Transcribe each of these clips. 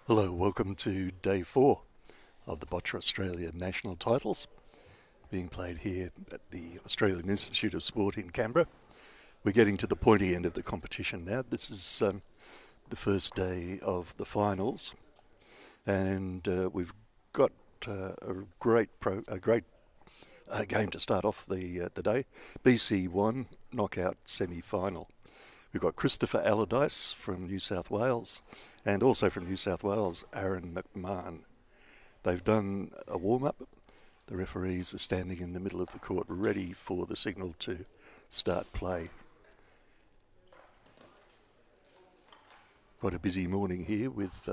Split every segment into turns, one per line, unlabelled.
Hello, welcome to day 4 of the Boccia Australia National Titles, being played here at the Australian Institute of Sport in Canberra. We're getting to the pointy end of the competition now. This is the first day of the finals, and we've got a great game to start off the day. BC1 knockout semi-final. We've got Christopher Allardyce from New South Wales, and also from New South Wales, Aaron McMahon. They've done a warm-up. The referees are standing in the middle of the court ready for the signal to start play. Quite a busy morning here with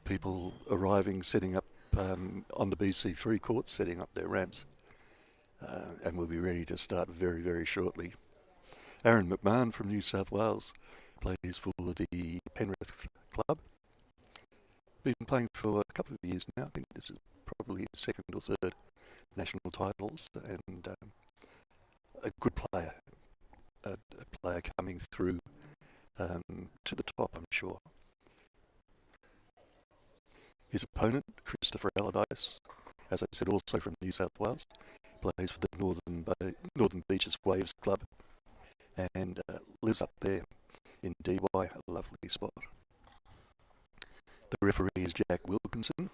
people arriving, setting up on the BC3 courts, setting up their ramps. And we'll be ready to start very, very shortly. Aaron McMahon from New South Wales plays for the Penrith club. Been playing for a couple of years now. I think this is probably his second or third national titles, and a good player, a player coming through to the top, I'm sure. His opponent, Christopher Allardyce, as I said, also from New South Wales, plays for the Northern Beaches Waves Club, and lives up there in DY, a lovely spot. The referee is Jack Wilkinson,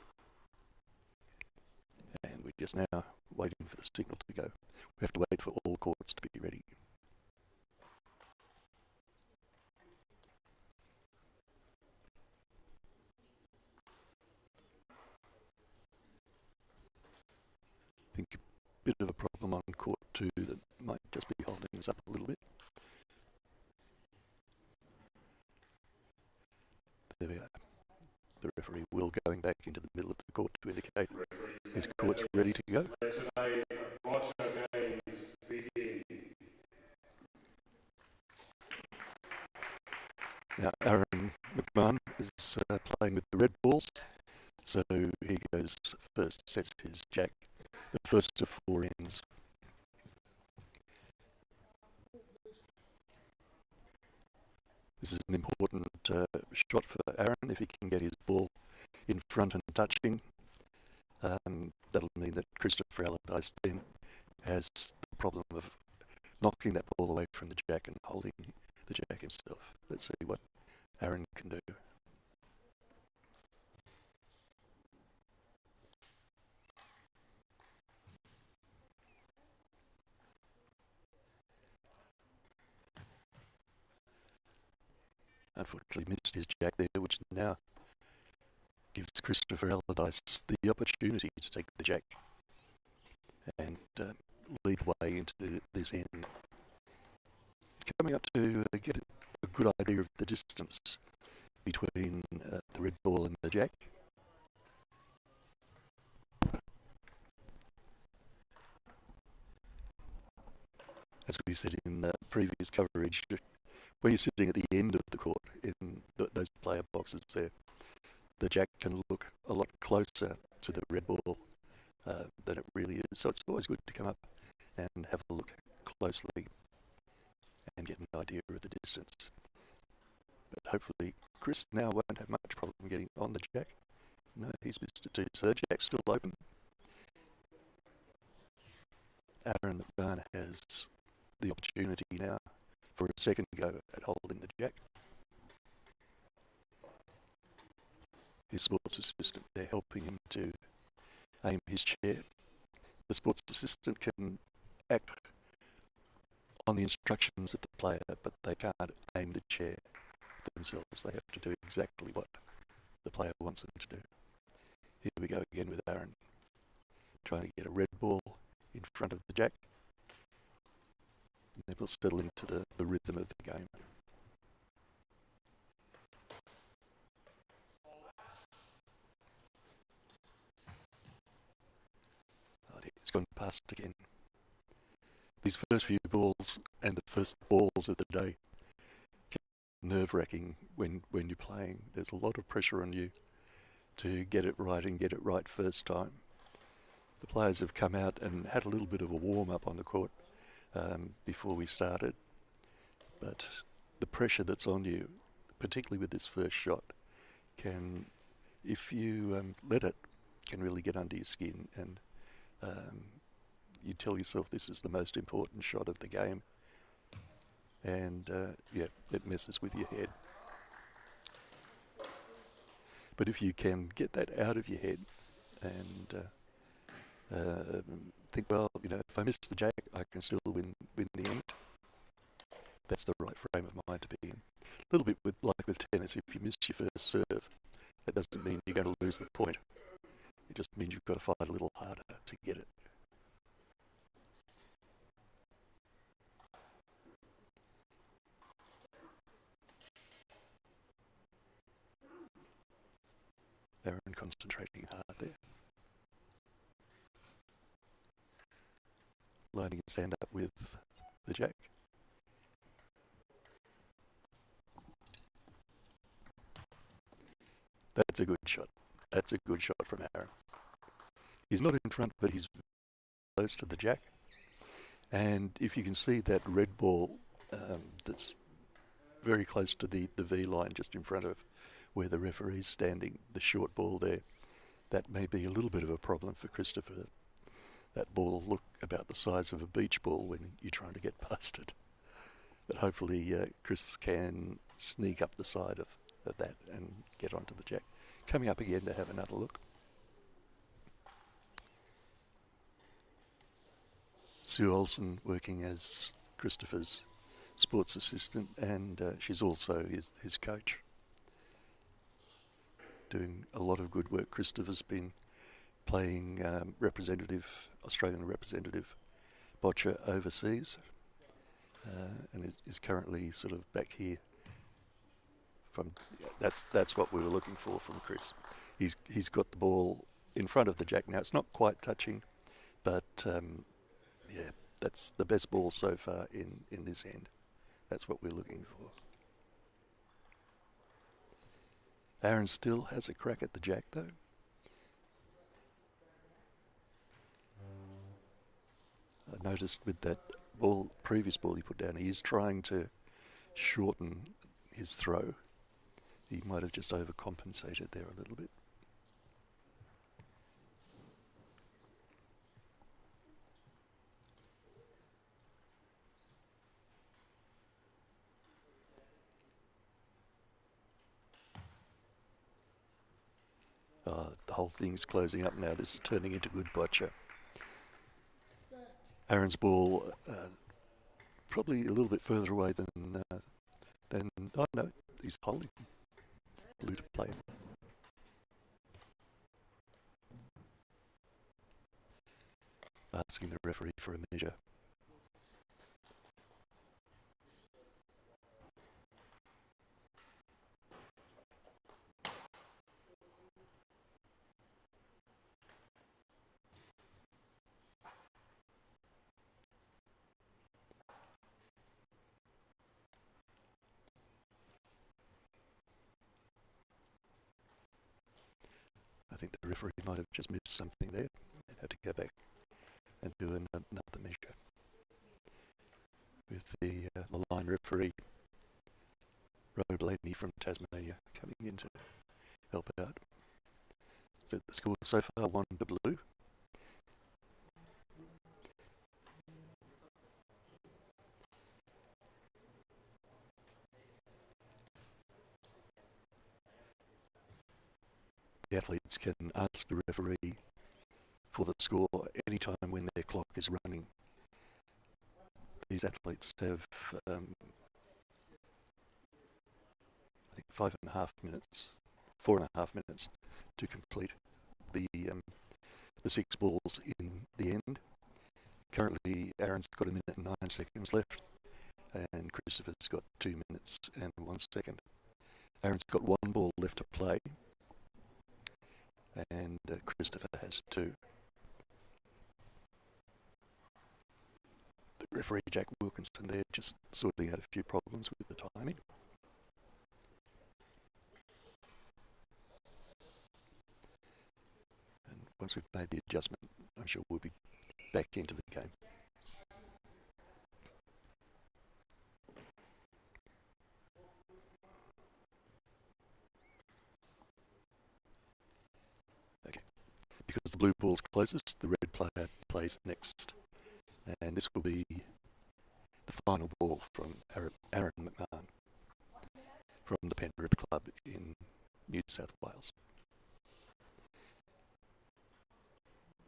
and we're just now waiting for the signal to go. We have to wait for all courts to be ready. I think a bit of a problem on court 2 that might just be holding us up a little bit. There we are. The referee will going back into the middle of the court to indicate his court's ready to go. Now Aaron McMahon is playing with the red balls, so he goes first, sets his jack, the first of 4 ends. This is an important shot for Aaron. If he can get his ball in front and touching, that'll mean that Christopher Allardyce then has the problem of knocking that ball away from the jack and holding the jack himself. Let's see what Aaron can do. Unfortunately missed his jack there, which now gives Christopher Allardyce the opportunity to take the jack and lead the way into this end. Coming up to get a good idea of the distance between the red ball and the jack. As we've said in previous coverage, when you're sitting at the end of the court in those player boxes there, the jack can look a lot closer to the red ball than it really is. So it's always good to come up and have a look closely and get an idea of the distance. But hopefully Chris now won't have much problem getting on the jack. No, he's missed it too. So the jack's still open. Aaron McMahon has the opportunity now for a second go at holding the jack. His sports assistant there helping him to aim his chair. The sports assistant can act on the instructions of the player, but they can't aim the chair themselves. They have to do exactly what the player wants them to do. Here we go again with Aaron, trying to get a red ball in front of the jack. And then we'll settle into the rhythm of the game. Oh dear, it's gone past again. These first few balls and the first balls of the day can be nerve-wracking when you're playing. There's a lot of pressure on you to get it right and get it right first time. The players have come out and had a little bit of a warm-up on the court before we started, but the pressure that's on you, particularly with this first shot, can, if you let it, can really get under your skin, and um, you tell yourself this is the most important shot of the game, and yeah, it messes with your head. But if you can get that out of your head and think, well, if I miss the jack, I can still win the end. That's the right frame of mind to be in. A little bit like with tennis, if you miss your first serve, that doesn't mean you're going to lose the point. It just means you've got to fight a little harder to get it. Aaron concentrating hard there. Lining his hand up with the jack. That's a good shot. That's a good shot from Aaron. He's not in front, but he's close to the jack. And if you can see that red ball that's very close to the V line just in front of where the referee's standing, the short ball there, that may be a little bit of a problem for Christopher. That ball will look about the size of a beach ball when you're trying to get past it. But hopefully Chris can sneak up the side of that and get onto the jack. Coming up again to have another look. Sue Olsen working as Christopher's sports assistant, and she's also his coach. Doing a lot of good work. Christopher's been playing Australian representative Boccia overseas, and is currently sort of back here. That's what we were looking for from Chris. He's got the ball in front of the jack now. It's not quite touching, but yeah, that's the best ball so far in this end. That's what we're looking for. Aaron still has a crack at the jack though. I noticed with that previous ball he put down, he's trying to shorten his throw. He might have just overcompensated there a little bit. The whole thing's closing up now. This is turning into good boccia. Aaron's ball probably a little bit further away than oh no, he's holding blue to play. Asking the referee for a measure. I think the referee might have just missed something there. They'd have to go back and do another measure. With the line referee, Roe Blaney from Tasmania, coming in to help out. So the score so far 1 to blue. The athletes can ask the referee for the score anytime when their clock is running. These athletes have, I think, 5.5 minutes, 4.5 minutes to complete the 6 balls in the end. Currently, Aaron's got 1 minute and 9 seconds left, and Christopher's got 2 minutes and 1 second. Aaron's got 1 ball left to play, and Christopher has 2. The referee, Jack Wilkinson, there just sorting out a few problems with the timing. And once we've made the adjustment, I'm sure we'll be back into the game. blue ball's closest, the red player plays next. And this will be the final ball from Aaron McMahon from the Penrith Club in New South Wales.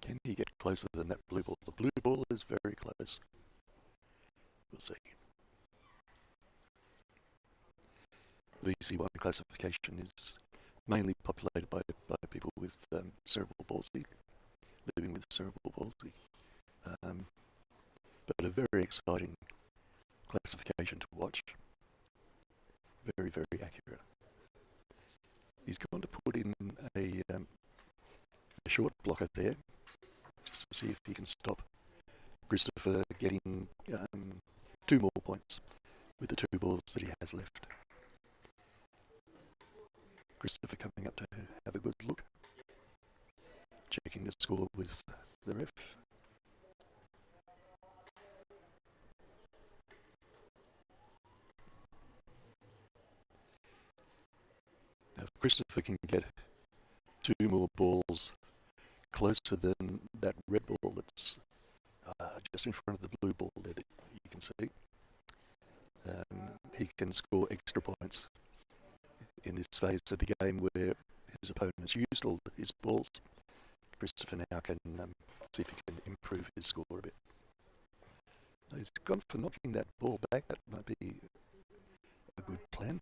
Can he get closer than that blue ball? The blue ball is very close. We'll see. The VC1 classification is mainly populated by people with cerebral palsy, living with cerebral palsy. But a very exciting classification to watch. Very, very accurate. He's going to put in a short blocker there, just to see if he can stop Christopher getting 2 more points with the 2 balls that he has left. Christopher coming up to have a good look, checking the score with the ref. Now, if Christopher can get 2 more balls closer than that red ball that's just in front of the blue ball there that you can see, he can score extra points in this phase of the game where his opponent has used all his balls. Christopher now can see if he can improve his score a bit. He's gone for knocking that ball back. That might be a good plan.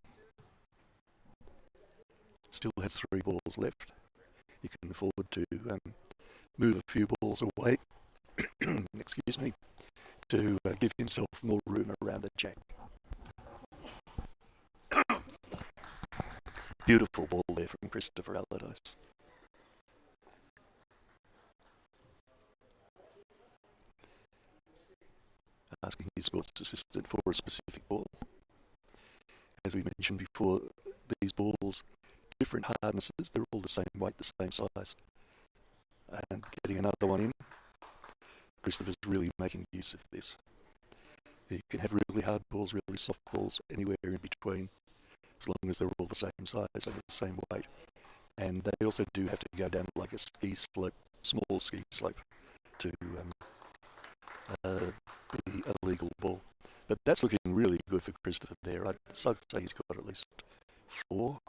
Still has 3 balls left. He can afford to move a few balls away, excuse me, to give himself more room around the jack. Beautiful ball there from Christopher Allardyce. Asking his sports assistant for a specific ball. As we mentioned before, these balls, different hardnesses, they're all the same weight, the same size. And getting another one in, Christopher's really making use of this. You can have really hard balls, really soft balls, anywhere in between, as long as they're all the same size and the same weight. And they also do have to go down like a ski slope, small ski slope, to be a legal ball. But that's looking really good for Christopher there. I'd say he's got at least 4.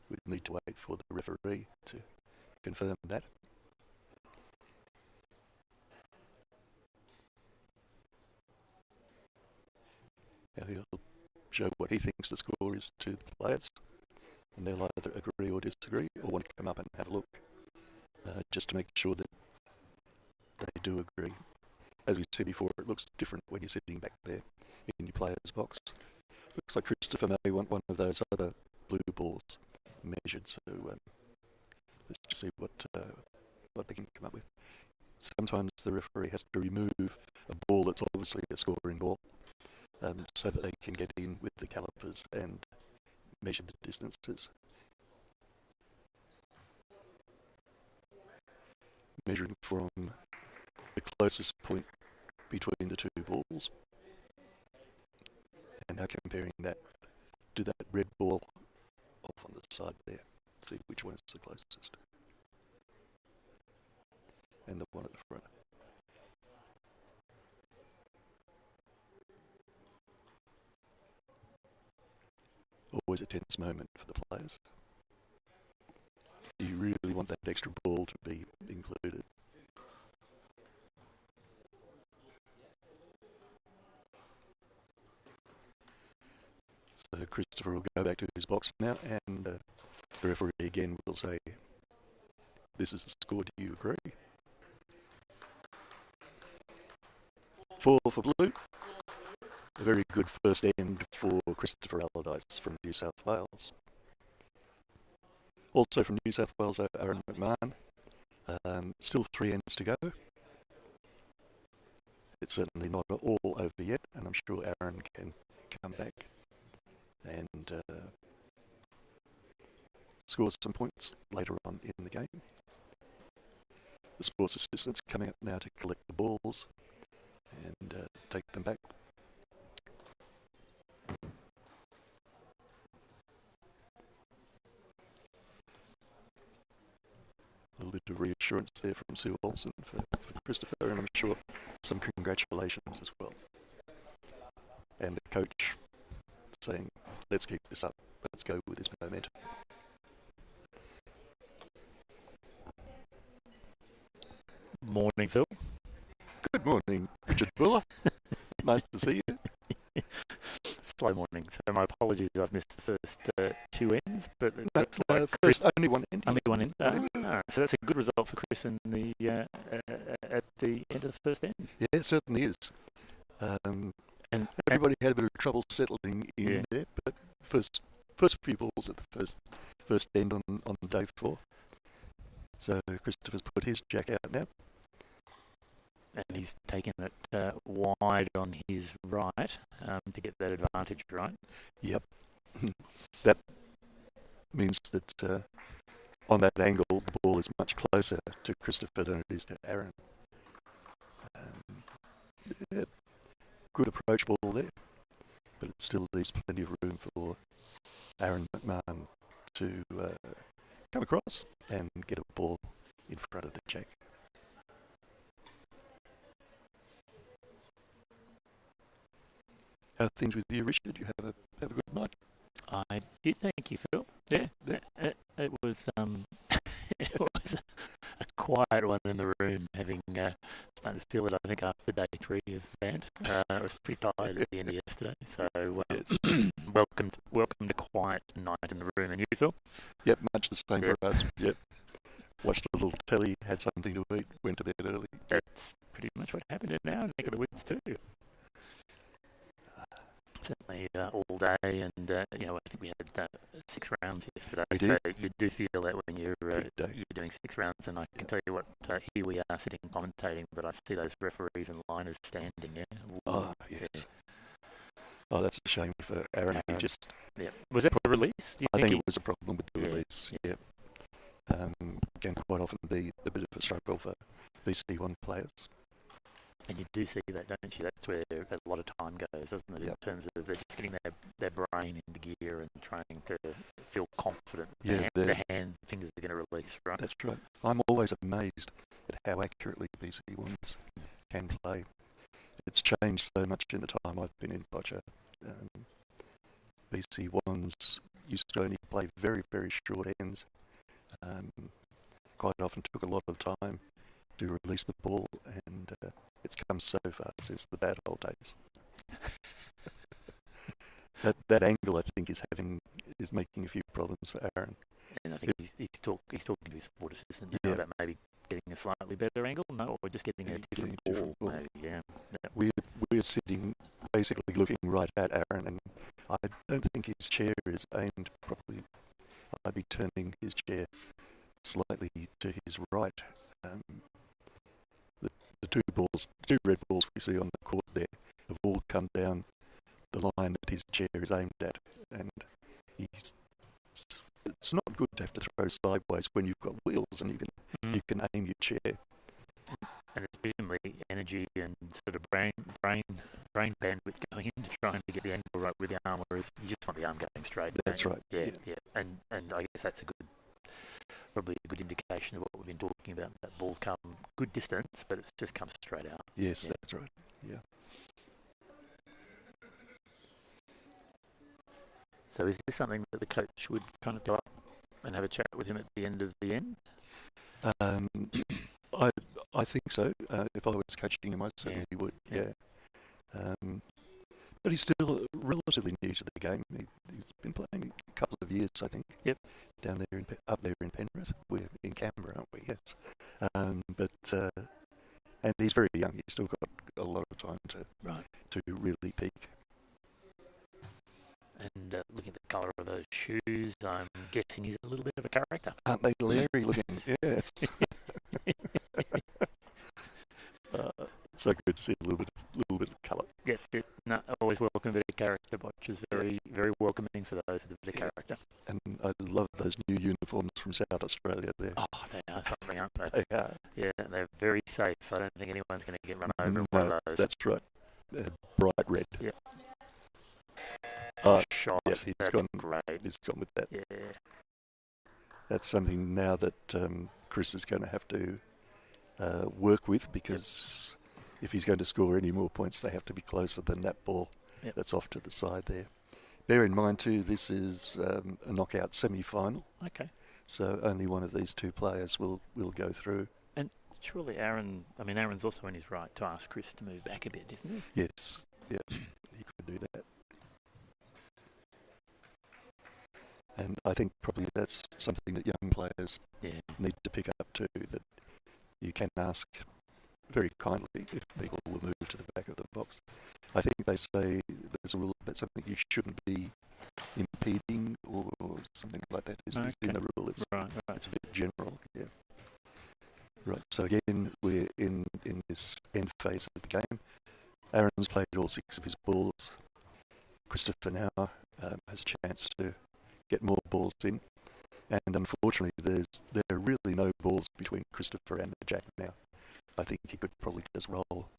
We'd need to wait for the referee to confirm that. Now he'll show what he thinks the score is to the players, and they'll either agree or disagree, or want to come up and have a look, just to make sure that they do agree. As we said before, it looks different when you're sitting back there in your player's box. Looks like Christopher may want one of those other blue balls measured, so let's just see what they can come up with. Sometimes the referee has to remove a ball that's obviously a scoring ball, so that they can get in with the calipers and measure the distances. Measuring from the closest point between the 2 balls, and now comparing that to that red ball off on the side there. See which one is the closest. And the one at the front. Always a tense moment for the players. You really want that extra ball to be included. So Christopher will go back to his box now, and the referee again will say, "This is the score, do you agree?" 4 for blue. A very good first end for Christopher Allardyce from New South Wales. Also from New South Wales, Aaron McMahon. Still 3 ends to go. It's certainly not all over yet, and I'm sure Aaron can come back and score some points later on in the game. The sports assistant's coming up now to collect the balls and take them back. little bit of reassurance there from Sue Olsen for Christopher, and I'm sure some congratulations as well. And the coach saying, let's keep this up, let's go with this momentum.
Morning, Phil.
Good morning, Richard Buller. Nice to see you.
Slow morning, so my apologies, I've missed the first two ends, but it looks
No,
like
first, only one end.
only one end. So that's a good result for Chris in the at the end of the first end.
Yeah, it certainly is. And everybody had a bit of trouble settling in there, but first few balls at the first end on day 4. So Christopher's put his jack out now.
And he's taken it wide on his right to get that advantage, right?
Yep. That means that on that angle, the ball is much closer to Christopher than it is to Aaron. Yeah, good approach ball there, but it still leaves plenty of room for Aaron McMahon to come across and get a ball in front of the jack. How are things with you, Richard? You have a good night?
I did, thank you, Phil. Yeah. It was it was a quiet one in the room, having starting to feel it, I think, after day 3 of band. I was pretty tired at the end of yesterday, so
Yes.
welcome to quiet night in the room. And you, Phil?
Yep, much the same for us. Yep. Watched a little telly, had something to eat, went to bed early.
That's pretty much what happened in our neck of the woods too. Certainly all day, and I think we had 6 rounds yesterday.
We
so
did.
you do feel that when you're doing 6 rounds, and I can tell you what, here we are sitting commentating, but I see those referees and liners standing. Yeah.
Oh yes. Yeah. Oh, that's a shame for Aaron. He just.
Yeah. Was that a release?
I think it was a problem with the release. Yeah. Can quite often be a bit of a struggle for BC1 players.
And you do see that, don't you? That's where a lot of time goes, doesn't it?
Yep.
In terms of they're just getting their brain into gear and trying to feel confident.
Yeah,
the fingers are going to release, right?
That's right. I'm always amazed at how accurately BC1s can play. It's changed so much in the time I've been in Boccia. BC1s used to only play very, very short ends. Quite often took a lot of time to release the ball, and it's come so far since the bad old days. that angle, I think, is making a few problems for Aaron.
And I think he's talking to his sport assistant now about maybe getting a slightly better angle, or just getting a different ball. Maybe, yeah.
We're sitting basically looking right at Aaron, and I don't think his chair is aimed properly. I'd be turning his chair slightly to his right. The two red balls we see on the court there have all come down the line that his chair is aimed at, and it's not good to have to throw sideways when you've got wheels and you can aim your chair.
And it's presumably energy and sort of brain bandwidth going into trying to get the angle right with the arm, whereas you just want the arm going straight.
That's right.
Yeah. And I guess that's probably a good indication of what we've been talking about. That ball's come good distance, but it's just come straight out.
Yes, that's right. Yeah.
So is this something that the coach would kind of go up and have a chat with him at the end of the end?
I think so. If I was coaching him, I certainly would. Yeah. But he's still relatively new to the game. He's been playing a couple of years, I think.
Yep.
Down there, up there in Penrith. We're in Canberra, aren't we? Yes. And he's very young. He's still got a lot of time to really peak.
And looking at the colour of those shoes, I'm guessing he's a little bit of a character.
Aren't they leery looking? Yes. So good to see a little bit of colour.
Yes, no, always welcome a bit of character. Boccia's very, very welcoming for those with a bit of character.
And I love those new uniforms from South Australia there.
Oh, they are something, aren't they?
They are.
Yeah, they're very safe. I don't think anyone's going to get run over in one of those.
That's right. Bright red.
Yeah.
Oh,
shot.
Yeah,
That's great.
He's gone with that.
Yeah.
that's something now that Chris is going to have to work with, because if he's going to score any more points, they have to be closer than that ball that's off to the side there. Bear in mind too, this is a knockout semi-final.
Okay.
So only one of these two players will go through.
And surely Aaron's also in his right to ask Chris to move back a bit, isn't he?
Yes, yeah, he could do that. And I think probably that's something that young players need to pick up too, that you can ask very kindly if people will move to the back of the box. I think they say there's a rule about something you shouldn't be impeding or something like that is in the rule. It's, it's a bit general, yeah. Right, so again, we're in this end phase of the game. Aaron's played all 6 of his balls. Christopher now has a chance to get more balls in. And unfortunately, there are really no balls between Christopher and the jack now. I think he could probably just roll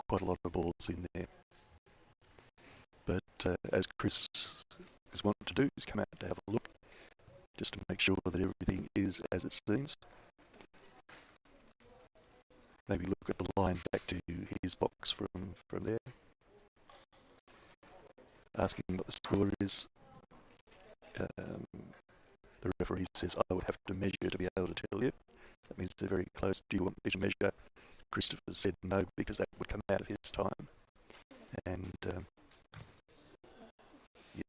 quite a lot of balls in there. But as Chris is wanting to do, is come out to have a look, just to make sure that everything is as it seems. Maybe look at the line back to his box from there. Asking what the score is. The referee says, I would have to measure to be able to tell you. That means they're very close. Do you want me to measure? Christopher said no, because that would come out of his time. And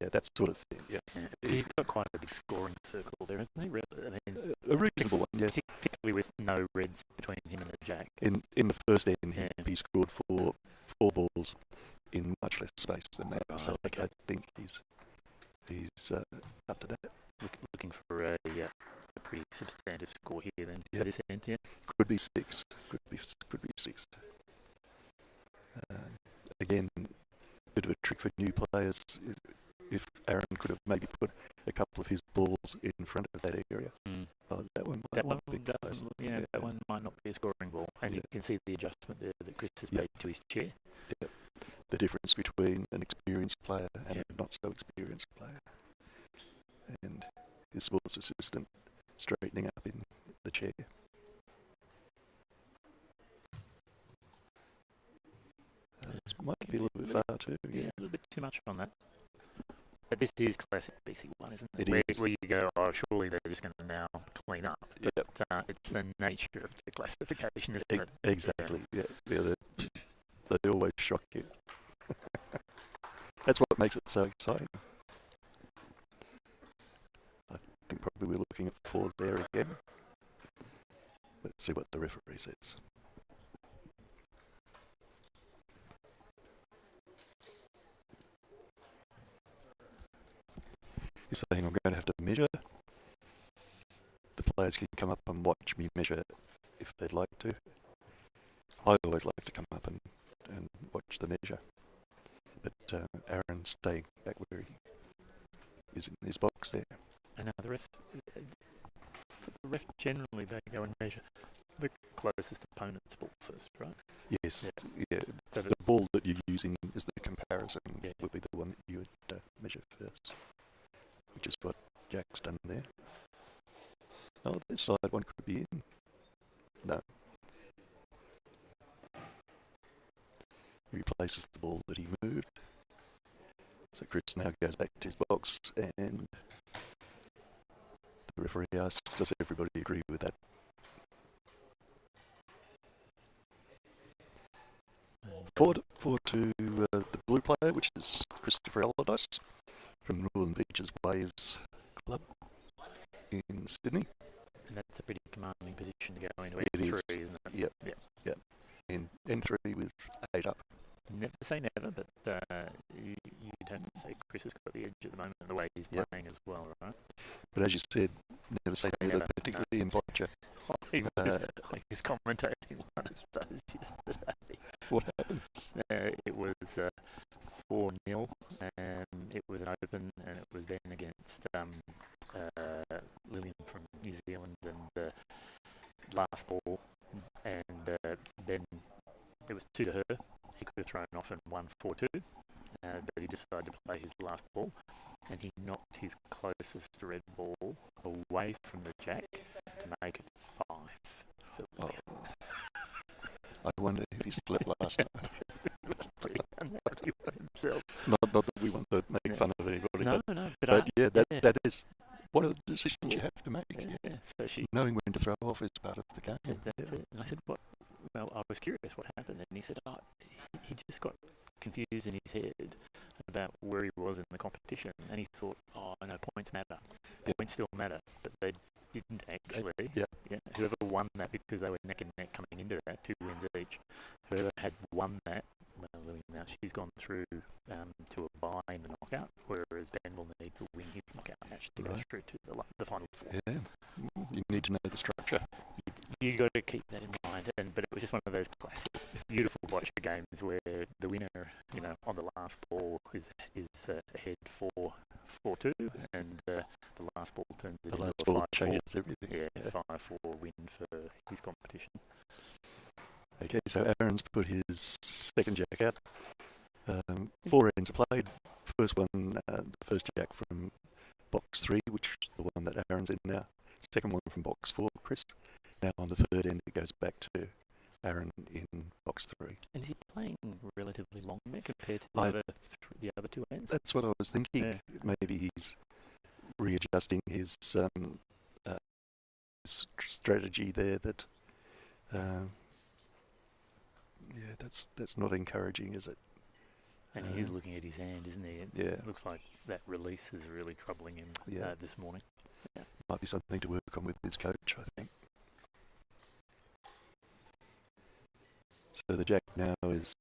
yeah, that sort of thing. Yeah.
He's got quite a big scoring circle there, hasn't he? I mean,
a reasonable one, yes.
Particularly with no reds between him and the jack.
In the first end, he scored four balls in much less space than that. Right, so I think he's up to that.
Looking for a pretty substantive score here then for this end, yeah.
Could be 6. Could be 6. Again, a bit of a trick for new players. If Aaron could have maybe put a couple of his balls in front of that area, that one might not be close.
That one might not be a scoring ball, and you can see the adjustment there that Chris has made to his chair.
Yeah. The difference between an experienced player and a not so experienced player, and his sports assistant straightening up in the chair. This might be a little bit far too.
Yeah, a little bit too much on that. But this is classic BC1, isn't it?
It is.
Where you go, surely they're just going to now clean up. But it's the nature of the classification, isn't it?
Exactly, yeah. They always shock you. That's what makes it so exciting. I think probably we're looking at 4 there again. Let's see what the referee says. He's saying, I'm going to have to measure. The players can come up and watch me measure if they'd like to. I always like to come up and watch the measure. But Aaron's staying back where he is in his box there.
And the ref generally they go and measure the closest opponent's ball first, right?
Yes, yeah. So the ball that you're using is the comparison would be the one that you would measure first, which is what Jack's done there. Oh, this side one could be in. No. He replaces the ball that he moved. So Chris now goes back to his box, and the referee asks, does everybody agree with that? Four to the blue player, which is Christopher Allardyce from Northern Beaches Waves Club in Sydney.
And that's a pretty commanding position to go into.
N3,
isn't it?
Yep. In N3 with 8 up.
Never say never, but you'd have to say Chris has got the edge at the moment, the way he's playing as well, right?
But as you said, never say never, particularly in Boccia.
He's commentating one of those yesterday.
What happened?
It was 4-0, and it was an open, and it was Ben against Lillian from New Zealand, and last ball, and then it was 2 to her. He could have thrown off and won 4-2, but he decided to play his last ball, and he knocked his close closest red ball away from the jack to make it 5.
Oh, I wonder if he slept last night.
He was pretty unhappy with himself.
Not that we want to make fun of anybody,
No,
but yeah, that is one of the decisions you have to make.
Yeah. So she
knowing when to throw off is part of the game.
That's it. And I said, what? Well, I was curious what happened, and he said, he just got confused in his head about where he was in the competition, and he thought, oh, no, points matter. Points still matter, but they didn't actually.
Yeah.
Whoever won that, because they were neck and neck coming into that, 2 wins each. Whoever had won that, well, now she's gone through to a bye in the knockout, whereas Ben will need to win his knockout match to go through to the final 4.
Yeah, you need to know the structure.
You got to keep that in mind, but it was just one of those classic, beautiful Boccia games where the winner, on the last ball is ahead 4-2, and the last ball turns it into a 5-4.
Changes everything.
Yeah, 5-4 win for his competition.
Okay, so Aaron's put his second jack out. 4 ends are played. First one, the first jack from box 3, which is the one that Aaron's in now. Second one from box 4, Chris. Now on the third end, it goes back to Aaron in box 3.
And is he playing relatively long there compared to the other 2 ends?
That's what I was thinking.
Yeah.
Maybe he's readjusting his strategy there. That that's not encouraging, is it?
And he's looking at his hand, isn't he? It looks like that release is really troubling him this morning. Yeah.
Might be something to work on with his coach, I think. So the jack now is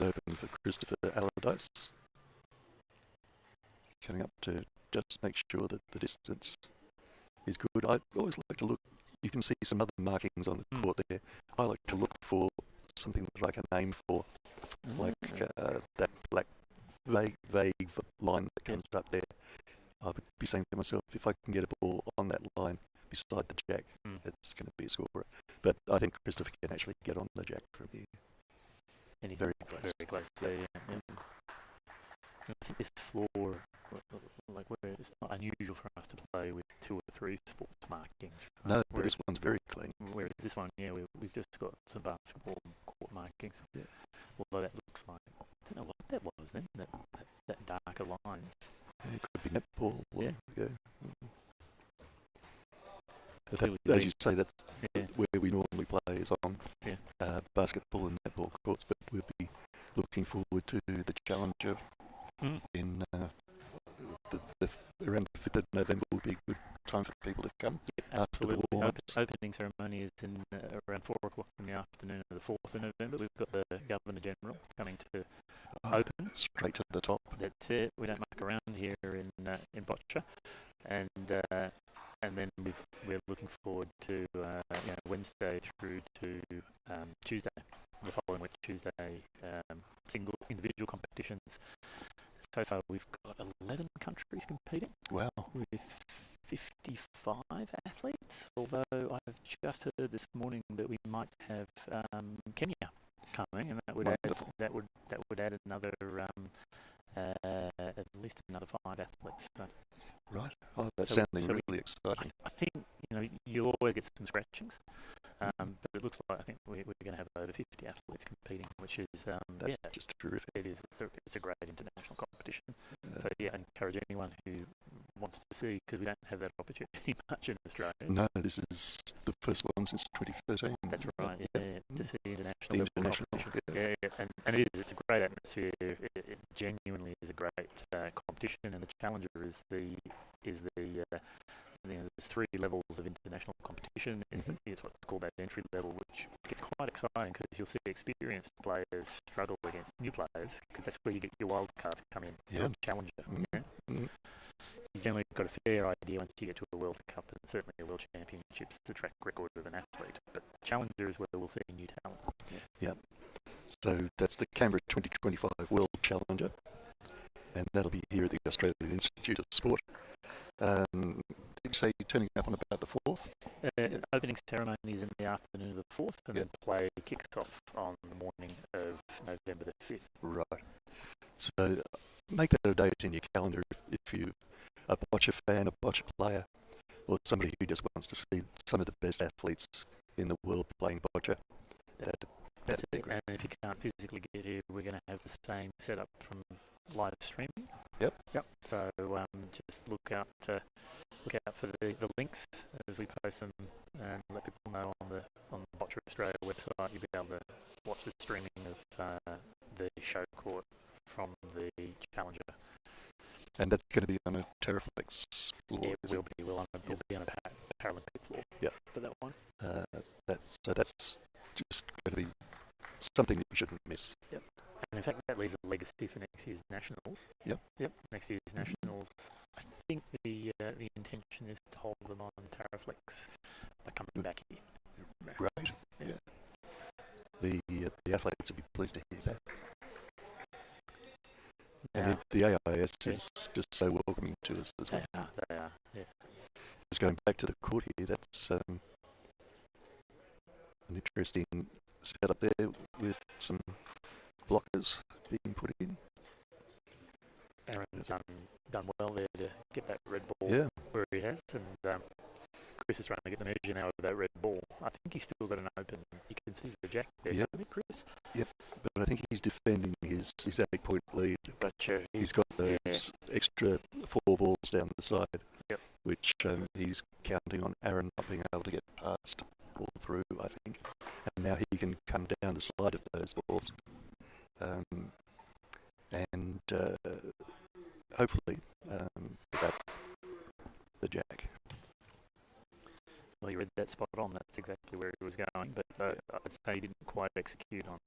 open for Christopher Allardyce. Coming up to just make sure that the distance is good. I always like to look, you can see some other markings on the court there. I like to look for something that I can aim for, like that black vague line that comes up there. I would be saying to myself, if I can get a ball on that line beside the jack, it's going to be a scorer. But I think Christopher can actually get on the jack from here.
And he's
very close
there. I think this floor, like where it's not unusual for us to play with 2 or 3 sports markings. Right?
No, but this one's very clean.
Whereas this one, we've just got some basketball court markings. Yeah. Although that looks like, I don't know what that was then, that darker lines.
Yeah, it could be netball.
Yeah.
But as you say, that's where we normally play is on basketball and netball courts, but we'll be looking forward to the Challenger in around the 5th of November will be a good time for people to come.
Absolutely. Opening ceremony is in around 4 o'clock in the afternoon of the 4th of November. We've got the Governor General coming to open.
Straight to the top.
That's it. We don't muck around here in Boccia. And then we're looking forward to Wednesday through to Tuesday. The following week, Tuesday, single individual competitions. So far, we've got 11 countries competing.
Wow.
With 55 athletes. Although I've just heard this morning that we might have Kenya coming, and that would add another at least another 5 athletes. So,
right. Oh, that's sounding really exciting.
I think you'll always get some scratchings, but it looks like I think we're going to have over 50 athletes competing, which is
that's just terrific.
It is. It's a great international competition. So I encourage anyone who wants to see, because we don't have that opportunity much in Australia.
No, this is the first one since 2013.
That's right. To see international competition. And it is. It's a great atmosphere. It genuinely is a great competition, and the Challenger is there's 3 levels of international competition. It's what's called that entry level, which gets quite exciting because you'll see experienced players struggle against new players, because that's where you get your wild cards come in.
Yeah.
Challenger. You generally got a fair idea once you get to a World Cup, and certainly a World Championships, the track record of an athlete. But Challenger is where we'll see new talent.
Yeah. So that's the Canberra 2025 World Challenger, and that'll be here at the Australian Institute of Sport. Did you say you're turning up on about the 4th?
Opening ceremony is in the afternoon of the 4th, and then play kicks off on the morning of November the 5th.
Right. So make that a date in your calendar if you a Boccia fan, a Boccia player, or somebody who just wants to see some of the best athletes in the world playing Boccia,
That's it. And if you can't physically get here, we're going to have the same setup from live streaming.
Yep.
So just look out for the links as we post them, and let people know on the Boccia Australia website. You'll be able to watch the streaming of the show court from the Challenger.
And that's going to be on a Terraflex floor.
It will be. We'll be on a Paralympic floor.
Yep.
For that one.
That's just going to be something that you shouldn't miss.
Yep. And in fact, that leaves a legacy for next year's Nationals.
Yep.
Next year's Nationals. I think the intention is to hold them on Terraflex by coming back here.
Right. Yeah. The athletes will be pleased to hear that. And the AIS is just so welcoming to us as well.
They are. Yeah.
Just going back to the court here, that's an interesting setup there with some blockers being put in.
Aaron's done well there to get that red ball where he has, and Chris is trying to get the measure now of that red ball. I think he's still got an open. You can see the jack there, haven't you, Chris?
Yep, but I think he's defending his 8-point lead.
Gotcha.
He's got those extra 4 balls down the side, which he's counting on Aaron not being able to get past all through, I think. And now he can come down the side of those balls. And hopefully without the jack.
Well, you read that spot on. That's exactly where he was going, but I'd say he didn't quite execute on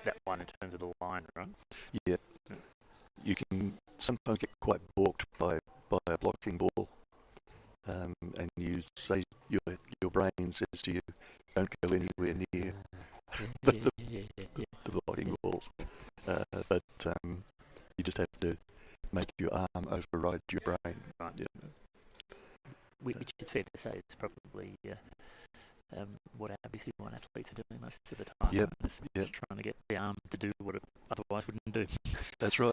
that one in terms of the line, right?
Yeah. You can sometimes get quite balked by a blocking ball, and you say your brain says to you, "Don't go anywhere near the blocking balls." But you just have to make your arm override your brain.
Right.
Yeah.
Which is fair to say is probably what our BC1 athletes are doing most of the time.
Yep.
Just trying to get the arm to do what it otherwise wouldn't do.
That's right.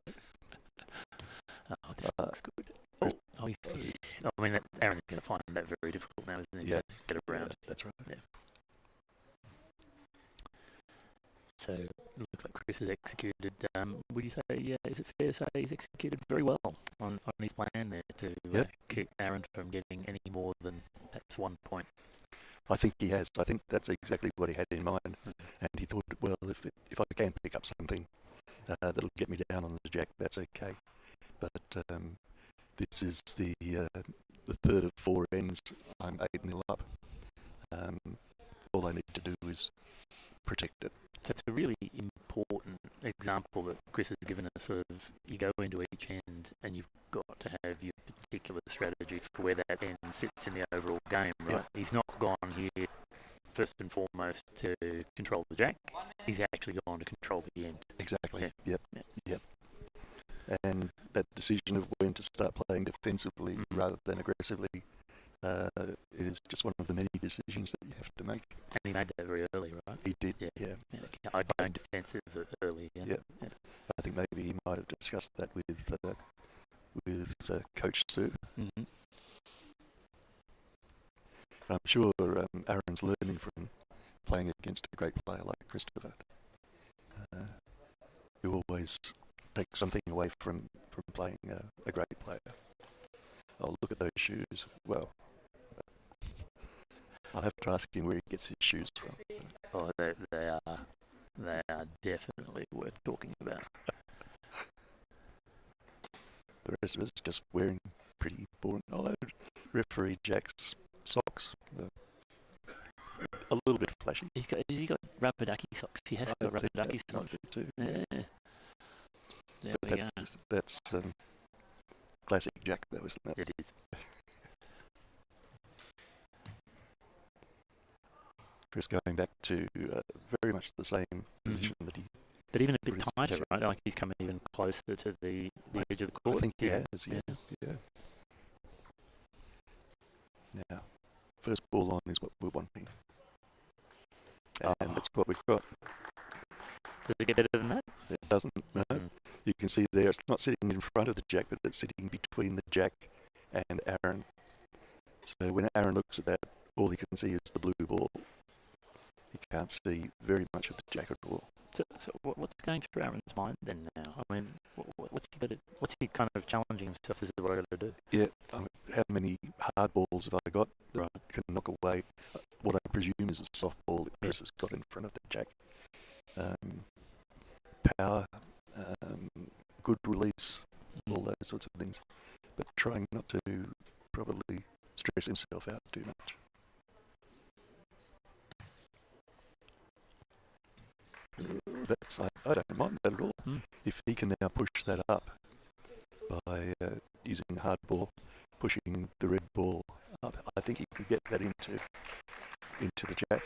Oh, this looks good. I mean, Aaron's going to find that very difficult now, isn't he?
Yeah.
To get around.
That's right.
Yeah. So it looks like Chris has executed. Would you say, is it fair to say he's executed very well on his plan there to keep Aaron from getting any more than perhaps 1 point?
I think he has. I think that's exactly what he had in mind. And he thought, well, if I can pick up something that'll get me down on the jack, that's okay. But this is the third of 4 ends. I'm 8-0 up. All I need to do is protect it.
So it's a really important example that Chris has given us of you go into each end and you've got to have your particular strategy for where that end sits in the overall game, right?
Yeah.
He's not gone here first and foremost to control the jack. He's actually gone to control the end.
Exactly. Yep. And that decision of when to start playing defensively rather than aggressively is just one of the many decisions that you have to make.
And he made that very early, right?
He did, yeah.
I'd go defensive early.
Yeah. I think maybe he might have discussed that with Coach Sue.
Mm-hmm.
I'm sure Aaron's learning from playing against a great player like Christopher, who always takes something away from playing a great player. Oh, look at those shoes. Well, I'll have to ask him where he gets his shoes from.
Oh, they are definitely worth talking about.
The rest of us just wearing pretty boring. Although referee Jack's socks a little bit flashy.
Has he got rubber ducky socks? He has got rubber ducky socks
too.
Yeah. There we go.
That's classic Jack, though, isn't it?
It is.
Chris going back to very much the same position that he.
But even a bit tighter, right? Like he's coming even closer to the edge of the court.
I think he has, yeah. Now, first ball on is what we're wanting. And that's what we've got.
Does it get better than that?
It doesn't, no. You can see there it's not sitting in front of the jack, but it's sitting between the jack and Aaron. So when Aaron looks at that, all he can see is the blue ball. He can't see very much of the jack at all.
So what's going through Aaron's mind then now? I mean, what's he kind of challenging himself? This is what I got to do.
Yeah, how many hard balls have I got that can knock away what I presume is a soft ball that Chris has got in front of the jack? Power, good release, all those sorts of things. But trying not to probably stress himself out too much. That's I don't mind that at all. If he can now push that up by using the hard ball, pushing the red ball up, I think he could get that into the jack.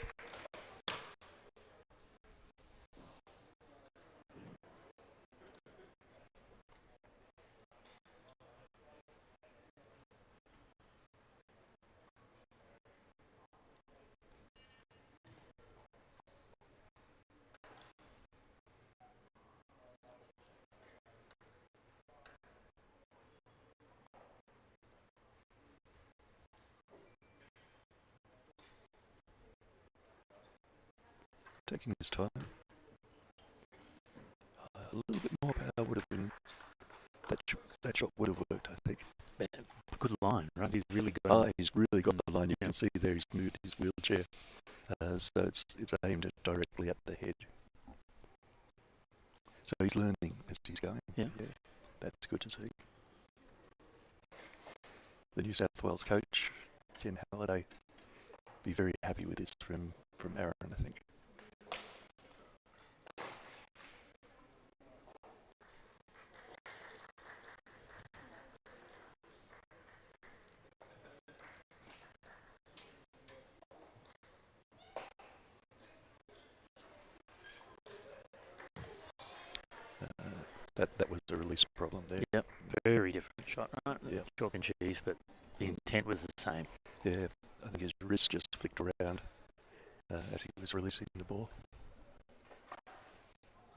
Taking his time. A little bit more power would have been. That shot would have worked, I think.
Good line, right? He's really got.
He's really got the line. You can see there he's moved his wheelchair, so it's aimed directly at the head. So he's learning as he's going.
Yeah,
that's good to see. The New South Wales coach, Ken Halliday, be very happy with this from Aaron, I think. That was the release problem there.
Yep, very different shot, right?
Yeah.
Chalk and cheese, but the intent was the same.
Yeah, I think his wrist just flicked around as he was releasing the ball.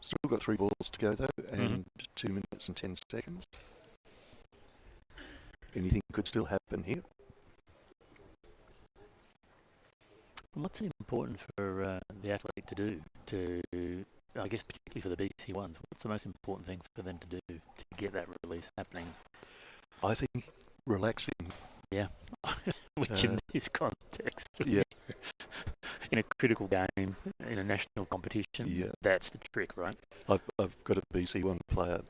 Still got 3 balls to go though, and 2 minutes and 10 seconds. Anything could still happen here.
What's important for the athlete to do to, I guess, particularly for the BC ones? What's the most important thing for them to do to get that release happening?
I think relaxing.
Yeah, which in this context,
yeah,
in a critical game, in a national competition, that's the trick, right?
I've got a BC one player,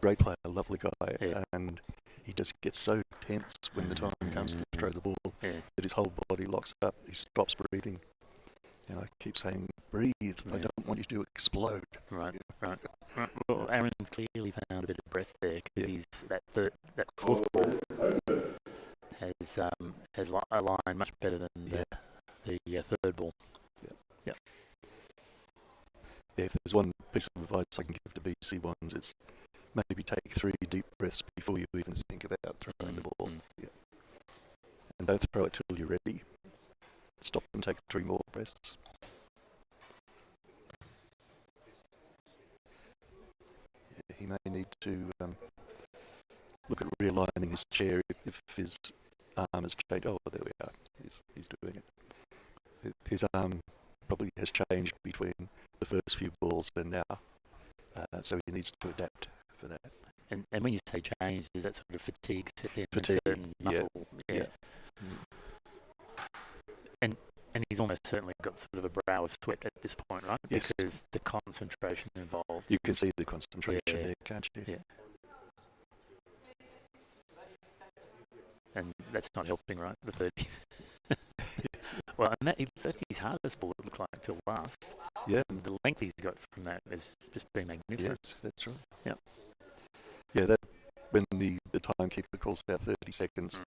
great player, lovely guy, and he just gets so tense when the time comes to throw the ball that his whole body locks up. He stops breathing. And I keep saying, breathe. I don't want you to explode.
Right. Well, Aaron's clearly found a bit of breath there because he's that fourth ball has aligned much better than the third ball.
Yeah, if there's one piece of advice I can give to BC ones, it's maybe take 3 deep breaths before you even think about throwing the ball. Yeah. And don't throw it till you're ready. Stop and take 3 more breaths. Yeah, he may need to look at realigning his chair if his arm has changed. Oh, there we are. He's doing it. His arm probably has changed between the first few balls and now, so he needs to adapt for that.
And when you say change, is that sort of fatigue set in?
Fatigue,
muscle? Yeah. And he's almost certainly got sort of a brow of sweat at this point, right?
Yes.
Because the concentration involved.
You can see the concentration there, can't you?
Yeah. And that's not helping, right? The 30s. Well, and that's his hardest ball, it looks like, to last.
Yeah.
And the length he's got from that is just been magnificent.
Yes, that's right.
Yeah.
Yeah, that when the timekeeper calls out 30 seconds,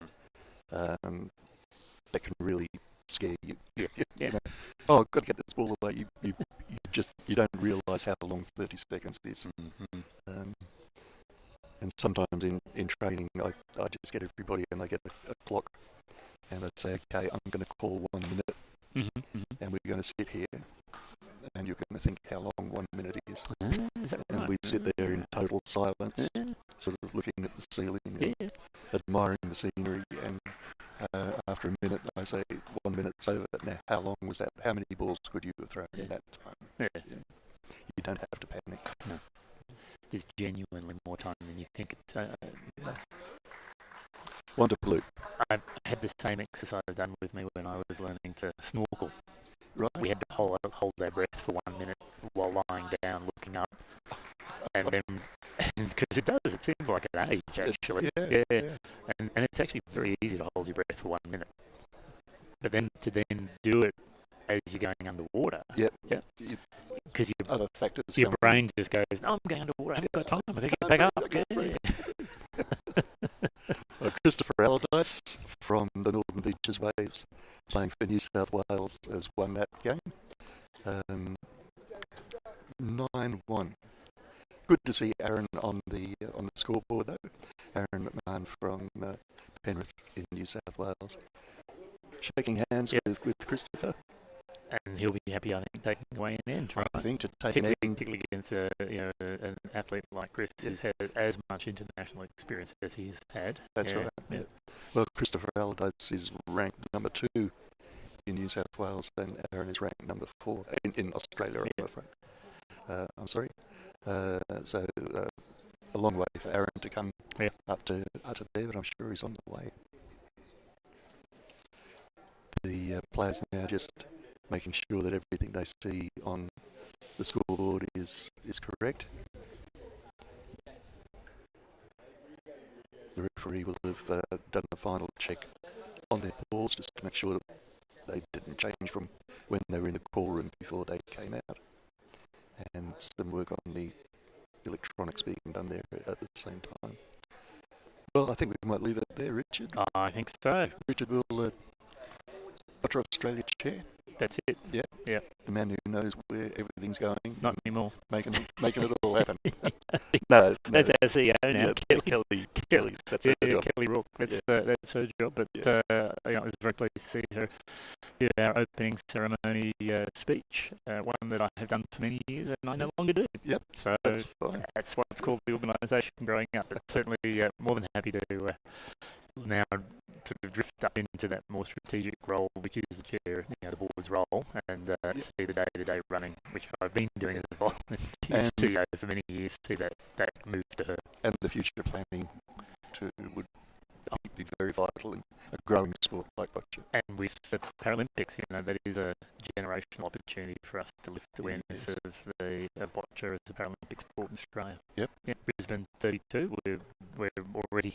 that can really scare you.
Yeah.
You know, oh, I've got to get this ball away. You don't realise how long 30 seconds is. And sometimes in training, I just get everybody and I get a clock, and I'd say, okay, I'm going to call 1 minute, and we're going to sit here, and you're going to think how long 1 minute is.
Is that right?
And we sit there in total silence, sort of looking at the ceiling, and admiring the scenery, and after a minute I say 1 minute's over. Now, how long was that? How many balls could you have thrown in that time?
Yeah.
You don't have to panic.
No. There's genuinely more time than you think. It's
Wonderful.
I had the same exercise done with me when I was learning to snorkel.
Right.
We had to hold our breath for 1 minute while lying down, looking up, and then because it seems like an age actually.
Yeah.
And it's actually very easy to hold your breath for 1 minute, but then to do it as you're going underwater.
Yep.
Because
other factors.
Your brain just goes, "No, I'm going underwater. I haven't got time. I got to get back up."
Christopher Allardyce from the Northern Beaches Waves, playing for New South Wales, has won that game. 9-1. Good to see Aaron on the scoreboard though. Aaron McMahon from Penrith in New South Wales, shaking hands with Christopher.
And he'll be happy, I think, taking away an end. Right?
I think to take an end,
particularly against an athlete like Chris, who's had as much international experience as he's had.
That's right. Yeah. Well, Christopher Allardyce is ranked number 2 in New South Wales, and Aaron is ranked number 4 in Australia. I'm afraid. I'm sorry. So a long way for Aaron to come up to there, but I'm sure he's on the way. The players now just making sure that everything they see on the scoreboard is correct. The referee will have done a final check on their balls just to make sure that they didn't change from when they were in the call room before they came out. And some work on the electronics being done there at the same time. Well, I think we might leave it there, Richard.
I think so.
Richard will Boccia Australia chair.
That's it.
Yeah. The man who knows where everything's going.
Not anymore.
Making it all happen. No.
That's our CEO now.
Kelly. That's her job.
Kelly Rourke. That's her job. But I was very pleased to see her give our opening ceremony speech, one that I have done for many years and I no longer do.
Yep.
So
that's fine.
That's what's called the organisation growing up. But certainly more than happy to now sort of drift up into that more strategic role, which is the chair, the board's role, and see the day-to-day running, which I've been doing as a volunteer CEO for many years. See that move to her,
and the future planning would be very vital in a growing sport like Boccia.
And with the Paralympics, that is a generational opportunity for us to lift awareness of Boccia as a Paralympic sport in Australia.
Yep.
Yeah, Brisbane 32. We're already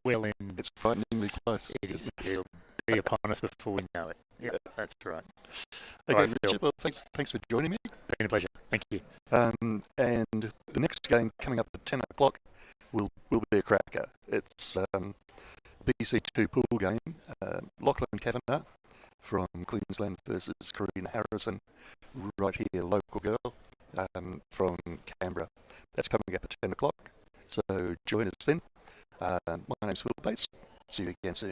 well in.
It's frighteningly close.
It is. It'll be upon us before we know it. Yeah, that's right.
Okay, right, Richard. Well, thanks for joining me.
It's been a pleasure. Thank you.
And the next game coming up at 10 o'clock will be a cracker. It's BC2 pool game. Lachlan Kavanagh from Queensland versus Karina Harrison, right here, local girl from Canberra. That's coming up at 10 o'clock. So join us then. My name's Phil Bates. See you again soon.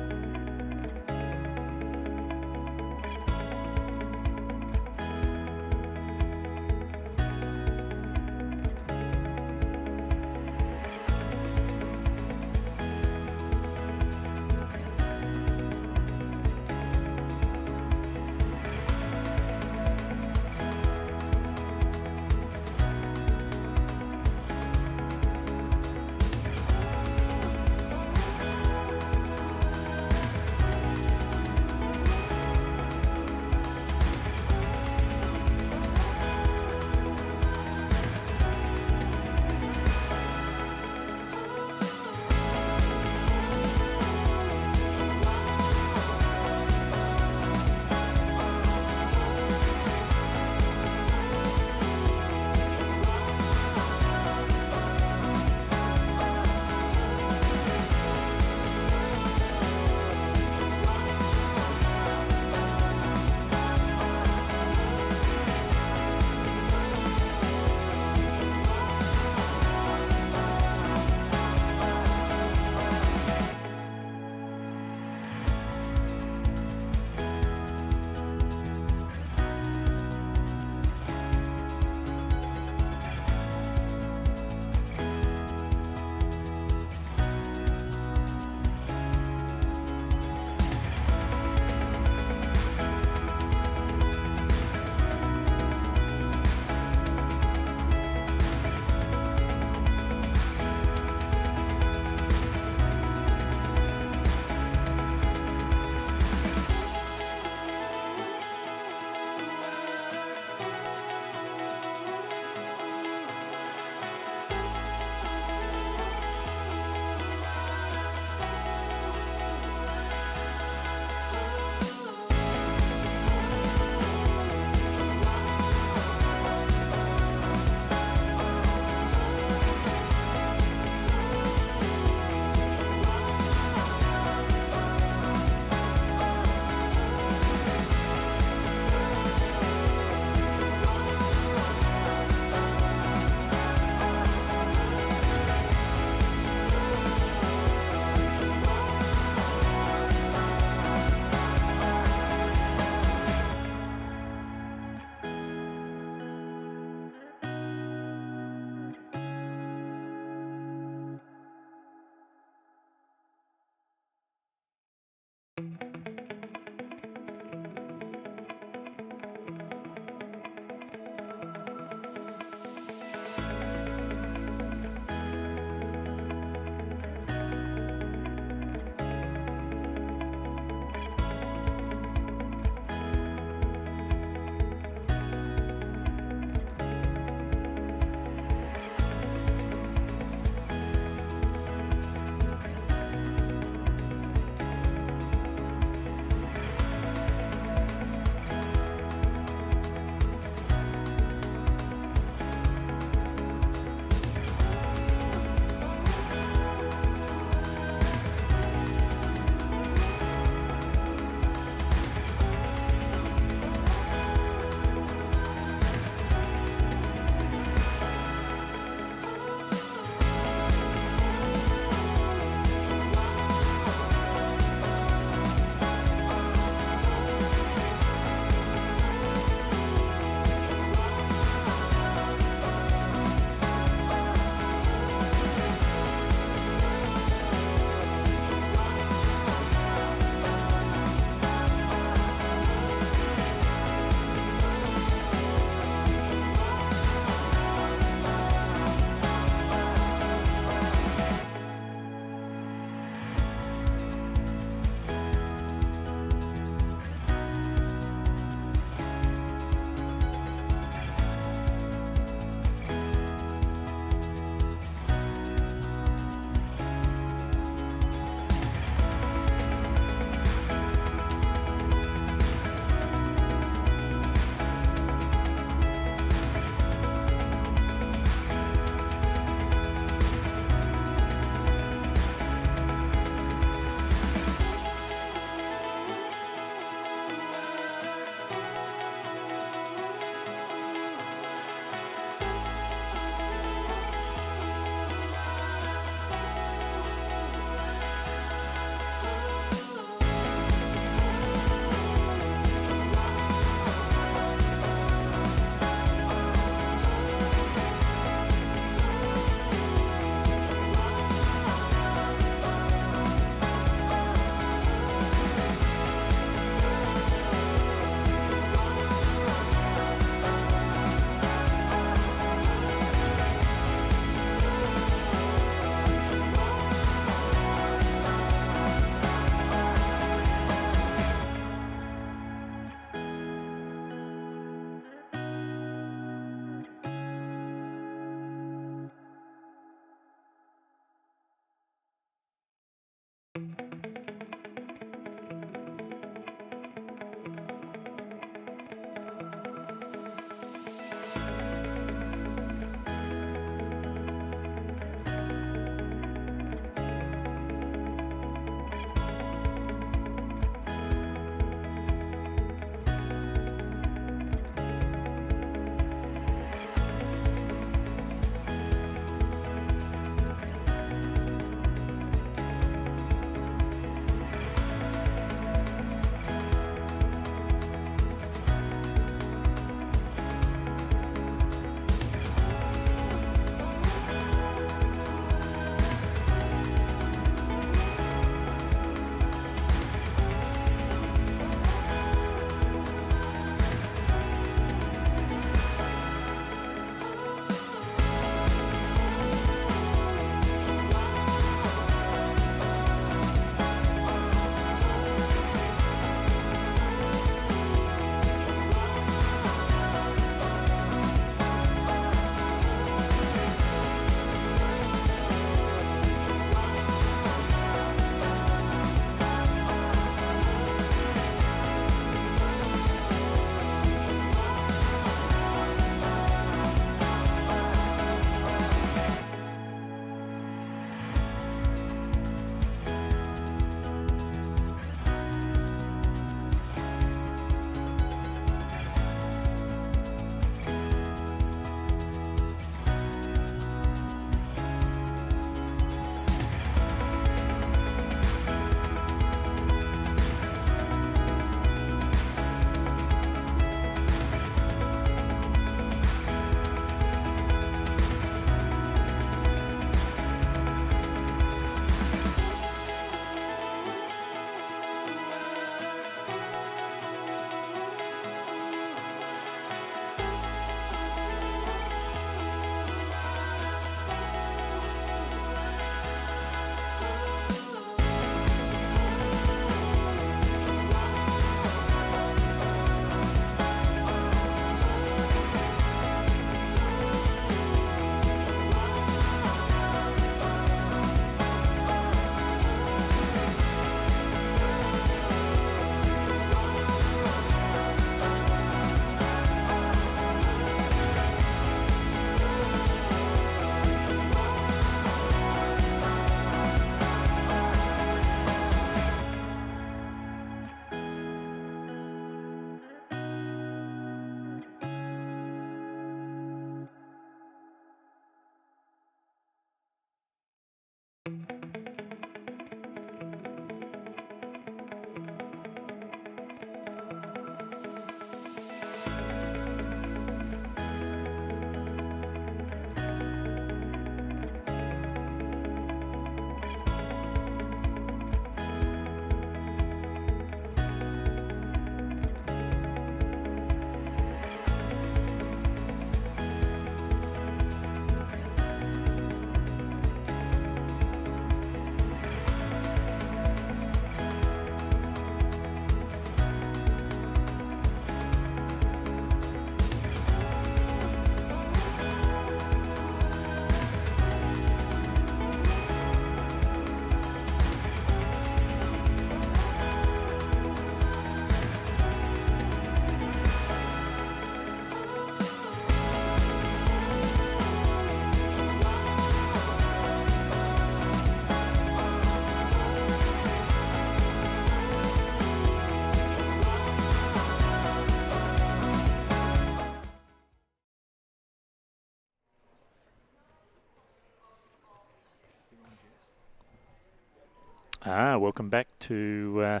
Welcome back to,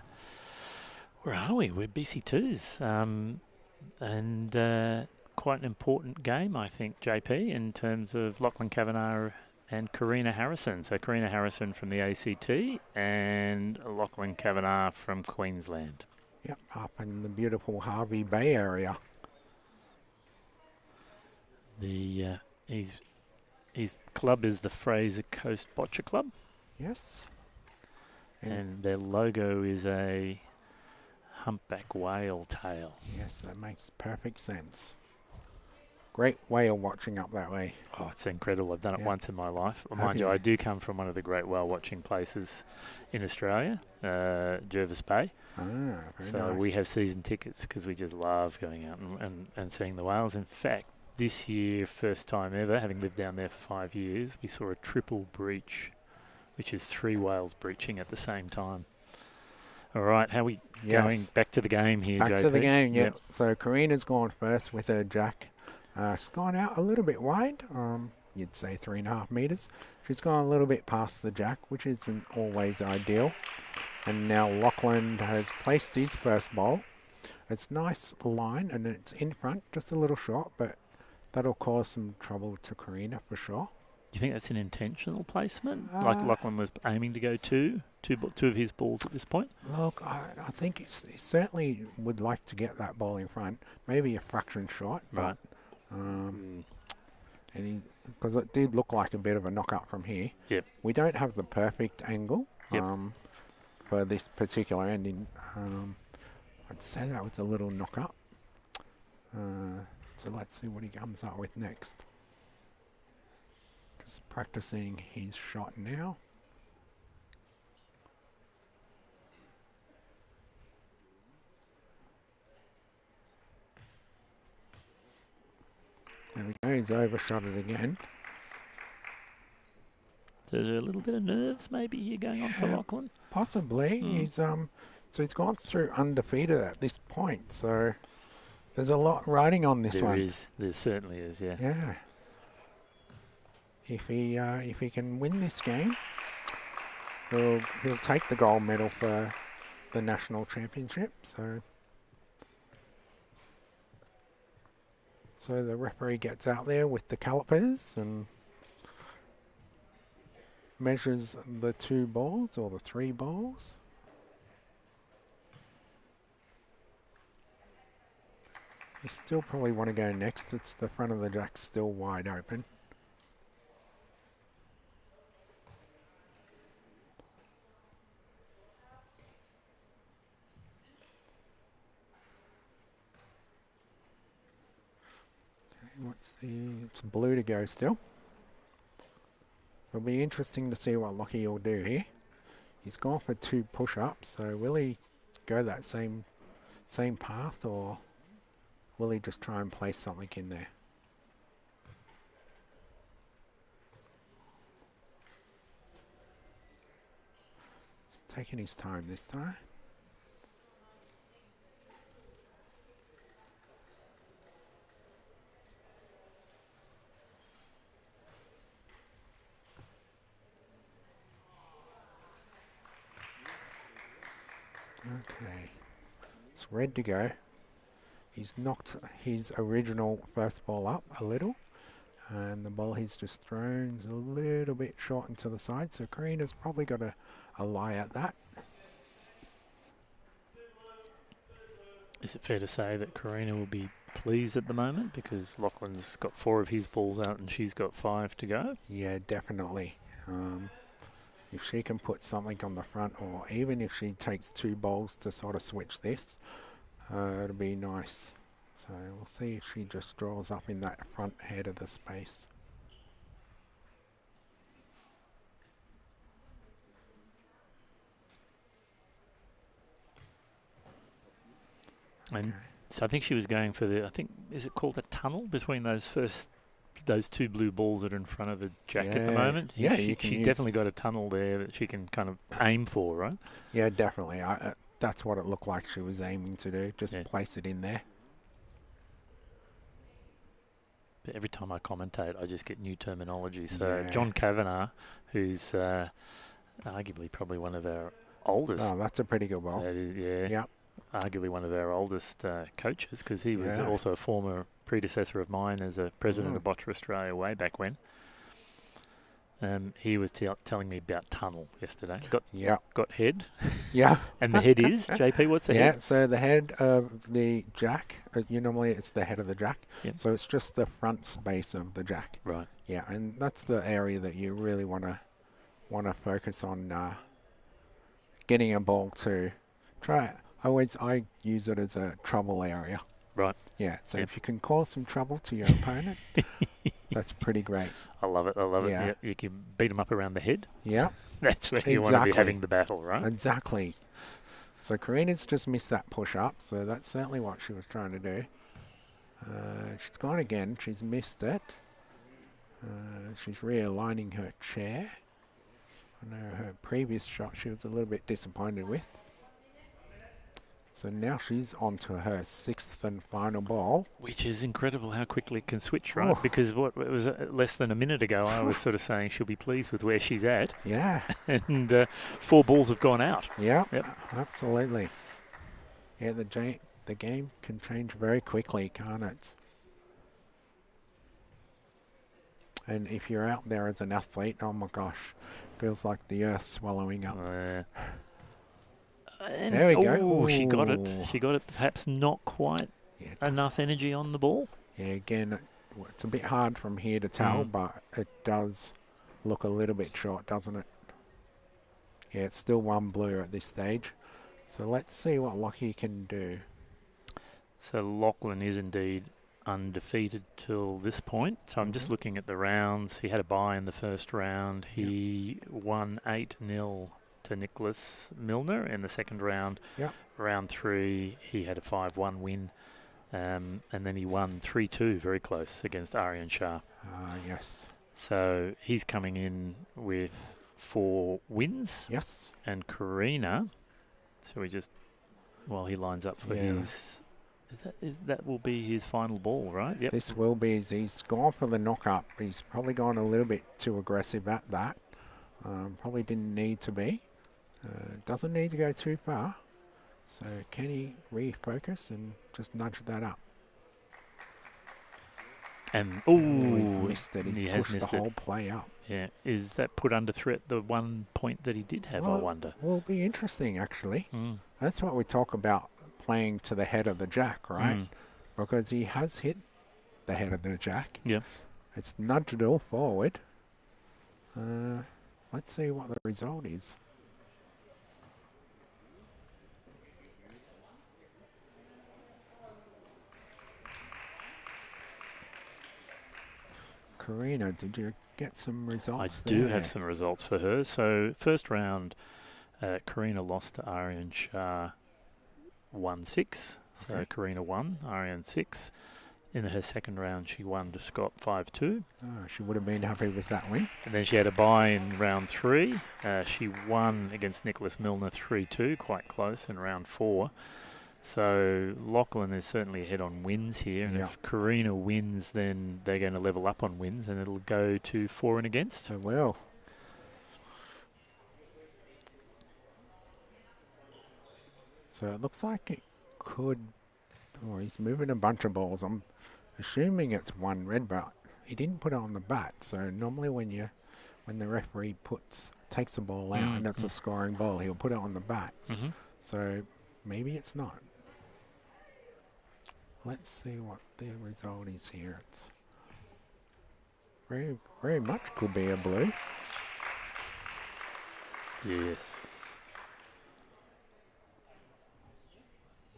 where are we? We're BC2s. And quite an important game, I think, JP, in terms of Lachlan Kavanagh and Karina Harrison. So Karina Harrison from the ACT and Lachlan Kavanagh from Queensland.
Yep, up in the beautiful Harvey Bay area.
His club is the Fraser Coast Boccia Club.
Yes.
And their logo is a humpback whale tail.
Yes, that makes perfect sense. Great whale watching up that way.
Oh, it's incredible. I've done it once in my life. Well, mind
you?
you, I do come from one of the great whale watching places in Australia, Jervis Bay.
Very
so
nice.
we have season tickets because we just love going out and seeing the whales. In fact, this year, first time ever, having lived down there for 5 years, we saw a triple breach, which is 3 whales breaching at the same time. All right, how are we going? Back to the game here, JP.
Back to the game, yeah. Yep. So Karina's gone first with her jack. She's gone out a little bit wide, you'd say 3.5 metres. She's gone a little bit past the jack, which isn't always ideal. And now Lachlan has placed his first bowl. It's nice line and it's in front, just a little short, but that'll cause some trouble to Karina for sure.
Do you think that's an intentional placement? Like Lachlan was aiming to go two of his balls at this point?
Look, I think he certainly would like to get that ball in front, maybe a fraction short.
Right.
And because it did look like a bit of a knockout from here.
Yep.
We don't have the perfect angle
Yep.
For this particular ending. I'd say that was a little knockup. So let's see what he comes up with next. Just practicing his shot now. There we go, he's overshot it again.
So is there a little bit of nerves maybe here going on for Lachlan?
Possibly. He's so he's gone through undefeated at this point, so there's a lot riding on this one.
There certainly is, yeah.
Yeah. If he can win this game, he'll take the gold medal for the national championship. So the referee gets out there with the calipers and measures the 2 balls or the 3 balls. You still probably want to go next. It's the front of the jack still wide open. It's blue to go still. So it'll be interesting to see what Lockie will do here. He's gone for 2 push-ups, so will he go that same path, or will he just try and place something in there? He's taking his time this time. Okay, it's red to go. He's knocked his original first ball up a little, and the ball he's just thrown is a little bit short and to the side, so Karina's probably got a lie at that.
Is it fair to say that Karina will be pleased at the moment because Lachlan's got 4 of his balls out and she's got 5 to go?
Yeah, definitely. If she can put something on the front, or even if she takes 2 balls to sort of switch this, it'll be nice. So we'll see if she just draws up in that front head of the space.
And so I think she was going for is it called a tunnel between those 2 blue balls that are in front of the jack at the moment?
Yeah,
she's definitely got a tunnel there that she can kind of aim for, right?
Yeah, definitely. That's what it looked like she was aiming to do. Just place it in there.
But every time I commentate, I just get new terminology. So John Kavanagh, who's arguably probably one of our oldest.
Oh, that's a pretty good ball.
Yeah.
Yep.
Arguably one of our oldest coaches, because he was
Yeah.
also a former predecessor of mine as a president of Boccia Australia way back when. He was telling me about tunnel yesterday. Got head.
Yeah.
And the head is, JP, what's the head?
Yeah, so the head of the jack, normally it's the head of the jack.
Yep.
So it's just the front space of the jack.
Right.
Yeah, and that's the area that you really want to focus on getting a ball to try. I use it as a trouble area.
Right.
Yeah, so
Yep.
if you can cause some trouble to your opponent, that's pretty great.
I love it.
Yeah.
Yeah, you can beat them up around the head.
Yeah,
That's where you want to be
Exactly.
having the battle, right?
exactly. So Karina's just missed that push up, so that's certainly what she was trying to do. She's gone again. She's missed it. She's realigning her chair. I know her previous shot she was a little bit disappointed with. So now she's on to her sixth and final ball.
Which is incredible how quickly it can switch, right?
Oh.
Because it was less than a minute ago, I was sort of saying she'll be pleased with where she's at.
Yeah,
And 4 balls have gone out.
yeah,
Yep.
absolutely. Yeah, the game can change very quickly, can't it? And if you're out there as an athlete, oh my gosh, feels like the earth's swallowing up.
And
There we go.
She got it.
Ooh.
She got it. Perhaps not quite
Yeah,
enough energy on the ball.
yeah, again, it's a bit hard from here to tell,
Mm.
but it does look a little bit short, doesn't it? Yeah, it's still one blue at this stage. So let's see what Lockie can do.
So Lachlan is indeed undefeated till this point. So I'm just
Mhm.
looking at the rounds. He had a bye in the first round. He won 8-0 to Nicholas Milner in the second round.
Yep.
Round 3, he had a 5-1 win. And then he won 3-2, very close, against Aryan Shah.
Yes.
So he's coming in with 4 wins.
Yes.
And Karina, so we just, while he lines up for
Yeah.
his, that will be his final ball, right? Yep.
This will be, he's gone for the knock-up. He's probably gone a little bit too aggressive at that. Probably didn't need to be. Doesn't need to go too far. So can he refocus and just nudge that up?
And
Oh, he's missed it.
he
He's
has
pushed
missed
the
it.
whole play up.
Yeah, is that put under threat the one point that he did have? I
Well,
wonder.
Will be interesting, actually.
Mm.
That's what we talk about, playing to the head of the jack, right?
Mm.
Because he has hit the head of the jack.
Yeah.
It's nudged it all forward. Let's see what the result is. Karina, did you get some
I
results
do
there?
have some results for her. So first round, Karina lost to Aryan Shah 1-6. So
Okay.
Karina won, Aryan 6. In her second round, she won to Scott 5-2.
Oh, she would have been happy with that win.
And then she had a bye in round 3. She won against Nicholas Milner 3-2, quite close in round 4. So Lachlan is certainly ahead on wins here. And
Yeah.
if Karina wins, then they're going to level up on wins and it'll go to 4 and against.
So well. So it looks like it could. Oh, he's moving a bunch of balls. I'm assuming it's one red, but he didn't put it on the bat. So normally when the referee takes the ball out and it's a scoring ball, he'll put it on the bat.
Mm-hmm.
So maybe it's not. Let's see what the result is here. It's very, very much could be a blue.
Yes.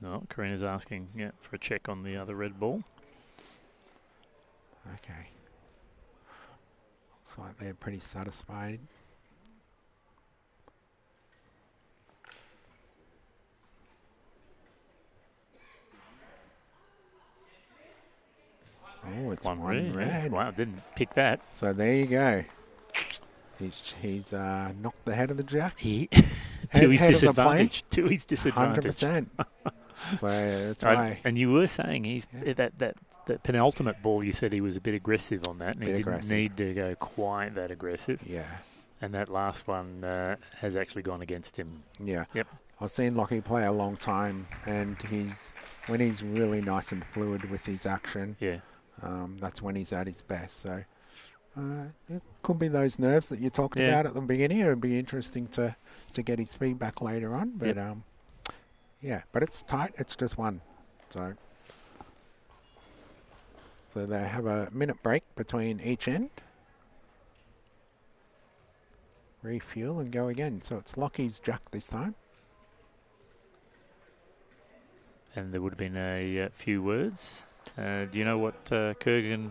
No, Karina's asking for a check on the other red ball.
Okay. Looks like they're pretty satisfied. Oh, it's one red.
Wow, didn't pick that.
So there you go. He's knocked the head of the jack.
To
Head-
his
head of the play.
disadvantage. To his disadvantage.
100%. So that's
Right,
why.
and you were saying
Yeah.
that penultimate ball, you said he was a bit aggressive on that, and he
Bit
didn't
aggressive.
need to go quite that aggressive.
Yeah.
And that last one has actually gone against him.
Yeah.
Yep.
I've seen Lockie play a long time, and when he's really nice and fluid with his action,
Yeah.
that's when he's at his best. So it could be those nerves that you talked
Yeah.
about at the beginning. It would be interesting to get his feedback later on. But
Yep.
yeah, but it's tight. It's just one. So they have a minute break between each end. Refuel and go again. So it's Lockie's jack this time.
And there would have been a few words. Do you know what Kurgan,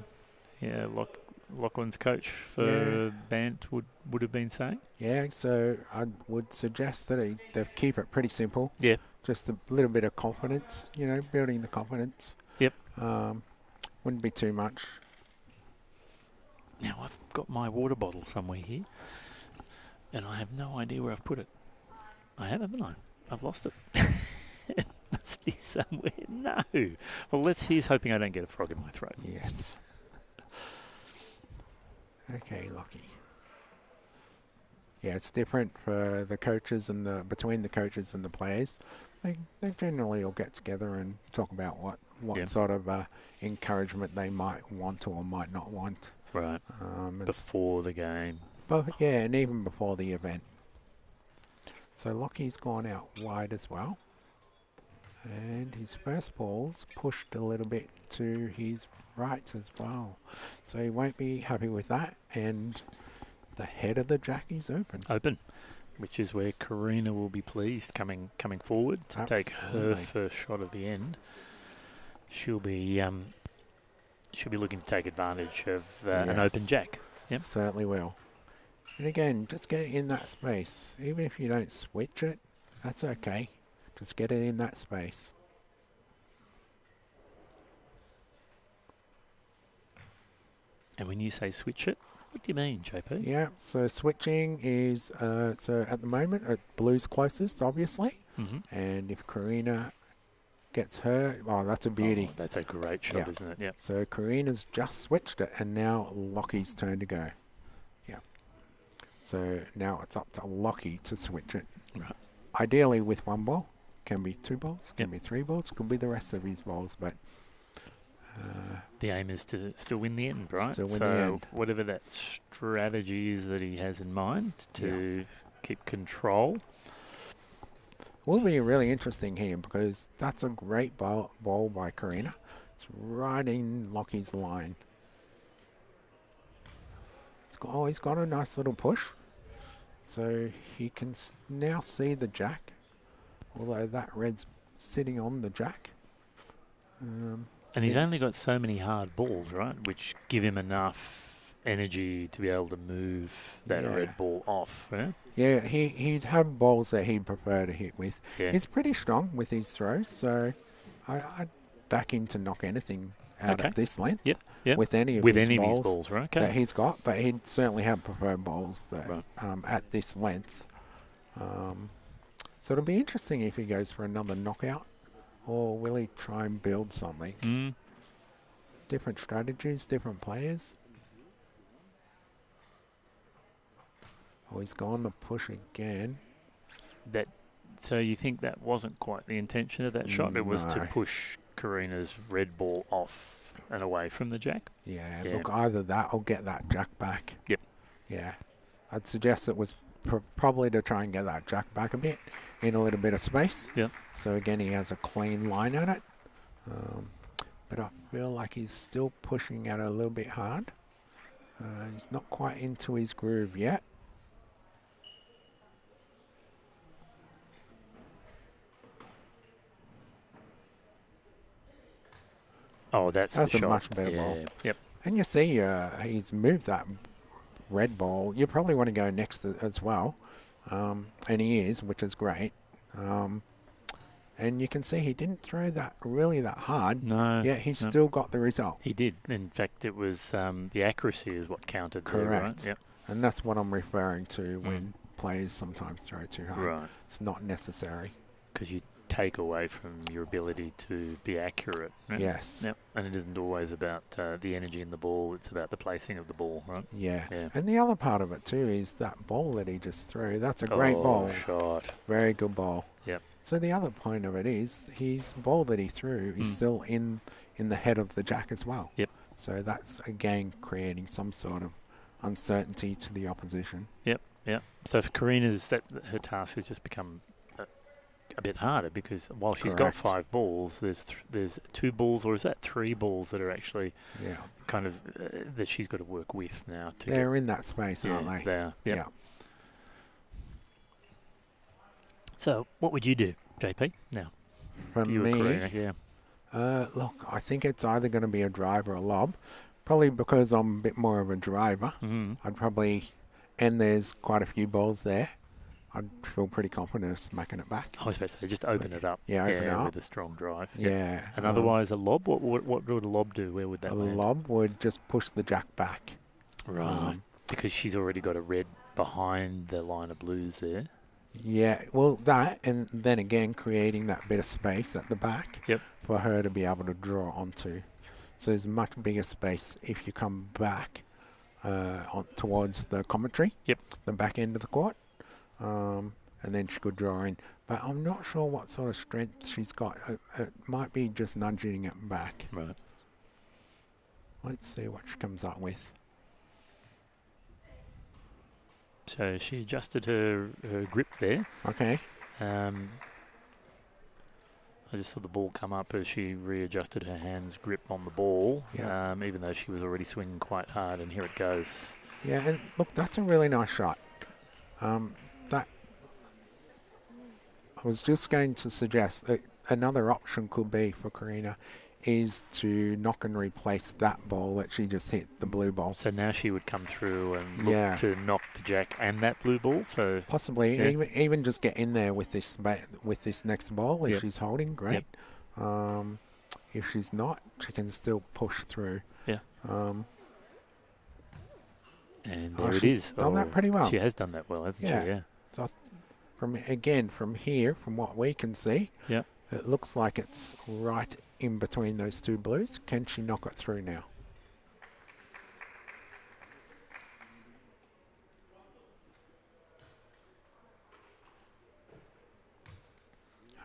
Lachlan's coach for Bant would have been saying?
Yeah, so I would suggest that they keep it pretty simple.
Yeah.
Just a little bit of confidence, building the confidence.
Yep.
Wouldn't be too much.
Now, I've got my water bottle somewhere here, and I have no idea where I've put it. I have, haven't I? I've lost it. It must be somewhere. No. Well, here's hoping I don't get a frog in my throat.
Yes. Okay, Lockie. Yeah, it's different for the coaches and between the coaches and the players. They generally all get together and talk about what sort of encouragement they might want or might not want.
Right. Before the game.
But yeah, and even before the event. So Lockie's gone out wide as well. And his first ball's pushed a little bit to his right as well. So he won't be happy with that. And the head of the jack is open.
Open, which is where Karina will be pleased coming forward to take her first shot at the end. She'll be looking to take advantage of an open jack. Yep.
Certainly will. And again, just get it in that space. Even if you don't switch it, that's okay. Just get it in that space.
And when you say switch it, what do you mean, JP?
Yeah, so switching is, so at the moment, blue's closest, obviously.
Mm-hmm.
And if Karina gets her, that's a beauty.
Oh, that's a great shot, isn't it? Yeah.
So Karina's just switched it, and now Lockie's turn to go. Yeah. So now it's up to Lockie to switch it.
Right.
Ideally with one ball. Can be two balls, can be three balls, could be the rest of his balls, but
the aim is to still win the end, right?
Still win the end.
Whatever that strategy is that he has in mind to keep control.
Will be really interesting here because that's a great ball by Karina. It's right in Lockie's line. He's got a nice little push. So he can now see the jack. Although that red's sitting on the jack.
And he's only got so many hard balls, right? Which give him enough energy to be able to move that red ball off. Right?
Yeah, he'd have balls that he'd prefer to hit with.
Yeah.
He's pretty strong with his throws, so I'd back him to knock anything out at this length.
Yep.
With any of his balls,
right? Okay.
That he's got, but he'd certainly have preferred balls that at this length. So it'll be interesting if he goes for another knockout, or will he try and build something? Different strategies, different players. Oh, he's gone to push again.
So you think that wasn't quite the intention of that shot? It was to push Karina's red ball off and away from the jack?
Yeah, look, either that or get that jack back.
Yep.
Yeah. I'd suggest it was probably to try and get that jack back a bit in a little bit of space.
Yep.
So again, he has a clean line at it. But I feel like he's still pushing at it a little bit hard. He's not quite into his groove yet.
Oh, that's
a
shot.
much better ball.
Yep.
And you see he's moved that red ball. You probably want to go next as well. And he is, which is great. And you can see he didn't throw that hard.
No.
Yet he still got the result.
He did. In fact, it was the accuracy is what counted.
Correct.
There, right? Yep.
And that's what I'm referring to when players sometimes throw too hard.
Right.
It's not necessary.
Because you take away from your ability to be accurate. Right?
Yes.
Yep. And it isn't always about the energy in the ball. It's about the placing of the ball, right?
Yeah.
Yeah.
And the other part of it too is that ball that he just threw. That's a great ball.
Shot.
Very good ball.
Yep.
So the other point of it is his ball that he threw is still in the head of the jack as well.
Yep.
So that's again creating some sort of uncertainty to the opposition.
Yep. Yep. So for Karina's, her task has just become a bit harder because while she's got 5 balls, there's 2 balls, or is that 3 balls that are actually kind of that she's got to work with now.
They're in that space, aren't they?
They are. Yep.
Yeah.
So what would you do, JP? Now,
For me,
Karina,
look, I think it's either going to be a drive or a lob. Probably because I'm a bit more of a driver. I'd probably, and there's quite a few balls there. I'd feel pretty confident of smacking it back.
I was about to say, just open it up.
Yeah, open it up.
With a strong drive.
Yeah.
And otherwise, a lob, what would a lob do? Where would that land?
A lob would just push the jack back.
Right. Because she's already got a red behind the line of blues there.
Yeah, well, that, and then again, creating that bit of space at the back for her to be able to draw onto. So there's much bigger space if you come back towards the commentary, the back end of the court. And then she could draw in. But I'm not sure what sort of strength she's got. It might be just nudging it back.
Right.
Let's see what she comes up with.
So she adjusted her grip there.
Okay.
I just saw the ball come up as she readjusted her hand's grip on the ball, even though she was already swinging quite hard, and here it goes.
Yeah, and look, that's a really nice shot. That I was just going to suggest that another option could be for Karina is to knock and replace that ball that she just hit, the blue ball.
So now she would come through and look to knock the jack and that blue ball. So
possibly even just get in there with this next ball if she's holding. Great. If she's not, she can still push through.
Yeah. And there it
she's
is.
Done that pretty well.
She has done that well, hasn't she? Yeah.
So from here, from what we can see, it looks like it's right in between those 2 blues. Can she knock it through now?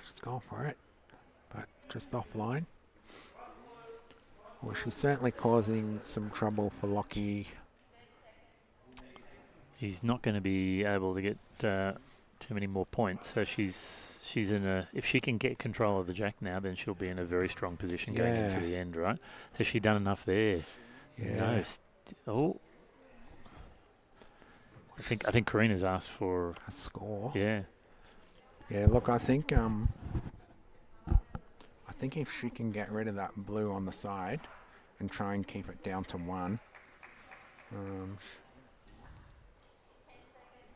She's gone for it, but just offline. Well, she's certainly causing some trouble for Lockie.
He's not going to be able to get too many more points. So she's in a. If she can get control of the jack now, then she'll be in a very strong position going into the end, right? Has she done enough there?
Yeah.
No. I think Karina's asked for
a score.
Yeah.
Yeah. Look, I think if she can get rid of that blue on the side and try and keep it down to 1.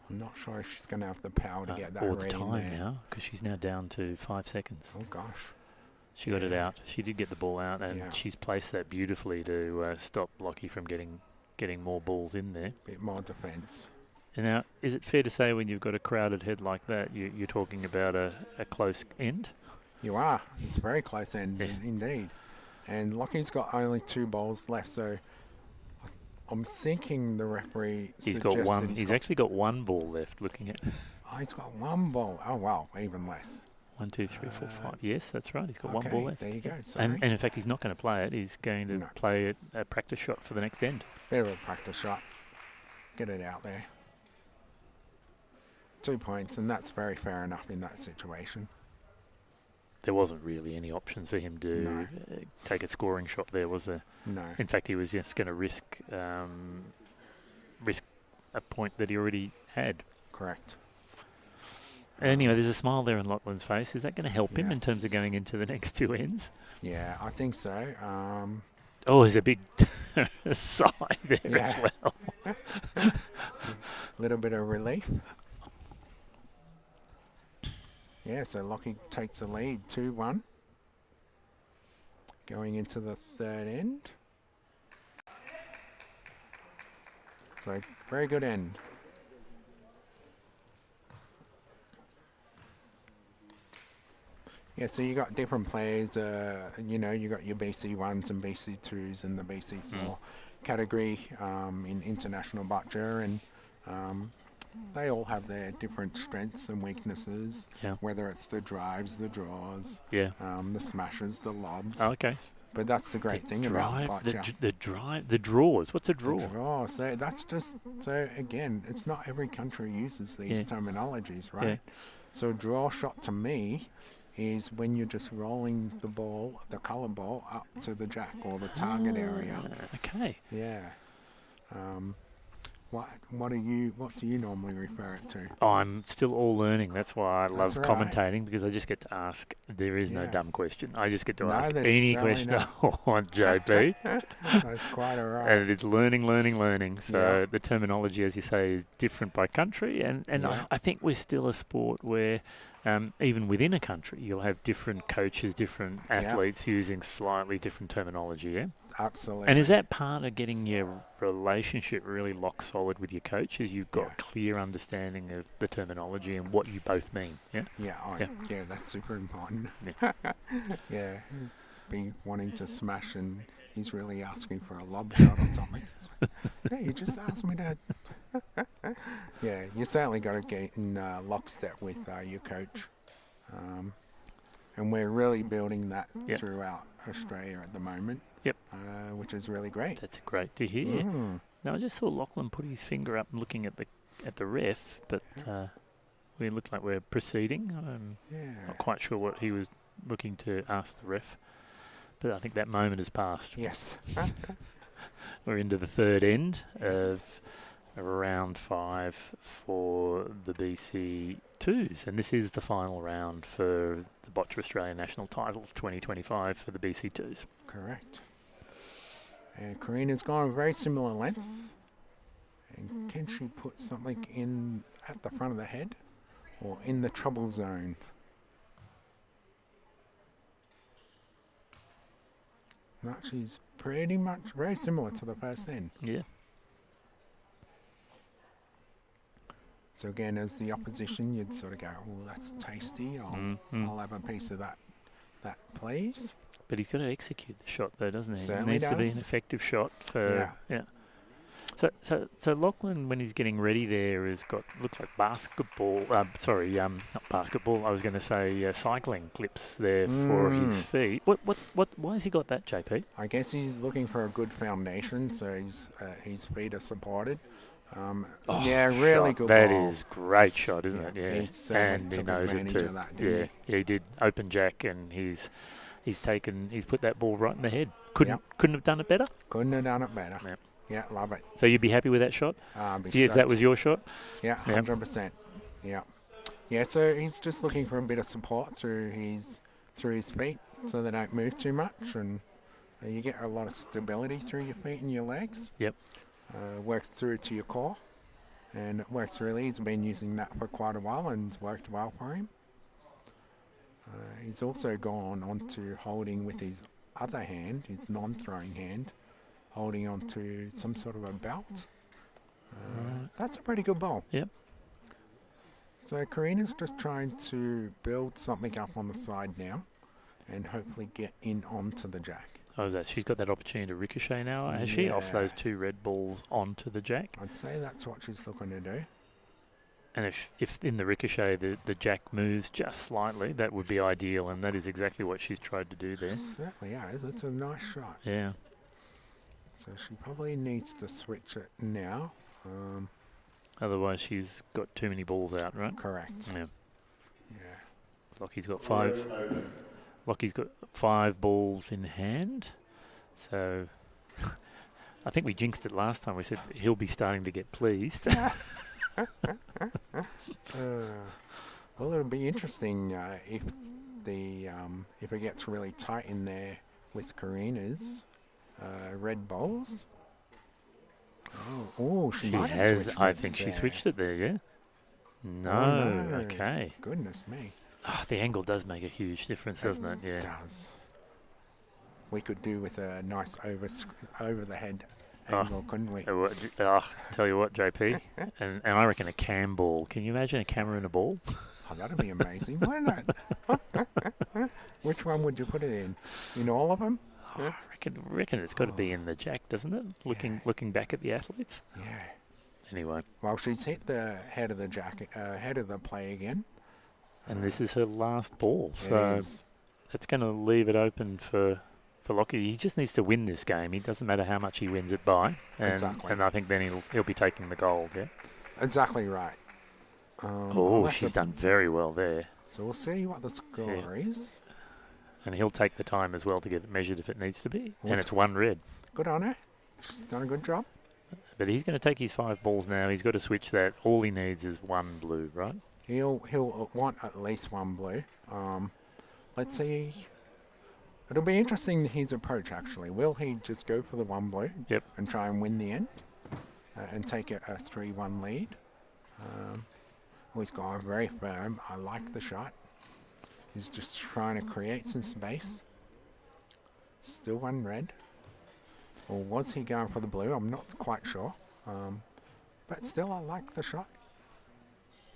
I'm not sure if she's going to have the power to get that
all
red
the time
in there.
now, because she's now down to 5 seconds.
Oh gosh.
She got it out. She did get the ball out, and she's placed that beautifully to stop Lockie from getting more balls in there.
Bit more defence.
And now, is it fair to say when you've got a crowded head like that, you're talking about a close end?
You are. It's a very close end indeed. And Lockie's got only 2 balls left, so I'm thinking the referee
He's got one. He's actually got 1 ball left. Looking at.
Oh, he's got 1 ball. Oh wow, even less.
1, 2, 3, 4, 5. Yes, that's right. He's got 1 ball left.
There you go.
And in fact, he's not going to play it. He's going to play a practice shot for the next end.
Bit of a practice shot. Get it out there. 2 points, and that's very fair enough in that situation.
There wasn't really any options for him to take a scoring shot there, was there?
No.
In fact, he was just going to risk a point that he already had.
Correct.
Anyway, there's a smile there on Lachlan's face. Is that going to help him in terms of going into the next 2 ends?
Yeah, I think so.
There's a big sigh there as well.
A little bit of relief. Yeah, so Lockie takes the lead, 2-1. Going into the 3rd end. So, very good end. Yeah, so you got different players. You know, you got your BC1s and BC2s and the BC4 category in international boccia, and they all have their different strengths and weaknesses.
Yeah.
Whether it's the drives, the draws,
Yeah.
the smashes, the lobs.
Oh, okay.
But that's the great thing about boccia.
The draws. What's a draw?
The draw. So that's just again, it's not every country uses these terminologies, right?
Yeah.
So a draw shot to me is when you're just rolling the ball, the colour ball, up to the jack or the target area.
Okay.
Yeah. What do you normally refer it to?
I'm still all learning. That's why I love
right.
commentating, because I just get to ask. There is no
Yeah.
dumb question. I just get to
No,
ask
there's
any
certainly
question I want, JP.
That's quite all right.
And it's learning. So
Yeah.
the terminology, as you say, is different by country. And
Yeah.
I think we're still a sport where even within a country, you'll have different coaches, different athletes using slightly different terminology, yeah?
Absolutely.
And is that part of getting your relationship really lock solid with your coach? Is you've got clear understanding of the terminology and what you both mean, yeah?
Yeah, that's super important.
Yeah.
Yeah. Be wanting to smash and he's really asking for a lob shot or something. Hey, you just asked me to. Yeah, you certainly got to get in lockstep with your coach. And we're really building that throughout Australia at the moment.
Yep.
Which is really great.
That's great to hear. Now, I just saw Lachlan put his finger up looking at the ref, but we look like we're proceeding. I'm not quite sure what he was looking to ask the ref, but I think that moment has passed.
Yes.
We're into the third end of round 5 for the BC2s, and this is the final round for the Boccia Australia National Titles 2025 for the BC2s.
Correct. And Karina's gone a very similar length. And can she put something in at the front of the head or in the trouble zone? No, she's pretty much very similar to the first end.
Yeah.
So again, as the opposition, you'd sort of go, "Oh, that's tasty. I'll have a piece of that, please."
But he's got to execute the shot, though, doesn't he?
Certainly
It needs to be
does.
an effective shot for So Lachlan, when he's getting ready there, looks like basketball. Not basketball. I was going to say cycling clips there for his feet. Why has he got that, JP?
I guess he's looking for a good foundation, so his feet are supported. Really good
That
ball.
is great shot, isn't it?
He
Yeah,
certainly
and he
took
knows it
advantage
too.
of that, didn't
He did open jack, and he's put that ball right in the head. Couldn't have done it better.
Couldn't have done it better.
Yep.
Yeah, love it.
So you'd be happy with that shot? If that was your shot?
Yeah, 100%. Yeah. Yeah, so he's just looking for a bit of support through his feet so they don't move too much, and you get a lot of stability through your feet and your legs.
Yep.
Works through to your core, and it works really. He's been using that for quite a while, and it's worked well for him. He's also gone on to holding with his other hand, his non-throwing hand, holding on to some sort of a belt. That's a pretty good ball.
Yep.
So Karina's just trying to build something up on the side now and hopefully get in onto the jack.
Oh, is that? She's got that opportunity to ricochet now, has she? Off those 2 red balls onto the jack?
I'd say that's what she's looking to do.
And if in the ricochet the jack moves just slightly, that would be ideal, and that is exactly what she's tried to do there.
Certainly, yeah. That's a nice shot.
Yeah.
So she probably needs to switch it now.
Otherwise, she's got too many balls out, right?
Correct.
Yeah.
Yeah.
Lockie's got 5. Lockie's got 5 balls in hand. So I think we jinxed it last time. We said he'll be starting to get pleased.
Well, it'll be interesting if it gets really tight in there with Karina's red balls. She might have
has.
switched
I
it
think she
there.
switched it there. Yeah. No.
Oh, no.
Okay.
Goodness me.
Oh, the angle does make a huge difference, doesn't it? Yeah.
It does. We could do with a nice over the head angle, couldn't we?
Tell you what, JP, and I reckon a cam ball. Can you imagine a camera and a ball?
Oh, that'd be amazing. Why not? Which one would you put it in? In all of them?
Oh, I reckon it's got to be in the jack, doesn't it? Looking back at the athletes.
Yeah.
Anyway.
Well, she's hit the head of the jack, head of the play again.
And this is her last ball, so it's going to leave it open for Lockie. He just needs to win this game. It doesn't matter how much he wins it by.
Exactly.
And I think then he'll be taking the gold, yeah?
Exactly right.
She's done very well there.
So we'll see what the score is.
And he'll take the time as well to get it measured if it needs to be.
Well,
and it's one red.
Good on her. She's done a good job.
But he's going to take his 5 balls now. He's got to switch that. All he needs is 1 blue, right?
He'll want at least 1 blue. Let's see. It'll be interesting his approach, actually. Will he just go for the 1 blue?
Yep.
And try and win the end? And take a 3-1 lead? He's gone very firm. I like the shot. He's just trying to create some space. Still 1 red. Or was he going for the blue? I'm not quite sure. But still, I like the shot.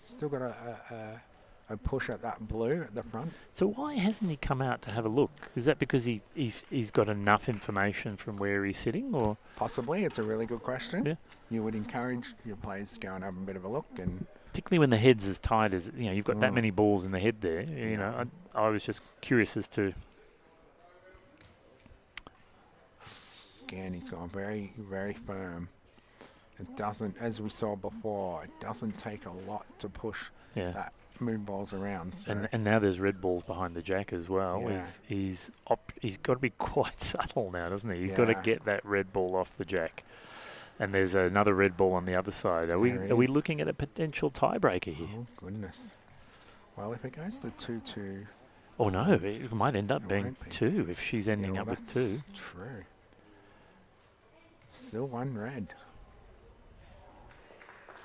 Still got a push at that blue at the front.
So why hasn't he come out to have a look? Is that because he's got enough information from where he's sitting, or
possibly? It's a really good question.
Yeah.
You would encourage your players to go and have a bit of a look, and
particularly when the head's as tight as you've got that many balls in the head there. You know, I was just curious as to.
Again, he's gone very, very firm. It doesn't, as we saw before, it doesn't take a lot to push that move balls around. So.
And now there's red balls behind the jack as well.
Yeah.
He's got to be quite subtle now, doesn't he? He's got to get that red ball off the jack. And there's another red ball on the other side. Are we looking at a potential tiebreaker here?
Oh goodness! Well, if it goes to 2-2.
Oh no, it might end up being 2 if she's ending up with 2.
True. Still 1 red.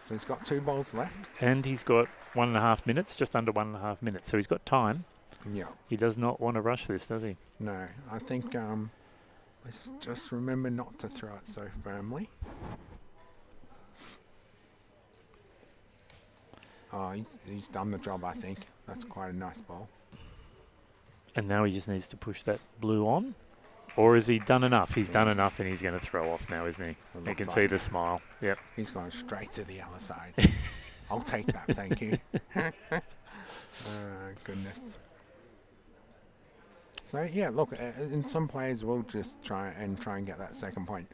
So he's got 2 balls left.
And he's got 1.5 minutes, just under 1.5 minutes. So he's got time.
Yeah.
He does not want to rush this, does he?
No. I think let's just remember not to throw it so firmly. Oh, he's done the job, I think. That's quite a nice ball.
And now he just needs to push that blue on? Or has he done enough? He's done enough and he's going to throw off now, isn't he? You can see the smile. Yep.
He's going straight to the other side. I'll take that, thank you. Goodness. So, yeah, look, in some players will just try and get that second point.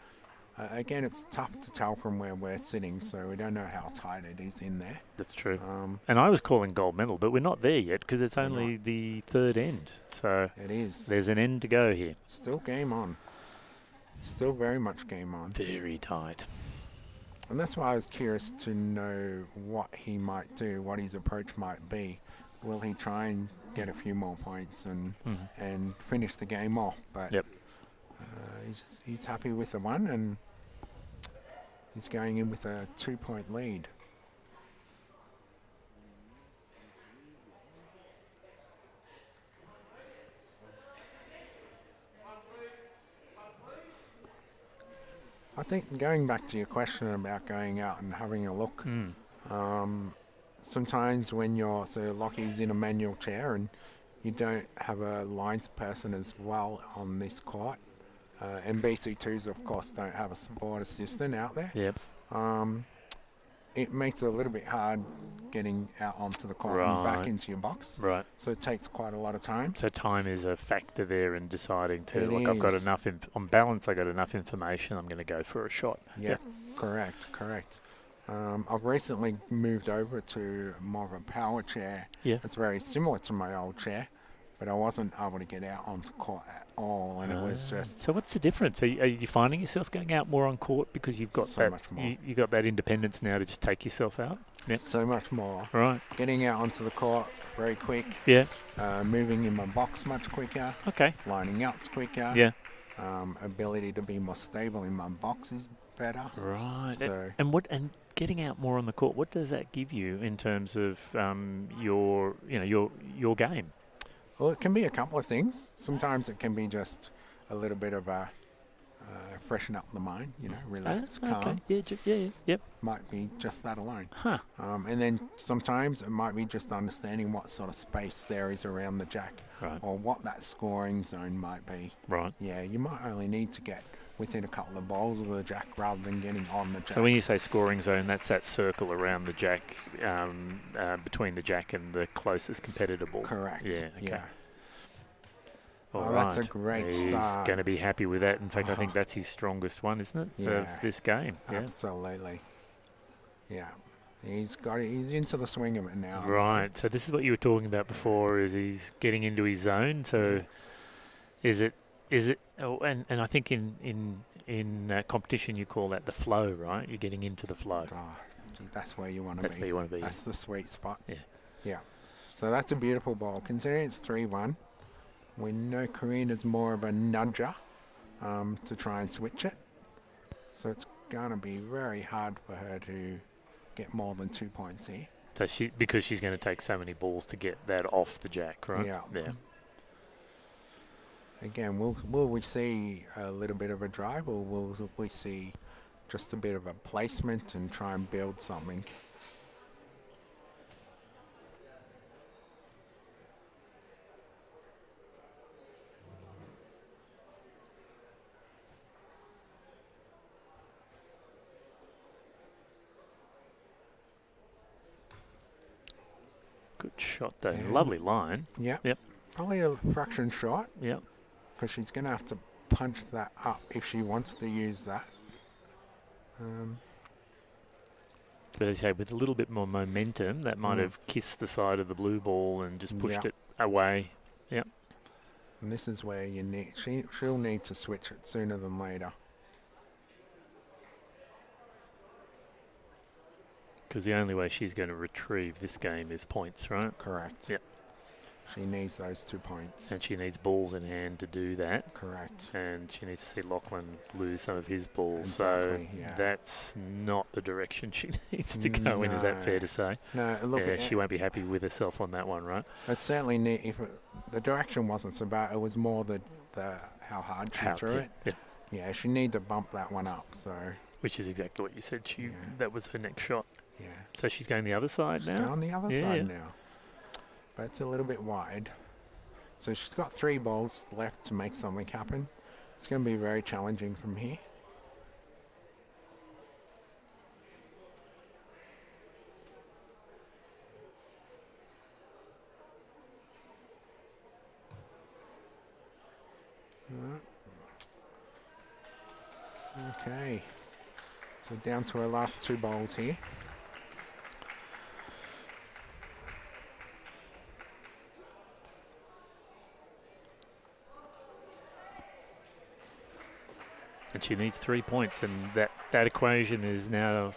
Again, it's tough to tell from where we're sitting, so we don't know how tight it is in there.
That's true. And I was calling gold medal, but we're not there yet because it's only the 3rd end. So
it is.
There's an end to go here.
Still game on. Still very much game on.
Very tight.
And that's why I was curious to know what he might do, what his approach might be. Will he try and get a few more points and finish the game off? But he's happy with the 1 and he's going in with a 2-point lead. I think going back to your question about going out and having a look, sometimes when you're, so Lockie's in a manual chair and you don't have a lines person as well on this court, and BC2s of course don't have a support assistant out there.
Yep.
It makes it a little bit hard getting out onto the court and back into your box.
Right.
So it takes quite a lot of time.
So time is a factor there in deciding to, like, I've got enough, on balance, I got enough information, I'm going to go for a shot.
Yeah, correct. I've recently moved over to more of a power chair.
Yeah.
It's very similar to my old chair, but I wasn't able to get out onto court at all, and it was just...
So what's the difference? Are you finding yourself going out more on court because you've got
so much more.
You got that independence now to just take yourself out? Yep.
So much more.
Right.
Getting out onto the court very quick.
Yeah.
Moving in my box much quicker.
Okay.
Lining ups quicker.
Yeah.
Ability to be more stable in my box is better.
Right.
So
And getting out more on the court, what does that give you in terms of your game?
Well, it can be a couple of things. Sometimes it can be just a little bit of freshen up the mind, relax, calm.
Okay. Yeah, yep.
Might be just that alone.
Huh.
And then sometimes it might be just understanding what sort of space there is around the jack,
Right.
or what that scoring zone might be.
Right.
Yeah, you might only need to get within a couple of balls of the jack rather than getting on the jack.
So when you say scoring zone, that's that circle around the jack, between the jack and the closest competitor ball.
Correct.
Yeah. Okay.
Yeah.
All
That's
right.
a great
He's
start.
going to be happy with that. In fact, I think that's his strongest one, isn't it,
Yeah.
of this game? Yeah.
Absolutely. Yeah. He's got it. He's into the swing of it now.
Right. So this is what you were talking about before. Is he's getting into his zone? So is it? Oh, and I think in competition you call that the flow, right? You're getting into the flow.
Oh, gee, that's where you want to be.
That's where you want to be.
That's the sweet spot.
Yeah.
Yeah. So that's a beautiful ball. Considering it's 3-1, we know Karina's more of a nudger to try and switch it. So it's going to be very hard for her to get more than 2 points here.
So because she's going to take so many balls to get that off the jack, right?
Yeah.
Yeah.
Again, will we see a little bit of a drive, or will we see just a bit of a placement and try and build something?
Good shot, though.
Yeah.
Lovely line.
Yeah.
Yep.
Probably a fraction short,
Yep.
because she's going to have to punch that up if she wants to use that.
But as I say, with a little bit more momentum, that might have kissed the side of the blue ball and just pushed it away. Yep.
And this is where you need. She'll need to switch it sooner than later.
Because the only way she's going to retrieve this game is points, right?
Correct.
Yep.
She needs those 2 points.
And she needs balls in hand to do that.
Correct.
And she needs to see Lachlan lose some of his balls.
Exactly,
so
yeah.
that's not the direction she needs to go in. Is that fair to say?
No, look.
Yeah, she won't be happy with herself on that one, right?
It certainly need. If the direction wasn't so bad, it was more the how hard she threw it.
Yeah.
Yeah, she need to bump that one up. So.
Which is exactly what you said. That was her next shot.
Yeah.
So she's going the other side
She's
now?
going the other side now. But it's a little bit wide. So she's got 3 balls left to make something happen. It's going to be very challenging from here. Okay. So down to our last 2 balls here.
And she needs 3 points, and that equation is now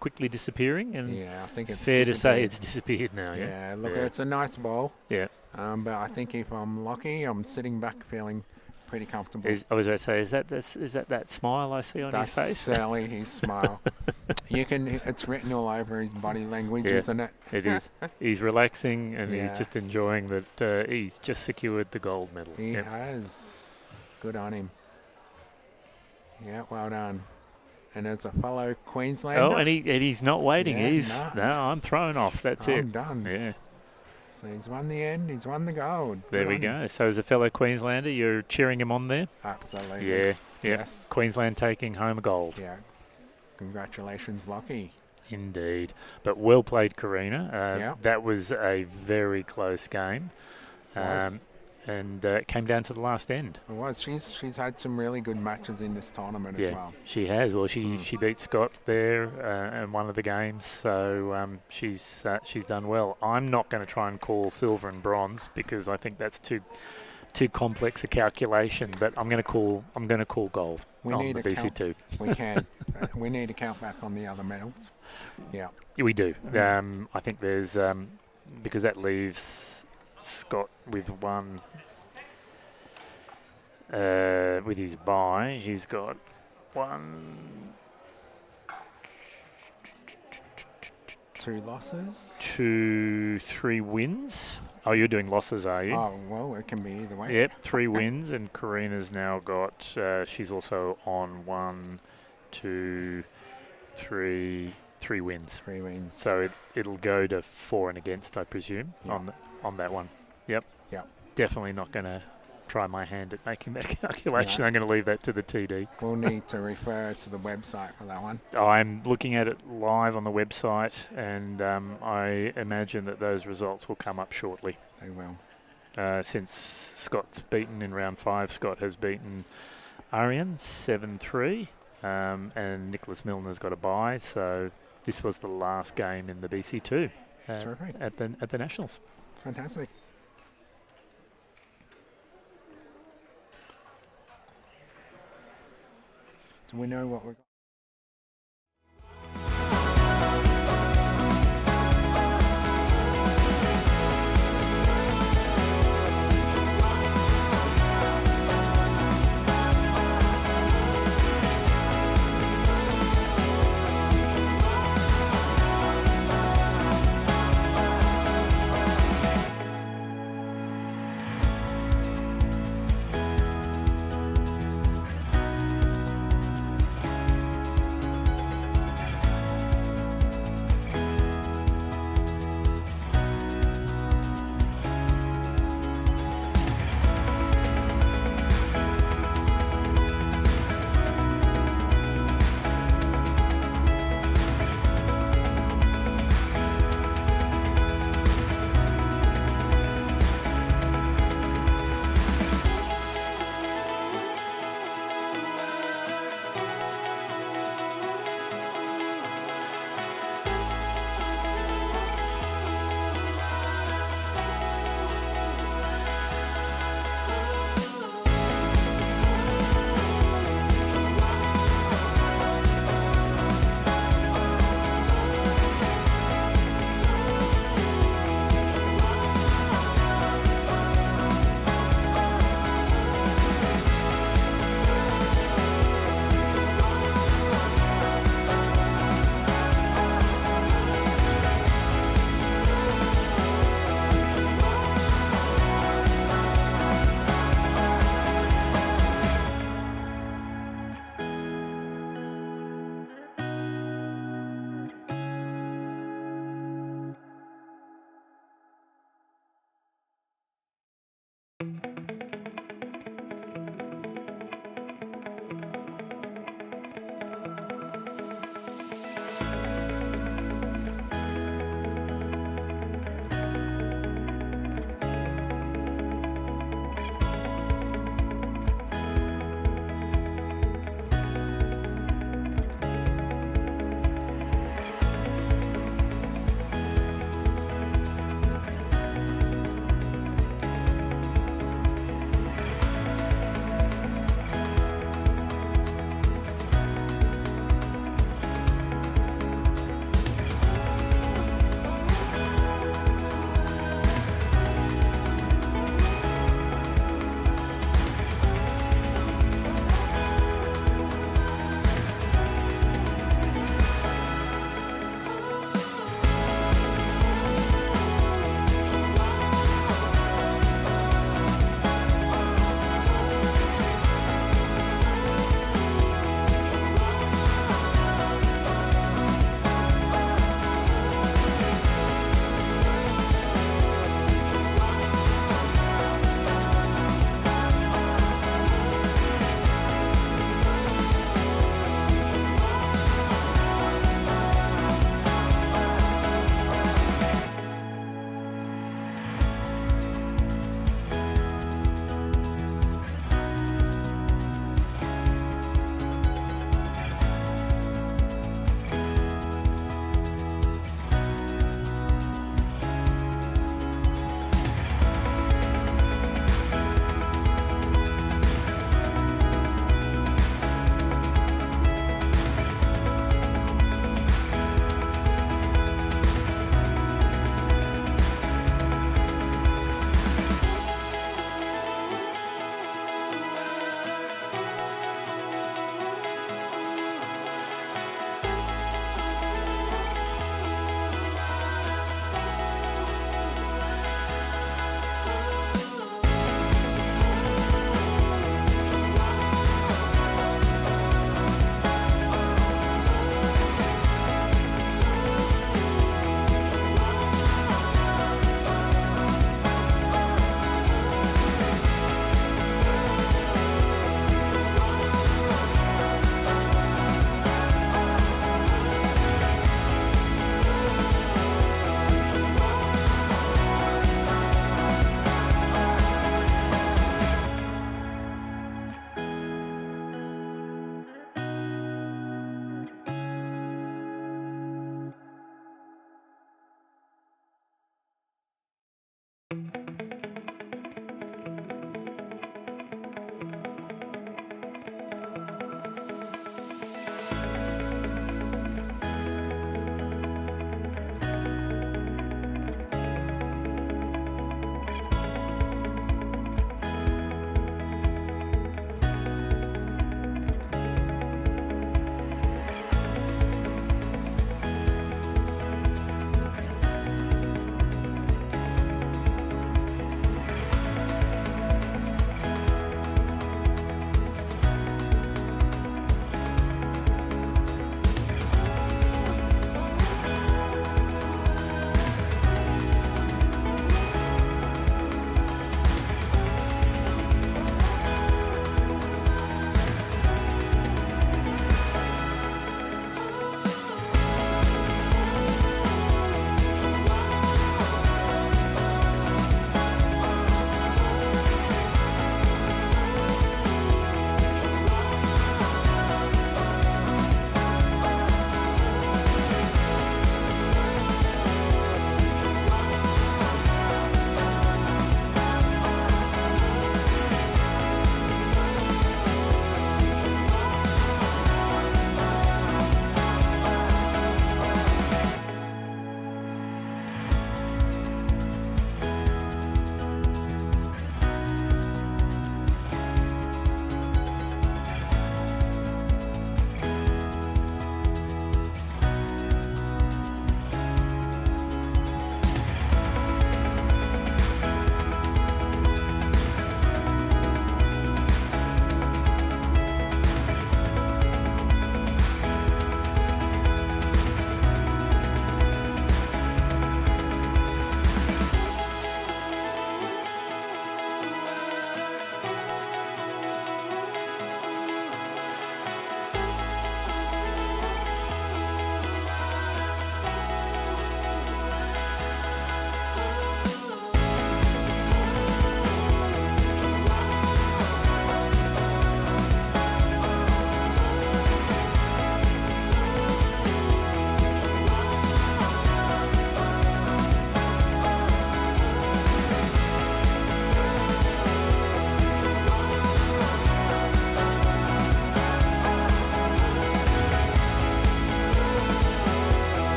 quickly disappearing. And
yeah, I think it's
fair to say it's disappeared now.
Yeah, look, it's a nice ball.
Yeah.
But I think if I'm lucky, I'm sitting back feeling pretty comfortable.
I was about to say, is that smile I see on his face?
That's certainly his smile. It's written all over his body language, isn't it?
It is. He's relaxing, and he's just enjoying that he's just secured the gold medal.
He has. Good on him. Yeah, well done. And as a fellow Queenslander.
Oh, and he's not waiting.
Yeah,
no, I'm thrown off. That's it.
I'm done.
Yeah.
So he's won the end. He's won the gold.
There we go. So as a fellow Queenslander, you're cheering him on there?
Absolutely.
Yeah.
Yes.
Queensland taking home gold.
Yeah. Congratulations, Lockie.
Indeed. But well played, Karina. That was a very close game. And it came down to the last end.
It was. She's had some really good matches in this tournament as well.
She has. Well, she beat Scott there in one of the games, so she's done well. I'm not going to try and call silver and bronze because I think that's too complex a calculation. But I'm going to call gold on the BC2.
We can. We need to count back on the other medals. Yeah.
We do. I think there's because that leaves Scott with one. With his bye, he's got
2 losses,
2, 3 wins. Oh, you're doing losses, are you?
Oh, well, it can be either way.
Yep, 3 wins, and Karina's now got. She's also on 1, 2, 3 wins.
3 wins.
So it'll go to 4 and against, I presume,
Yeah.
on that one. Yep.
Yep.
Definitely not going to try my hand at making that calculation. I'm going to leave that to the TD.
We'll need to refer to the website for that one.
I'm looking at it live on the website, and I imagine that those results will come up shortly.
They will.
Since Scott's beaten in round 5, Scott has beaten Arian 7-3, and Nicholas Milner's got a bye. So this was the last game in the BC2
Terrific.
at the Nationals.
Fantastic. So we know what we've got.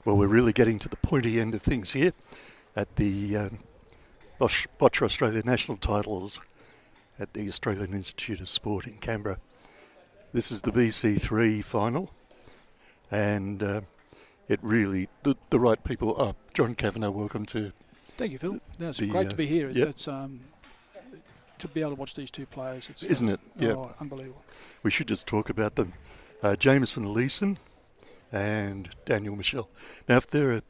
Well, we're really getting to the pointy end of things here at the Boccia Australia National Titles at the Australian Institute of Sport in Canberra. This is the BC3 final, and it really, the right people are. John Kavanagh, welcome to.
Thank you, Phil. No, it's great to be here.
Yep.
It's to be able to watch these two players. It's,
Isn't it? Yeah.
Oh, unbelievable.
We should just talk about them. Jameson Leeson and Daniel Michel. Now, if there are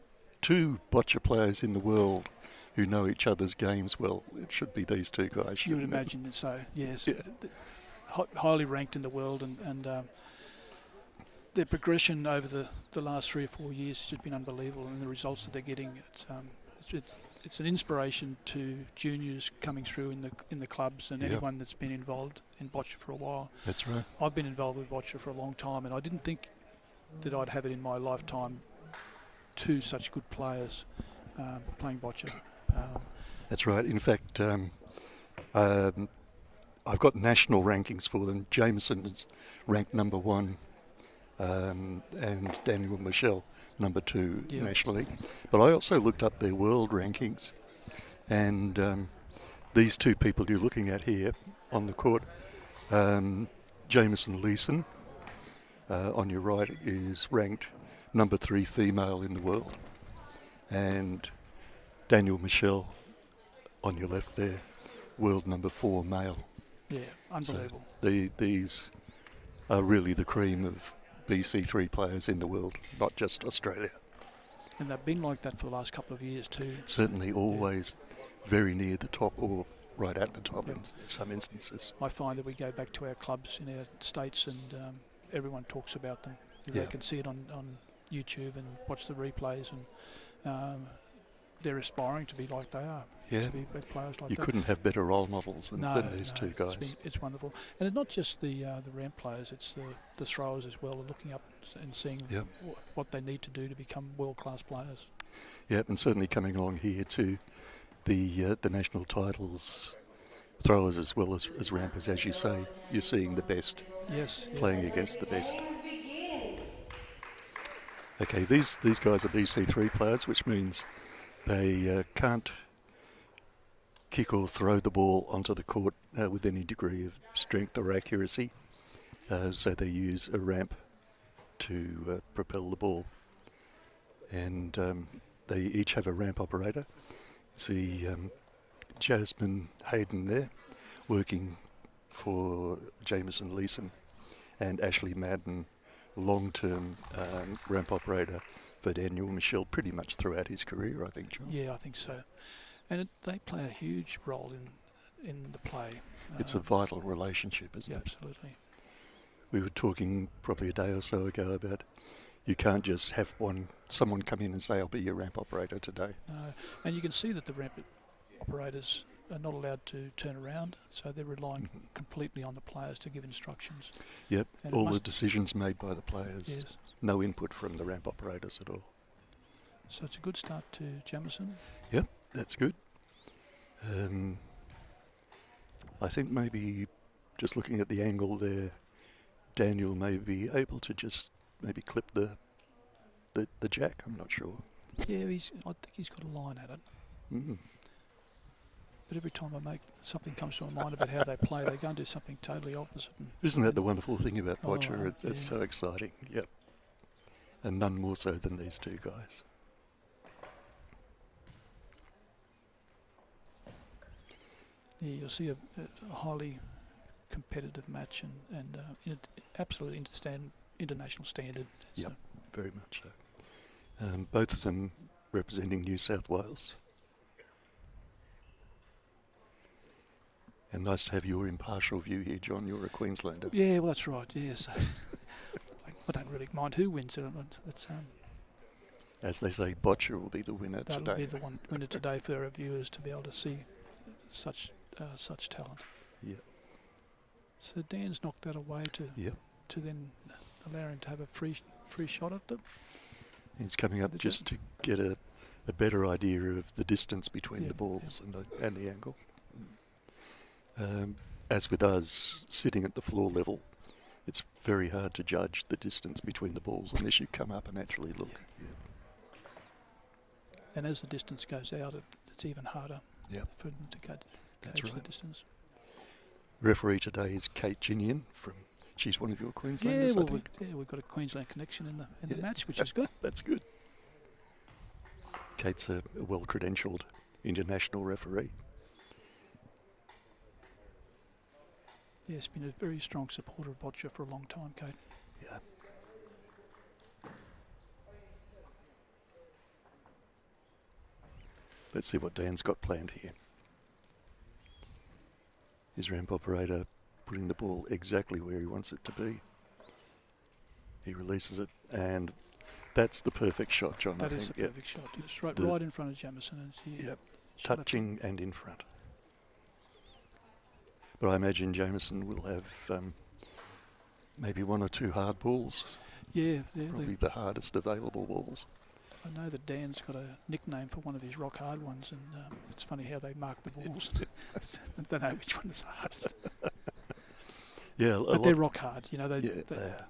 two boccia players in the world who know each other's games well, it should be these two guys.
You would imagine so, yes.
Yeah.
Highly ranked in the world, and their progression over the last 3 or 4 years has just been unbelievable, and the results that they're getting, it's an inspiration to juniors coming through in the clubs and anyone that's been involved in boccia for a while.
That's right.
I've been involved with boccia for a long time, and I didn't think that I'd have it in my lifetime, two such good players playing boccia.
That's right. In fact, I've got national rankings for them. Jameson is ranked number 1, and Daniel Michel number 2 nationally. But I also looked up their world rankings, and these two people you're looking at here on the court, Jameson Leeson on your right is ranked number 3 female in the world, and Daniel Michel on your left there, world number 4 male.
Yeah, unbelievable.
So these are really the cream of BC3 players in the world, not just Australia.
And they've been like that for the last couple of years too.
Certainly always very near the top or right at the top in some instances.
I find that we go back to our clubs in our states and everyone talks about them. They can see it on YouTube and watch the replays, and they're aspiring to be like they are.
Yeah.
To be big players like
You
that.
couldn't have better role models than these two guys.
It's wonderful. And it's not just the ramp players, it's the throwers as well, looking up and seeing what they need to do to become world-class players.
Yeah, and certainly coming along here to the national titles, throwers as well as rampers, as you say, you're seeing the best playing against the best. Okay, these guys are BC3 players, which means they can't kick or throw the ball onto the court with any degree of strength or accuracy. So they use a ramp to propel the ball. And they each have a ramp operator. See Jasmine Hayden there, working for Jameson Leeson, and Ashley Madden, long-term ramp operator for Daniel Michel, pretty much throughout his career, I think, John.
Yeah, I think so. And they play a huge role in the play.
It's a vital relationship, isn't it?
Absolutely.
We were talking probably a day or so ago about you can't just have someone come in and say, I'll be your ramp operator today.
No, and you can see that the ramp operators are not allowed to turn around, so they're relying completely on the players to give instructions.
Yep,
and
all the decisions made by the players.
Yes.
No input from the ramp operators at all.
So it's a good start to Jamison.
Yep, that's good. I think maybe just looking at the angle there, Daniel may be able to just maybe clip the jack. I'm not sure.
Yeah, I think he's got a line at it.
Mm.
But every time something comes to my mind about how they play, they go and do something totally opposite.
Isn't that the wonderful thing about
Oh,
Boccia? It's so exciting. Yep. And none more so than these two guys.
Yeah, you'll see a highly competitive match and absolutely international standard.
Yep, very much so. Both of them representing New South Wales. And nice to have your impartial view here, John. You're a Queenslander.
Yeah, well, that's right. Yeah, so I don't really mind who wins it. That's
as they say, Boccia will be the winner today.
That'll be the winner today for our viewers to be able to see such talent.
Yeah.
So Dan's knocked that away to then allow him to have a free shot at it.
He's coming up just to get a better idea of the distance between the balls and the angle. As with us, sitting at the floor level, it's very hard to judge the distance between the balls unless you come up and actually look. Yeah.
and as the distance goes out, it's even harder
Yep.
for them to coach
That's
the
right.
distance.
Referee today is Kate Ginian she's one of your Queenslanders,
Yeah,
I think.
we've got a Queensland connection in the
Yeah.
match, which is good.
That's good. Kate's a well-credentialed international referee.
Yeah, he's been a very strong supporter of Boccia for a long time, Kate.
Yeah. Let's see what Dan's got planned here. His ramp operator putting the ball exactly where he wants it to be. He releases it, and that's the perfect shot, John.
That
I
is the
think.
perfect shot. It's right in front of Jamieson. And
Yep. Touching and in front. But I imagine Jameson will have maybe one or two hard balls.
Yeah,
Probably the hardest available balls.
I know that Dan's got a nickname for one of his rock hard ones, and it's funny how they mark the balls. I don't know which one is the hardest.
Yeah,
But they're rock hard, you know. They
are.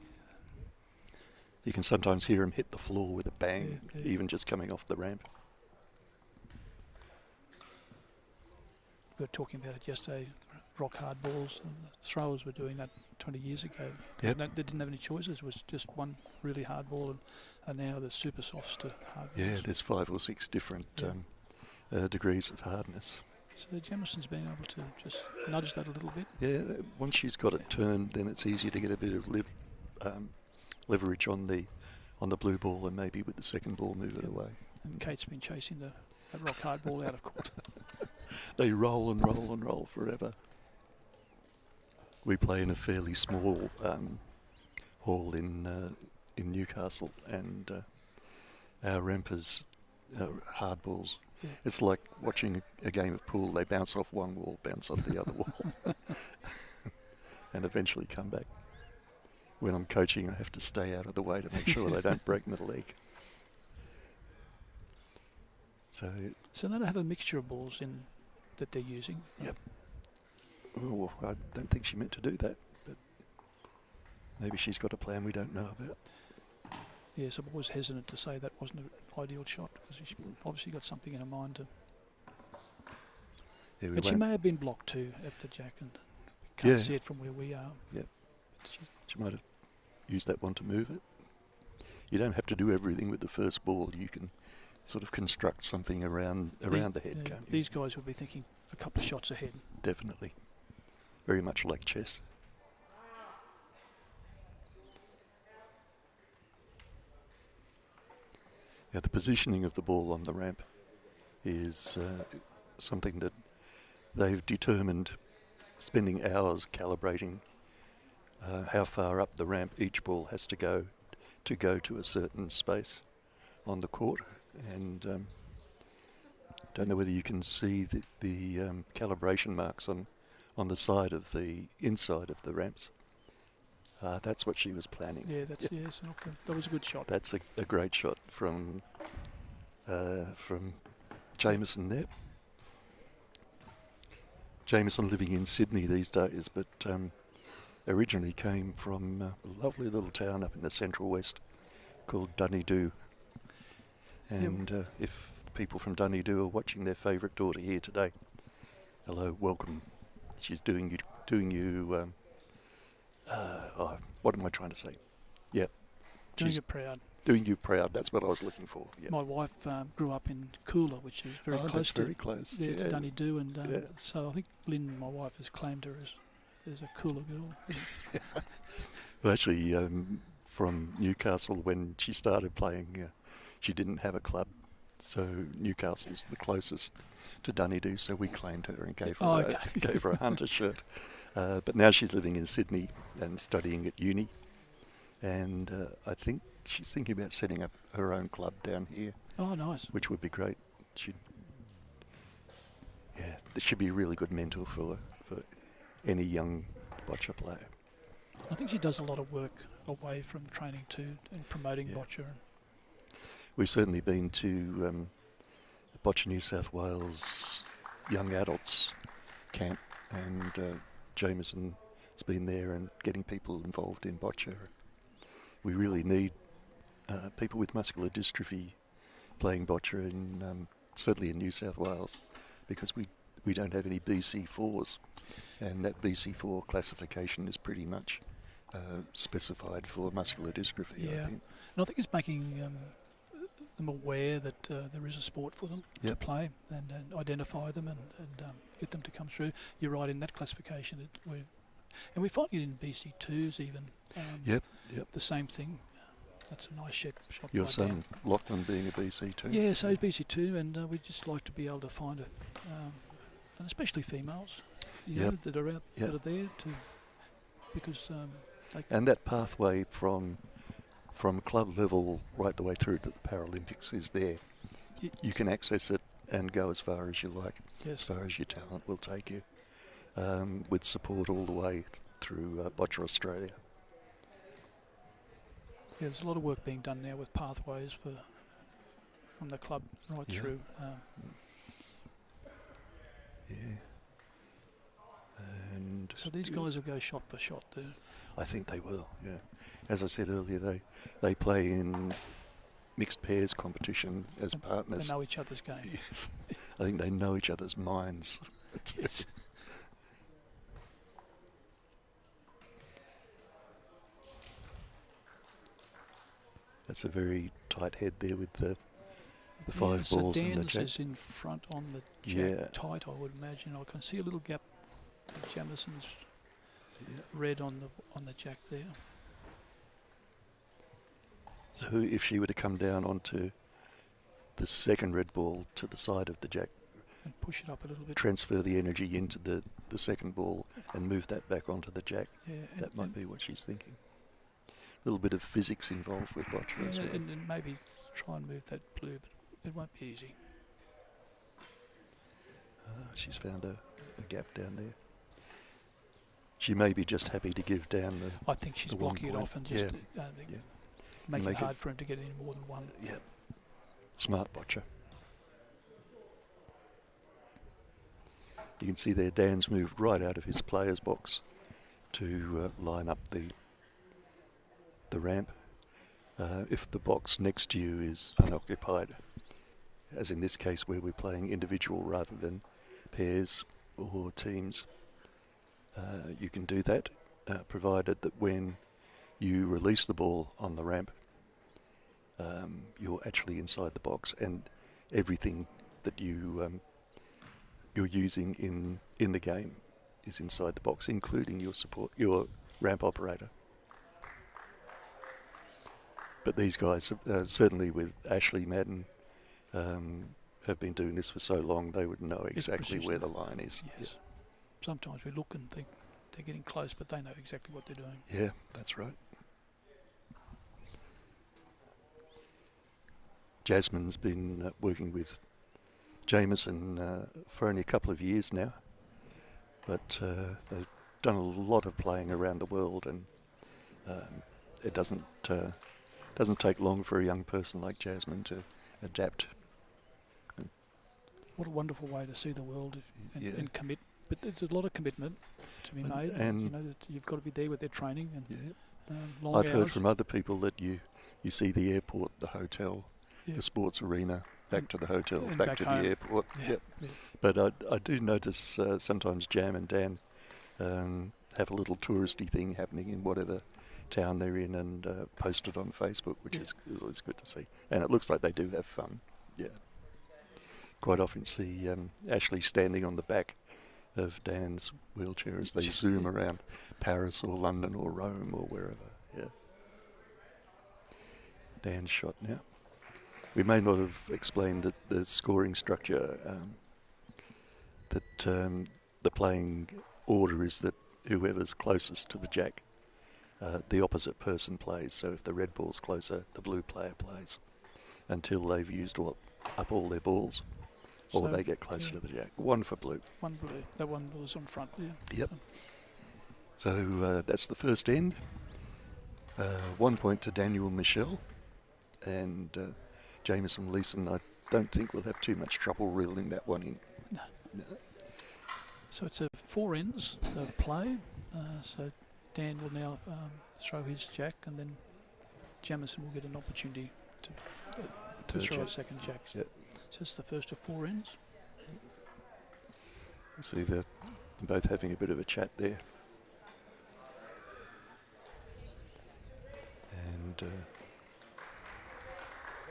You can sometimes hear him hit the floor with a bang,
Yeah.
even just coming off the ramp.
We were talking about it yesterday, rock hard balls. And the throwers were doing that 20 years ago.
Yep.
They didn't have any choices. It was just one really hard ball, and now there's super softs to hard balls.
Yeah, there's 5 or 6 different degrees of hardness.
So Jamison's been able to just nudge that a little bit.
Yeah, once she's got it turned, then it's easier to get a bit of leverage on the blue ball, and maybe with the second ball move it away.
And Kate's been chasing that rock hard ball out of court.
They roll and roll and roll forever. We play in a fairly small hall in Newcastle, and our rampers hard balls.
Yeah.
It's like watching a game of pool. They bounce off one wall, bounce off the other wall, and eventually come back. When I'm coaching, I have to stay out of the way to make sure they don't break my leg. So
they have a mixture of balls in that they're using.
Yep. Oh, I don't think she meant to do that, but maybe she's got a plan we don't know about.
Yes, I'm always hesitant to say that wasn't an ideal shot, because she obviously got something in her mind to.
Yeah,
But she may have been blocked too at the jack, and we can't see it from where we are.
Yep.
But
She might have used that one to move it. You don't have to do everything with the first ball. You can sort of construct something around the head, can't you?
These guys will be thinking a couple of shots ahead.
Definitely. Very much like chess. Now, the positioning of the ball on the ramp is something that they've determined, spending hours calibrating how far up the ramp each ball has to go to a certain space on the court. And don't know whether you can see the calibration marks on the side of the inside of the ramps. That's what she was planning.
Yeah, yes, okay. That was a good shot.
That's a great shot from Jameson there. Jameson living in Sydney these days, but originally came from a lovely little town up in the central west called Dunedoo. And if people from Dunedoo are watching their favourite daughter here today, hello, welcome. She's doing you. What am I trying to say? Yeah,
Doing you proud.
Doing you proud. That's what I was looking for. Yeah.
My wife grew up in Coolah, which is very close to Dunedoo, and so I think Lynn, my wife, has claimed her as a Coolah girl.
Well, actually, from Newcastle, when she started playing, she didn't have a club, so Newcastle's the closest to Dunedoo, so we claimed her and gave her a Hunter shirt. But now she's living in Sydney and studying at uni, and I think she's thinking about setting up her own club down here.
Oh, nice.
Which would be great. This should be a really good mentor for any young boccia player.
I think she does a lot of work away from training too, and promoting boccia.
We've certainly been to Boccia New South Wales young adults camp, and Jameson's been there and getting people involved in boccia. We really need people with muscular dystrophy playing boccia in certainly in New South Wales, because we don't have any BC4s, and that BC4 classification is pretty much specified for muscular dystrophy.
Yeah.
I think.
And I think it's making them aware that there is a sport for them to play, and identify them and get them to come through. You're right, in that classification, and we find it in BC2s even.
Yep.
The same thing. That's a nice shot.
Your
right
son
down.
Lachlan being a BC2.
Yeah, so he's BC2, and we'd just like to be able to find and especially females, you know, that are out that are there to, because
and that pathway from club level right the way through to the Paralympics is there. You can access it and go as far as you like, as far as your talent will take you, with support all the way through Boccia Australia.
Yeah, there's a lot of work being done now with pathways from the club right through.
And
so these guys will go shot by shot there.
I think they will, yeah. As I said earlier, they play in mixed pairs competition as partners.
They know each other's game.
Yes. I think they know each other's minds.
Yes.
That's a very tight head there with the 5 balls and the
Dan's
jack.
is in front on the jack, tight, I would imagine. I can see a little gap. Jamison's red on the jack there.
So if she were to come down onto the second red ball to the side of the jack,
and push it up a little bit,
transfer the energy into the second ball and move that back onto the jack, that might be what she's thinking. A little bit of physics involved with boccia as well.
And maybe try and move that blue, but it won't be easy.
She's found a gap down there. She may be just happy to give down the.
I think she's blocking it off and just making it hard for him to get any more than one.
Yeah. Smart boccia. You can see there Dan's moved right out of his player's box to line up the ramp. If the box next to you is unoccupied, as in this case where we're playing individual rather than pairs or teams, you can do that, provided that when you release the ball on the ramp, you're actually inside the box, and everything that you're using in the game is inside the box, including your ramp operator. But these guys, certainly with Ashley Madden, have been doing this for so long, they would know exactly where the line is.
Yes. Yeah. Sometimes we look and think they're getting close, but they know exactly what they're doing.
Yeah, that's right. Jasmine's been working with Jameson for only a couple of years now, but they've done a lot of playing around the world, and it doesn't take long for a young person like Jasmine to adapt.
What a wonderful way to see the world and commit. But there's a lot of commitment to be made.
And
you know, that you've got to be there with their training and long
I've
hours.
heard from other people that you see the airport, the hotel, the sports arena, back to the hotel, back to the airport.
Yeah.
But I do notice sometimes Jam and Dan have a little touristy thing happening in whatever town they're in and post it on Facebook, which is always good to see. And it looks like they do have fun. Yeah. Quite often see Ashley standing on the back of Dan's wheelchair as they zoom around Paris or London or Rome or wherever. Yeah. Dan's shot now. We may not have explained that the scoring structure, that the playing order is that whoever's closest to the jack, the opposite person plays. So if the red ball's closer, the blue player plays until they've used up all their balls, or they get closer to the jack. One for blue.
One blue. That one was on front,
Yep. So that's the first end. 1 point to Daniel Michel, and Jameson Leeson, I don't think we'll have too much trouble reeling that one in. No.
So it's 4 ends of play. So Dan will now throw his jack, and then Jamison will get an opportunity to That's
jack.
right, second jack.
Yep.
So it's the first of 4 ends.
See, they're both having a bit of a chat there. And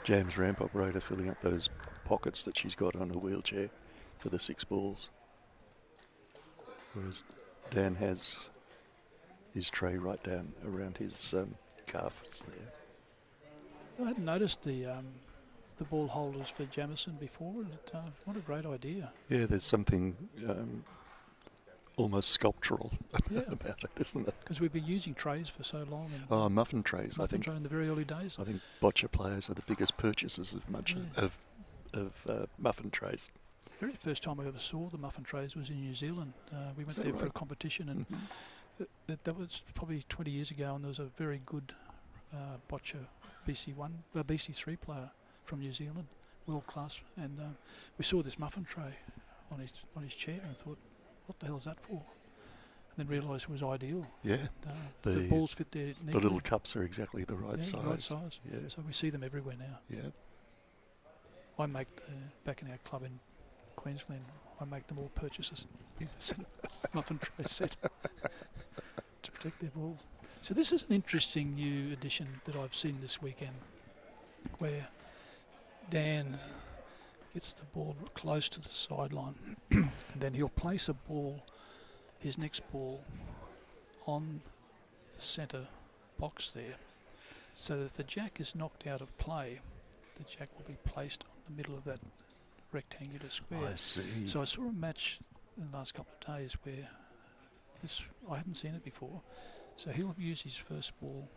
Jam's ramp operator filling up those pockets that she's got on her wheelchair for the 6 balls. Whereas Dan has his tray right down around his calves there.
I hadn't noticed the ball holders for Jamison before. And what a great idea.
Yeah, there's something almost sculptural
Yeah.
about it, isn't there?
Because we've been using trays for so long. And
Oh, muffin trays, I
muffin
think.
tray in the very early days.
I think Boccia players are the biggest purchasers of muffin trays.
The very first time I ever saw the muffin trays was in New Zealand. We went
that
there for a
right?
competition, and that was probably 20 years ago, and there was a very good Boccia BC3 player from New Zealand, world class, and we saw this muffin tray on his chair, and I thought, what the hell is that for? And then realised it was ideal.
Yeah,
The balls fit there neatly.
the little cups are exactly the right size.
Right size.
Yeah,
So we see them everywhere now.
yeah.
I make back in our club in Queensland, I make them all purchases. Muffin tray set to protect their ball. So this is an interesting new addition that I've seen this weekend, where Dan gets the ball close to the sideline, and then he'll place a ball, his next ball, on the centre box there, so that if the jack is knocked out of play, the jack will be placed on the middle of that rectangular square.
I see.
So I saw a match in the last couple of days where I hadn't seen it before. So he'll use his first ball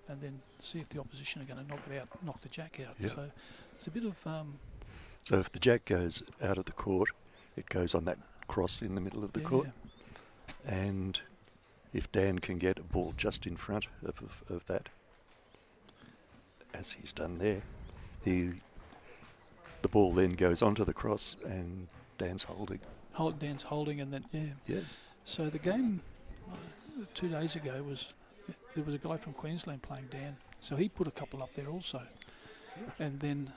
and then see if the opposition are going to knock the jack out.
Yep.
So it's a bit of
So if the jack goes out of the court, it goes on that cross in the middle of the court. And if Dan can get a ball just in front of that, as he's done there, the ball then goes onto the cross and Dan's holding.
Dan's holding, and then
Yeah.
So the game 2 days ago there was a guy from Queensland playing Dan, so he put a couple up there also, and then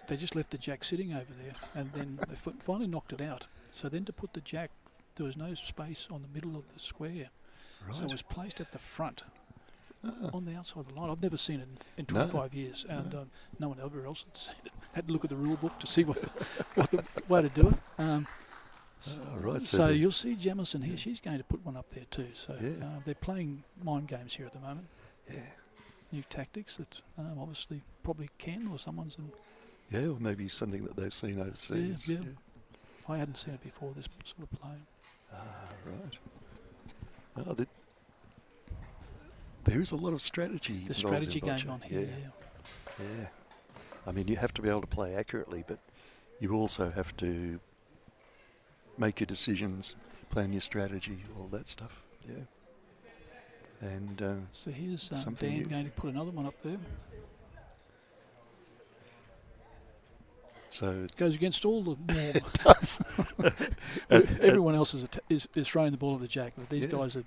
they just left the jack sitting over there, and then they finally knocked it out. So then to put the jack, there was no space on the middle of the square,
Right.
so it was placed at the front.
Ah.
On the outside of the line. I've never seen it in 25 years, and no one ever else had seen it. Had to look at the rule book to see what the way to do it.
Right.
So you'll see Jamison here. She's going to put one up there too. So
Yeah.
they're playing mind games here at the moment.
Yeah.
New tactics that obviously probably Ken or someone's.
Yeah, or maybe something that they've seen overseas.
Yeah. I hadn't seen it before, this sort of play.
Right. Oh, there is a lot of strategy.
The
involved
strategy
in
going
Boccia.
on here.
Yeah. I mean, you have to be able to play accurately, but you also have to make your decisions, plan your strategy, all that stuff. Yeah. And
So here's
something
Dan
new.
going to put another one up there.
so
Goes against all the norm.
it does.
Everyone else is throwing the ball at the jack, but these
Yeah.
guys are,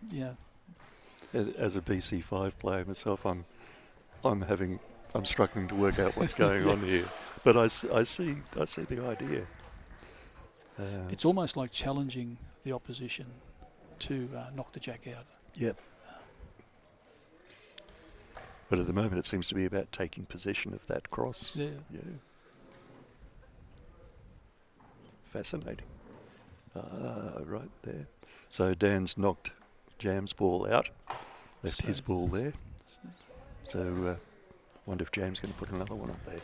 As a BC5 player myself, I'm struggling to work out what's going on here. But I see the idea.
It's almost like challenging the opposition to knock the jack out.
Yep. But at the moment, it seems to be about taking possession of that cross.
Yeah.
Yeah. Fascinating. Right there. So Dan's knocked Jam's ball out, left his ball there. So wonder if Jam's going to put another one up there.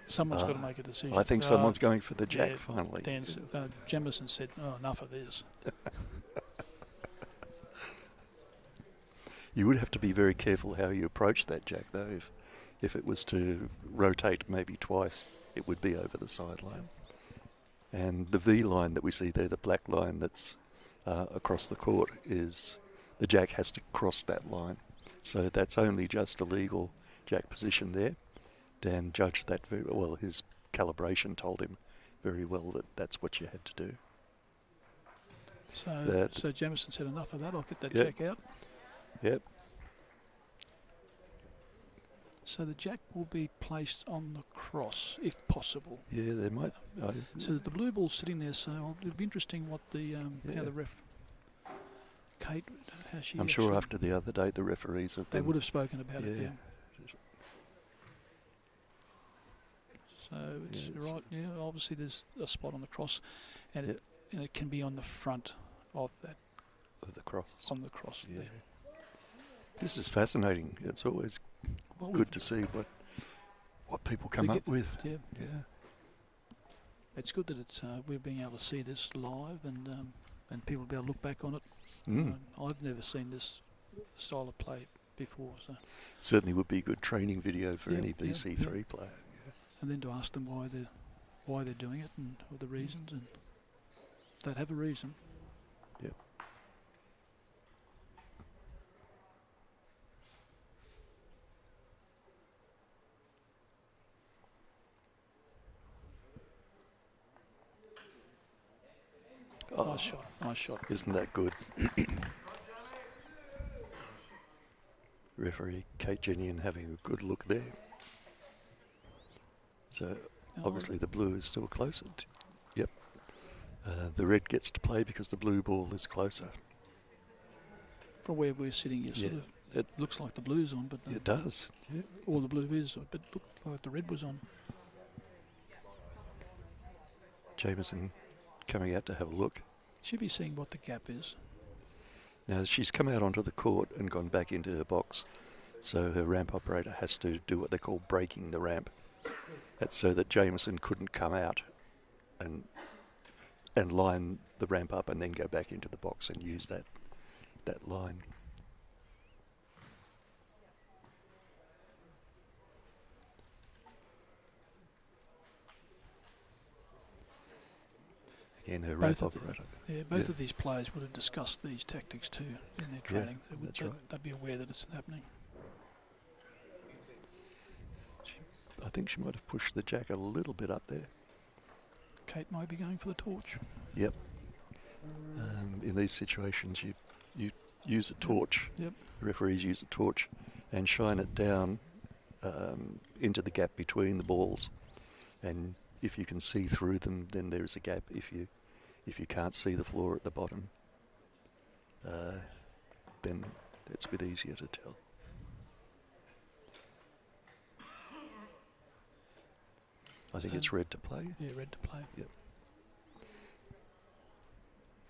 Someone's got to make a decision.
I think someone's going for the jack finally.
Jamison said, enough of this.
You would have to be very careful how you approach that jack, though. If it was to rotate maybe twice, it would be over the sideline. And the V line that we see there, the black line that's across the court, is the jack has to cross that line. So that's only just a legal jack position there. Dan judged that very well. His calibration told him very well that that's what you had to do.
So Jamison said, enough of that, I'll get that
Yep.
jack out.
Yep.
So the jack will be placed on the cross, if possible.
Yeah, they might.
So the blue ball's sitting there. So it'll be interesting what the how
Yeah.
the ref, Kate, how she.
I'm sure
actually-
after the other day, the referees have
they
been.
would have spoken about it.
Yeah.
Yeah. So it's
Yes.
right. Yeah, obviously there's a spot on the cross, and
Yep.
it can be on the front of that
Of the cross.
on the cross.
Yeah.
There.
This is fascinating. It's always
Well,
good to see what people come
we
up with.
Yeah,
Yeah.
it's good that it's we're being able to see this live and people will be able to look back on it.
Mm.
I've never seen this style of play before, so
Certainly would be a good training video for
Yeah,
any
yeah,
BC3 player.
and then to ask them why they're doing it and or the reasons, and they'd have a reason.
Yep. Oh,
Nice shot, nice shot.
isn't that good? Referee Kate Jenian having a good look there. So
Oh,
obviously the blue is still closer. Yep. The red gets to play because the blue ball is closer.
from where we're sitting, you sort
Yeah,
of
it-
looks like the blue's on, but
It does. Yeah.
or the blue is, but it looked like the red was on.
Jameson coming out to have a look.
Should be seeing what the gap is.
Now she's come out onto the court and gone back into her box, so her ramp operator has to do what they call breaking the ramp. That's so that Jameson couldn't come out and line the ramp up and then go back into the box and use that line. Again, her ramp
Both of the-
operator.
Yeah, both
Yeah.
of these players would have discussed these tactics too in their training.
that's right.
They'd be aware that it's happening.
I think she might have pushed the jack a little bit up there.
Kate might be going for the torch.
Yep. In these situations, you use a torch.
Yep.
Referees use a torch and shine it down into the gap between the balls. And if you can see through them, then there is a gap. If you can't see the floor at the bottom, then it's a bit easier to tell. I think
So-
it's red to play.
Yeah, red to play.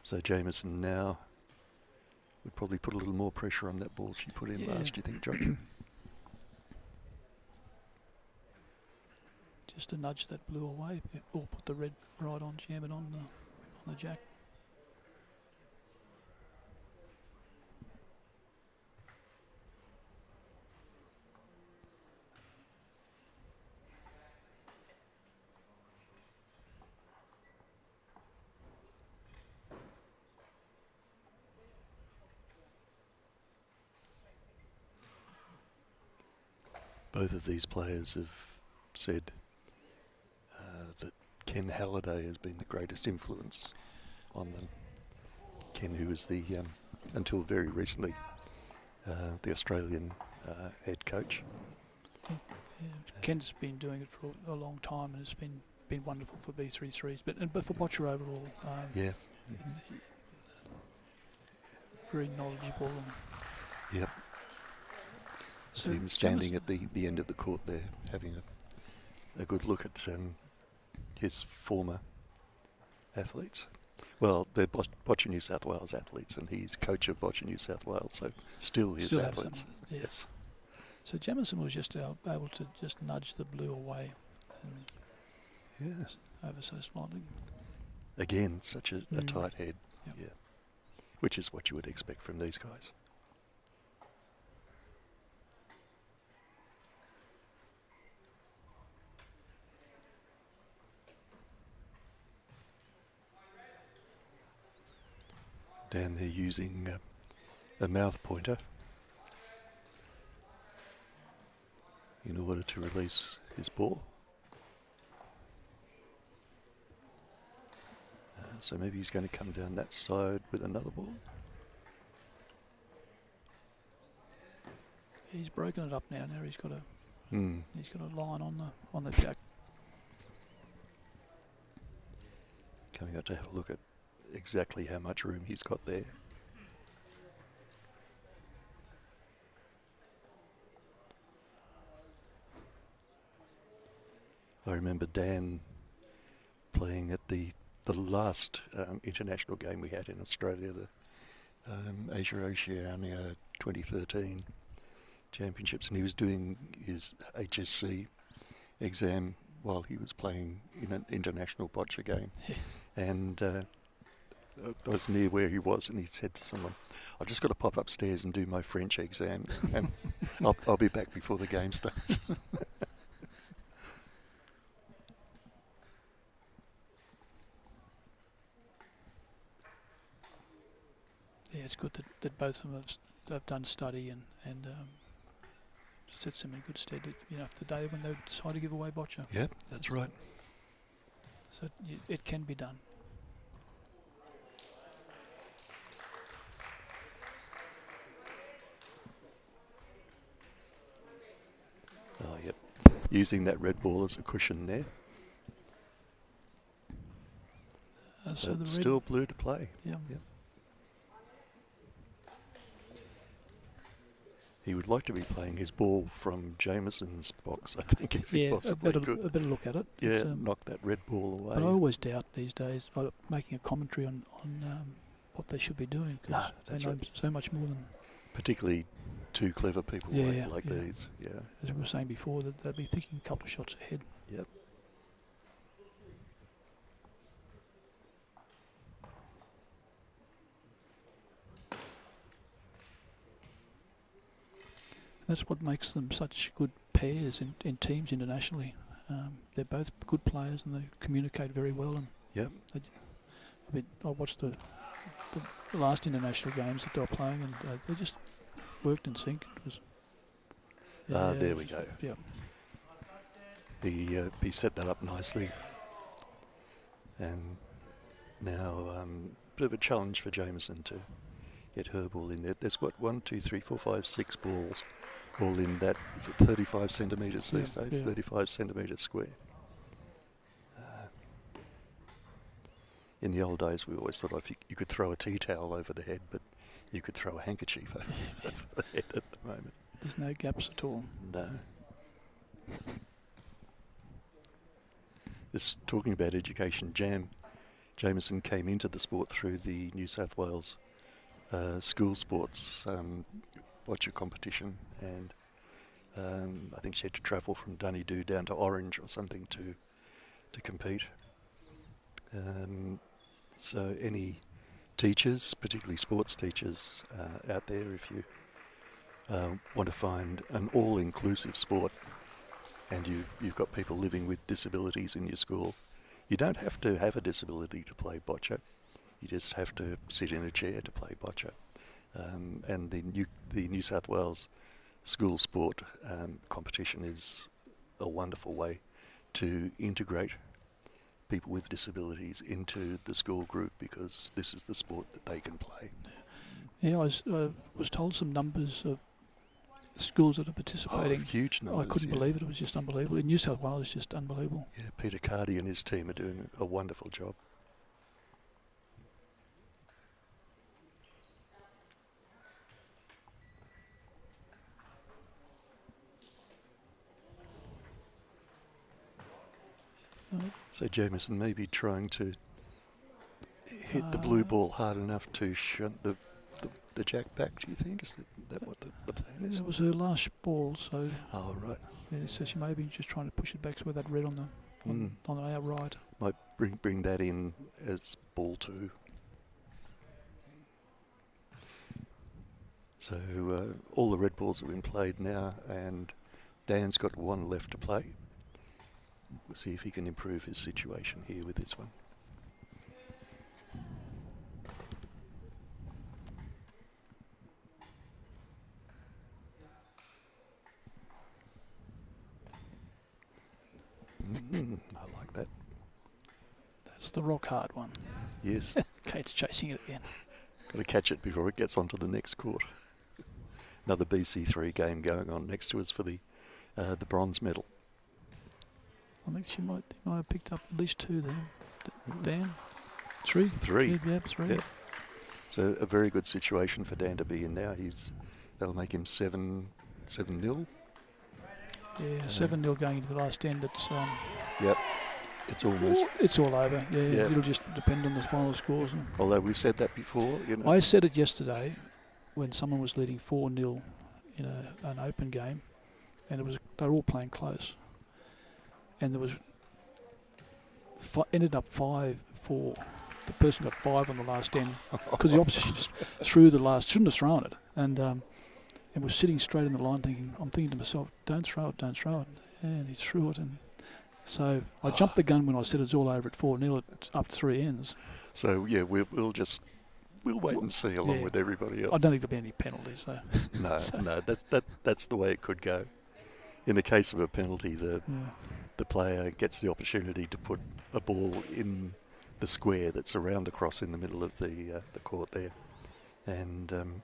So Jameson now would probably put a little more pressure on that ball she put in
Yeah.
last, do you think, John?
Just to nudge that blue away, or put the red right on, jam it on the jack.
Both of these players have said that Ken Halliday has been the greatest influence on them. Ken, who was the, until very recently, the Australian head coach.
Yeah, Ken's been doing it for a long time, and it's been wonderful for B33s, but for Boccia overall.
Yeah.
Very knowledgeable. And
Yep.
so
See him standing at the end of the court there, having a good look at his former athletes. Well, they're Boccia New South Wales athletes, and he's coach of Boccia New South Wales, so still his
Still have
athletes.
some, yes. So Jamison was just able to just nudge the blue away and
Yes.
over so slightly.
Again, such a tight head.
Yep.
Yeah. Which is what you would expect from these guys. Down there using a mouth pointer in order to release his ball. So maybe he's going to come down that side with another ball.
He's broken it up now. Now he's got
Mm.
He's got a line on the jack.
Coming out to have a look at exactly how much room he's got there. I remember Dan playing at the last international game we had in Australia, the Asia Oceania 2013 championships, and he was doing his HSC exam while he was playing in an international boccia game. And I was near where he was, and he said to someone, "I've just got to pop upstairs and do my French exam, and I'll be back before the game starts."
Yeah, it's good that both of them have done study and sets them in good stead. For the day when they decide to give away boccia.
Yep, that's right.
So it can be done.
Oh, yep. Using that red ball as a cushion there.
So the
It's still blue to play.
Yeah.
Yep. He would like to be playing his ball from Jameson's box, I think, if he possibly could.
A better look at it.
Yeah, knock that red ball away.
But I always doubt these days making a commentary on what they should be doing, because they know so much more than...
Particularly two clever people like these. Yeah.
As we were saying before, that they'd be thinking a couple of shots ahead.
Yep.
That's what makes them such good pairs in teams internationally. They're both good players and they communicate very well. And
yep.
I watched the last international games that they were playing, and they just worked in sync. It was,
there we go.
Yeah.
He set that up nicely. And now bit of a challenge for Jameson to get her ball in there. There's what, 1, 2, 3, 4, 5, 6 balls all in that. Is it 35 centimetres these days?
Yeah.
35 centimetres square. In the old days, we always thought if you could throw a tea towel over the head, but you could throw a handkerchief over the head at the moment.
There's no gaps at all.
No. Just talking about education, Jameson came into the sport through the New South Wales school sports boccia competition, and I think she had to travel from Dunedoo down to Orange or something to compete. So any teachers, particularly sports teachers out there, if you want to find an all-inclusive sport and you've got people living with disabilities in your school, you don't have to have a disability to play boccia. You just have to sit in a chair to play boccia. And the New South Wales school sport competition is a wonderful way to integrate people with disabilities into the school group, because this is the sport that they can play.
Yeah, I was told some numbers of schools that are participating.
Huge numbers.
I couldn't believe it. It was just unbelievable. In New South Wales, it's just unbelievable.
Yeah, Peter Cardy and his team are doing a wonderful job. So Jameson may be trying to hit the blue ball hard enough to shunt the jack back, do you think? Is that what the plan is?
It was her last ball, so...
Oh, right.
Yeah, so she may be just trying to push it back with that red on the outright.
Might bring that in as ball 2. So all the red balls have been played now, and Dan's got 1 left to play. We'll see if he can improve his situation here with this one. I like that.
That's the rock hard one.
Yes.
Kate's chasing it again.
Got to catch it before it gets onto the next court. Another BC3 game going on next to us for the the bronze medal.
I think she might have picked up at least 2 there. Dan? 3?
3.
Yeah, 3.
Yeah. So a very good situation for Dan to be in now. That'll make him 7-0.
Yeah, 7-0 going into the last end. It's
Yep. It's almost.
it's all over. Yeah,
Yeah.
It'll just depend on the final scores.
Although we've said that before,
I said it yesterday when someone was leading 4-0 in an open game, and they were all playing close, and there was ended up 5-4. The person got 5 on the last end because the opposition just threw the last. Shouldn't have thrown it, and was sitting straight in the line thinking. I'm thinking to myself, don't throw it, and he threw it, and so I jumped the gun when I said it's all over at 4-0. It's up 3 ends.
So yeah, we'll wait and see along with everybody else.
I don't think there'll be any penalties though.
No, no, that's the way it could go. In the case of a penalty, the player gets the opportunity to put a ball in the square that's around across in the middle of the court there. And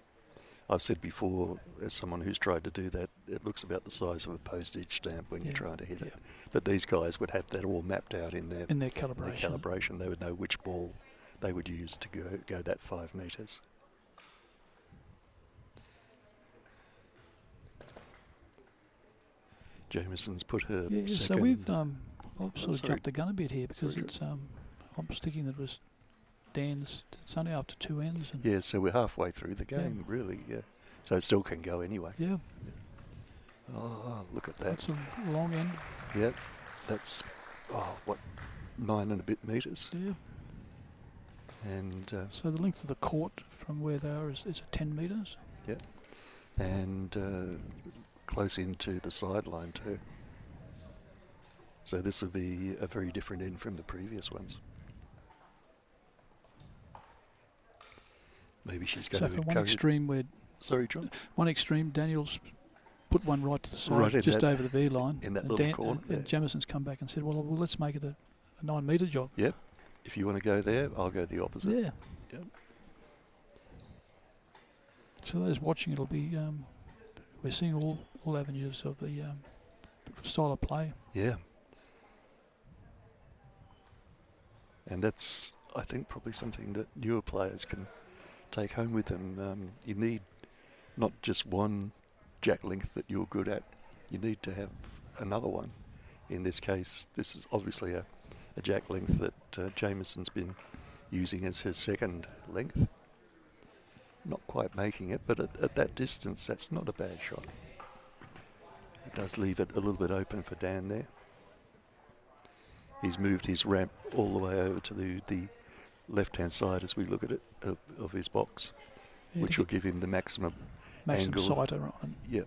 I've said before, as someone who's tried to do that, it looks about the size of a postage stamp when you're trying to hit it. But these guys would have that all mapped out in their calibration. They would know which ball they would use to go that 5 metres. Jameson's put her second.
So we've I've sort of jumped the gun a bit here because I'm just thinking that it was Dan's. It's only after 2 ends. And
Yeah, so we're halfway through the game, really. Yeah, so it still can go anyway.
Yeah.
Oh, look at that.
That's a long end.
Yep, that's 9 and a bit metres.
Yeah.
And
so the length of the court from where they are is 10 metres.
Yeah, and close into the sideline too. So this will be a very different end from the previous ones. Maybe she's going to
So from one extreme where...
Sorry, John?
One extreme, Daniel's put one right to the side,
right
just over the V line.
In that little corner.
And Jamison's come back and said, well, let's make it a 9 metre job.
Yep. If you want to go there, I'll go the opposite.
Yeah.
Yep.
So those watching, it'll be... we're seeing all avenues of the style of play.
Yeah. And that's, I think, probably something that newer players can take home with them. You need not just one jack length that you're good at. You need to have another one. In this case, this is obviously a jack length that Jamison's been using as his second length. Not quite making it, but at that distance, that's not a bad shot. It does leave it a little bit open for Dan there. He's moved his ramp all the way over to the left-hand side as we look at it, of his box, which will give him the maximum angle.
Sight around.
Yep.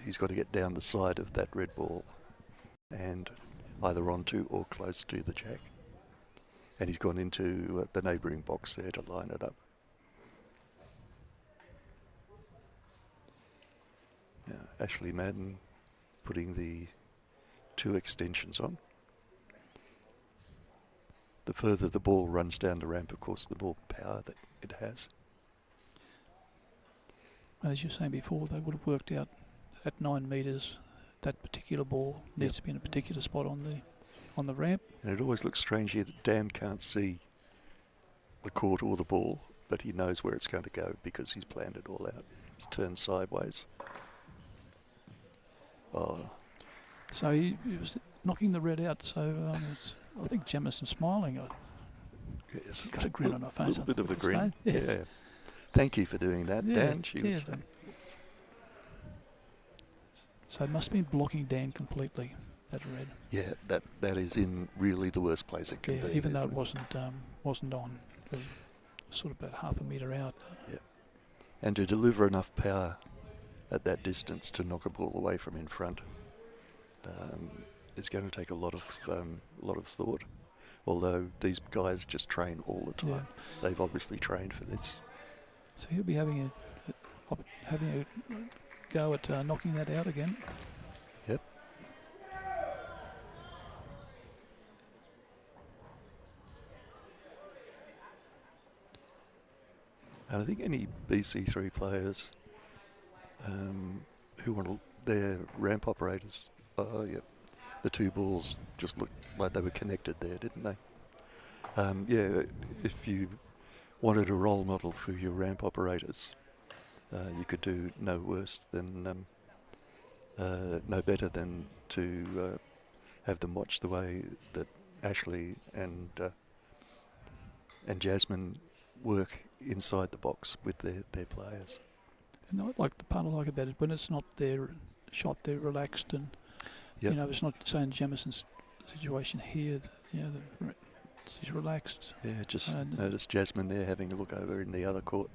He's got to get down the side of that red ball and either onto or close to the jack. And he's gone into the neighbouring box there to line it up. Now, Ashley Madden putting the 2 extensions on. The further the ball runs down the ramp, of course, the more power that it has.
And as you were saying before, they would have worked out at 9 metres that particular ball needs to be in a particular spot on the ramp. And
it always looks strange here that Dan can't see the court or the ball, but he knows where it's going to go because he's planned it all out. It's turned sideways. Oh.
So he was knocking the red out, so I think Jamison's smiling.
Yes.
She's got a grin on her face.
A little bit of a grin.
Yes.
Yeah. Thank you for doing that, Dan.
So it must have been blocking Dan completely, that red.
Yeah, that is in really the worst place it can be.
Even though it wasn't on. It was sort of about half a metre out.
Yeah. And to deliver enough power at that distance to knock a ball away from in front, it's going to take a lot of thought. Although these guys just train all the time. Yeah. They've obviously trained for this.
So he'll be having a go at knocking that out again.
Yep. And I think any BC3 players who want to their ramp operators, yeah, the two balls just looked like they were connected there, didn't they? Yeah, if you wanted a role model for your ramp operators, you could do no worse than, no better than to have them watch the way that Ashley and Jasmine work inside the box with their players.
And the part I like about it, when it's not their shot, they're relaxed, and
Yep.
you know, it's not saying Jamison's situation here. You know, she's relaxed.
Yeah, just
And
noticed Jasmine there having a look over in the other court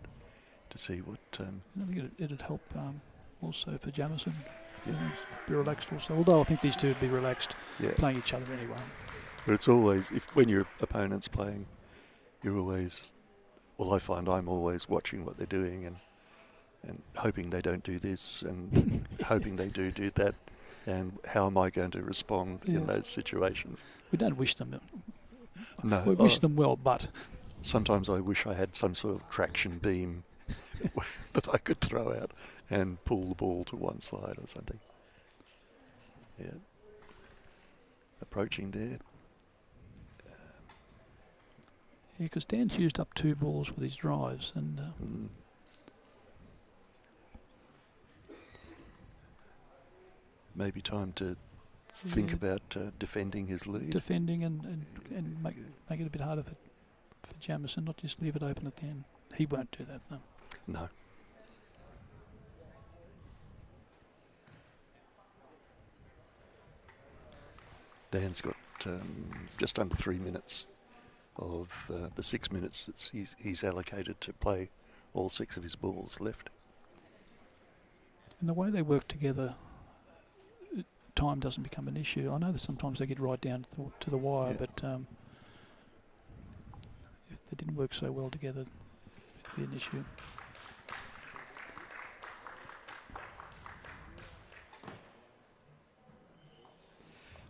to see what.
I think it'd help also for Jamison.
Yeah.
You know, be relaxed also. Although I think these two would be relaxed
Yeah.
playing each other anyway.
But it's always, when your opponent's playing, you're always, well, I find I'm always watching what they're doing and hoping they don't do this and hoping they do that, and how am I going to respond in those situations?
We don't wish them.
No.
We wish them well, but
Sometimes I wish I had some sort of traction beam that I could throw out and pull the ball to one side or something. Yeah. Approaching there.
yeah, because Dan's used up 2 balls with his drives, and
Maybe time to think about defending his lead.
defending and make it a bit harder for Jamison, not just leave it open at the end. He won't do that, no.
No. Dan's got just under 3 minutes of the 6 minutes that he's allocated to play all 6 of his balls left.
And the way they work together, time doesn't become an issue. I know that sometimes they get right down to the wire,
Yeah.
but if they didn't work so well together, it'd be an issue.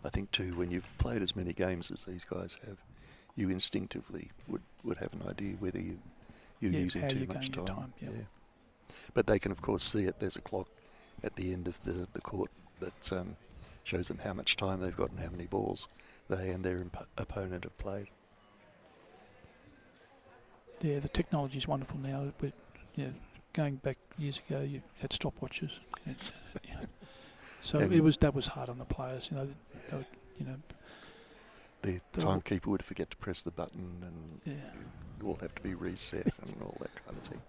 I think too, when you've played as many games as these guys have, you instinctively would have an idea whether you're using
how
too
you're
much
going your
time.
yeah.
But they can of course see it. There's a clock at the end of the court that shows them how much time they've got and how many balls they and their opponent have played.
Yeah, the technology is wonderful now. But yeah, going back years ago, you had stopwatches. Yeah. So that was hard on the players. You know, they would, you know.
The timekeeper would forget to press the button, and it all have to be reset and all that kind of thing.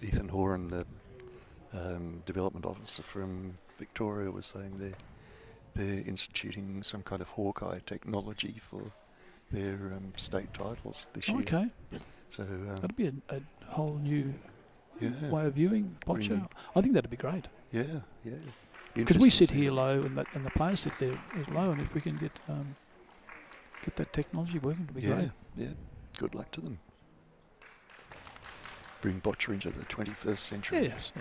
Ethan Horan, the development officer from Victoria, was saying they're instituting some kind of Hawkeye technology for their state titles this year.
Okay.
So
That'd be a whole new
yeah,
way of viewing Boccia.
Really.
I think that'd be great.
yeah.
Because we sit
Interesting to see
here
what-
low, and the players sit there as low, and if we can get that technology working, it'd be great.
Yeah, good luck to them. Bring Boccia into the 21st century.
Yes.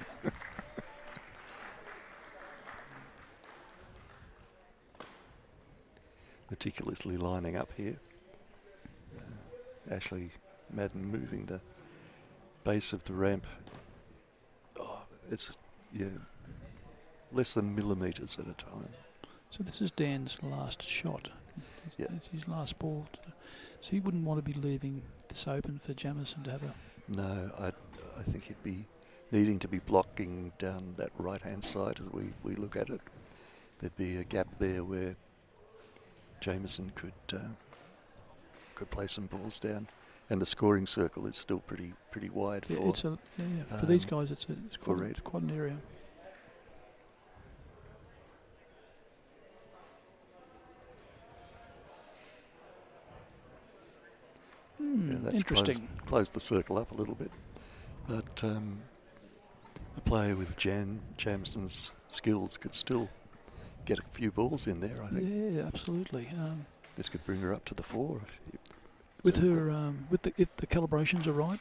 Meticulously lining up here. Ashley Madden moving the base of the ramp. Oh, it's, less than millimetres at a time.
So this is Dan's last shot.
Yeah.
It's his last ball. So he wouldn't want to be leaving this open for Jamison to have a...
No, I think he'd be needing to be blocking down that right-hand side as we look at it. There'd be a gap there where Jamison could play some balls down, and the scoring circle is still pretty wide
Yeah,
for
for these guys, it's
for red.
quite an area.
that's
Interesting.
closed the circle up a little bit, but a player with Jamison's skills could still get a few balls in there. I think
Yeah, absolutely.
this could bring her up to the 4.
With her, if the calibrations are right,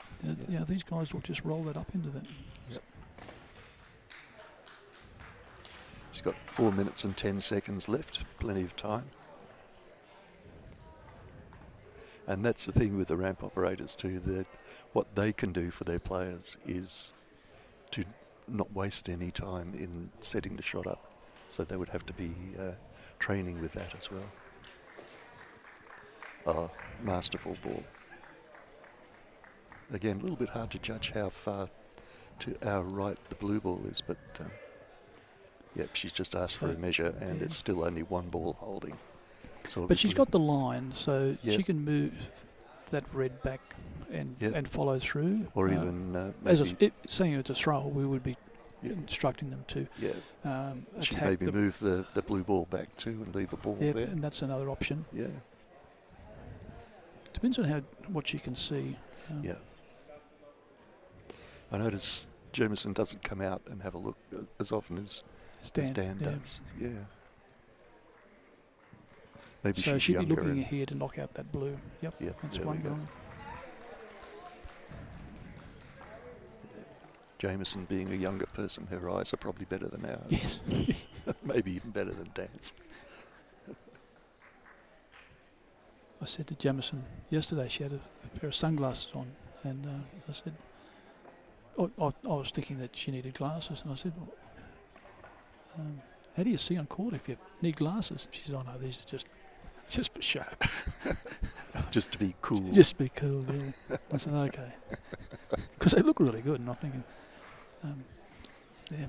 these guys will just roll that up into that.
Yep. She's got 4 minutes and 10 seconds left, plenty of time. And that's the thing with the ramp operators too, that what they can do for their players is to not waste any time in setting the shot up. So they would have to be training with that as well. Oh, masterful ball. Again, a little bit hard to judge how far to our right the blue ball is, but yep, she's just asked for a measure, and it's still only one ball holding. So
but she's got the line, so
Yep.
she can move that red back and
Yep.
and follow through.
or even
As
maybe,
saying it's a throw, we would be
Yeah.
instructing them to
she
attack
maybe
the
move the blue ball back too and leave a ball
yeah,
there.
and that's another option.
Yeah,
Depends on what she can see.
yeah. I notice Jameson doesn't come out and have a look as often as Dan
yeah.
does. Yeah. Maybe
So
she's
she'd be
younger
looking
and
ahead to knock out that blue. Yep,
Yep,
that's
there
one
we go.
going.
Jameson being a younger person, her eyes are probably better than ours.
Yes.
Maybe even better than Dan's.
I said to Jamison yesterday, she had a pair of sunglasses on, and I said, I was thinking that she needed glasses, and I said, well, how do you see on court if you need glasses? She said, oh no, these are just for show.
Just to be cool.
Just be cool, yeah. I said, okay. Because they look really good, and I'm thinking, yeah,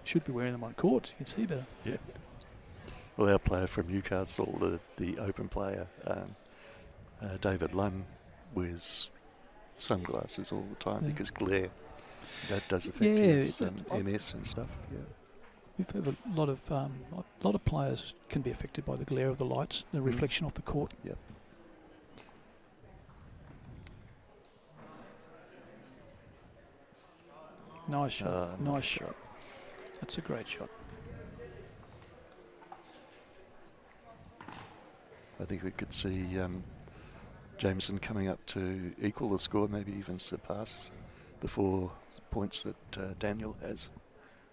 should be wearing them on court, you can see better.
Yeah. Well, our player from Newcastle, the open player, David Lunn, wears sunglasses all the time
Yeah.
because glare. That does affect
Yeah,
his MS and stuff. Yeah.
We've had a lot of players can be affected by the glare of the lights, the reflection off the court.
Yep.
Nice shot.
Nice
Nice shot. That's a great shot.
I think we could see Jameson coming up to equal the score, maybe even surpass the 4 points that Daniel has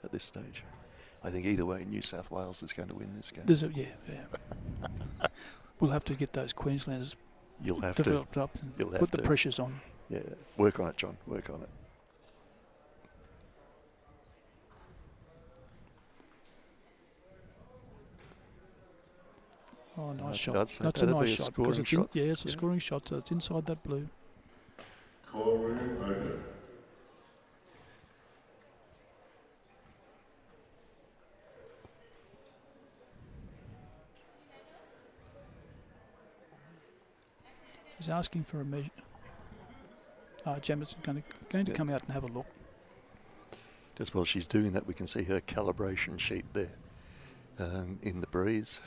at this stage. I think either way, New South Wales is going to win this game.
Yeah. We'll have to get those Queenslanders
You'll have to.
developed up and
You'll have
put the
to.
pressures on.
Yeah, work on it, John. Work on it.
Oh, nice
I'd
shot.
say
That's a
that'd be
nice
a
shot because
scoring
it's
shot.
it's a
Yeah.
scoring shot, so it's inside that blue.
Call room open.
He's asking for a measure. Gemma's going to
Yeah.
come out and have a look.
Just while she's doing that, we can see her calibration sheet there in the breeze.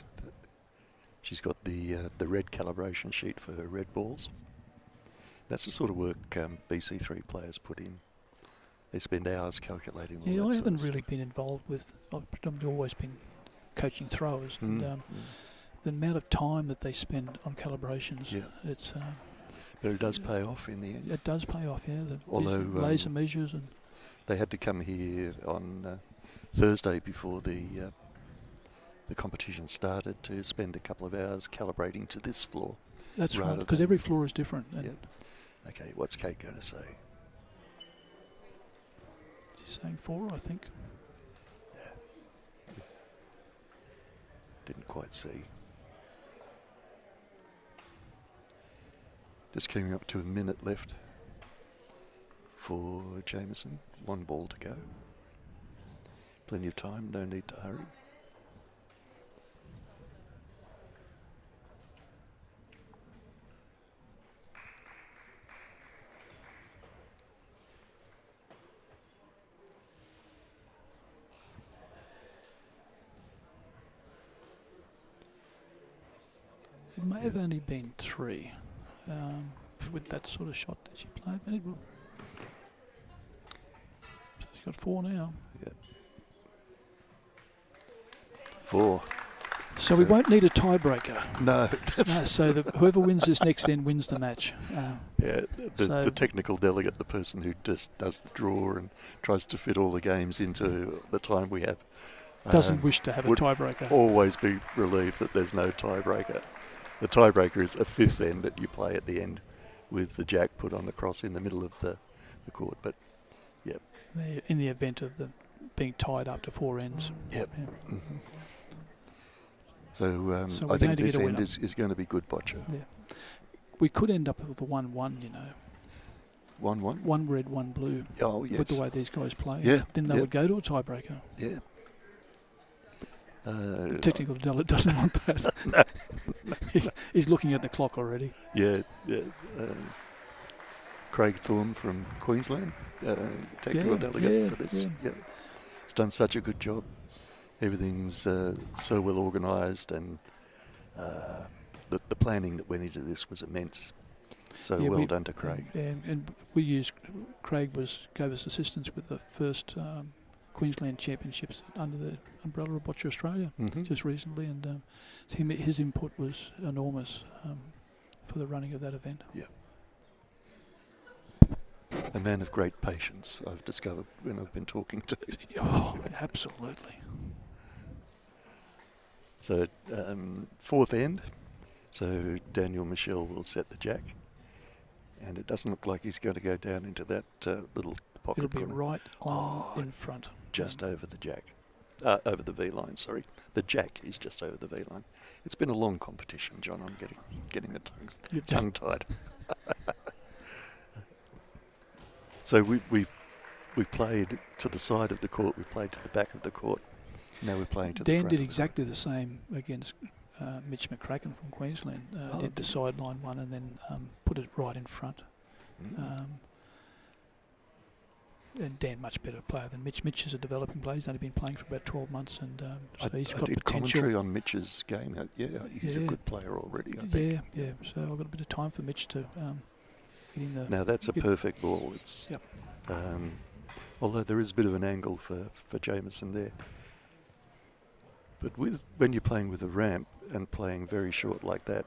She's got the red calibration sheet for her red balls. That's the sort of work BC3 players put in. They spend hours calculating all that
Yeah, I
sort
haven't
of
really been involved with. I've predominantly always been coaching throwers,
Mm,
and the amount of time that they spend on calibrations,
Yeah.
it's
But it does pay off in the end.
it does pay off. Yeah,
Although,
these laser measures and
They had to come here on Thursday before the competition started to spend a couple of hours calibrating to this floor.
that's right,
rather
because
than-
every floor is different. And
Yep. Okay, what's Kate going to say?
she's saying 4, I think.
Didn't quite see. Just coming up to a minute left for Jameson. 1 ball to go. Plenty of time, no need to hurry.
It may have only been 3 with that sort of shot that she played. But it will. So she's got 4 now.
4.
So we won't need a tiebreaker.
No, that's
No, so whoever wins this next end wins the match.
yeah. The
so-
technical delegate, the person who just does the draw and tries to fit all the games into the time we have,
Doesn't wish to have a
would
tiebreaker.
always be relieved that there's no tiebreaker. The tiebreaker is a fifth end that you play at the end with the jack put on the cross in the middle of the court. But, yeah.
In the event of the being tied up to 4 ends.
Yep.
Yeah.
Mm-hmm. So,
So
I
we're
think
going to
this
get a
end
winner.
is going to be good boccia.
Yeah. We could end up with a 1-1, you know.
1-1?
1 red, 1 blue.
Oh, yes.
With the way these guys play.
Yeah,
Then they
yep.
would go to a tiebreaker.
Yeah.
The technical delegate doesn't want that. He's looking at the clock already.
Yeah, yeah. Craig Thorne from Queensland, technical delegate for this. Yeah. He's done such a good job. Everything's so well organised, and the planning that went into this was immense. So well done to Craig.
And we used Craig gave us assistance with the first Queensland Championships under the umbrella of Boccia Australia just recently, and his input was enormous for the running of that event.
Yeah. A man of great patience, I've discovered when I've been talking to him.
Oh, absolutely.
So, fourth end. So Daniel Michel will set the jack. And it doesn't look like he's going to go down into that little pocket.
It'll be
corner.
right on in front.
Just over the jack. Over the V-line, sorry. The jack is just over the V-line. It's been a long competition, John. I'm getting the tongue-tied. So we played to the side of the court. We played to the back of the court. Now we're playing to the
Dan
front.
did exactly the same against Mitch McCracken from Queensland. Did the sideline one and then put it right in front. And Dan, much better player than Mitch. Mitch is a developing player. He's only been playing for about 12 months, and so he's got
I did
potential.
commentary on Mitch's game. He's a good player already, I think.
Yeah. So I've got a bit of time for Mitch to get in the...
Now that's a perfect ball. It's although there is a bit of an angle for Jameson there. But when you're playing with a ramp and playing very short like that,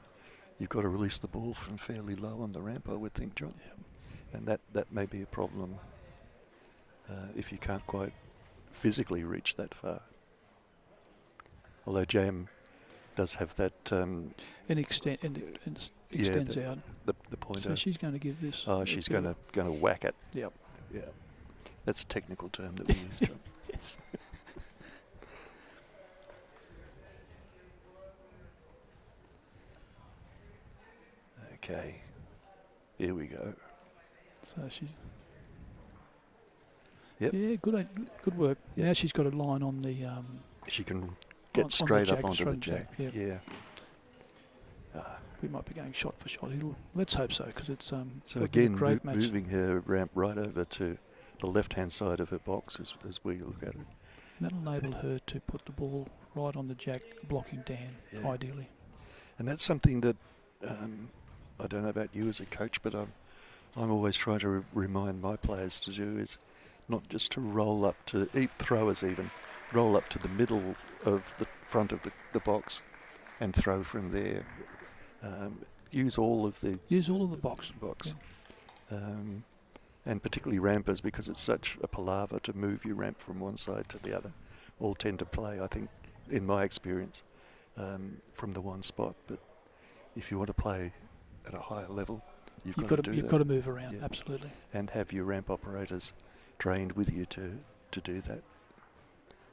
you've got to release the ball from fairly low on the ramp, I would think, John. Yeah. And that may be a problem if you can't quite physically reach that far. Although Jam does have that...
and extends out.
The pointer.
So she's going to give this...
Oh, she's going to whack it.
Yep.
Yeah. That's a technical term that we use, John.
Yes.
Okay. Here we go.
So she's...
Yep.
Yeah, good work.
Yep.
Now she's got a line on the...
she can get
on
straight
the
up onto the jack.
Yep.
Yeah.
We might be going shot for shot. Let's hope so, because it's
so again,
great match.
moving her ramp right over to the left-hand side of her box as we look at it.
That'll enable her to put the ball right on the jack, blocking Dan, ideally.
And that's something that I don't know about you as a coach, but I'm always trying to remind my players to do is not just to roll up to throwers even roll up to the middle of the front of the box and throw from there. Use all of the
box.
Yeah. And particularly rampers, because it's such a palaver to move your ramp from one side to the other. All tend to play, I think, in my experience, from the one spot. But if you want to play at a higher level, you've got
to move around, absolutely.
And have your ramp operators trained with you to do that.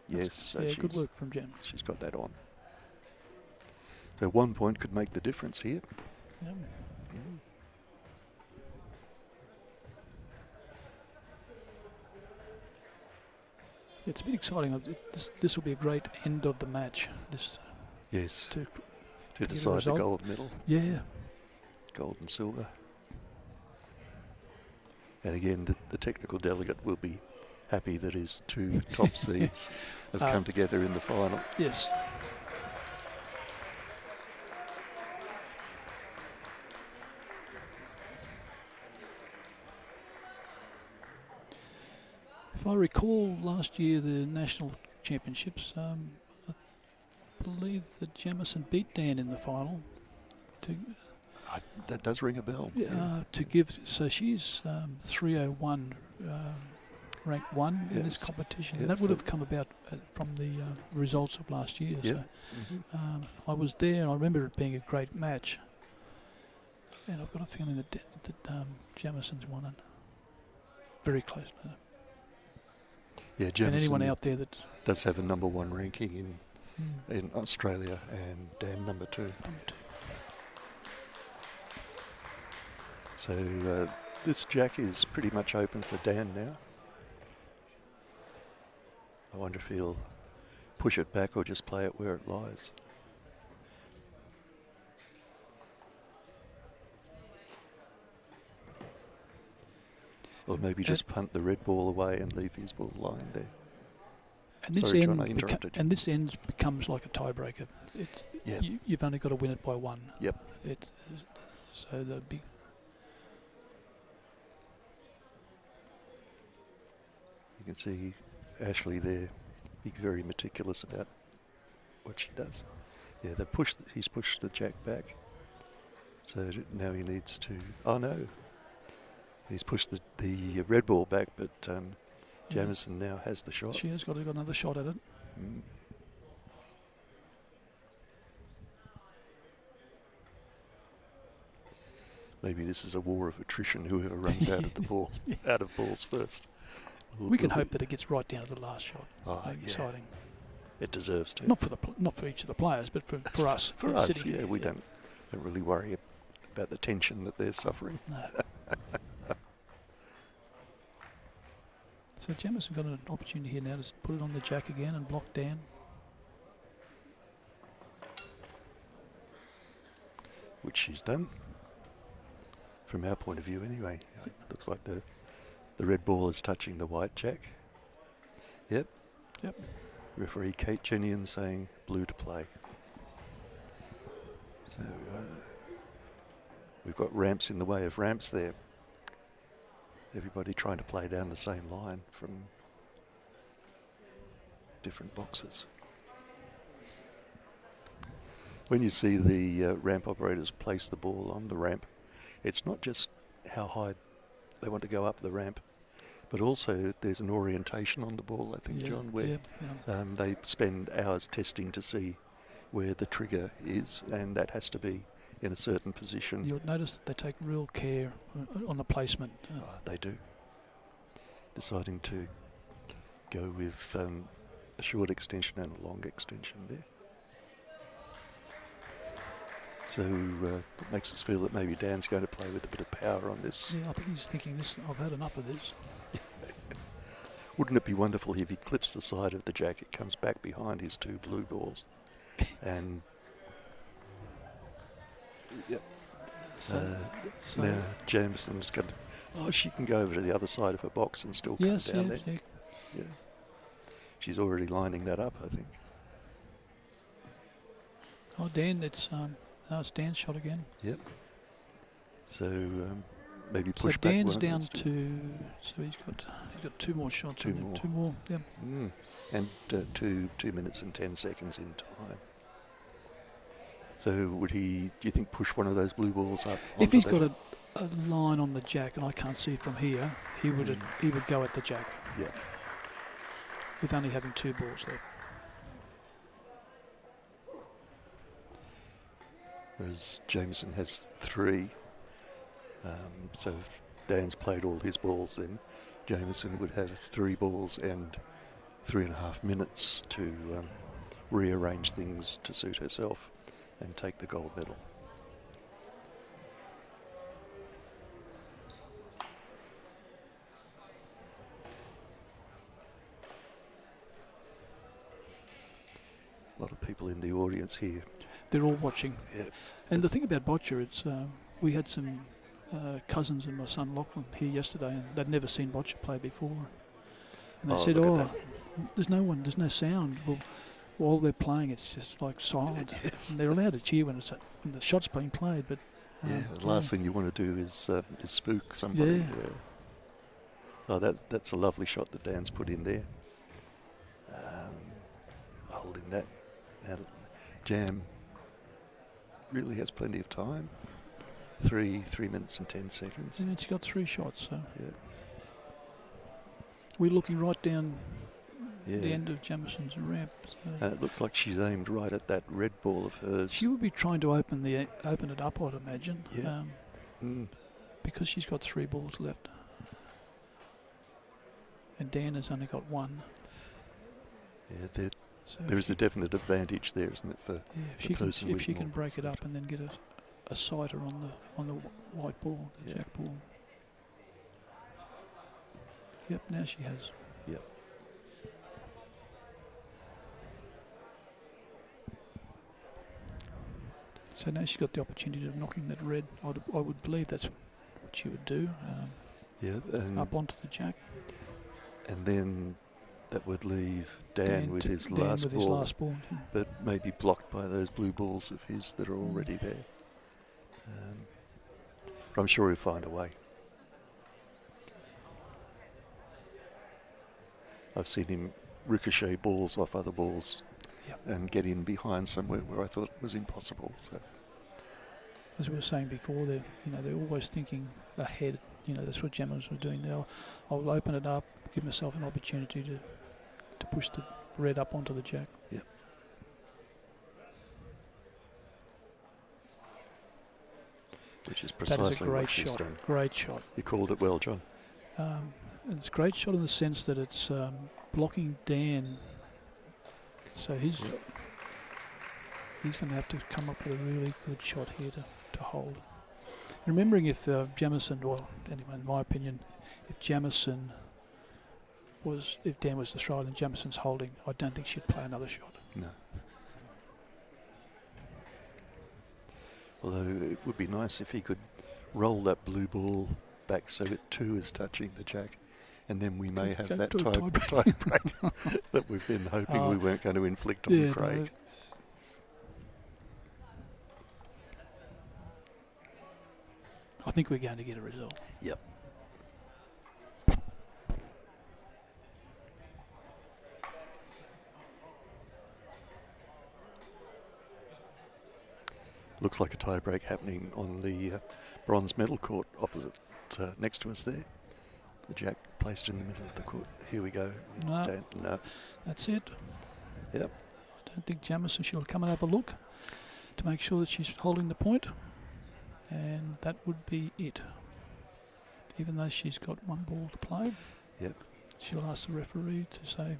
Yes, so
good work from Jen.
She's got that on. So 1 point could make the difference here.
Yeah. It's a bit exciting. This will be a great end of the match.
Yes. To
get
decide the gold medal.
Yeah.
Gold and silver. And again, the technical delegate will be happy that his two top seeds have come together in the final.
Yes. If I recall last year, the national championships, I believe that Jamison beat Dan in the final.
That does ring a bell.
To give, so she's 301 ranked 1 in
Yeah,
this
s-
competition.
yeah,
That would
so-
have come about from the results of last year.
Yeah.
So
Mhm.
I was there, and I remember it being a great match. And I've got a feeling that Jamison's won it. Very close.
Yeah,
And anyone
Jamison
out there that
does have a number 1 ranking in Australia, and Dan number 2. So this jack is pretty much open for Dan now. I wonder if he'll push it back or just play it where it lies. Or maybe just punt the red ball away and leave his ball lying there.
and this
Sorry, John, I
end
interrupted you.
and this end becomes like a tiebreaker.
Yeah.
You've only got to win it by 1.
Yep.
So the big.
You can see Ashley there, being very meticulous about what she does. Yeah, he's pushed the jack back. So now he needs to, oh no, he's pushed the red ball back, but Jamison now has the shot.
She has got another shot at it.
Mm. Maybe this is a war of attrition, whoever runs out of the ball, out of balls first.
We can hope that it gets right down to the last shot.
Oh, yeah.
Exciting.
It deserves to.
Not for each of the players, but for us.
For us,
sitting
yeah,
here.
we don't really worry about the tension that they're suffering.
No. So Jamison got an opportunity here now to put it on the jack again and block Dan.
Which she's done. From our point of view anyway. It looks like the red ball is touching the white jack. Yep.
Yep.
Referee Kate Jenian saying blue to play. So we've got ramps in the way of ramps there. Everybody trying to play down the same line from different boxes. When you see the ramp operators place the ball on the ramp, it's not just how high they want to go up the ramp, but also there's an orientation on the ball, I think, John, where they spend hours testing to see where the trigger is, and that has to be in a certain position.
You'll notice that they take real care on the placement.
They do. Deciding to go with a short extension and a long extension there. So it makes us feel that maybe Dan's going to play with a bit of power on this.
Yeah, I think he's thinking this. I've had enough of this.
Wouldn't it be wonderful if he clips the side of the jack, it comes back behind his 2 blue balls, and yep.
So
Now Jameson's going to. Oh, she can go over to the other side of her box and still come down there.
Yeah.
Yeah. She's already lining that up, I think.
Oh, Dan, it's Dan's shot again.
Yep. So maybe
So
push back.
Dan's
one of
down
those two.
to. So he's got 2 more shots.
Two
on him.
more.
2 more. Yeah.
And 2 minutes and 10 seconds in time. So would he, do you think, push one of those blue balls up?
If he's got a line on the jack, and I can't see from here, he would go at the jack.
Yeah.
With only having 2 balls left.
Whereas Jameson has 3. So if Dan's played all his balls, then Jameson would have 3 balls and 3.5 minutes to rearrange things to suit herself and take the gold medal. A lot of people in the audience here.
They're all watching.
Yeah.
And the thing about Boccia, it's we had some cousins and my son Lachlan here yesterday, and they'd never seen Boccia play before. And they said,
look at
there's no sound. Well, while they're playing, it's just like silent.
Yes.
And they're allowed to cheer when the shot's being played, but
The last thing you want to do is spook somebody.
Yeah.
Oh, that's a lovely shot that Dan's put in there. Holding that. Now, Jam really has plenty of time. 3 minutes and 10 seconds.
And it's got 3 shots. So
Yeah.
We're looking right down
Yeah.
the end of Jamison's ramp. So
It looks like she's aimed right at that red ball of hers.
she would be trying to open it up, I'd imagine.
Yeah. Mm.
Because she's got 3 balls left. And Dan has only got 1.
Yeah,
So
there is a definite advantage there, isn't it, for
yeah,
the person
if
with
she
more
can break it
balls
up and then get a sighter on the white ball, the
Yeah.
jack ball. Yep, now she has.
Yep.
So now she's got the opportunity of knocking that red. I would believe that's what she would do.
Yeah, and
Up onto the jack.
then that would leave Dan with his
Dan
last
with
ball,
his last ball.
but maybe blocked by those blue balls of his that are already there. But I'm sure he'll find a way. I've seen him ricochet balls off other balls
Yep.
and get in behind somewhere where I thought it was impossible. So
As we were saying before, they're always thinking ahead. That's what Gemmas were doing now. I'll open it up, give myself an opportunity to push the red up onto the jack.
Yep. Which is
That is a
precisely
great
what she's
shot.
done.
Great shot.
You called it well, John.
It's a great shot in the sense that it's blocking Dan. So he's
Yep.
going to have to come up with a really good shot here to hold. Remembering if Jamison, well, anyway, in my opinion, if Dan was Australian and Jamison's holding, I don't think she'd play another shot.
No. Although it would be nice if he could roll that blue ball back so it too is touching the jack, and then we may have
Go
that
to a
tie break that we've been hoping we weren't going to inflict on Craig.
No. I think we're going to get a result.
Yep. Looks like a tie break happening on the bronze medal court opposite, next to us there. The jack placed in the middle of the court. Here we go.
No.
No.
That's it.
Yep.
I don't think Jamison, she'll come and have a look to make sure that she's holding the point. And that would be it. Even though she's got 1 ball to play.
Yep.
She'll ask the referee to say,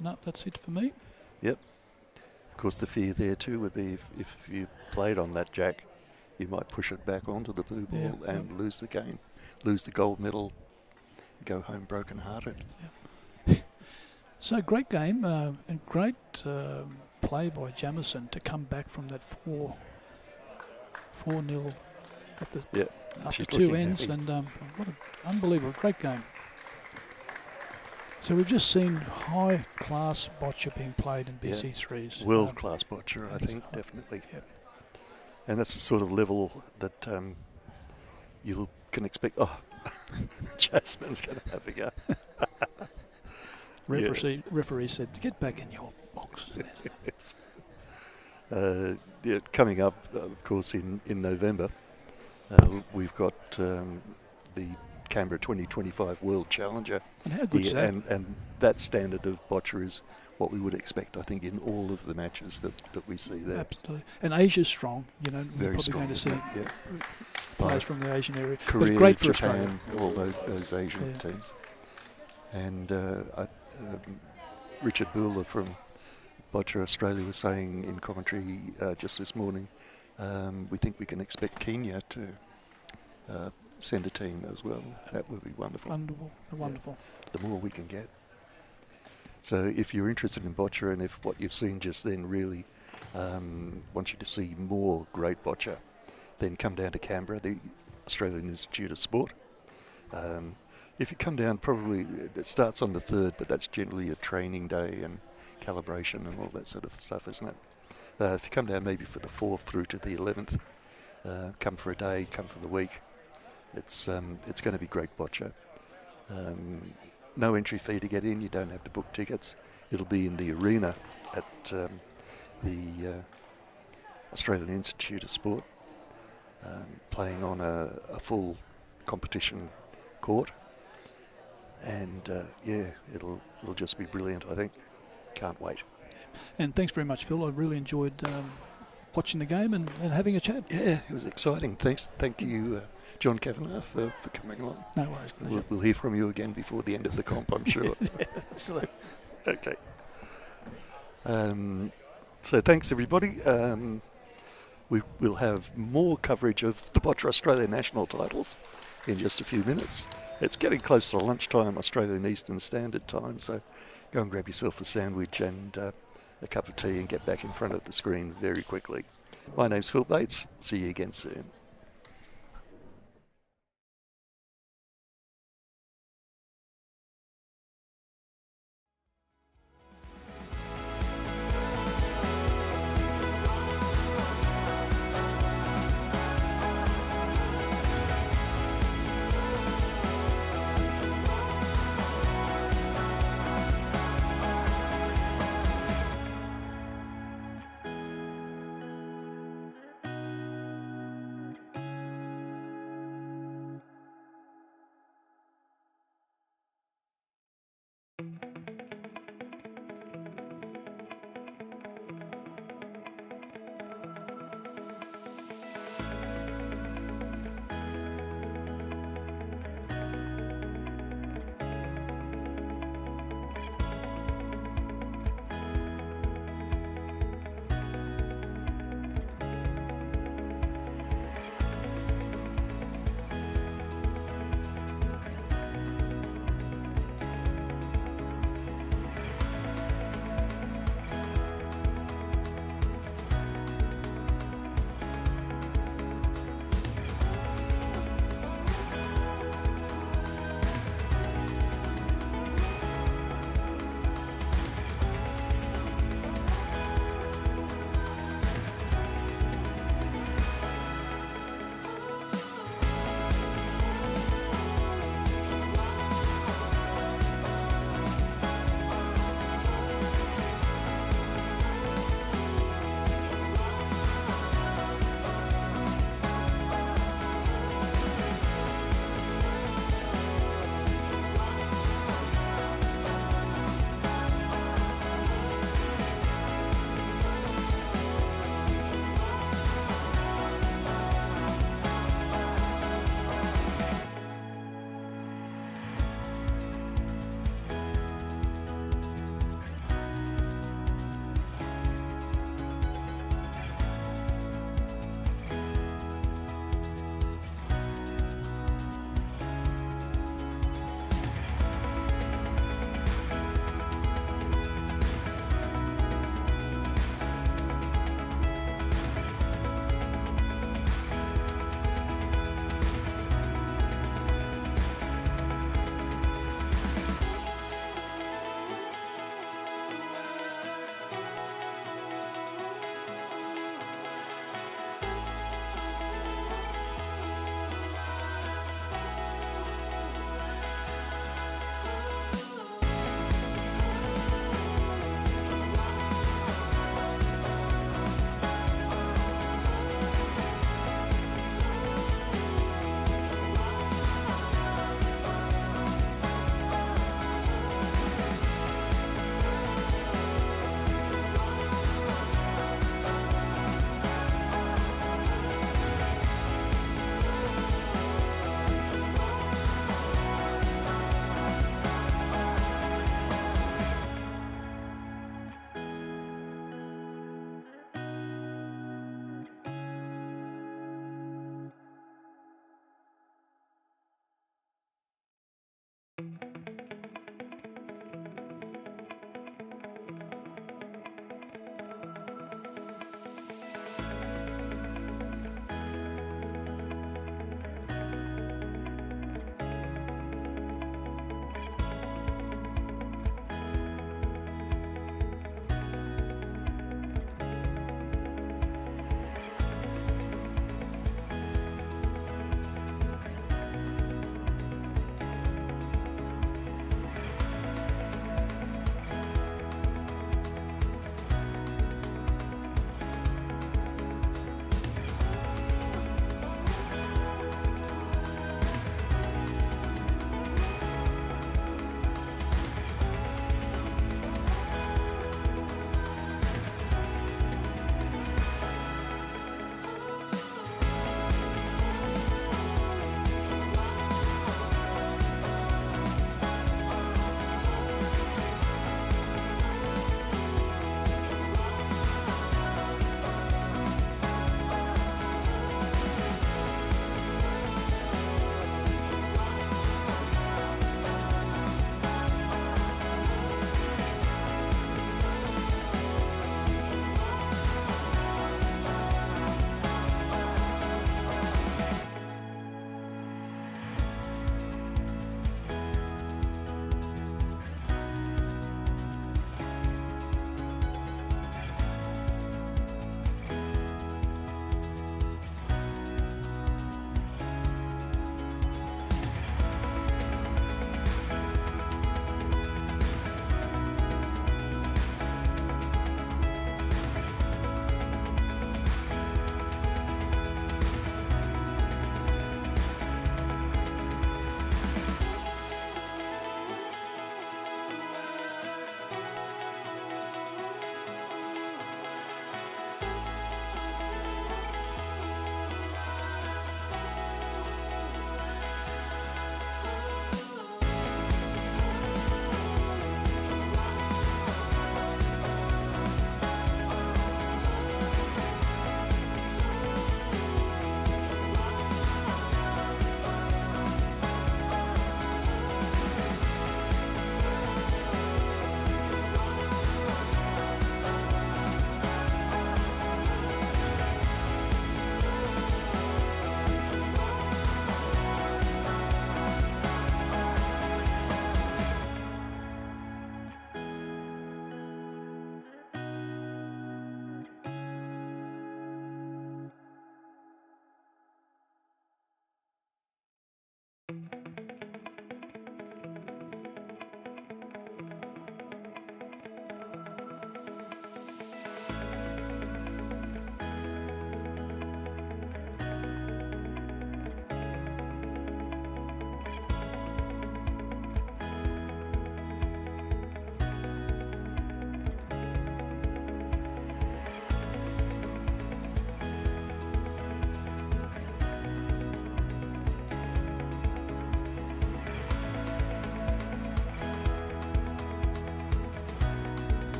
no, that's it for me.
Yep. Of course, the fear there too would be if you played on that jack, you might push it back onto the blue ball and lose the game, lose the gold medal, go home broken-hearted.
So great game and great play by Jamison to come back from that 4-0 at the after
she's
2
looking
ends,
happy.
and what an unbelievable great game. So we've just seen high-class boccia being played in BC3s.
World-class boccia, I
it's
think,
high.
definitely.
Yep.
And that's the sort of level that you can expect. Oh, Jasmine's going to have a go.
Referee said, get back in your box.
Coming up, of course, in November, we've got the Canberra 2025 World Challenger.
And how good is that?
And that standard of boccia is what we would expect, I think, in all of the matches that we see there.
Absolutely. And Asia's strong. We're
Very
probably
strong.
going to see
Yeah.
players from the Asian area.
Korea,
but great for
Japan,
Australia.
all those Asian teams. And Richard Buller from Boccia Australia was saying in commentary just this morning, we think we can expect Kenya to send a team as well. That would be wonderful.
Wonderful.
The more we can get. So if you're interested in boccia, and if what you've seen just then really wants you to see more great boccia, then come down to Canberra, the Australian Institute of Sport. If you come down, probably it starts on the 3rd, but that's generally a training day and calibration and all that sort of stuff, isn't it? If you come down maybe for the 4th through to the 11th, come for a day, come for the week. It's going to be great boccia. No entry fee to get in. You don't have to book tickets. It'll be in the arena at the Australian Institute of Sport, playing on a full competition court. and it'll just be brilliant, I think. Can't wait.
And thanks very much, Phil. I really enjoyed watching the game and having a chat.
Yeah, it was exciting. Thank you, John Kavanagh, for coming along.
No worries. Pleasure.
We'll hear from you again before the end of the comp, I'm sure.
Yeah, absolutely.
Okay. So thanks, everybody. We'll have more coverage of the Boccia Australia national titles in just a few minutes. It's getting close to lunchtime, Australian Eastern Standard Time, so go and grab yourself a sandwich and a cup of tea and get back in front of the screen very quickly. My name's Phil Bates. See you again soon.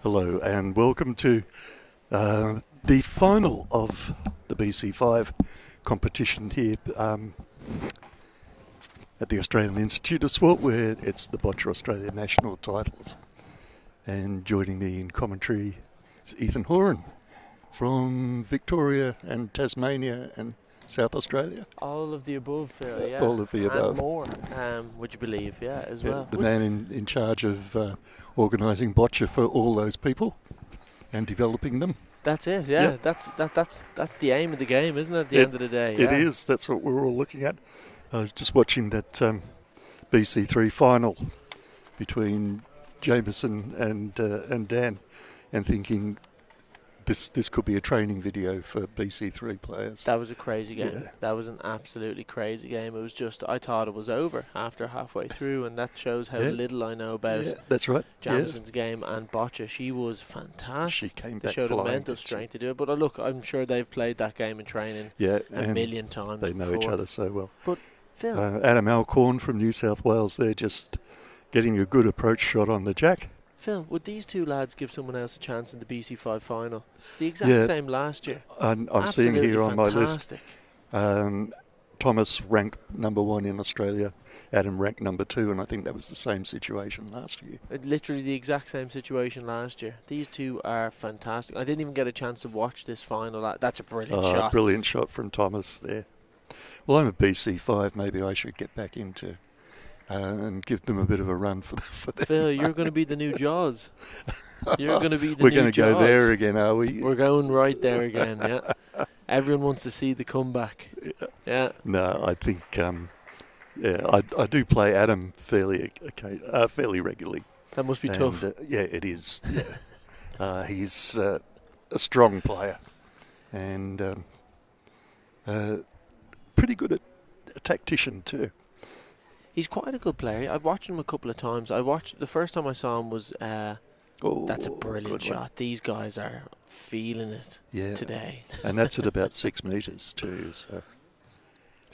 Hello and welcome to the final of the BC5 competition here at the Australian Institute of Sport, where it's the Boccia Australia national titles. And joining me in commentary is Ethan Horan from Victoria and Tasmania and South Australia.
All of the above, Phil, yeah.
All of the above.
And more, would you believe, as well.
The man in charge of organising Boccia for all those people and developing them.
That's it, yeah. That's the aim of the game, isn't it, at the end of the day?
It is. That's what we're all looking at. I was just watching that BC3 final between Jameson and Dan and thinking this could be a training video for BC3 players.
That was a crazy game.
Yeah.
That was an absolutely crazy game. It was just, I thought it was over after halfway through, and that shows how little I know about
that's right.
Jamison's game. And Boccia, she was fantastic.
She came
They
back
showed a
flying,
mental strength to do it. But look, I'm sure they've played that game in training a million times.
They know each other so well.
But Phil,
Adam Alcorn from New South Wales, they're just getting a good approach shot on the jack.
Phil, would these two lads give someone else a chance in the BC5 final? The exact same last year.
I'm seeing here on
fantastic.
my list, Thomas ranked number 1 in Australia, Adam ranked number 2, and I think that was the same situation last year.
Literally the exact same situation last year. These two are fantastic. I didn't even get a chance to watch this final. That's a brilliant shot.
Brilliant shot from Thomas there. Well, I'm a BC5, maybe I should get back into and give them a bit of a run for them.
Phil, you're going to be the new Jaws. You're going to be the
We're
new
going to
Jaws.
go there again, are we?
We're going right there again, yeah. Everyone wants to see the comeback. Yeah.
No, I think, I do play Adam fairly regularly.
That must be tough.
Yeah, it is. Yeah. He's a strong player and pretty good at a tactician too.
He's quite a good player. I've watched him a couple of times. The first time I saw him was that's a brilliant shot. These guys are feeling it today.
And that's at about 6 metres too. So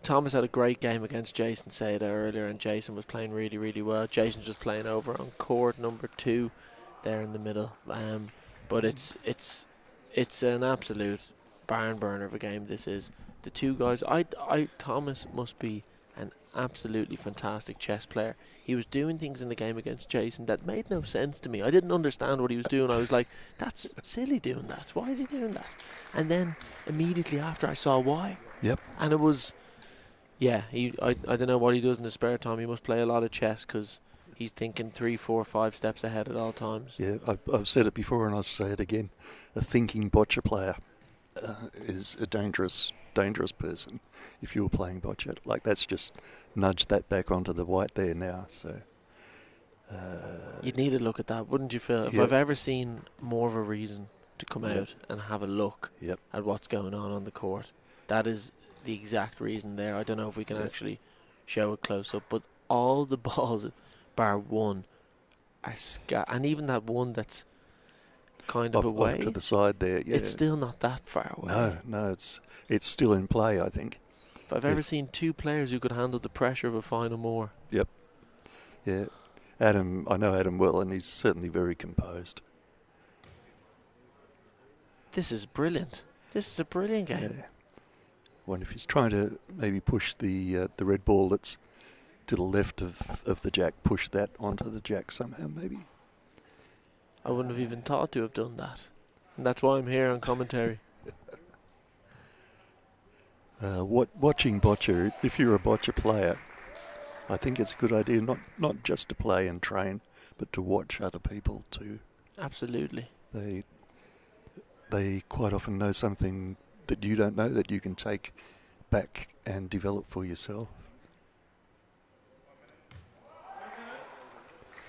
Thomas had a great game against Jason Seda earlier, and Jason was playing really, really well. Jason's just playing over on court number 2 there in the middle. But it's an absolute barn burner of a game this is. The two guys, Thomas must be an absolutely fantastic chess player. He was doing things in the game against Jason that made no sense to me. I didn't understand what he was doing. I was like, that's silly doing that. Why is he doing that? And then immediately after I saw why.
Yep.
And it was, I don't know what he does in his spare time. He must play a lot of chess because he's thinking 3, 4, 5 steps ahead at all times.
Yeah, I've said it before and I'll say it again. A thinking Boccia player is a dangerous person if you were playing Boccia. Like, that's just nudge that back onto the white there now. So
you'd need to look at that, wouldn't you, Phil? If I've ever seen more of a reason to come out and have a look at what's going on the court, that is the exact reason there. I don't know if we can actually show it close up, but all the balls bar one are and even that one that's kind of away
off to the side there. Yeah.
It's still not that far away.
No, it's still in play, I think.
If I've ever seen two players who could handle the pressure of a final more.
Yep. Yeah. Adam, I know Adam well, and he's certainly very composed.
This is brilliant. This is a brilliant game.
Yeah. Wonder if he's trying to maybe push the red ball that's to the left of the jack, push that onto the jack somehow, maybe.
I wouldn't have even thought to have done that. And that's why I'm here on commentary.
Watching Boccia, if you're a Boccia player, I think it's a good idea not just to play and train, but to watch other people too.
Absolutely.
They quite often know something that you don't know that you can take back and develop for yourself.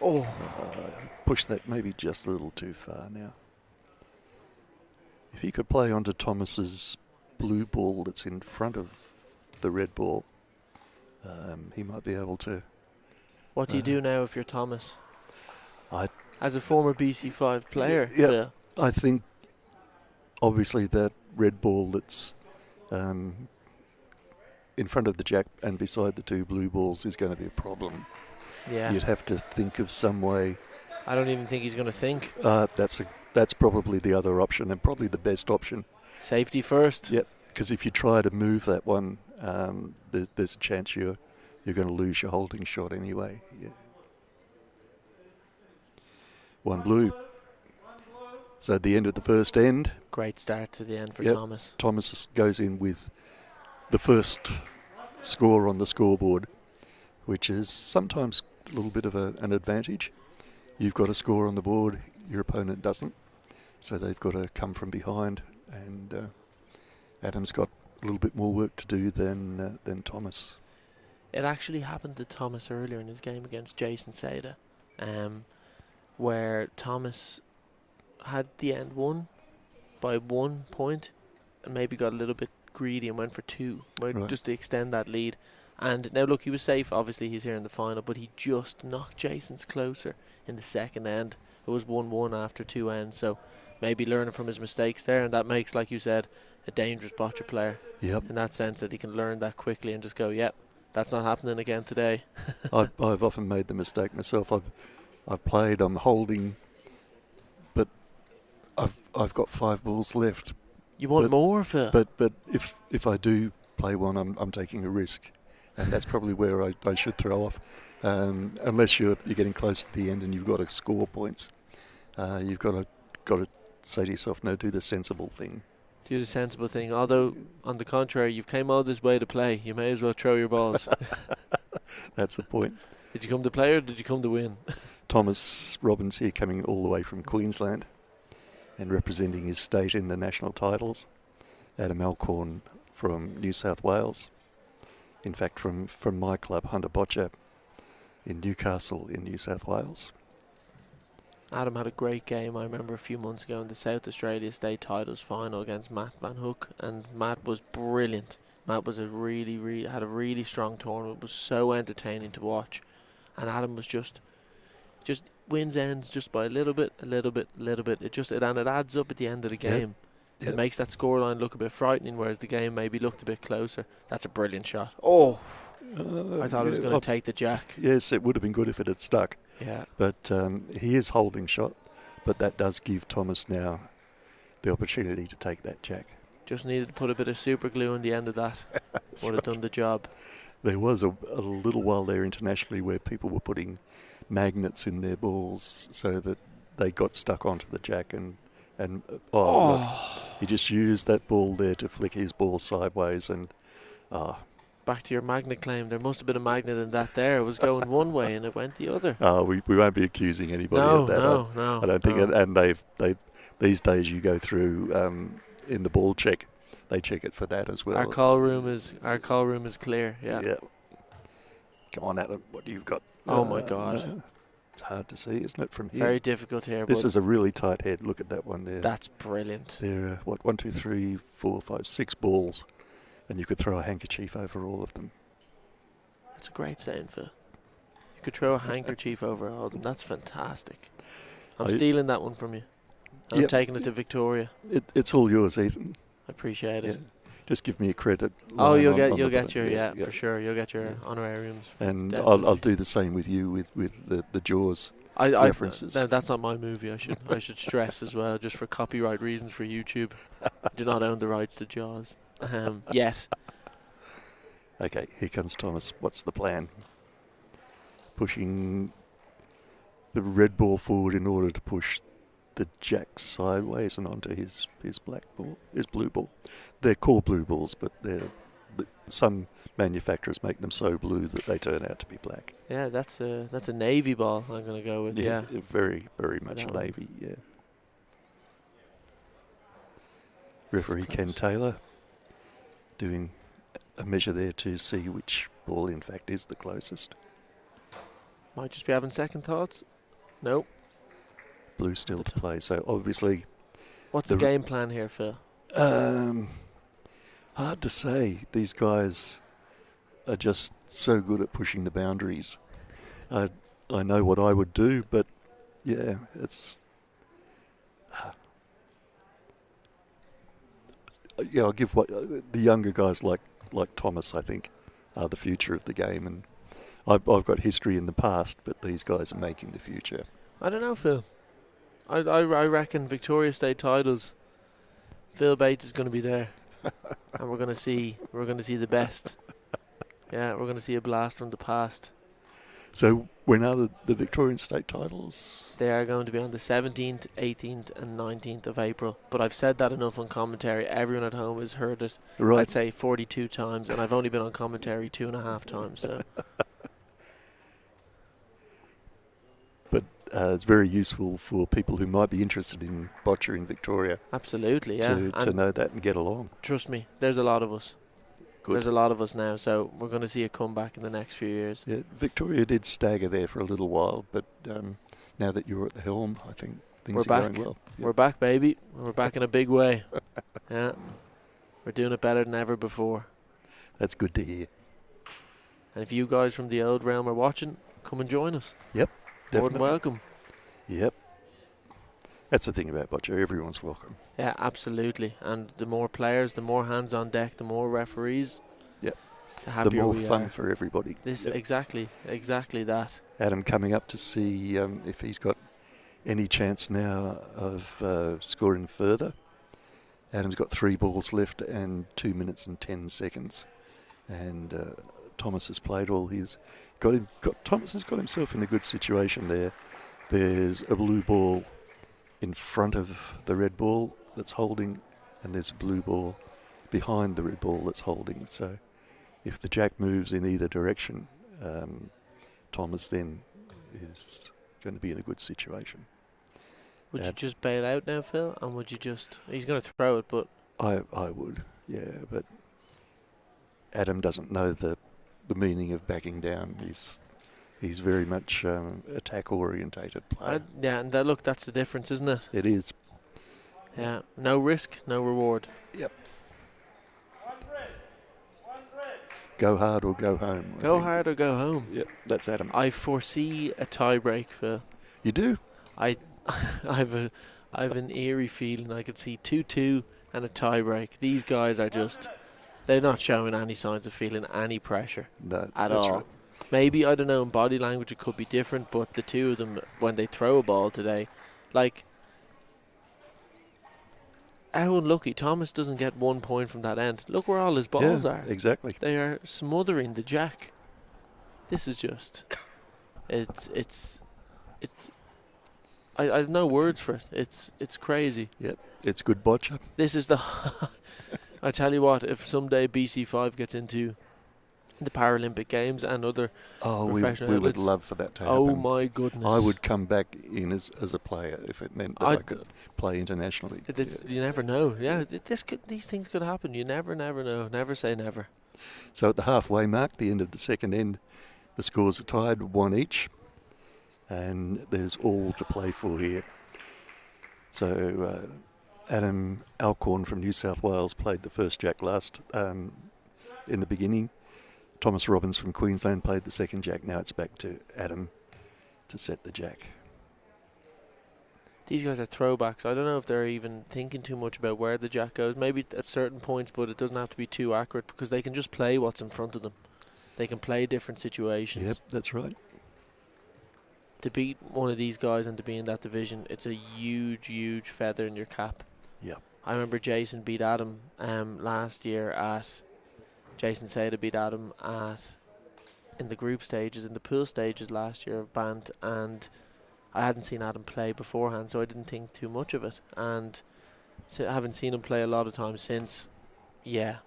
Oh.
Push that maybe just a little too far now. If he could play onto Thomas's blue ball that's in front of the red ball, he might be able to.
What do you do now if you're Thomas? As a former BC5 player,
yeah, I think obviously that red ball that's in front of the jack and beside the two blue balls is going to be a problem.
Yeah.
You'd have to think of some way
I don't even think he's going to think.
That's probably the other option, and probably the best option.
Safety first.
Yep, because if you try to move that one, there's a chance you're going to lose your holding shot anyway. Yeah. One blue. So at the end of the first end,
Great start to the end for
Yep.
Thomas.
Thomas goes in with the first score on the scoreboard, which is sometimes a little bit of an advantage. You've got a score on the board, your opponent doesn't, so they've got to come from behind, and Adam's got a little bit more work to do than Thomas.
It actually happened to Thomas earlier in his game against Jason Seda, where Thomas had the end won by 1 point and maybe got a little bit greedy and went for 2,
Right.
just to extend that lead. And now look, he was safe, obviously he's here in the final, but he just knocked Jason's closer in the second end. It was 1-1 after 2 ends, so maybe learning from his mistakes there, and that makes, like you said, a dangerous boccia player
Yep.
in that sense, that he can learn that quickly and just go, yep, that's not happening again today.
I've often made the mistake myself. I've played, I'm holding, but I've got 5 balls left.
You want more, Phil?
But if I do play one, I'm taking a risk, and that's probably where I should throw off. Unless you're getting close to the end and you've got to score points, you've got to say to yourself, no, do the sensible thing.
Do the sensible thing. Although, on the contrary, you've came all this way to play. You may as well throw your balls.
That's the point.
Did you come to play or did you come to win?
Thomas Robbins here, coming all the way from Queensland and representing his state in the national titles. Adam Alcorn from New South Wales. In fact, from my club, Hunter Boccia, in Newcastle in New South Wales.
Adam had a great game, I remember, a few months ago in the South Australia State Titles final against Matt Van Hook, and Matt was brilliant. Matt was had a really strong tournament. It was so entertaining to watch, and Adam was just wins ends just by a little bit. It adds up at the end of the game.
Yep.
It makes that scoreline look a bit frightening, whereas the game maybe looked a bit closer. That's a brilliant shot. Oh, I thought it was going to take the jack.
Yes, it would have been good if it had stuck.
Yeah.
But he is holding shot, but that does give Thomas now the opportunity to take that jack.
Just needed to put a bit of super glue on the end of that. Would have done the job.
There was a little while there internationally where people were putting magnets in their balls so that they got stuck onto the jack, and look, he just used that ball there to flick his ball sideways, and
back to your magnet claim. There must have been a magnet in that there. It was going one way and it went the other.
We won't be accusing anybody of that.
No.
I don't think, and they've these days you go through in the ball check, they check it for that as well.
Our call room is clear. Yeah.
Come on, Adam, what do you got?
Oh my God.
It's hard to see, isn't it, from here?
Very difficult here.
This
but
is a really tight head. Look at that one there.
that's brilliant.
There are, 1, 2, 3, 4, 5, 6 balls, and you could throw a handkerchief over all of them.
That's a great saying, Phil. You could throw a handkerchief over all of them. That's fantastic. I'm stealing that one from you. I'm taking it to Victoria.
It's all yours, Ethan.
I appreciate it.
Yeah. Just give me a credit.
Oh, you'll get
your
your for sure. You'll get your honorariums.
And
Definitely.
I'll do the same with you with the Jaws references.
That's not my movie. I should stress as well, just for copyright reasons for YouTube. I do not own the rights to Jaws yet.
Okay, here comes Thomas. What's the plan? Pushing the red ball forward in order to push the jack sideways and onto his black ball, his blue ball. They're called blue balls, but some manufacturers make them so blue that they turn out to be black.
Yeah, that's a navy ball. I'm going to go with. Yeah.
Very, very much navy. Yeah. Referee Ken Taylor doing a measure there to see which ball, in fact, is the closest.
Might just be having second thoughts. Nope.
Blue still to play, so obviously...
What's the game plan here, Phil?
Hard to say. These guys are just so good at pushing the boundaries. I know what I would do, but yeah, it's... I'll give the younger guys like Thomas, I think, are the future of the game, and I've got history in the past, but these guys are making the future.
I don't know, Phil. I reckon Victoria State titles. Phil Bates is going to be there, and we're going to see the best. Yeah, we're going to see a blast from the past.
So when are the Victorian state titles?
They are going to be on the 17th, 18th and 19th of April. But I've said that enough on commentary. Everyone at home has heard it,
Right.
I'd say 42 times, and I've only been on commentary 2.5 times. So
It's very useful for people who might be interested in boccia in Victoria
absolutely, yeah.
to
And
know that and get along.
trust me, there's a lot of us.
Good.
There's a lot of us now, so we're going to see a comeback in the next few years.
Yeah, Victoria did stagger there for a little while, but now that you're at the helm, I think things
We're
are
back.
going well. Yep.
We're back, baby. We're back in a big way. Yeah, we're doing it better than ever before.
That's good to hear.
And if you guys from the old realm are watching, come and join us. More than
Definitely.
welcome.
Yep. That's the thing about boccia. Everyone's welcome.
Yeah, absolutely. And the more players, the more hands on deck, the more referees.
Yep.
The happier
The more
we
fun
are.
for everybody.
This
Yep.
exactly that.
Adam coming up to see if he's got any chance now of scoring further. Adam's got 3 balls left and 2 minutes and 10 seconds. And Thomas has played all his. Thomas has got himself in a good situation there. There's a blue ball in front of the red ball that's holding, and there's a blue ball behind the red ball that's holding. So if the jack moves in either direction, Thomas then is going to be in a good situation.
Would you just bail out now, Phil? And would you just... He's going to throw it, but...
I would, yeah, but Adam doesn't know the meaning of backing down. He's very much attack-orientated player.
yeah, and look, that's the difference, isn't it?
It is.
Yeah. No risk, no reward.
Yep. Go hard or go home. I
Go
think.
hard or go home.
Yep, that's Adam.
I foresee a tie break, Phil.
You do?
I have an eerie feeling I could see 2-2 and a tie break. These guys are just... They're not showing any signs of feeling any pressure
No,
at
that's
all.
right.
Maybe, I don't know, in body language it could be different, but the two of them, when they throw a ball today, like, how unlucky. Thomas doesn't get 1 point from that end. Look where all his balls are.
Exactly.
They are smothering the jack. This is just... It's I have no words for it. It's crazy.
Yep, it's good boccia.
This is the... I tell you what, if someday BC5 gets into the Paralympic Games and other
We
professional
would
athletes,
love for that to happen.
oh my goodness.
I would come back in as a player if it meant that I could play internationally.
You never know. Yeah, these things could happen. You never know. Never say never.
So at the halfway mark, the end of the second end, the scores are tied 1 each, and there's all to play for here. So Adam Alcorn from New South Wales played the first jack last in the beginning. Thomas Robbins from Queensland played the second jack. Now it's back to Adam to set the jack.
These guys are throwbacks. I don't know if they're even thinking too much about where the jack goes. Maybe at certain points, but it doesn't have to be too accurate because they can just play what's in front of them. They can play different situations.
Yep, that's right.
To beat one of these guys and to be in that division, it's a huge feather in your cap.
Yeah.
I remember Jason beat Adam last year at... Jason Seda beat Adam in the group stages, in the pool stages last year of Bant, and I hadn't seen Adam play beforehand, so I didn't think too much of it. And I haven't seen him play a lot of times since. Yeah,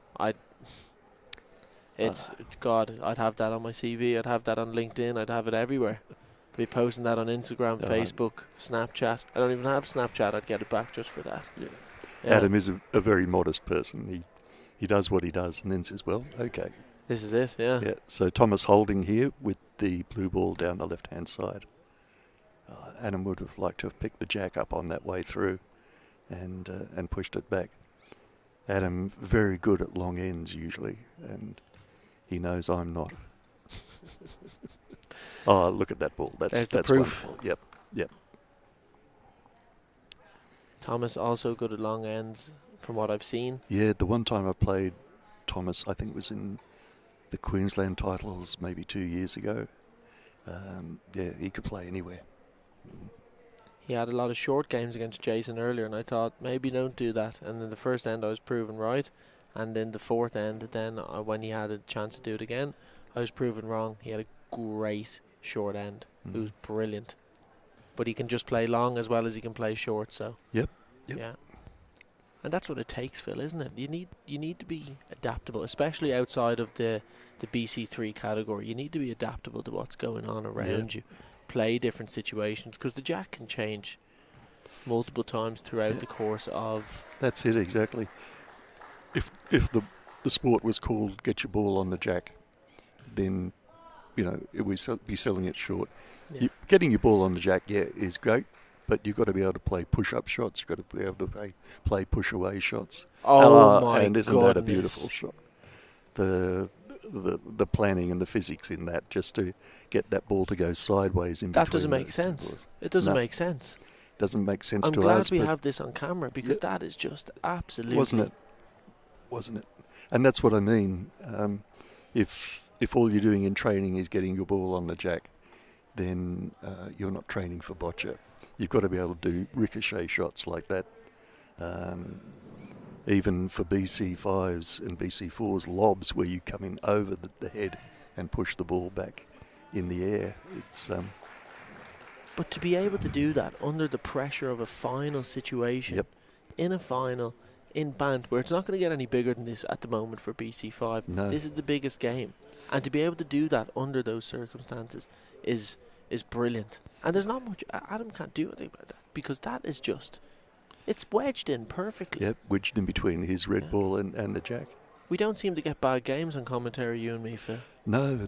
God, I'd have that on my CV, I'd have that on LinkedIn, I'd have it everywhere. I'd be posting that on Instagram, Facebook, Snapchat. I don't even have Snapchat, I'd get it back just for that.
Yeah.
Yeah.
Adam is a very modest person. He does what he does and then says, well, okay.
This is it, yeah.
Yeah. So Thomas holding here with the blue ball down the left-hand side. Adam would have liked to have picked the jack up on that way through and pushed it back. Adam very good at long ends usually, and he knows I'm not. Oh, look at that ball.
There's
that's
the proof.
wonderful. Yep.
Thomas also good at long ends, from what I've seen.
Yeah, the one time I played Thomas, I think it was in the Queensland titles maybe 2 years ago. Yeah, he could play anywhere.
he had a lot of short games against Jason earlier, and I thought maybe don't do that. And in the first end, I was proven right, and in the fourth end, then when he had a chance to do it again, I was proven wrong. He had a great short end. It was brilliant, but he can just play long as well as he can play short. So
Yep.
yeah. And that's what it takes, Phil, isn't it? You need to be adaptable, especially outside of the BC3 category. You need to be adaptable to what's going on around you. Play different situations, because the jack can change multiple times throughout the course of...
That's it, exactly. If the sport was called Get Your Ball on the Jack, then, it would be selling it short.
Yeah.
Getting your ball on the jack, is great, but you've got to be able to play push-up shots. You've got to be able to play push-away shots.
Oh my
and isn't
goodness.
that a beautiful shot? The planning and the physics in that, just to get that ball to go sideways in between.
That doesn't make sense. It doesn't make sense.
Doesn't make sense
I'm
to
glad
us.
we have this on camera, because that is just absolutely...
Wasn't it? And that's what I mean. If all you're doing in training is getting your ball on the jack, then you're not training for boccia. You've got to be able to do ricochet shots like that. Even for BC5s and BC4s, lobs where you come in over the head and push the ball back in the air. It's
But to be able to do that under the pressure of a final situation, in a final, in Bant, where it's not going to get any bigger than this at the moment for BC5.
No.
This is the biggest game. And to be able to do that under those circumstances is brilliant. And there's not much... Adam can't do anything about that, because that is just... It's wedged in perfectly.
Yep, wedged in between his red ball and the jack.
We don't seem to get bad games on commentary, you and me, Phil.
No,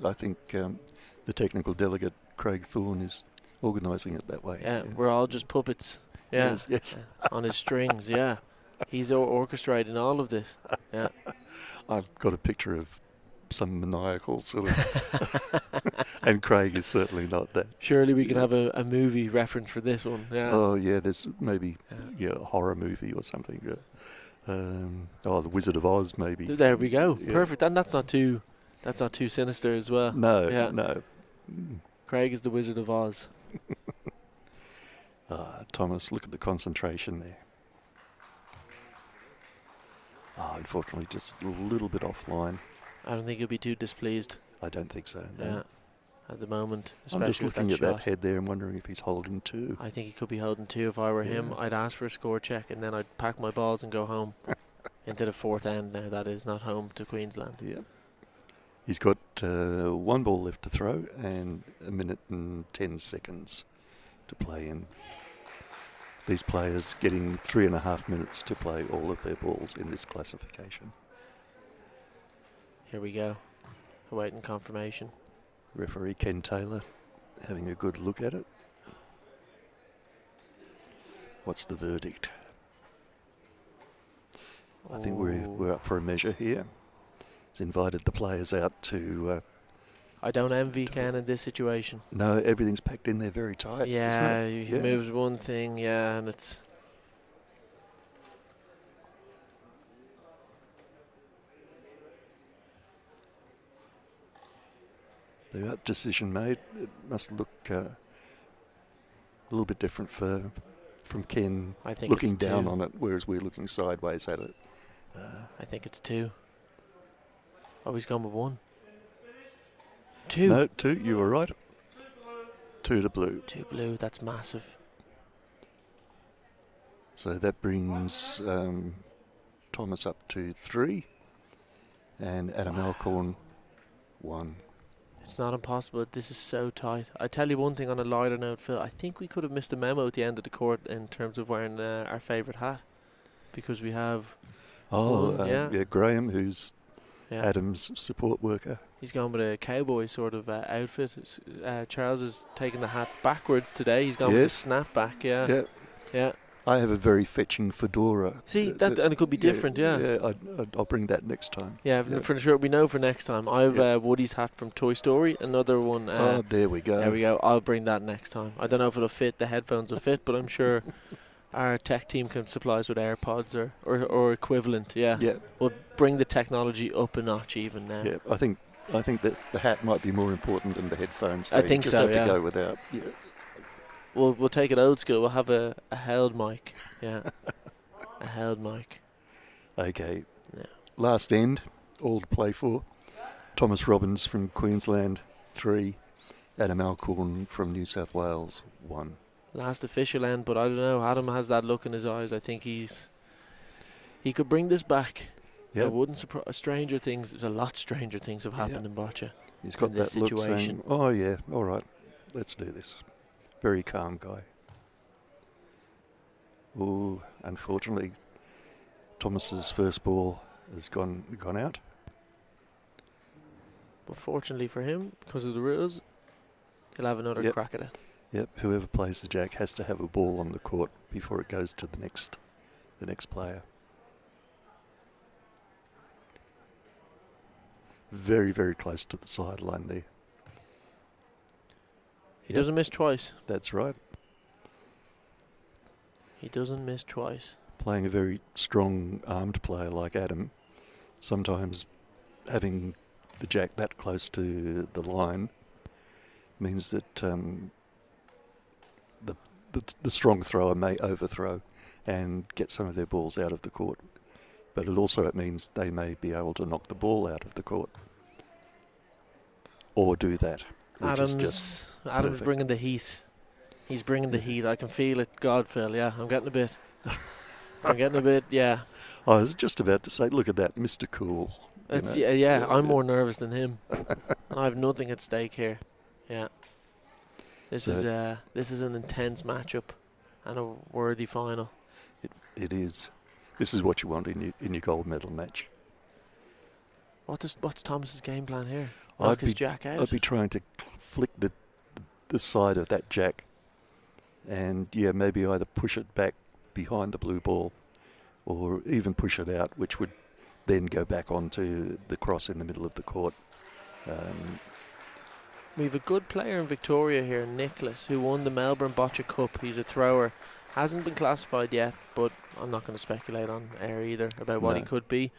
I think the technical delegate, Craig Thorne, is organising it that way.
Yeah, we're all just puppets. Yeah.
Yes.
On his strings, yeah. He's orchestrating all of this. Yeah.
I've got a picture of some maniacal sort of... and Craig is certainly not that.
Surely we can have a movie reference for this one. Yeah.
Oh, yeah, there's maybe a horror movie or something. The Wizard of Oz, maybe.
There we go.
Yeah.
Perfect. And that's not too sinister as well.
No.
Craig is the Wizard of Oz.
Thomas, look at the concentration there. Unfortunately, just a little bit offline.
I don't think he'll be too displeased.
I don't think so. No.
Yeah. At the moment, especially
I'm just
with
looking
that
at
shot.
that head there and wondering if he's holding two.
I think he could be holding two. If I were him, I'd ask for a score check, and then I'd pack my balls and go home. Into the fourth end now, that is, not home to Queensland.
Yeah. He's got one ball left to throw and 1 minute and 10 seconds to play in. These players getting 3.5 minutes to play all of their balls in this classification.
Here we go. Awaiting confirmation.
Referee Ken Taylor having a good look at it. What's the verdict? I think we're up for a measure here. He's invited the players out to...
I don't envy Ken in this situation.
No, everything's packed in there very tight.
Yeah,
isn't it?
he moves one thing, and it's...
The decision made. It must look a little bit different from Ken
I think
looking
it's
down
two.
on it, whereas we're looking sideways at it.
I think it's two. Oh, he's gone with one. Two.
No, two. You were right. 2 to blue.
Two blue, that's massive.
So that brings Thomas up to 3, and Adam Alcorn 1.
It's not impossible. This is so tight. I tell you one thing on a lighter note, Phil. I think we could have missed a memo at the end of the court in terms of wearing our favourite hat, because we have...
Graham, who's
Yeah.
Adam's support worker.
He's gone with a cowboy sort of outfit. Charles is taking the hat backwards today. He's gone with the snapback. Yeah.
I have a very fetching fedora.
See, and it could be different. Yeah.
I'll bring that next time.
Yeah, for sure. We know for next time. I have Woody's hat from Toy Story. Another one.
There we go.
There we go. I'll bring that next time. I don't know if it'll fit. The headphones will fit, but I'm sure our tech team can supply us with AirPods or equivalent. Yeah. We'll bring the technology up a notch even now.
Yeah. I think that the hat might be more important than the headphones.
I think
just
so.
have to go without. Yeah.
we'll take it old school. We'll have a held mic. Yeah, a held mic.
Okay.
Yeah.
Last end, all to play for. Thomas Robbins from Queensland, 3. Adam Alcorn from New South Wales, 1.
Last official end, but I don't know. Adam has that look in his eyes. I think he could bring this back.
Yep.
It wouldn't surprise. Stranger things. There's a lot stranger things have happened in Boccia.
He's got
in this
that look
situation.
saying, oh yeah, all right, let's do this. Very calm guy. Ooh, unfortunately, Thomas's first ball has gone out.
But fortunately for him, because of the rules, he'll have another
Yep.
crack at it.
Yep, whoever plays the jack has to have a ball on the court before it goes to the next player. Very, very close to the sideline there.
He
Yep.
doesn't miss twice.
That's right.
He doesn't miss twice.
Playing a very strong armed player like Adam, sometimes having the jack that close to the line means that the strong thrower may overthrow and get some of their balls out of the court. But it means they may be able to knock the ball out of the court. Or do that. Which is just
Adam's
perfect.
bringing the heat. He's bringing the heat. I can feel it. God, Phil, yeah. I'm getting a bit. Yeah.
I was just about to say, look at that, Mr. Cool. you
It's,
know.
yeah, I'm more nervous than him. And I have nothing at stake here. Yeah. This
So-
is an intense matchup and a worthy final.
It is. This is what you want in your gold medal match.
What's Thomas's game plan here?
I'd
Knock his
be-
jack out?
I'd be trying to flick the side of that jack and, maybe either push it back behind the blue ball or even push it out, which would then go back onto the cross in the middle of the court.
We have a good player in Victoria here, Nicholas, who won the Melbourne Boccia Cup. He's a thrower. Hasn't been classified yet, but I'm not going to speculate on air either about what he
No.
could be.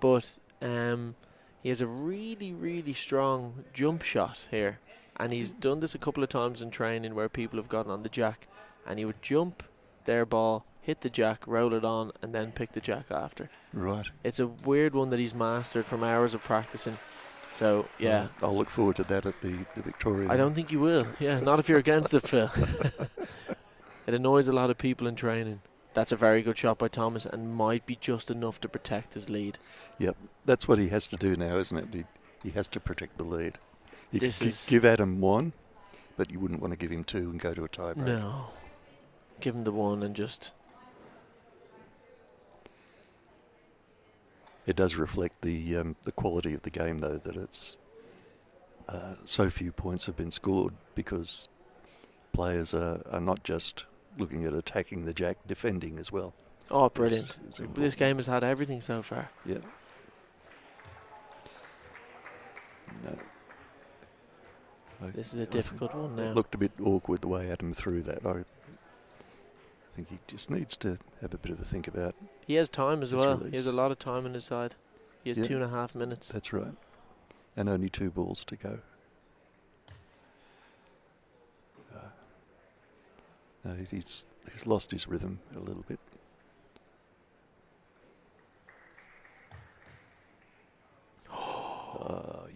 But he has a really, really strong jump shot here. And he's done this a couple of times in training where people have gotten on the jack. And he would jump their ball, hit the jack, roll it on, and then pick the jack after.
Right.
It's a weird one that he's mastered from hours of practicing. So, yeah.
I'll look forward to that at the Victorian.
I don't think you will. Yeah, not if you're against it, Phil. It annoys a lot of people in training. That's a very good shot by Thomas and might be just enough to protect his lead.
Yep. That's what he has to do now, isn't it? He has to protect the lead. You
This
could
is-
give Adam 1, but you wouldn't want to give him 2 and go to a tiebreak.
No. Give him the one and just...
It does reflect the quality of the game, though, that it's so few points have been scored because players are not just looking at attacking the jack, defending as well.
Oh, brilliant.
It's
This
important.
game has had everything so far.
Yeah. No.
This is a difficult one now.
It looked a bit awkward the way Adam threw that. I think he just needs to have a bit of a think about.
He has time as
His
well.
release.
He has a lot of time on his side. He has
Yeah.
2.5 minutes.
That's right. And only 2 balls to go. No, he's lost his rhythm a little bit.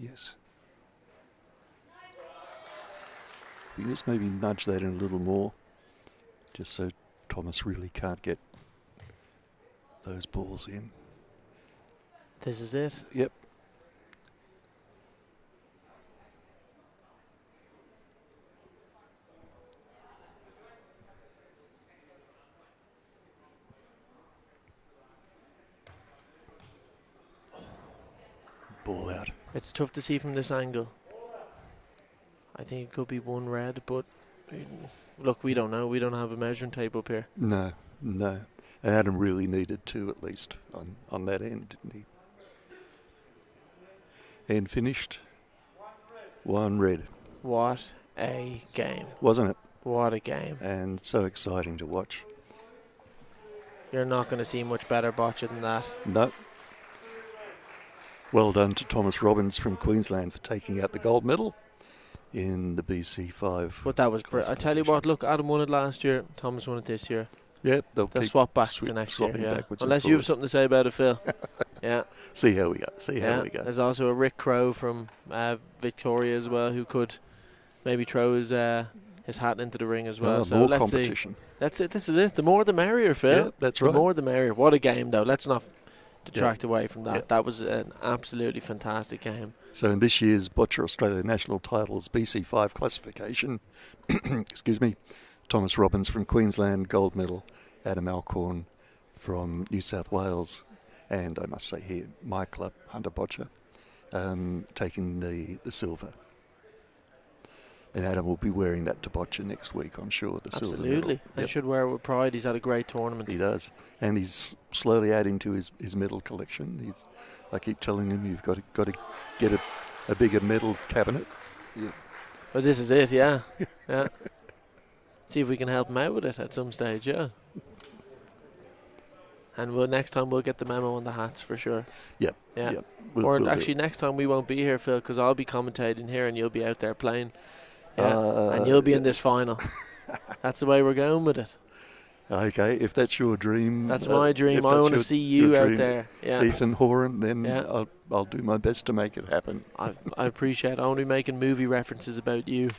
Yes. We just maybe nudge that in a little more, just so Thomas really can't get those balls in.
This is it.
Yep. Ball out.
It's tough to see from this angle. I think it could be one red, but look, we don't know. We don't have a measuring tape up here.
No. And Adam really needed 2 at least on that end, didn't he? And finished 1 red,
What a game.
wasn't it?
What a game.
And so exciting to watch.
You're not going to see much better boccia than that.
No. Well done to Thomas Robbins from Queensland for taking out the gold medal. in the BC5.
But that was I tell you what, look, Adam won it last year, Thomas won it this year.
Yeah, they'll
They'll
keep
swap back the next year,
swapping
yeah.
backwards and
Unless you have
forwards.
something to say about it, Phil. Yeah.
See how we go. See how
Yeah.
we go.
There's also a Rick Crow from Victoria as well, who could maybe throw his hat into the ring as well. So
more
let's
competition.
see. That's it. This is it. The more the merrier, Phil.
Yeah, that's
the
right.
more the merrier. What a game, though. Let's not detract away from that.
Yeah.
That was an absolutely fantastic game.
So in this year's Boccia Australia National Titles BC5 classification, excuse me, Thomas Robbins from Queensland, gold medal. Adam Alcorn from New South Wales, and I must say here, my club, Hunter Boccia, taking the silver. And Adam will be wearing that to Boccia next week, I'm sure. The silver medal.
Absolutely. And should wear it with pride. He's had a great tournament.
He does. And he's slowly adding to his medal collection. I keep telling him, you've got to get a bigger medal cabinet. Yeah.
Well, this is it, yeah. Yeah. See if we can help him out with it at some stage, yeah. And next time we'll get the memo on the hats for sure.
Yep.
Yeah.
Yep.
Or actually, next time we won't be here, Phil, because I'll be commentating here and you'll be out there playing. Yeah. And you'll be in this final. That's the way we're going with it.
Okay, if that's your dream.
That's my dream. I want to see you out there. Yeah.
Ethan Horan, then
Yeah.
I'll do my best to make it happen.
I appreciate it. I want to be making movie references about you.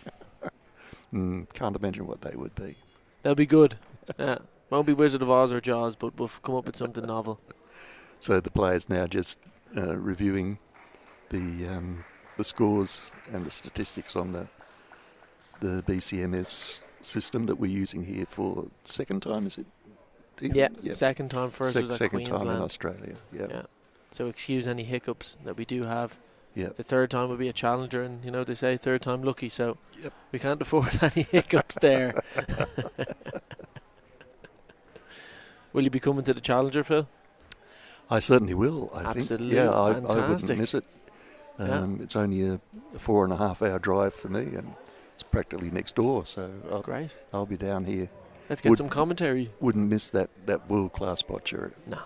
Can't imagine what they would be.
They'll be good. Yeah. Won't be Wizard of Oz or Jaws, but we'll come up with something novel.
So the players now just reviewing the scores and the statistics on the BCMS system that we're using here for second time, is it?
Yep. Second time first was at
second
Queensland.
time in Australia. Yep.
Yeah. So excuse any hiccups that we do have.
Yep.
The third time will be a challenger, and they say third time lucky, so
Yep.
we can't afford any hiccups there. Will you be coming to the challenger, Phil?
I certainly will, I
Absolutely.
think. Yeah, I wouldn't
Fantastic.
miss it. It's only a 4.5 hour drive for me, and it's practically next door, so
Great.
I'll be down here.
Let's get some commentary.
Wouldn't miss that world-class boccia.
No.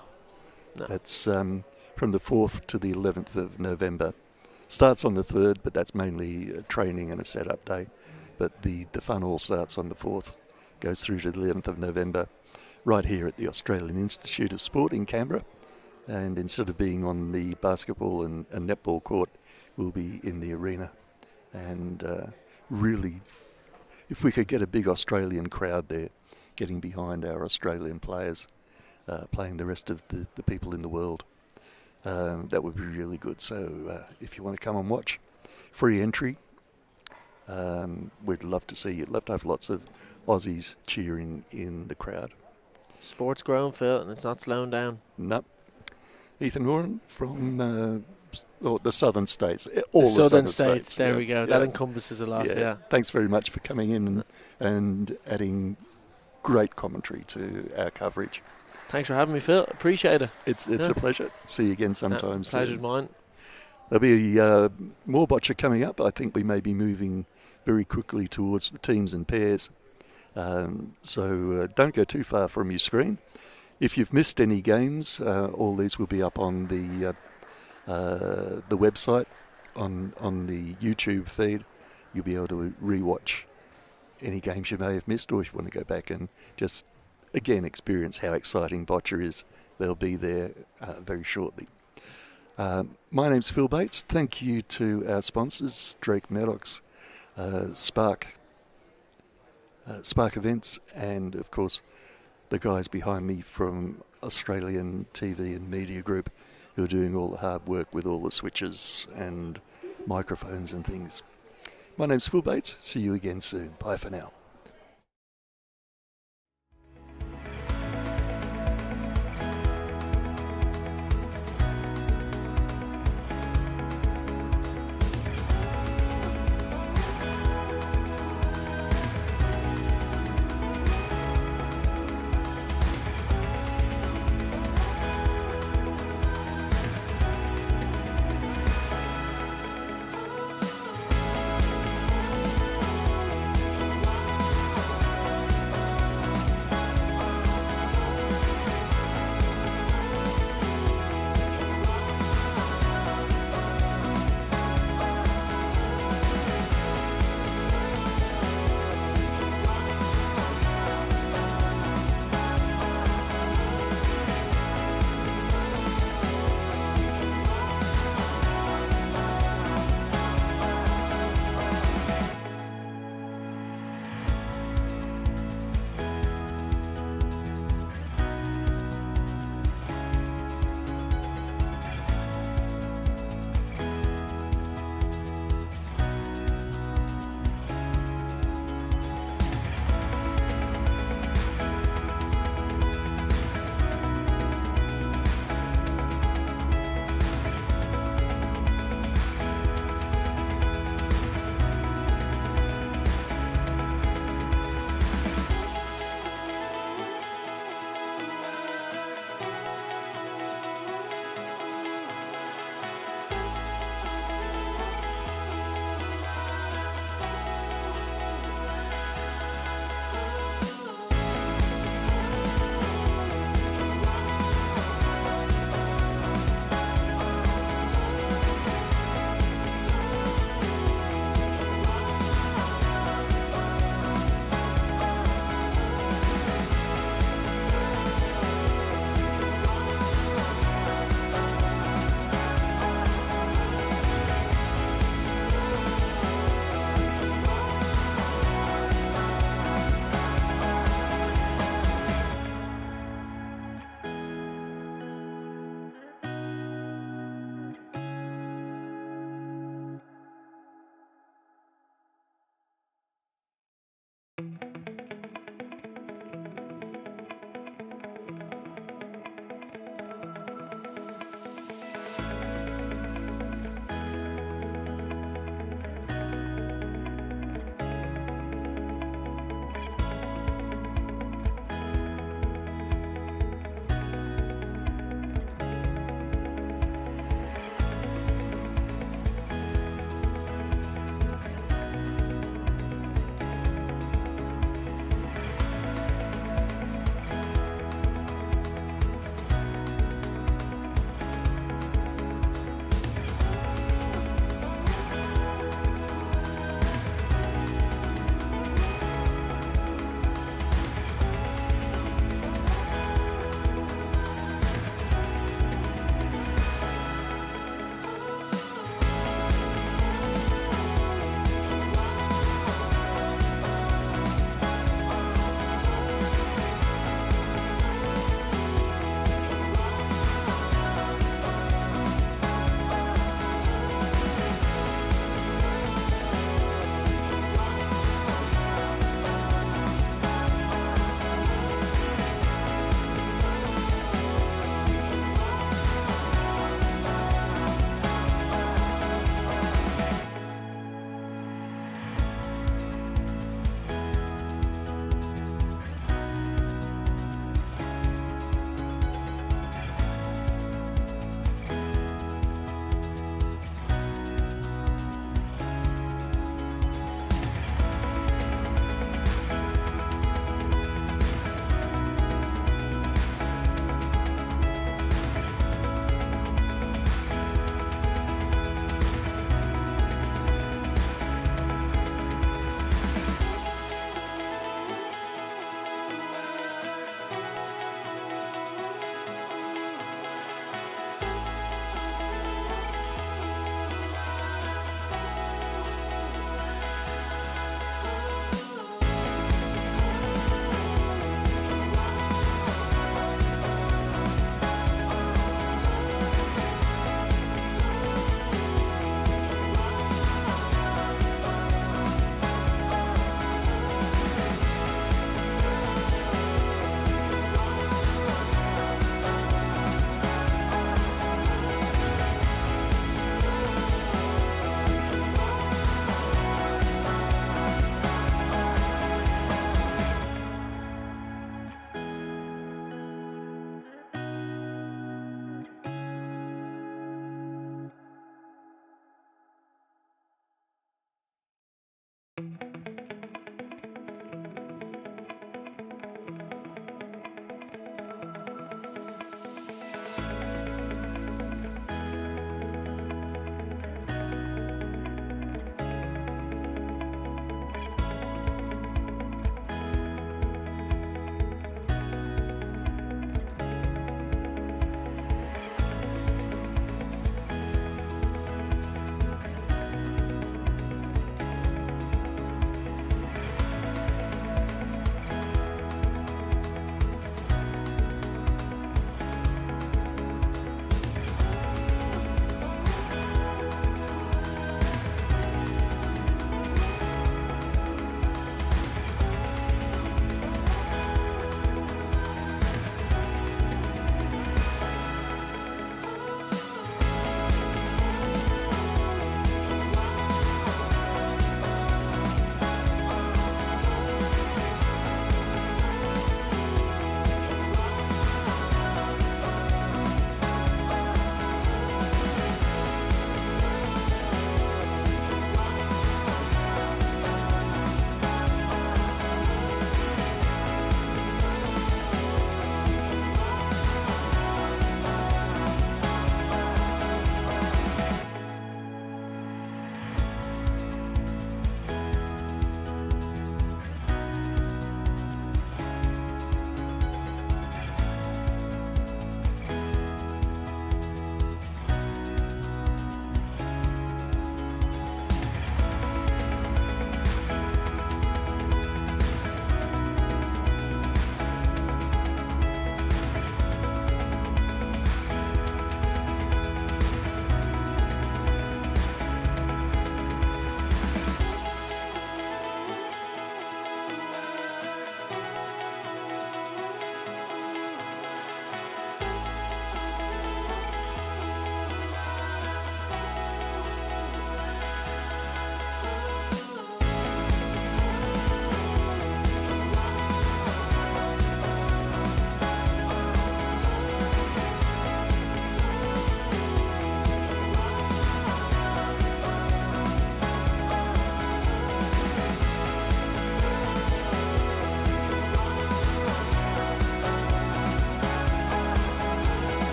That's from the 4th to the 11th of November. Starts on the 3rd, but that's mainly training and a setup day. But the fun all starts on the 4th, goes through to the 11th of November, right here at the Australian Institute of Sport in Canberra. And instead of being on the basketball and netball court, we'll be in the arena. And really, if we could get a big Australian crowd there, getting behind our Australian players, playing the rest of the people in the world, that would be really good. So if you want to come and watch, free entry. We'd love to see you. Love to have lots of Aussies cheering in the crowd.
Sport's growing, Phil, and it's not slowing down.
No. Ethan Horan from the southern states.
The southern states. There we go.
Yeah.
That encompasses a lot, yeah.
Thanks very much for coming in and adding great commentary to our coverage.
Thanks for having me, Phil. Appreciate it.
It's a pleasure. See you again sometime soon.
Pleasure's mine.
There'll be more boccia coming up. I think we may be moving very quickly towards the teams and pairs. So don't go too far from your screen. If you've missed any games, all these will be up on the website, on the YouTube feed. You'll be able to rewatch any games you may have missed, or if you want to go back and just again experience how exciting boccia is, they'll be there very shortly. My name's Phil Bates. Thank you to our sponsors, Drake Maddox, Spark Events, and of course the guys behind me from Australian TV and Media Group, who are doing all the hard work with all the switches and microphones and things. My name's Phil Bates. See you again soon. Bye for now.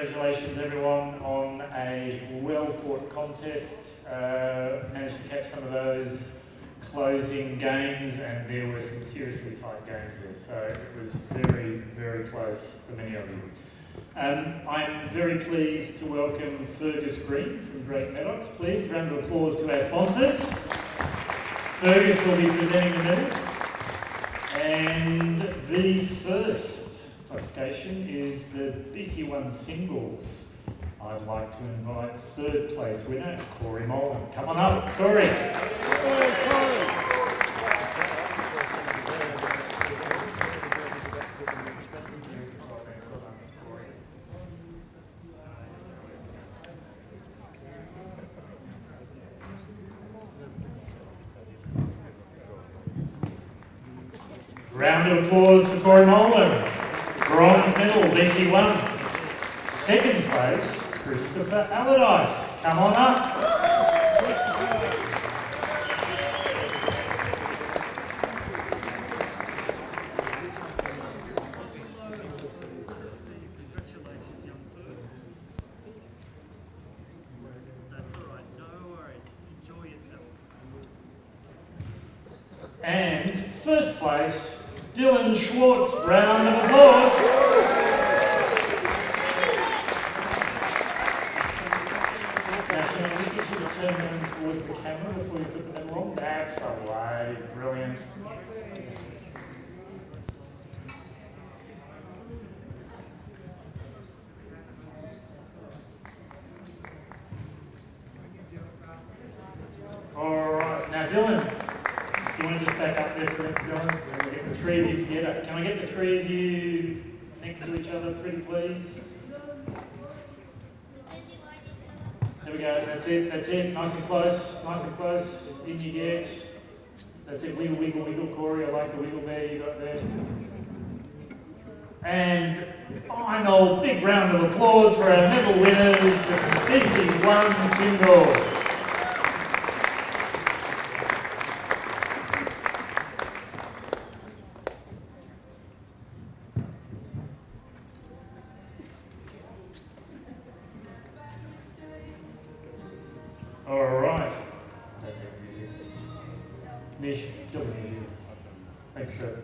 congratulations everyone on a well-fought contest. Managed to catch some of those closing games, and there were some seriously tight games there, so it was very, very close for many of you. I'm very pleased to welcome Fergus Green from Drake Maddox. Please, round of applause to our sponsors. Fergus will be presenting the medals. And the first classification is the BC1 singles. I'd like to invite third place winner, Corey Molan. Come on up, Corey. Round of applause for Corey Molan. Bronze medal, BC1. Second place, Christopher Allardyce. Come on up. And first place, Dylan Schwartz. Round of applause. Now, can I just get you to turn them towards the camera before you put them wrong? That's the way. Brilliant. All right. Now, Dylan, do you want to just back up there for a minute, Dylan? We'll get the three of you together. Can I get the three of you next to each other, pretty please? There we go. That's it. That's it. Nice and close. Nice and close. In you get. That's it. Wiggle, wiggle, wiggle, Corey. I like the wiggle there you got there. And final big round of applause for our medal winners of the BC1 singles. All right. Nish, kill the music. Thanks, sir.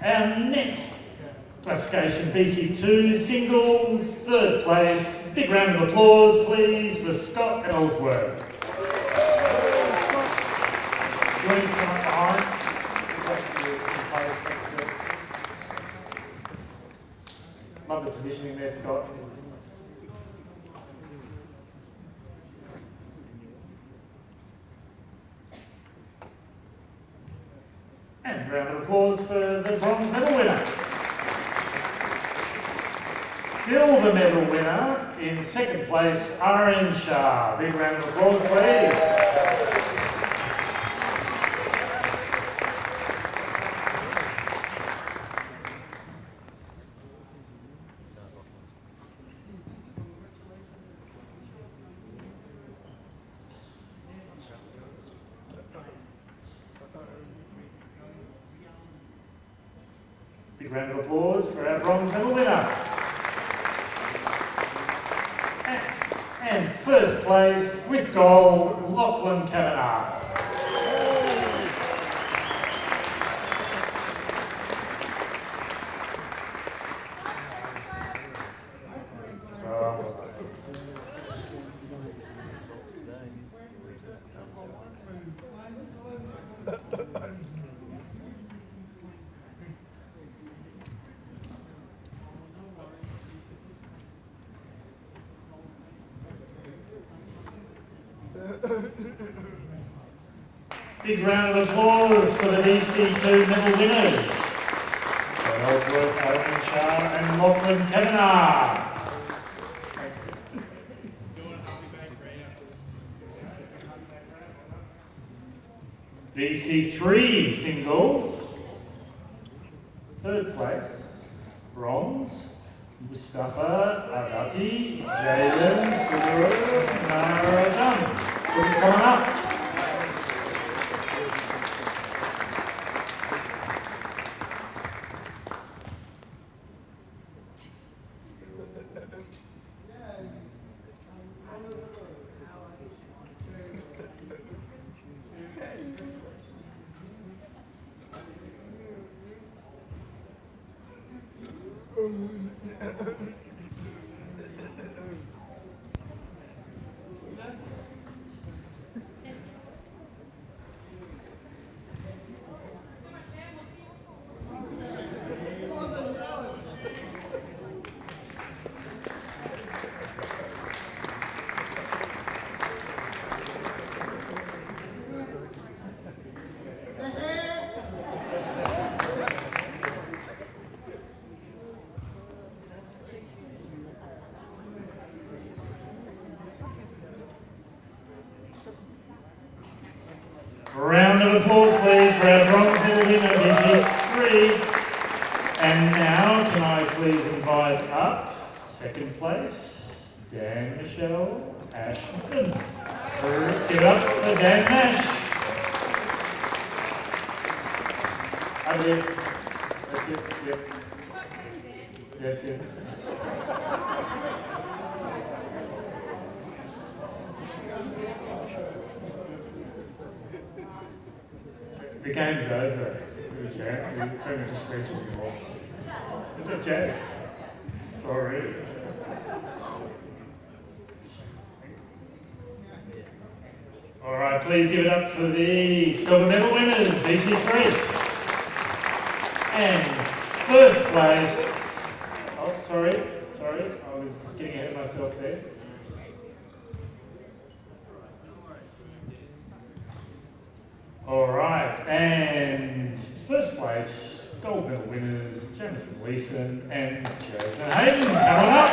Our next classification, BC2 singles, third place. Big round of applause, please, for Scott Ellsworth. Do you want to come up behind? Love the positioning there, Scott. And a round of applause for the bronze medal winner. Silver medal winner in second place, Aaron Shah. Big round of applause, please. Big round of applause for our bronze medal winner. And first place with gold, Lachlan Kavanagh. Big round of applause for the BC2 medal winners. Scott Ellsworth, Aaron Shah and Lachlan Kavanagh. BC3 singles. Third place, bronze, Mustafa Adati, Jalen Suduru, Narajan. Please come on up.
Round of applause, please, for our bronze medal winner. This is 3. And now, can I please invite up, second place, Dan Michelle Ashton. Give it up for Dan Nash. Up here. That's it. Yep. That's it. The game's over. We don't need to speak anymore. Is that Jazz? Sorry. All right, please give it up for the silver medal winners, BC3. And first place. Oh, sorry, I was getting ahead of myself there. All right, and first place, gold medal winners, Jamison Leeson and Jasmine Hayden. Come on up.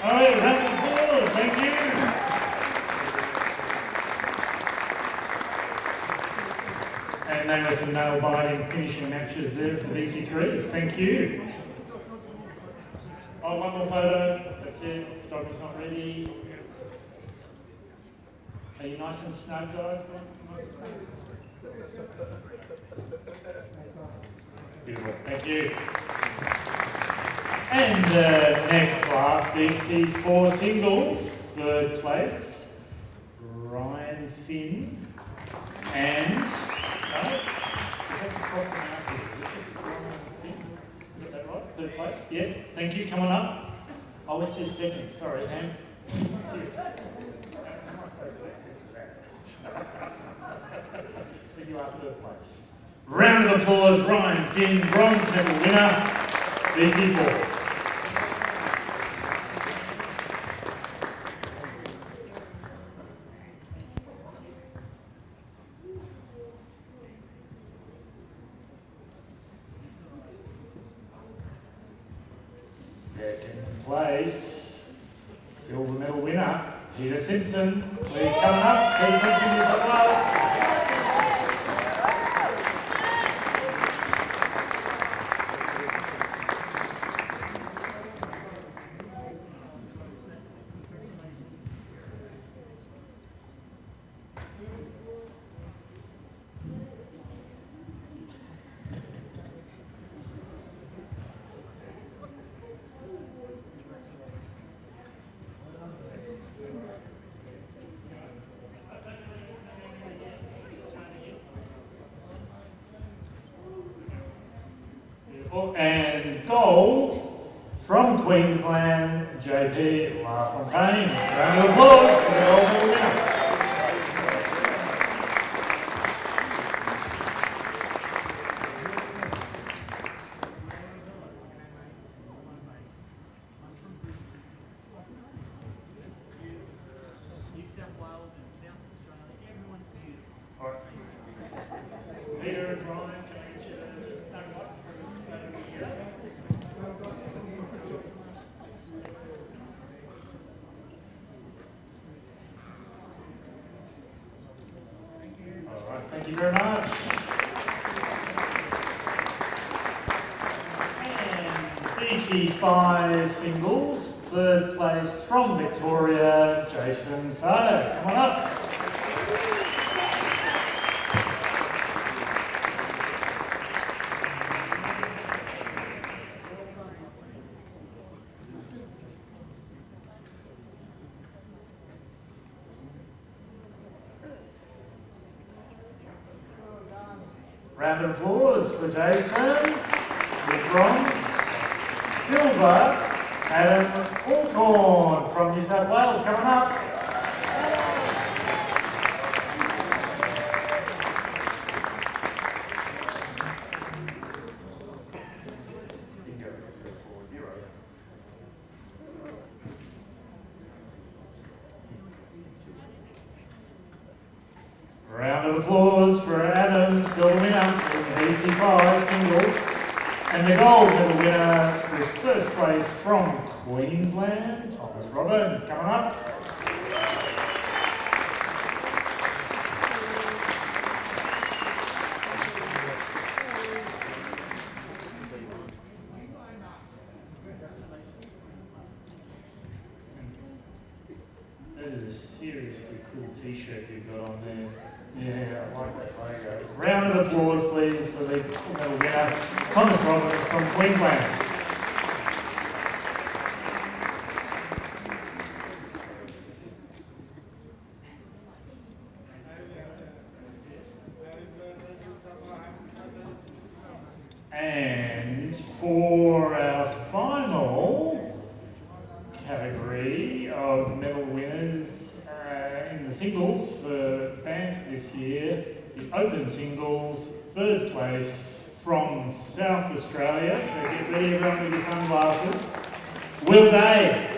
All right, round of applause, thank you. And they were some nail-biting finishing matches there for the BC3s, thank you. Oh, one more photo, that's it, photographer's not ready. Are you nice and snug, guys? Nice and snug? Beautiful, thank you. And the next class, BC4 singles, third place, Ryan Finn and, no, is that across the mountain? Is it just Ryan Finn? Got that right? Third place? Yeah, thank you, come on up. Oh, it says second, sorry, Ham. Seriously. How am I supposed to make sense of that? But you are third place. Round of applause, Ryan Finn, bronze medal winner, BC4. Second place, silver medal winner, Peter Simpson. Please come up. Peter Simpson, New South Wales. And gold from Queensland, JP LaFontaine. Round of applause for the gold medal winner. New South Wales and South Australia, everyone's here. All right. Peter and Ryan. very much. And BC5 singles, third place from Victoria, Jason Sato. Come on up. Round of applause for Jason. With bronze, silver, Adam Alcorn from New South Wales coming up. Round of applause for Adam, silver winner in the BC5 singles. And the gold medal winner with first place from Queensland, Thomas Robbins, coming up. That is a seriously cool t-shirt you've got on there. Yeah, I like that logo. Round of applause, please, for the medal winner, Thomas Robbins from Queensland. And for our final category of medal winners in the singles for Bant this year, the open singles, third place from South Australia. So get ready, everyone, with your sunglasses. Will Day.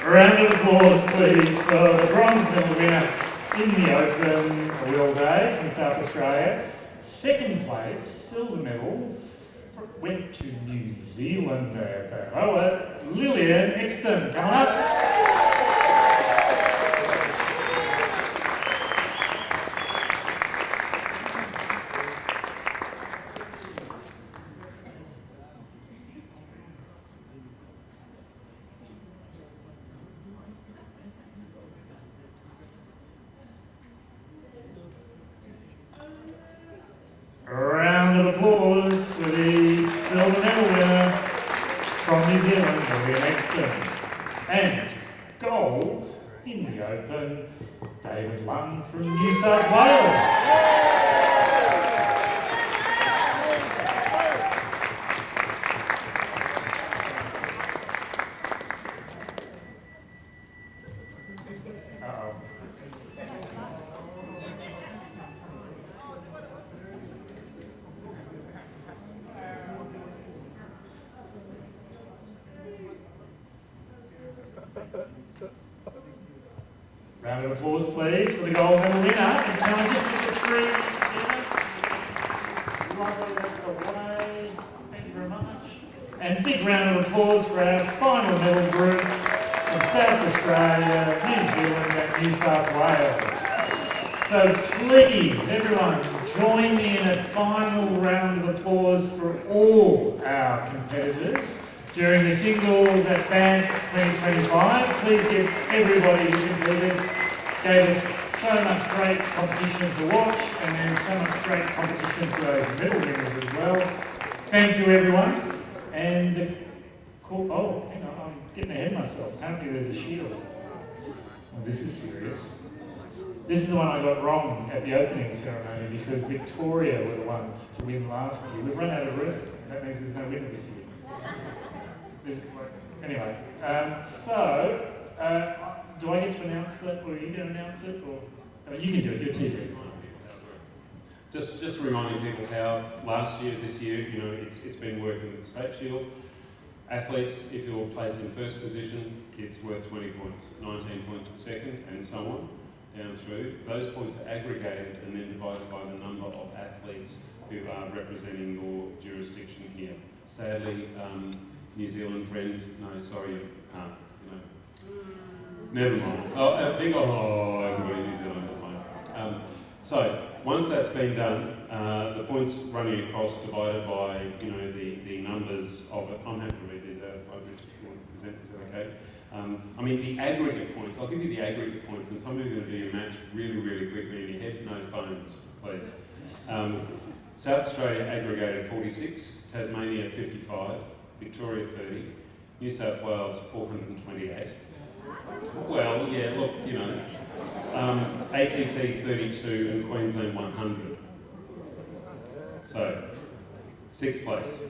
Round of applause, please, for the bronze medal winner in the Open, Will Day from South Australia. Second place, silver medal, went to New Zealand at Aroa. Lillian Exton, coming up. Round of applause for the silver medal winner from New Zealand, Lillian Exton. And gold in the Open, David Lung from New South Wales. Round of applause, please, for the gold medal winner. And can I just get the tree? Lovely, that's the way. Thank you very much. And big round of applause for our final medal group from South Australia, New Zealand, and New South Wales. So please, everyone, join me in a final round of applause for all our competitors during the singles at Bant 2025. Please give everybody who competed, gave us so much great competition to watch, and then so much great competition for those medal winners as well. Thank you, everyone. And oh, hang on, I'm getting ahead of myself. Apparently there's a shield. Well, this is serious. This is the one I got wrong at the opening ceremony because Victoria were the ones to win last year. We've run out of room. That means there's no winner this year. Anyway, do I get to announce that, or are you going to announce it, or you can do it? You're TV.
Just reminding people how last year, this year, it's been working with State Shield. Athletes, if you're placed in first position, it's worth 20 points, 19 points per second, and so on, down through. Those points are aggregated and then divided by the number of athletes who are representing your jurisdiction here. Sadly, New Zealand friends, no, sorry, you can't, you know. Never mind. Oh, everybody in New Zealand, never mind. So, once that's been done, the points running across divided by, you know, the numbers of it. I'm happy to read these out if you want to present. Is that okay? I mean, the aggregate points, I'll give you the aggregate points, and some of you are going to do your maths really, really quickly in your head. No phones, please. South Australia aggregated 46, Tasmania 55, Victoria 30, New South Wales 428. Well, yeah, look, you know. ACT 32 and Queensland 100. So, 6th place.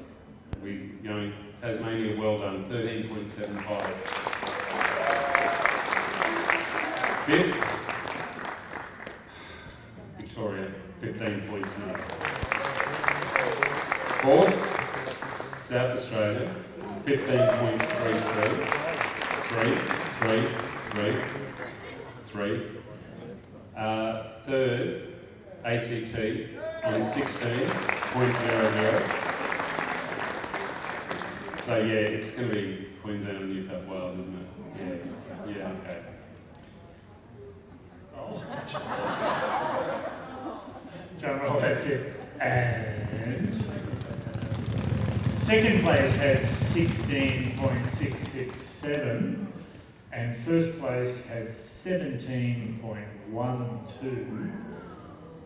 We going Tasmania, well done, 13.75. 5th, Victoria, 15.9. 4th, South Australia, 15.33. 3. 3rd, ACT on 16.00. So yeah, it's going to be Queensland and New South Wales, isn't it? Yeah, okay.
Drum roll, that's it. And second place had 16.667. And first place had 17.12.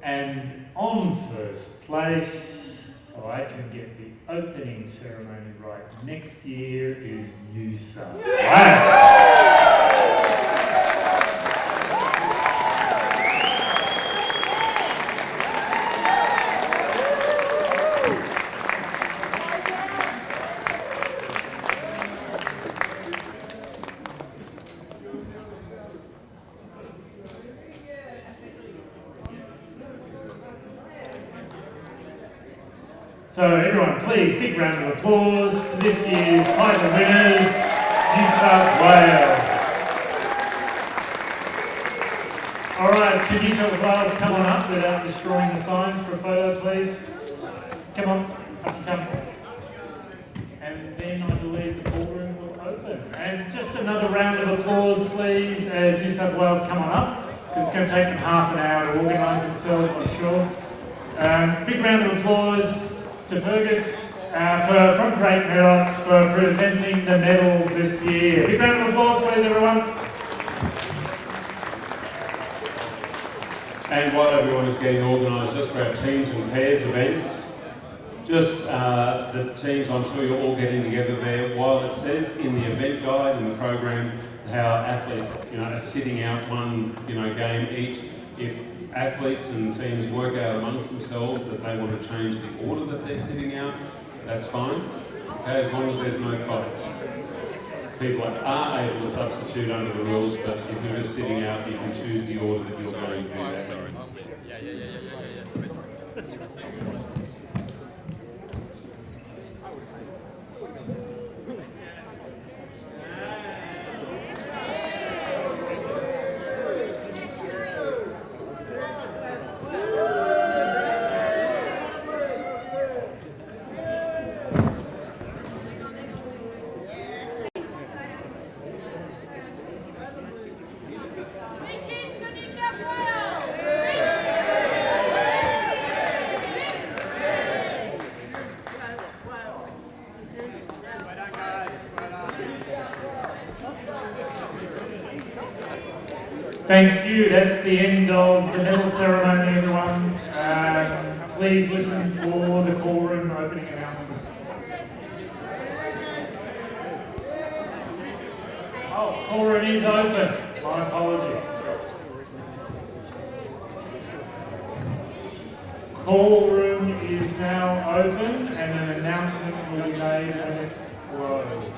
And on first place, so I can get the opening ceremony right next year, is New South Wales. So everyone, please, big round of applause to this year's title winners, New South Wales. All right, can New South Wales come on up without destroying the signs for a photo, please? Come on, up you come. And then I believe the ballroom will open. And just another round of applause, please, as New South Wales come on up, because it's going to take them half an hour to organise themselves, I'm sure. Big round of applause to Fergus from Great Merox for presenting the medals this year. Big round of applause, please, everyone.
And while everyone is getting organised, just for our teams and pairs events, just the teams, I'm sure you're all getting together there. While it says in the event guide and the program how athletes, you know, are sitting out one, you know, game each, if athletes and teams work out amongst themselves that they want to change the order that they're sitting out, that's fine, okay, as long as there's no fights. People are able to substitute under the rules, but if you're just sitting out, you can choose the order that you're going to do that.
Thank you. That's the end of the medal ceremony, everyone. Please listen for the call room opening announcement. Oh, call room is open. My apologies. Call room is now open and an announcement will be made when it's closed.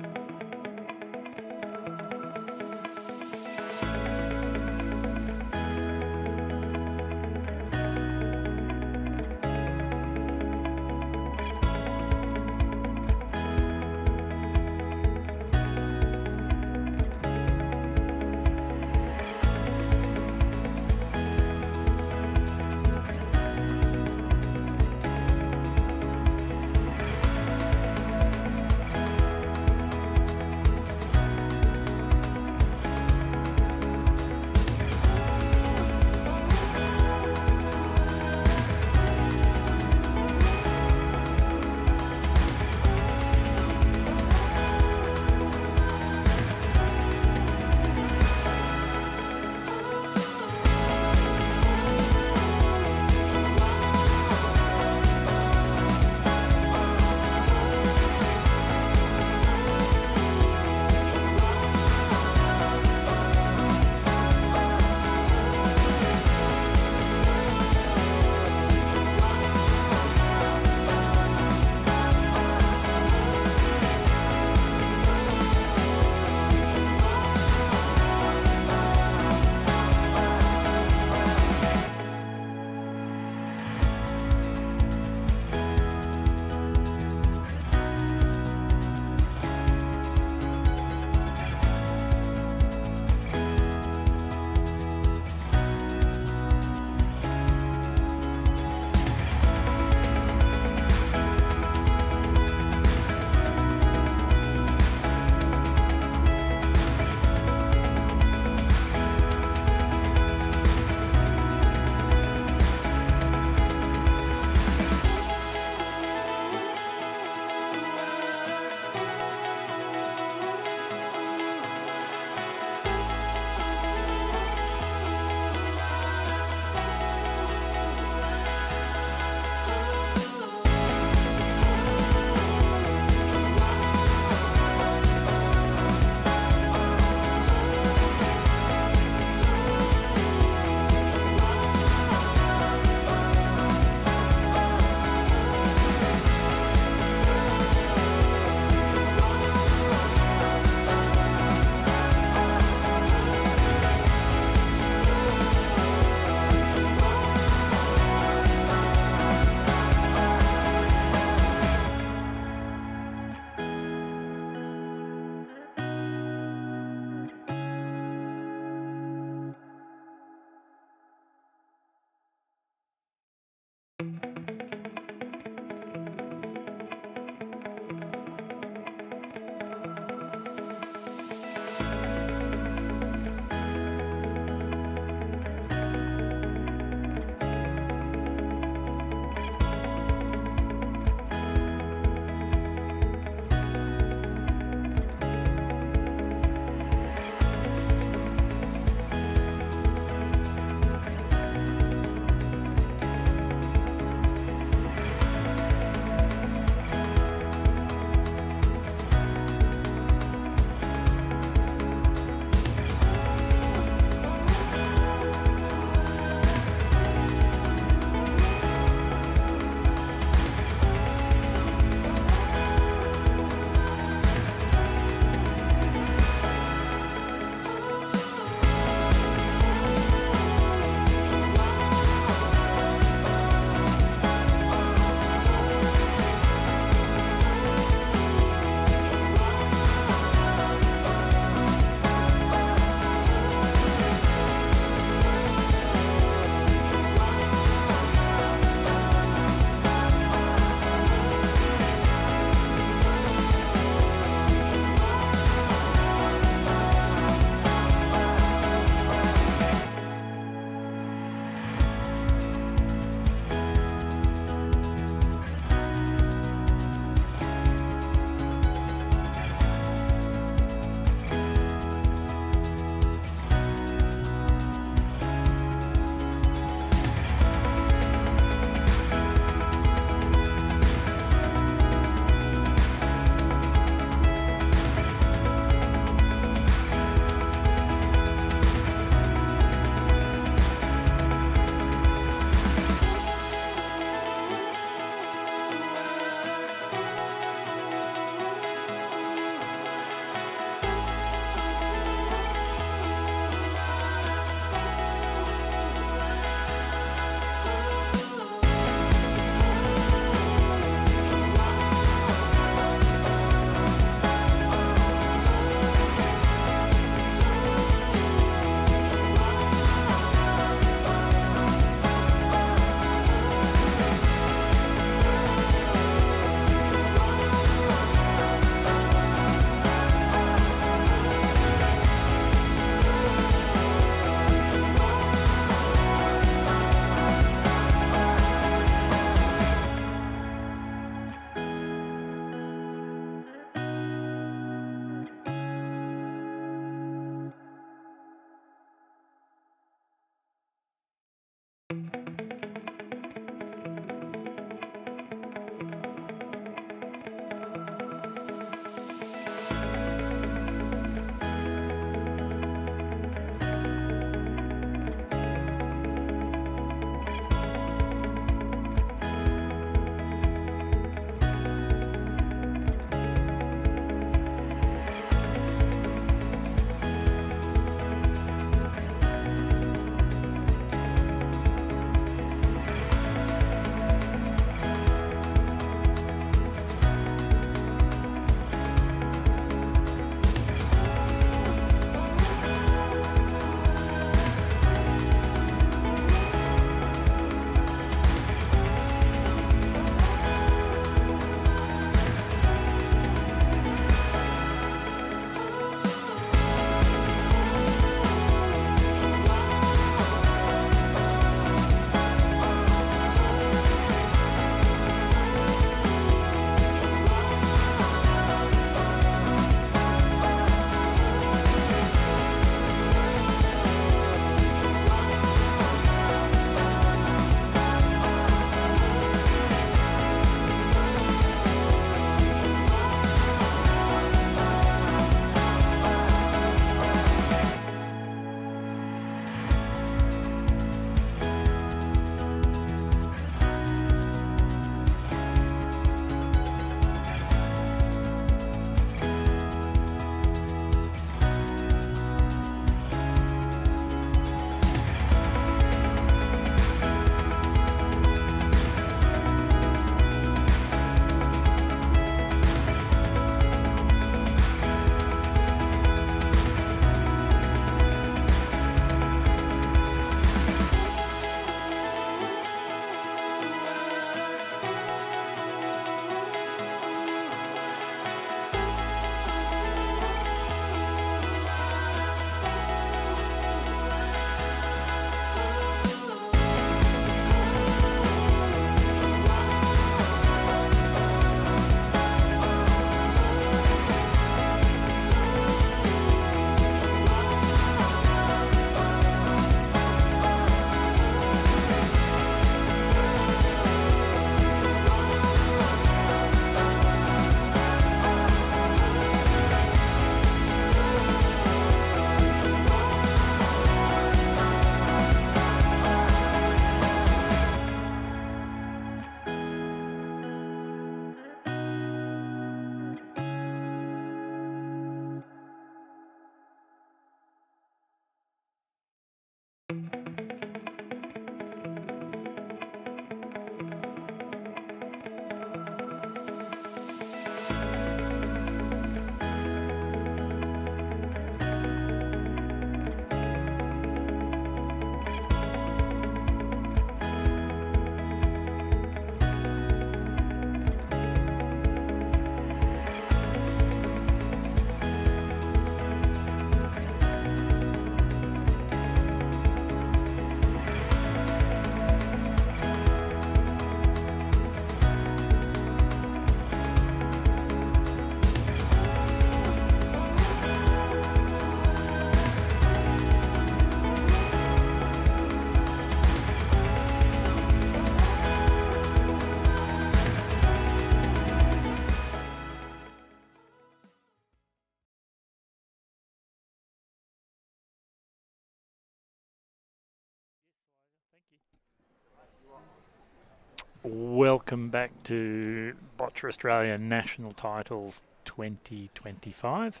Welcome back to Boccia Australia National Titles 2025.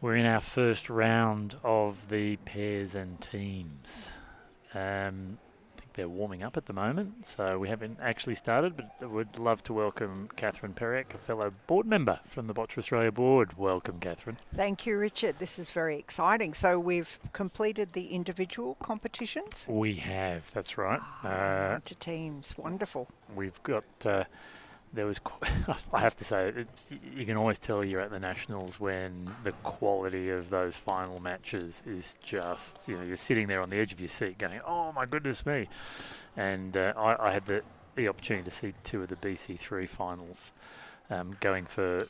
We're in our first round of the pairs and teams. I think they're warming up at the moment, so we haven't actually started, but I would love to welcome Catherine Perek, a fellow board member from the Boccia Australia board. Welcome, Catherine.
Thank you, Richard. This is very exciting. So we've completed the individual competitions?
We have, that's right.
To teams. Wonderful.
We've got... there was, I have to say, you can always tell you're at the Nationals when the quality of those final matches is just, you're sitting there on the edge of your seat going, oh my goodness me. And I had the opportunity to see two of the BC3 finals going for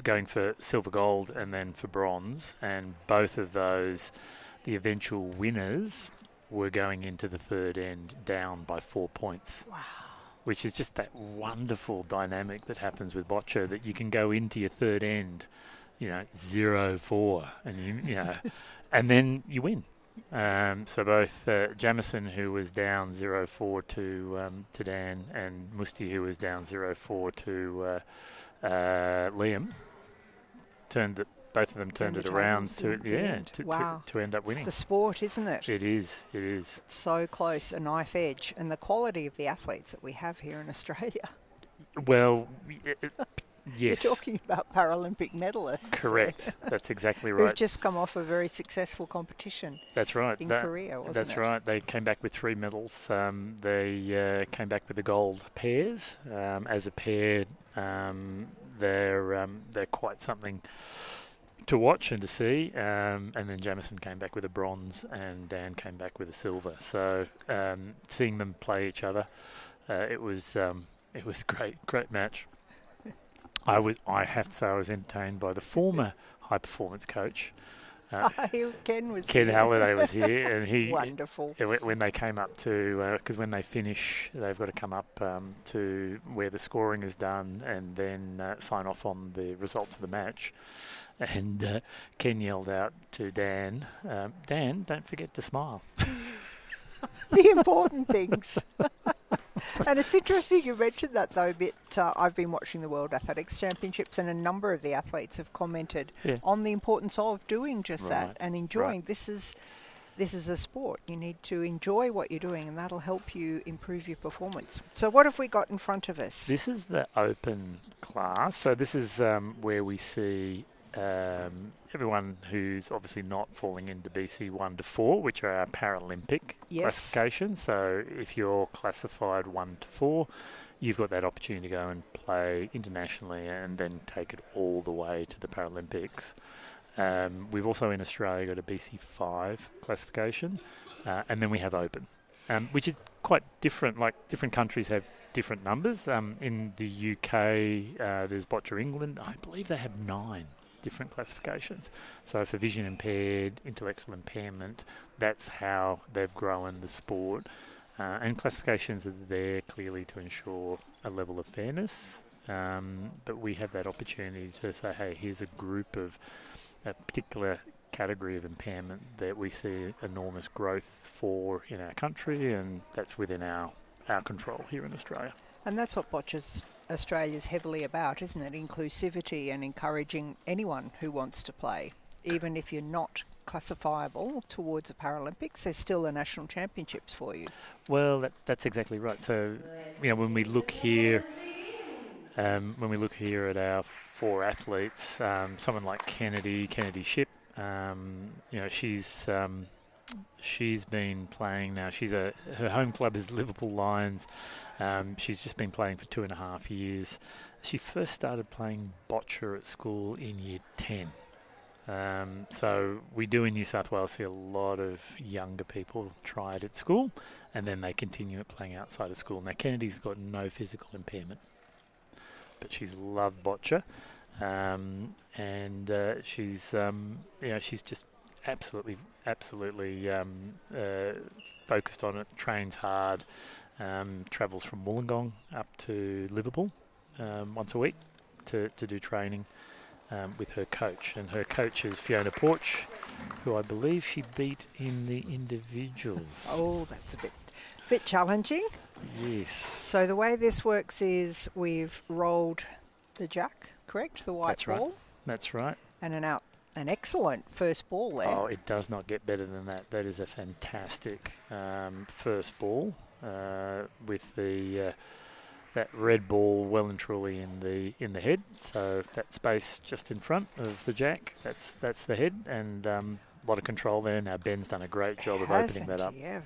going for silver gold and then for bronze. And both of those, the eventual winners were going into the third end down by 4 points.
Wow.
Which is just that wonderful dynamic that happens with boccia, that you can go into your third end, 0-4, and and then you win. So both Jamison, who was down 0-4 to Dan, and Musti, who was down 0-4 to Liam, both of them turned it around to end up winning.
It's the sport, isn't it?
It is. It's
so close, a knife edge, and the quality of the athletes that we have here in Australia.
Well, yes.
You're talking about Paralympic medalists.
Correct. That's exactly right.
Who've just come off a very successful competition.
That's right.
In Korea, wasn't it?
That's right. They came back with 3 medals. They came back with the gold pairs. As a pair, they're quite something to watch and to see, and then Jamison came back with a bronze, and Dan came back with a silver. So seeing them play each other, it was great match. I have to say I was entertained by the former high performance coach. Ken Halliday was here, and he
wonderful.
When they came up to, because when they finish, they've got to come up to where the scoring is done, and then sign off on the results of the match. And Ken yelled out to Dan, Dan, don't forget to smile.
The important things. And it's interesting you mentioned that, though, a bit. I've been watching the World Athletics Championships, and a number of the athletes have commented on the importance of doing just that and enjoying. Right. This is a sport. You need to enjoy what you're doing, and that'll help you improve your performance. So what have we got in front of us?
This is the open class. So this is where we see everyone who's obviously not falling into BC 1 to 4, which are our Paralympic classifications. So if you're classified 1 to 4, you've got that opportunity to go and play internationally and then take it all the way to the Paralympics. We've also in Australia got a BC 5 classification, and then we have open, which is quite different. Like different countries have different numbers. In the UK, there's Boccia England. I believe they have 9 different classifications. So for vision impaired, intellectual impairment, that's how they've grown the sport. And classifications are there clearly to ensure a level of fairness. But we have that opportunity to say, hey, here's a group of a particular category of impairment that we see enormous growth for in our country, and that's within our control here in Australia.
And that's what Boccia Australia's heavily about, isn't it? Inclusivity and encouraging anyone who wants to play. Even if you're not classifiable towards the Paralympics, there's still the national championships for you. Well,
that's exactly right. So, when we look here, at our 4 athletes, someone like Kennedy Shipp, she's been playing now. Her home club is Liverpool Lions. She's just been playing for 2.5 years. She first started playing boccia at school in year 10. So we do in New South Wales see a lot of younger people try it at school, and then they continue at playing outside of school. Now Kennedy's got no physical impairment, but she's loved boccia, and she's just absolutely focused on it, trains hard, travels from Wollongong up to Liverpool once a week to do training with her coach. And her coach is Fiona Porch, who I believe she beat in the individuals.
Oh, that's a bit challenging.
Yes.
So the way this works is we've rolled the jack, correct? The white ball.
Right. That's right.
And an excellent first ball there.
Oh, it does not get better than that. That is a fantastic first ball with the that red ball well and truly in the head. So that space just in front of the jack, that's the head, and a lot of control there. Now Ben's done a great job of opening that up.
Yeah.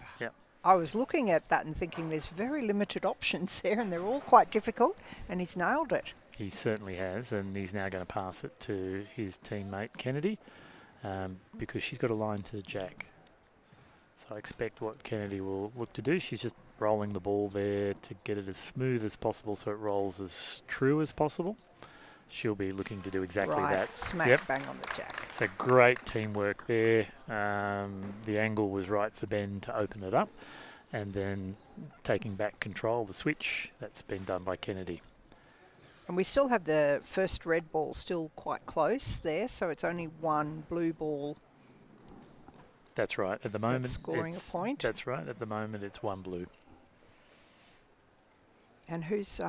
I
was looking at that and thinking there's very limited options there, and they're all quite difficult, and he's nailed it.
He certainly has, and he's now going to pass it to his teammate Kennedy because she's got a line to the jack. So I expect what Kennedy will look to do, she's just rolling the ball there to get it as smooth as possible so it rolls as true as possible. she'll be looking to do exactly
right,
that.
smack bang on the jack.
So great teamwork there. The angle was right for Ben to open it up, and then taking back control, the switch, that's been done by Kennedy.
And we still have the first red ball still quite close there, so it's only one blue ball.
That's right. At the moment,
that's scoring a point.
That's right. At the moment, it's one blue.
And who's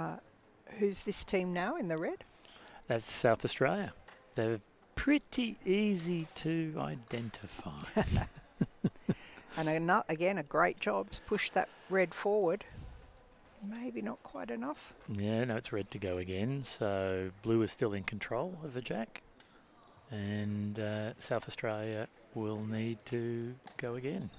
this team now in the red?
That's South Australia. They're pretty easy to identify.
And again, a great job to push that red forward. Maybe not quite enough.
Yeah, no, it's red to go again. So blue is still in control of the jack. And South Australia will need to go again.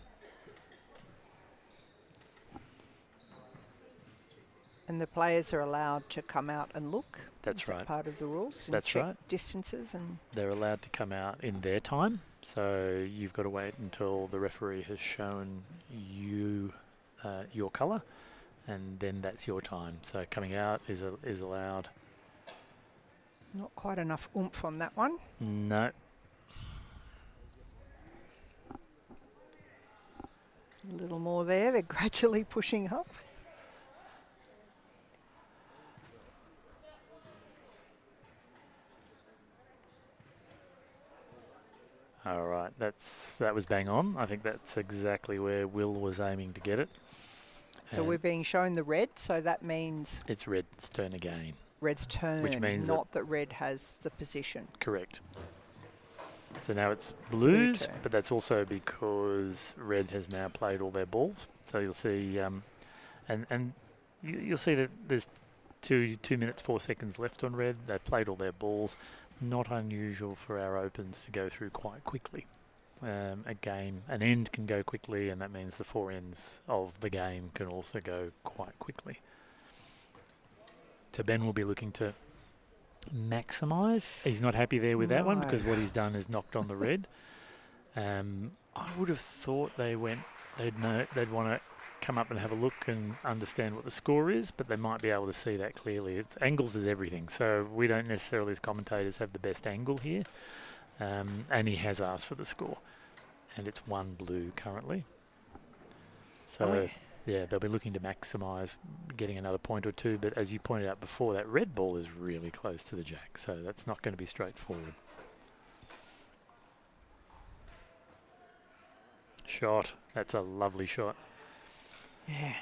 And the players are allowed to come out and look.
That's right.
Part of the rules. And
That's
check
right.
distances and.
They're allowed to come out in their time. So you've got to wait until the referee has shown you your colour, and then that's your time. So coming out is allowed.
Not quite enough oomph on that one.
No.
A little more there. They're gradually pushing up.
All right, that was bang on. I think that's exactly where Will was aiming to get it.
So we're being shown the red, so that means
it's red's turn again.
Red's turn,
which means
not that red has the position.
Correct. So now it's blues, but that's also because red has now played all their balls. So you'll see, and you'll see that there's 2 minutes 4 seconds left on red. They've played all their balls. Not unusual for our opens to go through quite quickly. An end can go quickly, and that means the 4 ends of the game can also go quite quickly. So Ben will be looking to maximise. He's not happy there with that one because what he's done is knocked on the red. I would have thought they'd want to come up and have a look and understand what the score is, but they might be able to see that clearly. Angles is everything, so we don't necessarily as commentators have the best angle here. And he has asked for the score, and it's 1 blue currently. So yeah, they'll be looking to maximise getting another point or two, but as you pointed out before, that red ball is really close to the jack, so that's not going to be straightforward. Shot. That's a lovely shot.
Yeah.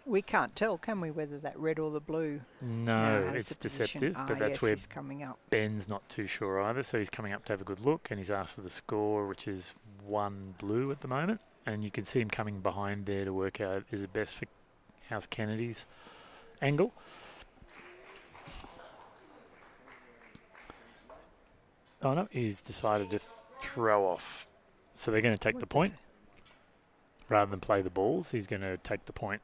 We can't tell, can we, whether that red or the blue?
No, it's deceptive, but that's where
coming up.
Ben's not too sure either, so he's coming up to have a good look, and he's asked for the score, which is 1 blue at the moment. And you can see him coming behind there to work out, is it best for House Kennedy's angle? Oh no, he's decided to throw off. So they're going to take the point. Rather than play the balls, he's going to take the point.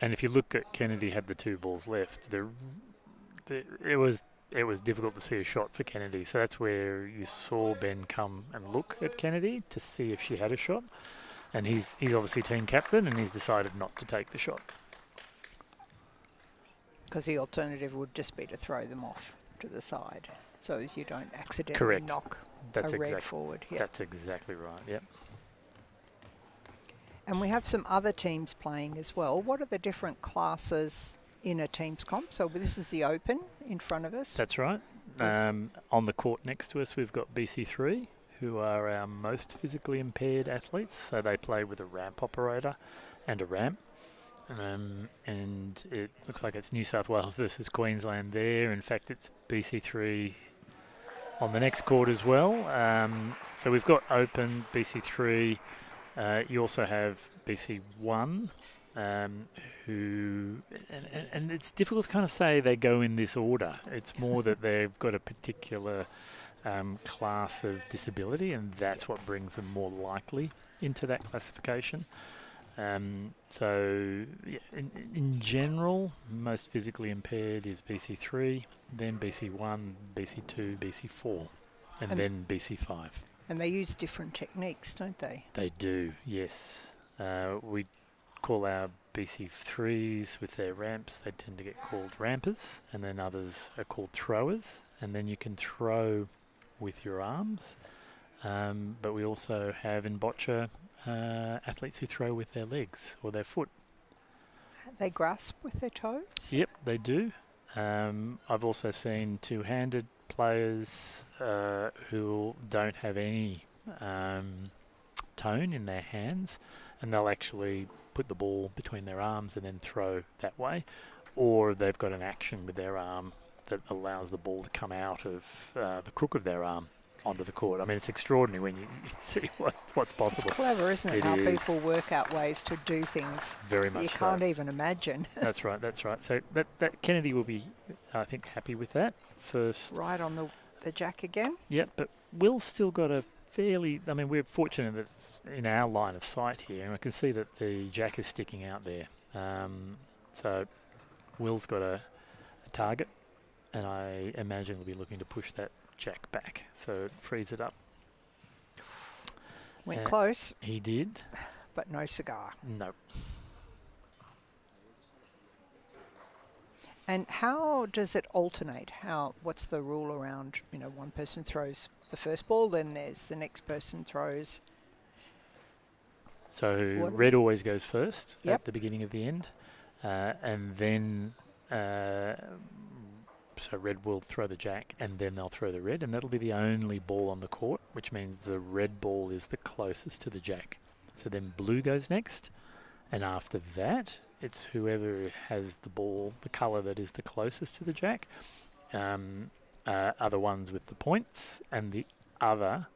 And if you look at Kennedy had the 2 balls left, it was difficult to see a shot for Kennedy. So that's where you saw Ben come and look at Kennedy to see if she had a shot. And he's obviously team captain, and he's decided not to take the shot.
Because the alternative would just be to throw them off to the side, so as you don't accidentally knock a red forward. Yep.
That's exactly right, yep.
And we have some other teams playing as well. What are the different classes in a teams comp? So this is the Open in front of us.
That's right. On the court next to us, we've got BC3, who are our most physically impaired athletes. So they play with a ramp operator and a ramp. And it looks like it's New South Wales versus Queensland there. In fact, it's BC3 on the next court as well. So we've got Open, BC3. You also have BC1, who, and it's difficult to kind of say they go in this order. It's more that they've got a particular class of disability, and that's what brings them more likely into that classification. So yeah, in general, most physically impaired is BC3, then BC1, BC2, BC4, and then BC5.
And they use different techniques, don't they?
They do, yes. We call our BC3s with their ramps, they tend to get called rampers, and then others are called throwers. And then you can throw with your arms, but we also have in boccia athletes who throw with their legs or their foot.
They grasp with their toes?
Yep, they do. I've also seen two-handed players who don't have any tone in their hands, and they'll actually put the ball between their arms and then throw that way, or they've got an action with their arm that allows the ball to come out of the crook of their arm onto the court. I mean, it's extraordinary when you see what's possible.
It's clever, isn't it, how people work out ways to do things
very much
you
so.
can't even imagine.
That's right, that's right. So that Kennedy will be, I think, happy with that first.
Right on the jack again.
Yep, but Will's still got a fairly, I mean, we're fortunate that it's in our line of sight here, and I can see that the jack is sticking out there. So Will's got a target, and I imagine we'll be looking to push that jack back, so it frees it up.
Went close.
He did.
But no cigar.
No.
And how does it alternate? What's the rule around, one person throws the first ball, then there's the next person throws?
So red always goes first at the beginning of the end, and then so red will throw the jack, and then they'll throw the red, and that'll be the only ball on the court, which means the red ball is the closest to the jack. So then blue goes next, and after that, it's whoever has the ball, the colour that is the closest to the jack, are the ones with the points, and the other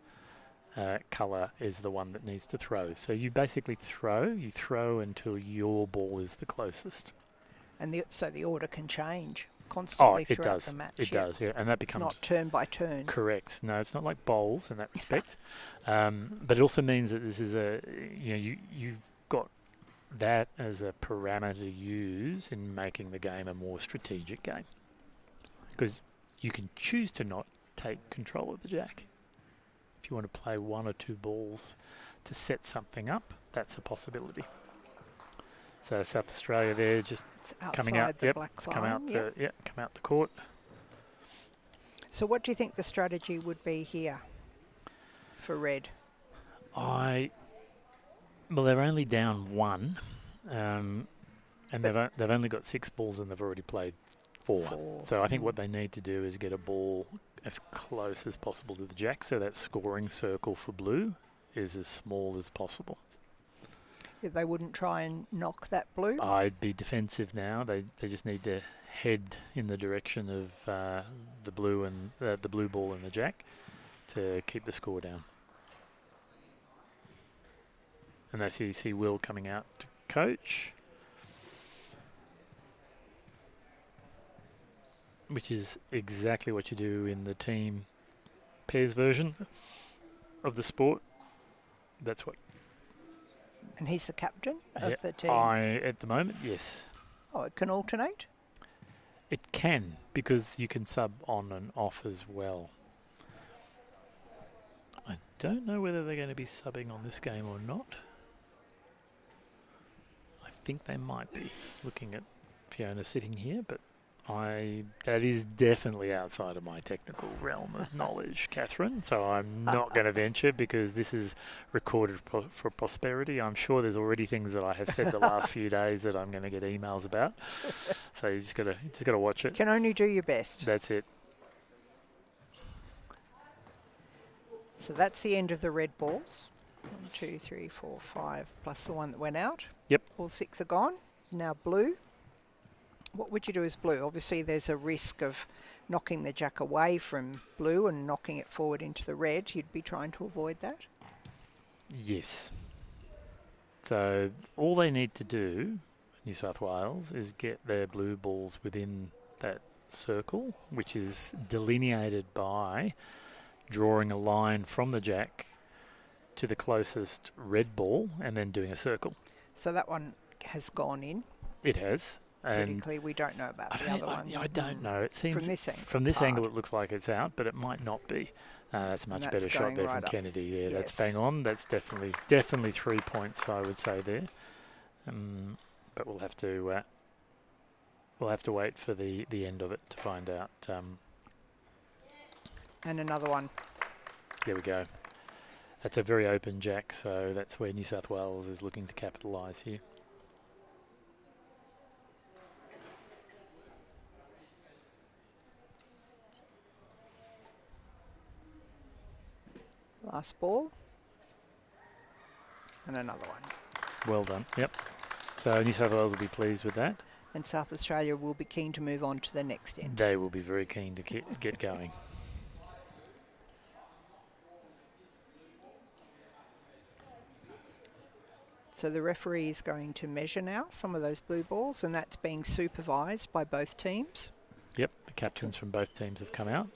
colour is the one that needs to throw. So you basically you throw until your ball is the closest.
And so the order can change constantly throughout the match.
It does, yeah. And that becomes...
It's not turn by turn.
Correct. No, it's not like bowls in that respect. But it also means that this is you've got that as a parameter to use in making the game a more strategic game. Because you can choose to not take control of the jack. If you want to play one or two balls to set something up, that's a possibility. So South Australia there, just coming out.
The black
come out
line,
come out the court.
So what do you think the strategy would be here for red?
Well, they're only down one, and they've only got 6 balls and they've already played 4. So I think what they need to do is get a ball as close as possible to the jack, so that scoring circle for blue is as small as possible.
If they wouldn't try and knock that blue?
I'd be defensive now. They just need to head in the direction of the blue and the blue ball and the jack to keep the score down. And that's you see Will coming out to coach, which is exactly what you do in the team pairs version of the sport. That's what.
And he's the captain of the team?
At the moment, yes.
Oh, it can alternate?
It can, because you can sub on and off as well. I don't know whether they're going to be subbing on this game or not. I think they might be, looking at Fiona sitting here, but that is definitely outside of my technical realm of knowledge, Catherine, so I'm not going to venture, because this is recorded for posterity. I'm sure there's already things that I have said the last few days that I'm going to get emails about. So you just got to watch it.
You can only do your best.
That's it.
So that's the end of the red balls. 1, 2, 3, 4, 5, plus the one that went out.
Yep.
All 6 are gone. Now blue. What would you do as blue? Obviously, there's a risk of knocking the jack away from blue and knocking it forward into the red. You'd be trying to avoid that?
Yes. So all they need to do, New South Wales, is get their blue balls within that circle, which is delineated by drawing a line from the jack to the closest red ball and then doing a circle.
So that one has gone in?
It has.
Critically, we don't know about the other one.
I don't know. It seems
from this angle,
it looks like it's out, but it might not be. That's a much better shot there
right
from
up.
Kennedy. Yeah,
Yes.
that's bang on. That's definitely 3 points, I would say there. but we'll have to wait for the end of it to find out.
And another one.
There we go. That's a very open jack, so that's where New South Wales is looking to capitalise here.
Last ball. And another one.
Well done. Yep. So New South Wales will be pleased with that.
And South Australia will be keen to move on to the next end.
They will be very keen to get going.
So the referee is going to measure now some of those blue balls, and that's being supervised by both teams.
Yep, the captains from both teams have come out.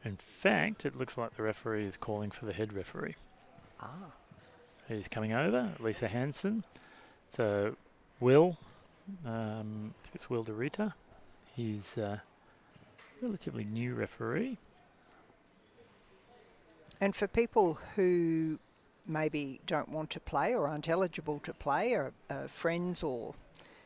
In fact, it looks like the referee is calling for the head referee.
Ah.
Who's coming over? Lisa Hansen. So Will, I think it's Will DeRita. He's a relatively new referee.
And for people who maybe don't want to play or aren't eligible to play, or friends or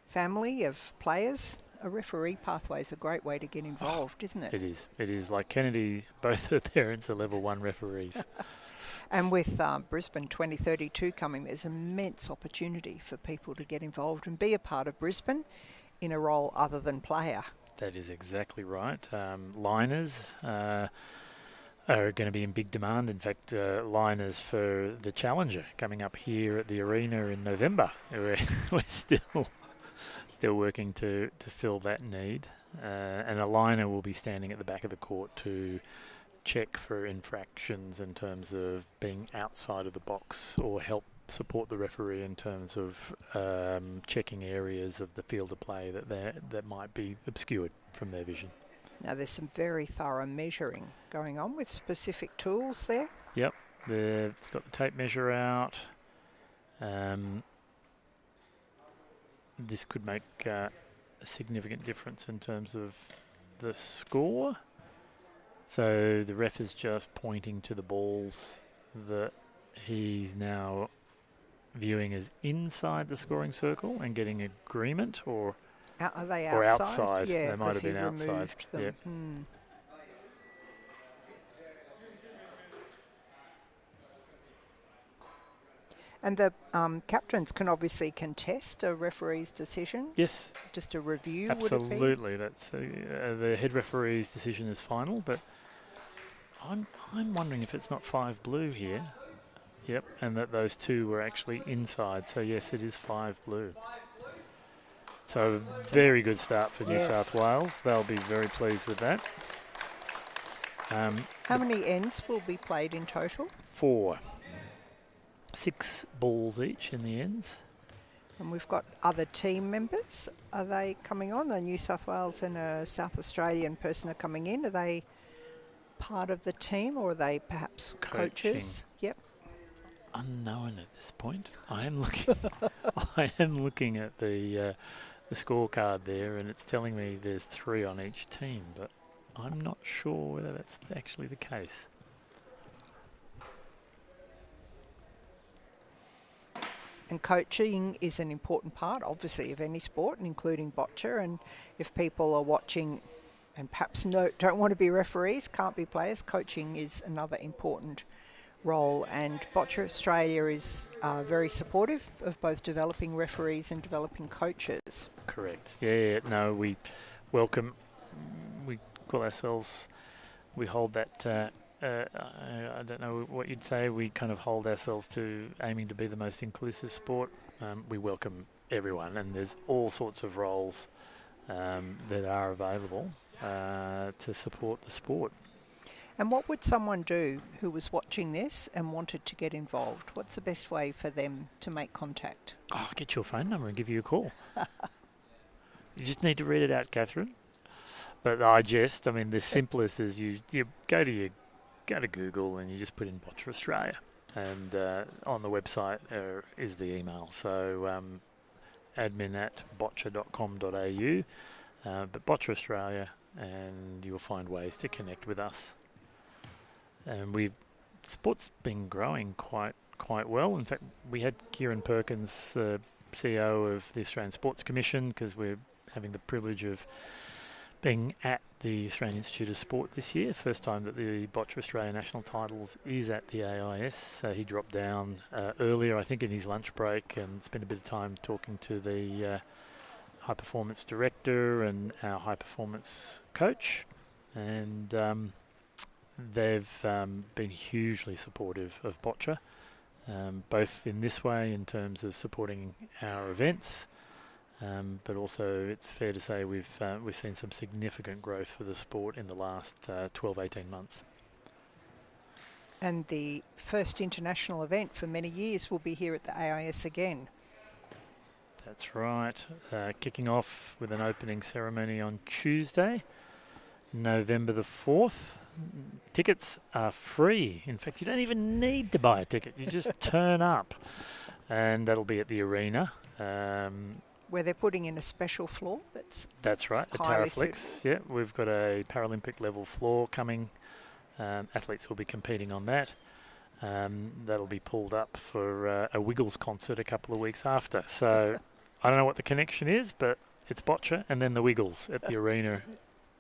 family of players, a referee pathway is a great way to get involved, isn't it?
It is. It is. Like Kennedy, both her parents are level 1 referees.
And with Brisbane 2032 coming, there's immense opportunity for people to get involved and be a part of Brisbane in a role other than player.
That is exactly right. Liners are going to be in big demand. In fact, liners for the Challenger coming up here at the arena in November. We're still working to fill that need. And a liner will be standing at the back of the court to check for infractions in terms of being outside of the box, or help support the referee in terms of checking areas of the field of play that might be obscured from their vision.
Now there's some very thorough measuring going on with specific tools there.
Yep, they've got the tape measure out. This could make a significant difference in terms of the score. So the ref is just pointing to the balls that he's now viewing as inside the scoring circle and getting agreement, or
are they outside?
Or outside.
Yeah,
they might have been outside. Yep.
And the captains can obviously contest a referee's decision.
Yes.
Just a review,
Absolutely.
would it be?
That's the head referee's decision is final, but I'm wondering if it's not 5 blue here. Yep, and that those two were actually inside. So yes, it is 5 blue. So very good start for New South Wales. They'll be very pleased with that.
How many ends will be played in total?
4. 6 balls each in the ends.
And we've got other team members. Are they coming on? A New South Wales and a South Australian person are coming in. Are they part of the team, or are they perhaps coaches? Yep.
Unknown at this point. I am looking at the scorecard there, and it's telling me there's 3 on each team, but I'm not sure whether that's actually the case.
And coaching is an important part, obviously, of any sport, including boccia. And if people are watching and perhaps don't want to be referees, can't be players, coaching is another important role. And Boccia Australia is very supportive of both developing referees and developing coaches.
Correct. Yeah, no, we welcome, we call ourselves, we hold that, I don't know what you'd say, we kind of hold ourselves to aiming to be the most inclusive sport. We welcome everyone, and there's all sorts of roles that are available to support the sport.
And what would someone do who was watching this and wanted to get involved? What's the best way for them to make contact?
Oh, I'll get your phone number and give you a call. You just need to read it out, Catherine. But the simplest is you go to Google and you just put in Boccia Australia, and on the website is the email. So admin@boccia.com.au, but Boccia Australia, and you'll find ways to connect with us. And sport's been growing quite well. In fact, we had Kieran Perkins CEO of the Australian Sports Commission, because we're having the privilege of being at the Australian Institute of Sport this year. First time that the Boccia Australia National Titles is at the AIS. He dropped down earlier, I think, in his lunch break, and spent a bit of time talking to the high performance director and our high performance coach. And they've been hugely supportive of Boccia, both in this way in terms of supporting our events, but also it's fair to say we've seen some significant growth for the sport in the last 12-18 months.
And the first international event for many years will be here at the AIS again.
That's right. Kicking off with an opening ceremony on Tuesday, November the 4th. Tickets are free. In fact, you don't even need to buy a ticket. You just turn up. And that'll be at the arena.
Where they're putting in a special floor
that's right, the Taraflex. Yeah, we've got a Paralympic level floor coming. Athletes will be competing on that. That'll be pulled up for a Wiggles concert a couple of weeks after. So I don't know what the connection is, but it's Boccia and then the Wiggles at the arena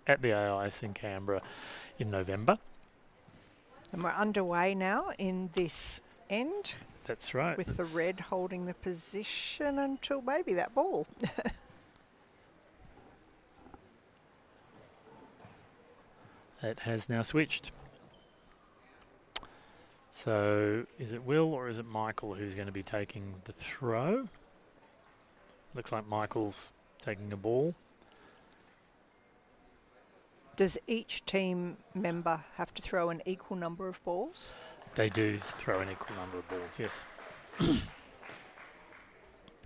at the AIS in Canberra in November.
And we're underway now in this end.
That's right.
With the red holding the position until maybe that ball.
It has now switched. So is it Will or is it Michael who's going to be taking the throw? Looks like Michael's taking a ball.
Does each team member have to throw an equal number of balls?
They do throw an equal number of balls, yes.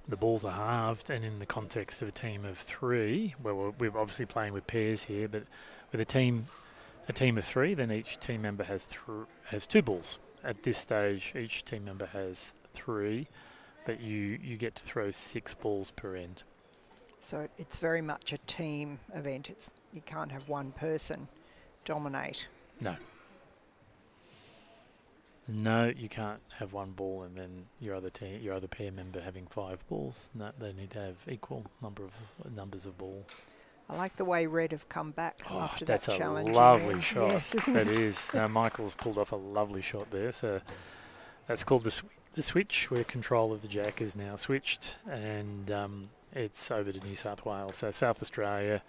The balls are halved, and in the context of a team of three, well, we're obviously playing with pairs here, but with a team of three, then each team member has two balls. At this stage, each team member has three, but you get to throw 6 balls per end.
So it's very much a team event. You can't have one person dominate.
No, you can't have one ball and then your other pair member having 5 balls. No, they need to have equal numbers of ball.
I like the way Red have come back after that challenge.
That's a lovely shot.
Yes, isn't
it?
it?
It is. Now Michael's pulled off a lovely shot there. So that's called the switch, where control of the jack is now switched, and it's over to New South Wales. So South Australia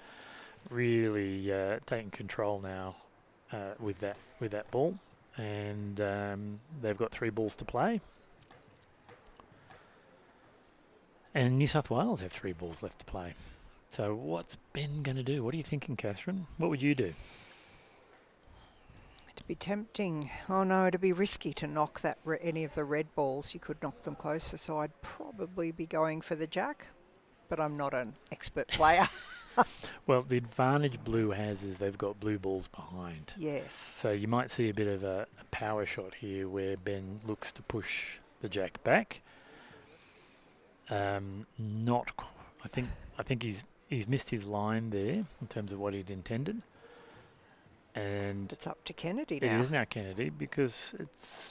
really taking control now with that ball. And they've got 3 balls to play. And New South Wales have 3 balls left to play. So what's Ben going to do? What are you thinking, Catherine? What would you do?
It'd be tempting. Oh no, it'd be risky to knock any of the red balls. You could knock them closer, so I'd probably be going for the jack. But I'm not an expert player.
Well, the advantage blue has is they've got blue balls behind.
Yes.
So you might see a bit of a power shot here where Ben looks to push the jack back. I think he's missed his line there in terms of what he'd intended. And
it's up to Kennedy now.
It is now Kennedy, because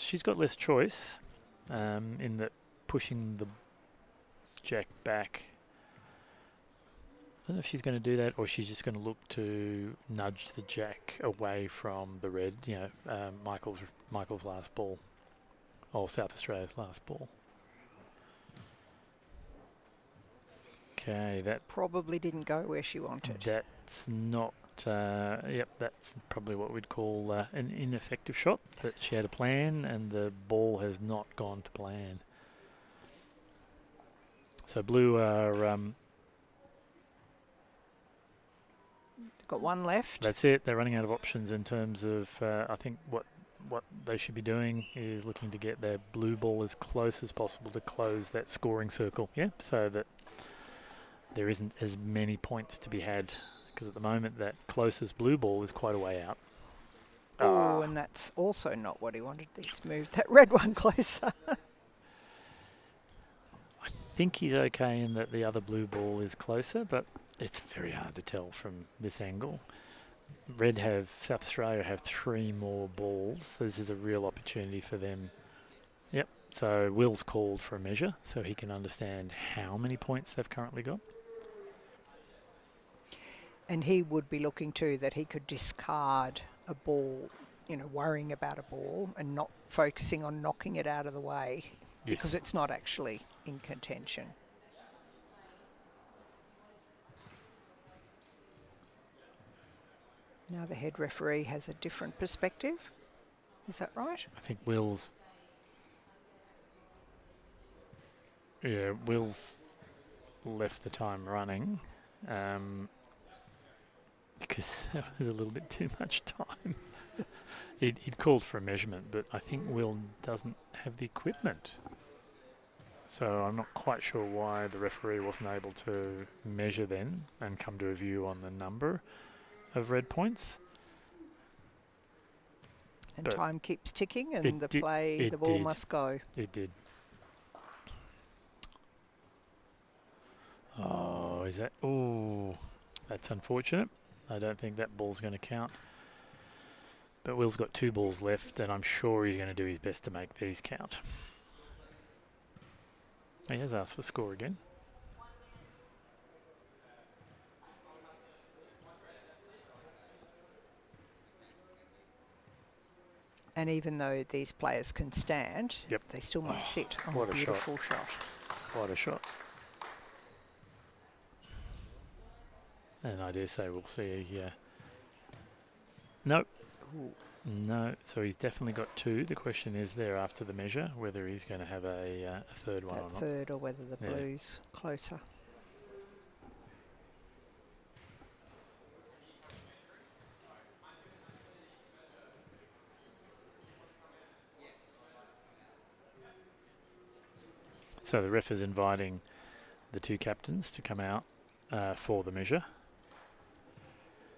she's got less choice in that pushing the jack back. I don't know if she's going to do that, or she's just going to look to nudge the jack away from the red. Michael's last ball, or South Australia's last ball. Okay, that
probably didn't go where she wanted.
That's not. That's probably what we'd call an ineffective shot. That she had a plan, and the ball has not gone to plan. So blue are.
Got one left.
That's it. They're running out of options in terms of. I think what they should be doing is looking to get their blue ball as close as possible to close that scoring circle. Yeah, so that there isn't as many points to be had, because at the moment that closest blue ball is quite a way out.
Oh, and that's also not what he wanted. He's moved that red one closer.
I think he's okay in that the other blue ball is closer, but it's very hard to tell from this angle. South Australia have 3 more balls. This is a real opportunity for them. Yep, So Will's called for a measure so he can understand how many points they've currently got.
And he would be looking too that he could discard a ball, worrying about a ball and not focusing on knocking it out of the way because it's not actually in contention. Now the head referee has a different perspective. Is that right?
I think Will's left the time running because that was a little bit too much time. He'd called for a measurement, but I think Will doesn't have the equipment. So I'm not quite sure why the referee wasn't able to measure then and come to a view on the number of red points.
And
But
time keeps ticking and the ball must go.
It did. Oh, is that... Oh, that's unfortunate. I don't think that ball's going to count. But Will's got 2 balls left, and I'm sure he's going to do his best to make these count. He has asked for score again.
And even though these players can stand, they still must sit on a beautiful shot.
What a shot. And I dare say we'll see nope.
Ooh.
No, so he's definitely got 2. The question is there after the measure whether he's going to have a third one or not.
Third, or whether the blue's closer.
So the ref is inviting the 2 captains to come out for the measure.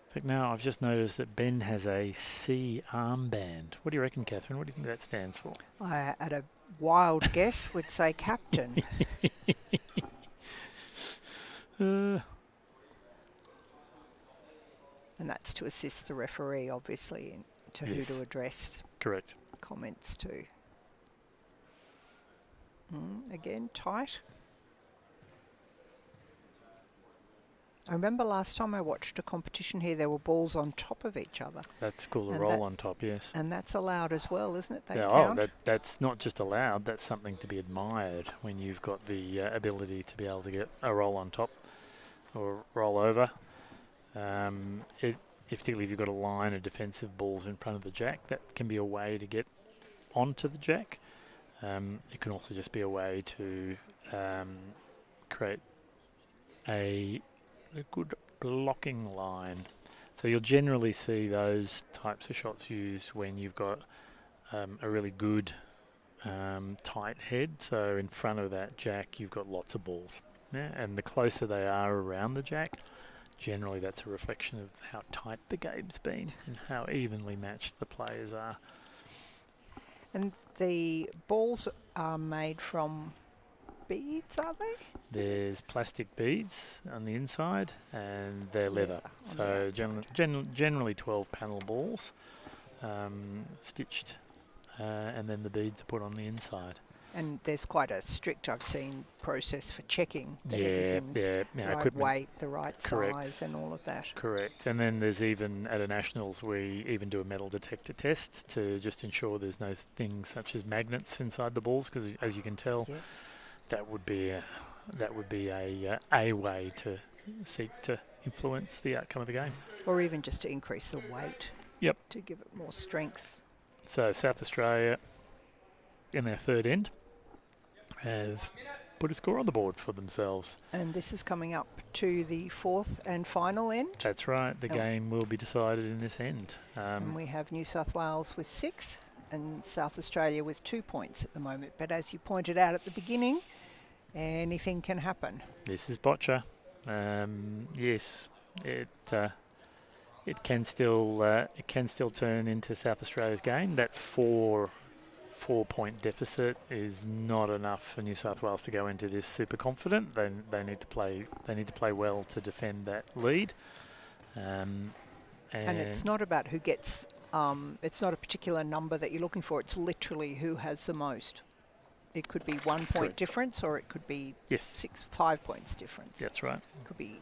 In fact, now I've just noticed that Ben has a C armband. What do you reckon, Catherine? What do you think that stands for?
I, at a wild guess, would say captain. And that's to assist the referee, obviously, to who to address.
Correct.
Comments to. Again, tight. I remember last time I watched a competition here, there were balls on top of each other.
That's called a roll on top, yes.
And that's allowed as well, isn't it?
That's not just allowed, that's something to be admired when you've got the ability to be able to get a roll on top or roll over. Particularly if you've got a line of defensive balls in front of the jack, that can be a way to get onto the jack. It can also just be a way to create a good blocking line. So you'll generally see those types of shots used when you've got a really good tight head. So in front of that jack, you've got lots of balls. Yeah? And the closer they are around the jack, generally that's a reflection of how tight the game's been and how evenly matched the players are.
And the balls are made from beads, are they?
There's plastic beads on the inside and they're leather. So generally 12 panel balls stitched and then the beads are put on the inside.
And there's quite a strict, I've seen, process for checking that everything's the right weight, the right size and all of that.
Correct. And then there's even, at a Nationals, we even do a metal detector test to just ensure there's no things such as magnets inside the balls, because as you can tell, that would be a way to seek to influence the outcome of the game.
Or even just to increase the weight.
Yep.
To give it more strength.
So South Australia, in their third end, have put a score on the board for themselves.
And this is coming up to the fourth and final end.
That's right. The game will be decided in this end.
And we have New South Wales with 6 and South Australia with 2 points at the moment. But as you pointed out at the beginning, anything can happen.
This is Boccia. Yes, it can still turn into South Australia's game. That four-point deficit is not enough for New South Wales to go into this super confident. They need to play well to defend that lead. And
it's not about who gets. It's not a particular number that you're looking for. It's literally who has the most. it could be 1 point
Correct.
difference, or it could be
Yes,
5 points difference.
that's right.
It could be.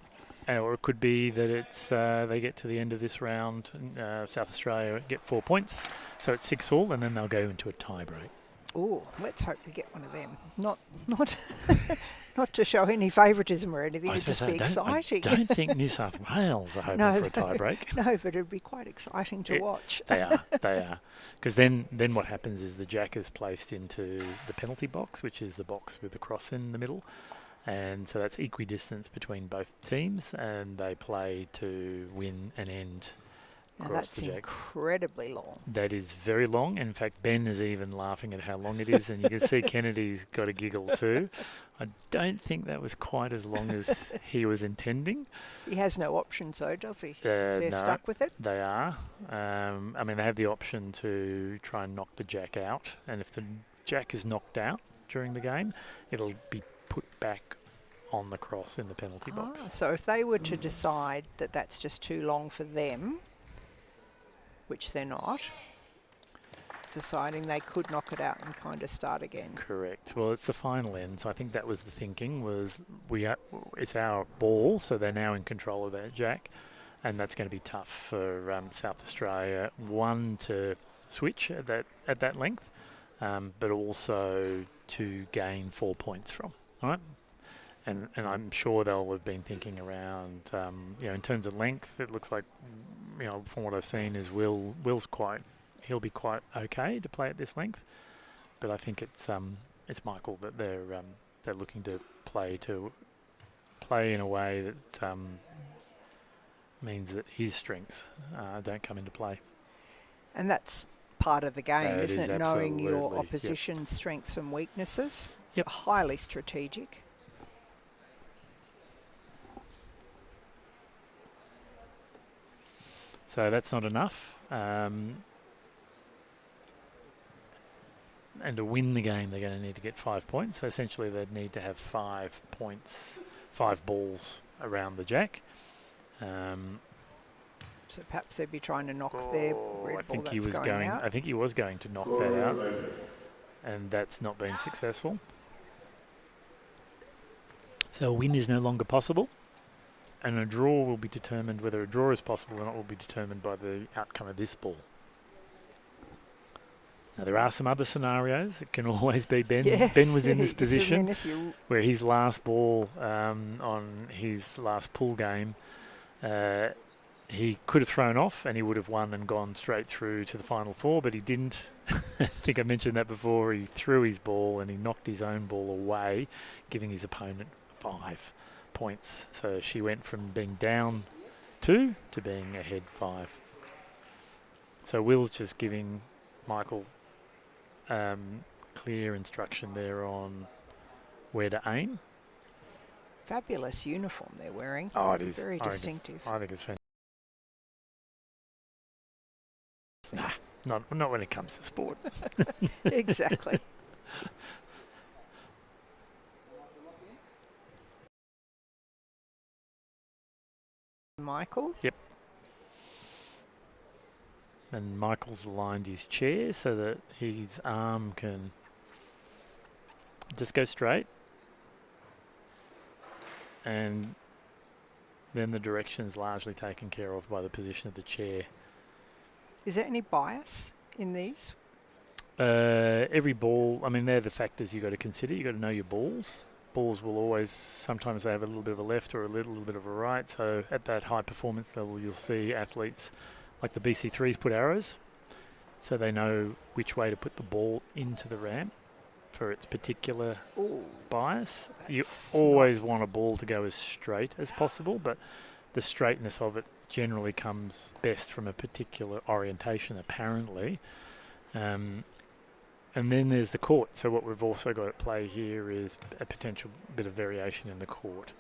Or it could be that it's they get to the end of this round, and South Australia get 4 points, so it's 6-all, and then they'll go into a tie break.
Oh, let's hope we get one of them. Not not to show any favouritism or anything. It'd just be exciting.
I don't think New South Wales are hoping for a tie break.
No, but it'd be quite exciting to watch.
They are. Because then what happens is the jack is placed into the penalty box, which is the box with the cross in the middle. And so that's equidistance between both teams, and they play to win an end
Now
across
that's
the jack.
incredibly long.
That is very long. In fact, Ben is even laughing at how long it is, and you can see Kennedy's got a giggle too. I don't think that was quite as long as he was intending.
He has no options though, does he? They're
No,
stuck with it?
They are. I mean, they have the option to try and knock the jack out, and if the jack is knocked out during the game, it'll be put back on the cross in the penalty box.
So if they were to decide that that's just too long for them, which they're not, deciding they could knock it out and kind of start again.
Correct. Well, it's the final end, so I think that was the thinking, was it's our ball, so they're now in control of that jack, and that's going to be tough for South Australia, one, to switch at that length, but also to gain 4 points from. All right? And I'm sure they'll have been thinking around, in terms of length, it looks like, from what I've seen, is he'll be quite okay to play at this length. But I think it's Michael that they're looking to play in a way that means that his strengths don't come into play.
And that's part of the game, isn't it? Knowing your
absolutely,
opposition's strengths and weaknesses.
Yep.
It's highly strategic.
So that's not enough. And to win the game, they're going to need to get 5 points. So essentially, they'd need to have 5 points, 5 balls around the jack.
So perhaps they'd be trying to knock their red ball that's going out.
I think he was going to knock that out, and that's not been successful. So a win is no longer possible, and a draw will be determined. Whether a draw is possible or not will be determined by the outcome of this ball. Now, there are some other scenarios. It can always be Ben.
Yes,
Ben was in this position
you
where his last ball on his last pool game, he could have thrown off and he would have won and gone straight through to the final four, but he didn't. I think I mentioned that before. He threw his ball and he knocked his own ball away, giving his opponent 5 points. So she went from being down 2 to being ahead 5. So Will's just giving Michael clear instruction there on where to aim.
fabulous uniform they're wearing.
Oh, it is.
Very distinctive.
I think it's fantastic. Nah, not when it comes to sport.
Exactly. Michael?
Yep. And Michael's aligned his chair so that his arm can just go straight. And then the direction's largely taken care of by the position of the chair.
Is there any bias in these?
Every ball, I mean, they're the factors you've got to consider. You've got to know your balls. Balls will always, sometimes they have a little bit of a left or a little bit of a right. So at that high performance level, you'll see athletes like the BC3s put arrows. So they know which way to put the ball into the ramp for its particular bias. You always want a ball to go as straight as possible, but the straightness of it generally comes best from a particular orientation, apparently. And then there's the court. So what we've also got at play here is a potential bit of variation in the court.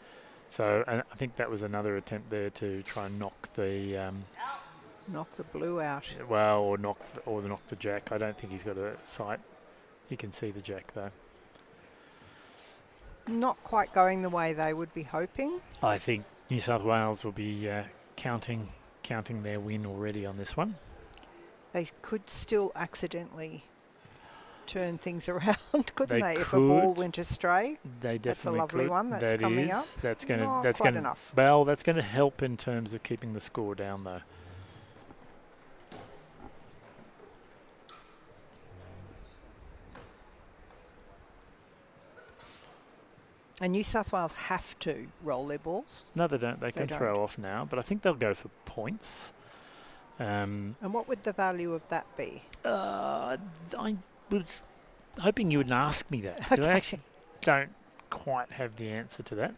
So I think that was another attempt there to try and knock the
knock the blue out.
Well, or knock the jack. I don't think he's got a sight. He can see the jack though.
Not quite going the way they would be hoping.
I think New South Wales will be counting their win already on this one.
They could still accidentally turn things around, couldn't they? If a
could.
ball went astray,
They
that's a
definitely
lovely
could.
one that's
That
coming
is.
up.
That's going to.
Not
That's
quite
going
enough.
Well, that's going to help in terms of keeping the score down, though.
And New South Wales have to roll their balls.
No, they don't. They can
don't.
throw off now, but I think they'll go for points.
And what would the value of that be?
I was hoping you wouldn't ask me that, because I actually don't quite have the answer to that.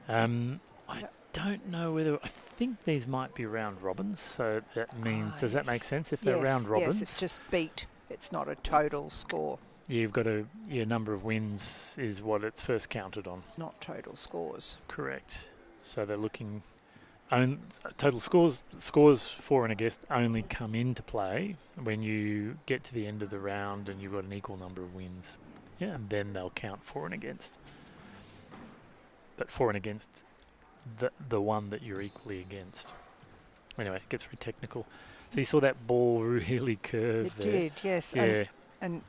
I don't know whether... I think these might be round robins, so that means... does that make sense if they're round robins?
Yes, it's just beat. It's not a total score.
You've got your number of wins is what it's first counted on.
Not total scores.
Correct. So they're looking... total scores for and against only come into play when you get to the end of the round and you've got an equal number of wins. Yeah, and then they'll count for and against. But for and against the one that you're equally against. Anyway, it gets very technical. So you saw that ball really curve
It
there.
did, yes.
Yeah.
And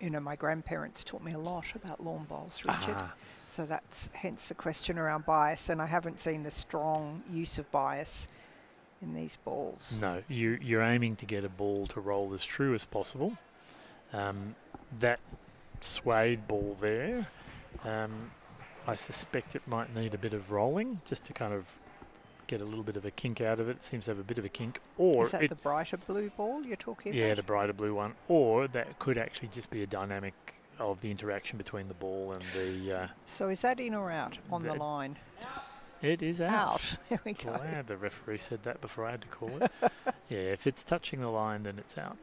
my grandparents taught me a lot about lawn bowls, Richard. So that's hence the question around bias, and I haven't seen the strong use of bias in these balls.
No, you're aiming to get a ball to roll as true as possible. That swayed ball there, I suspect it might need a bit of rolling just to kind of get a little bit of a kink out of it. It seems to have a bit of a kink. Or
is that the brighter blue ball you're talking about?
Yeah, the brighter blue one. Or that could actually just be a dynamic of the interaction between the ball and the...
so is that in or out on the line?
It is out.
There we go.
Glad the referee said that before I had to call it. Yeah, if it's touching the line, then it's out.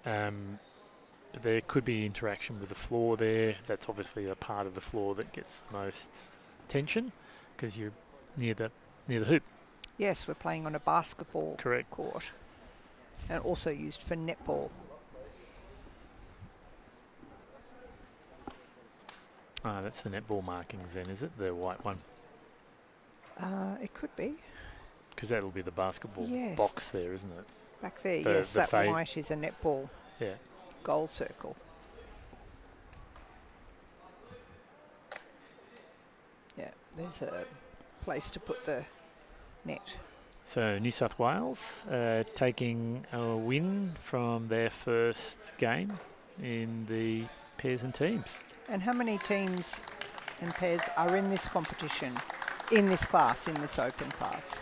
But there could be interaction with the floor there. That's obviously a part of the floor that gets the most tension because you're near the hoop.
Yes, we're playing on a basketball
Correct.
court and also used for netball.
That's the netball markings then, is it? The white one?
It could be.
Because that'll be the basketball box there, isn't it?
Back there,
The
yes. That
fade.
white is a netball goal circle. Yeah, there's a place to put the net.
So New South Wales taking a win from their first game in the pairs and teams.
And how many teams and pairs are in this competition, in this class, in this open class?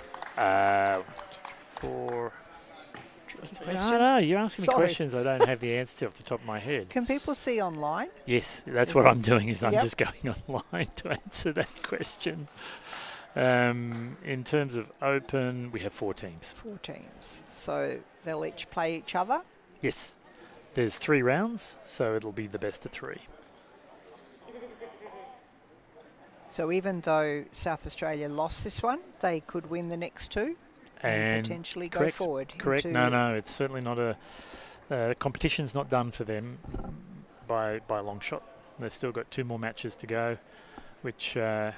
4.
Question?
No, you're asking me
Sorry.
questions I don't have the answer to off the top of my head.
Can people see online?
Yes, that's what I'm doing. Is I'm just going online to answer that question. In terms of open, we have 4 teams.
4 teams. So they'll each play each other?
Yes. There's 3 rounds, so it'll be the best of 3.
So even though South Australia lost this one, they could win the next 2 and potentially go forward.
Correct. No, it's certainly not a competition's not done for them by a long shot. They've still got 2 more matches to go, which I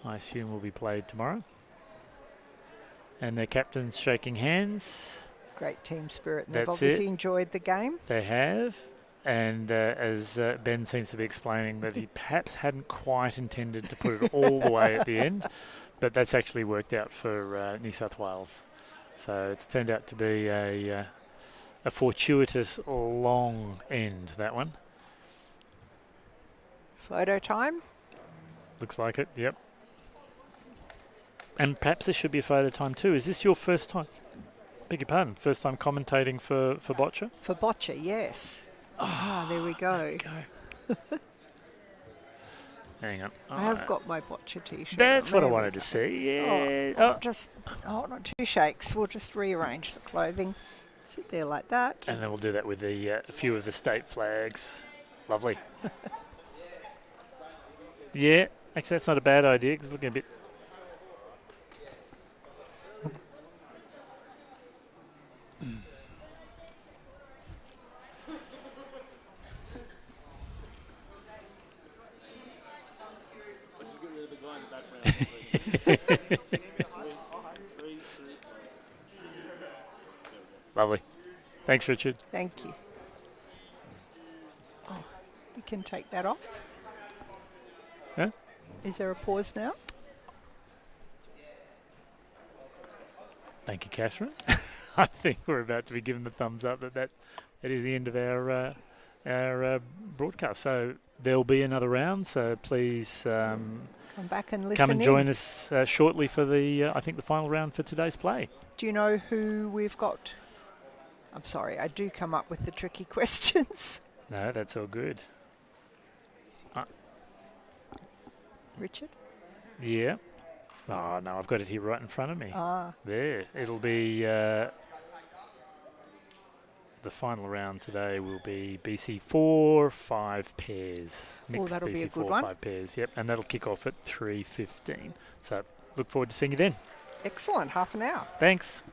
assume will be played tomorrow. And their captain's shaking hands.
Great team spirit. And they've
That's
obviously
it.
enjoyed the game.
They have. And as Ben seems to be explaining, that he perhaps hadn't quite intended to put it all the way at the end, but that's actually worked out for New South Wales. So it's turned out to be a fortuitous long end, that one.
Photo time.
Looks like it, yep. And perhaps this should be a photo time too. Is this your first time? Beg your pardon, first time commentating for Boccia?
For Boccia, yes. There we go.
Hang on.
I have got my Boccia t-shirt.
That's what I
There we
wanted
go.
to see, yeah.
Not 2 shakes. We'll just rearrange the clothing. Sit there like that.
And then we'll do that with a few of the state flags. Lovely. Yeah, actually that's not a bad idea because it's looking a bit... Lovely. Thanks, Richard.
Thank you. can take that off.
Huh?
Is there a pause now?
Thank you, Catherine. I think we're about to be given the thumbs up that is the end of our broadcast. So there'll be another round. So please
Come back and listen
come and
in.
join us shortly for the I think the final round for today's play.
Do you know who we've got? I'm sorry, I do come up with the tricky questions.
No, that's all good.
Richard?
Yeah. Oh, no, I've got it here right in front of me.
Ah.
There. It'll be the final round today will be BC 4-5 pairs. Mixed
that'll
BC
be a good
4-5
one.
pairs, yep. And that'll kick off at 3:15. So look forward to seeing you then.
Excellent, half an hour.
Thanks.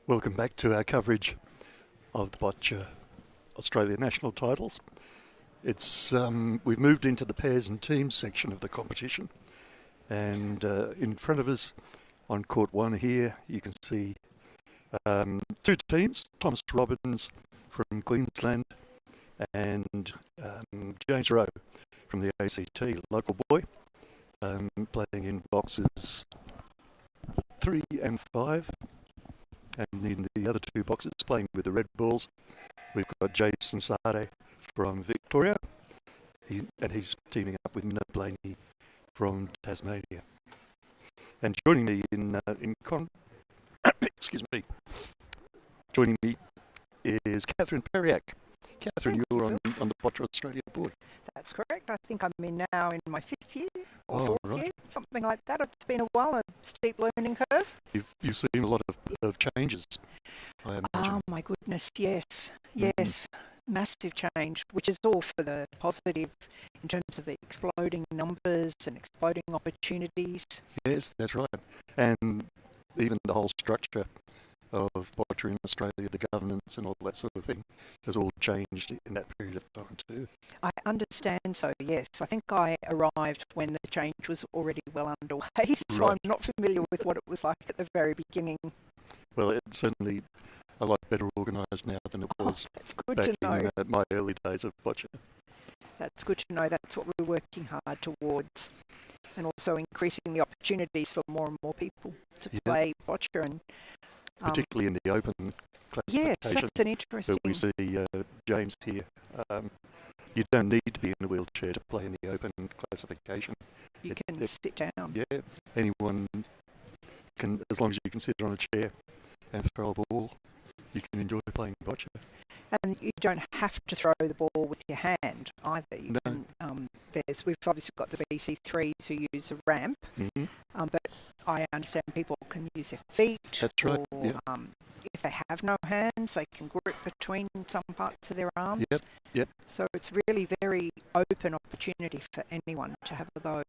Welcome back to our coverage of the Boccia Australia national titles. It's we've moved into the pairs and teams section of the competition, and in front of us on court one here you can see two teams, Thomas Robbins from Queensland and James Rowe from the ACT, local boy, playing in boxes 3 and 5. And in the other two boxes, playing with the red balls, we've got Jason Sade from Victoria, and he's teaming up with Minna Blaney from Tasmania. And joining me excuse me, joining me is Catherine Periak. Catherine, you're on the Boccia Australia board.
That's correct. I think I'm now in my 5th year or 4th
right.
year, something like that. It's been a while, a steep learning curve.
You've seen a lot of changes, I imagine.
Oh my goodness, yes. Yes. Massive change, which is all for the positive in terms of the exploding numbers and exploding opportunities.
Yes, that's right. And even the whole structure of Boccia in Australia, the governance and all that sort of thing, has all changed in that period of time too.
I understand so, yes. I think I arrived when the change was already well underway, so
Right.
I'm not familiar with what it was like at the very beginning.
Well, it's certainly a lot better organised now than it was
That's good
back
to know.
in my early days of Boccia.
That's good to know. That's what we're working hard towards. And also increasing the opportunities for more and more people to play Boccia. And,
particularly in the open classification.
yes, that's an interesting...
We see James here. You don't need to be in a wheelchair to play in the open classification.
You can sit down.
Yeah, anyone can, as long as you can sit on a chair and throw a ball, you can enjoy playing Boccia.
And you don't have to throw the ball with your hand either. You
No.
can, we've obviously got the BC3s who use a ramp, but I understand people can use their feet.
That's right.
Or,
Yeah.
if they have no hands, they can grip between some parts of their arms.
Yep.
So it's really very open opportunity for anyone to have a go.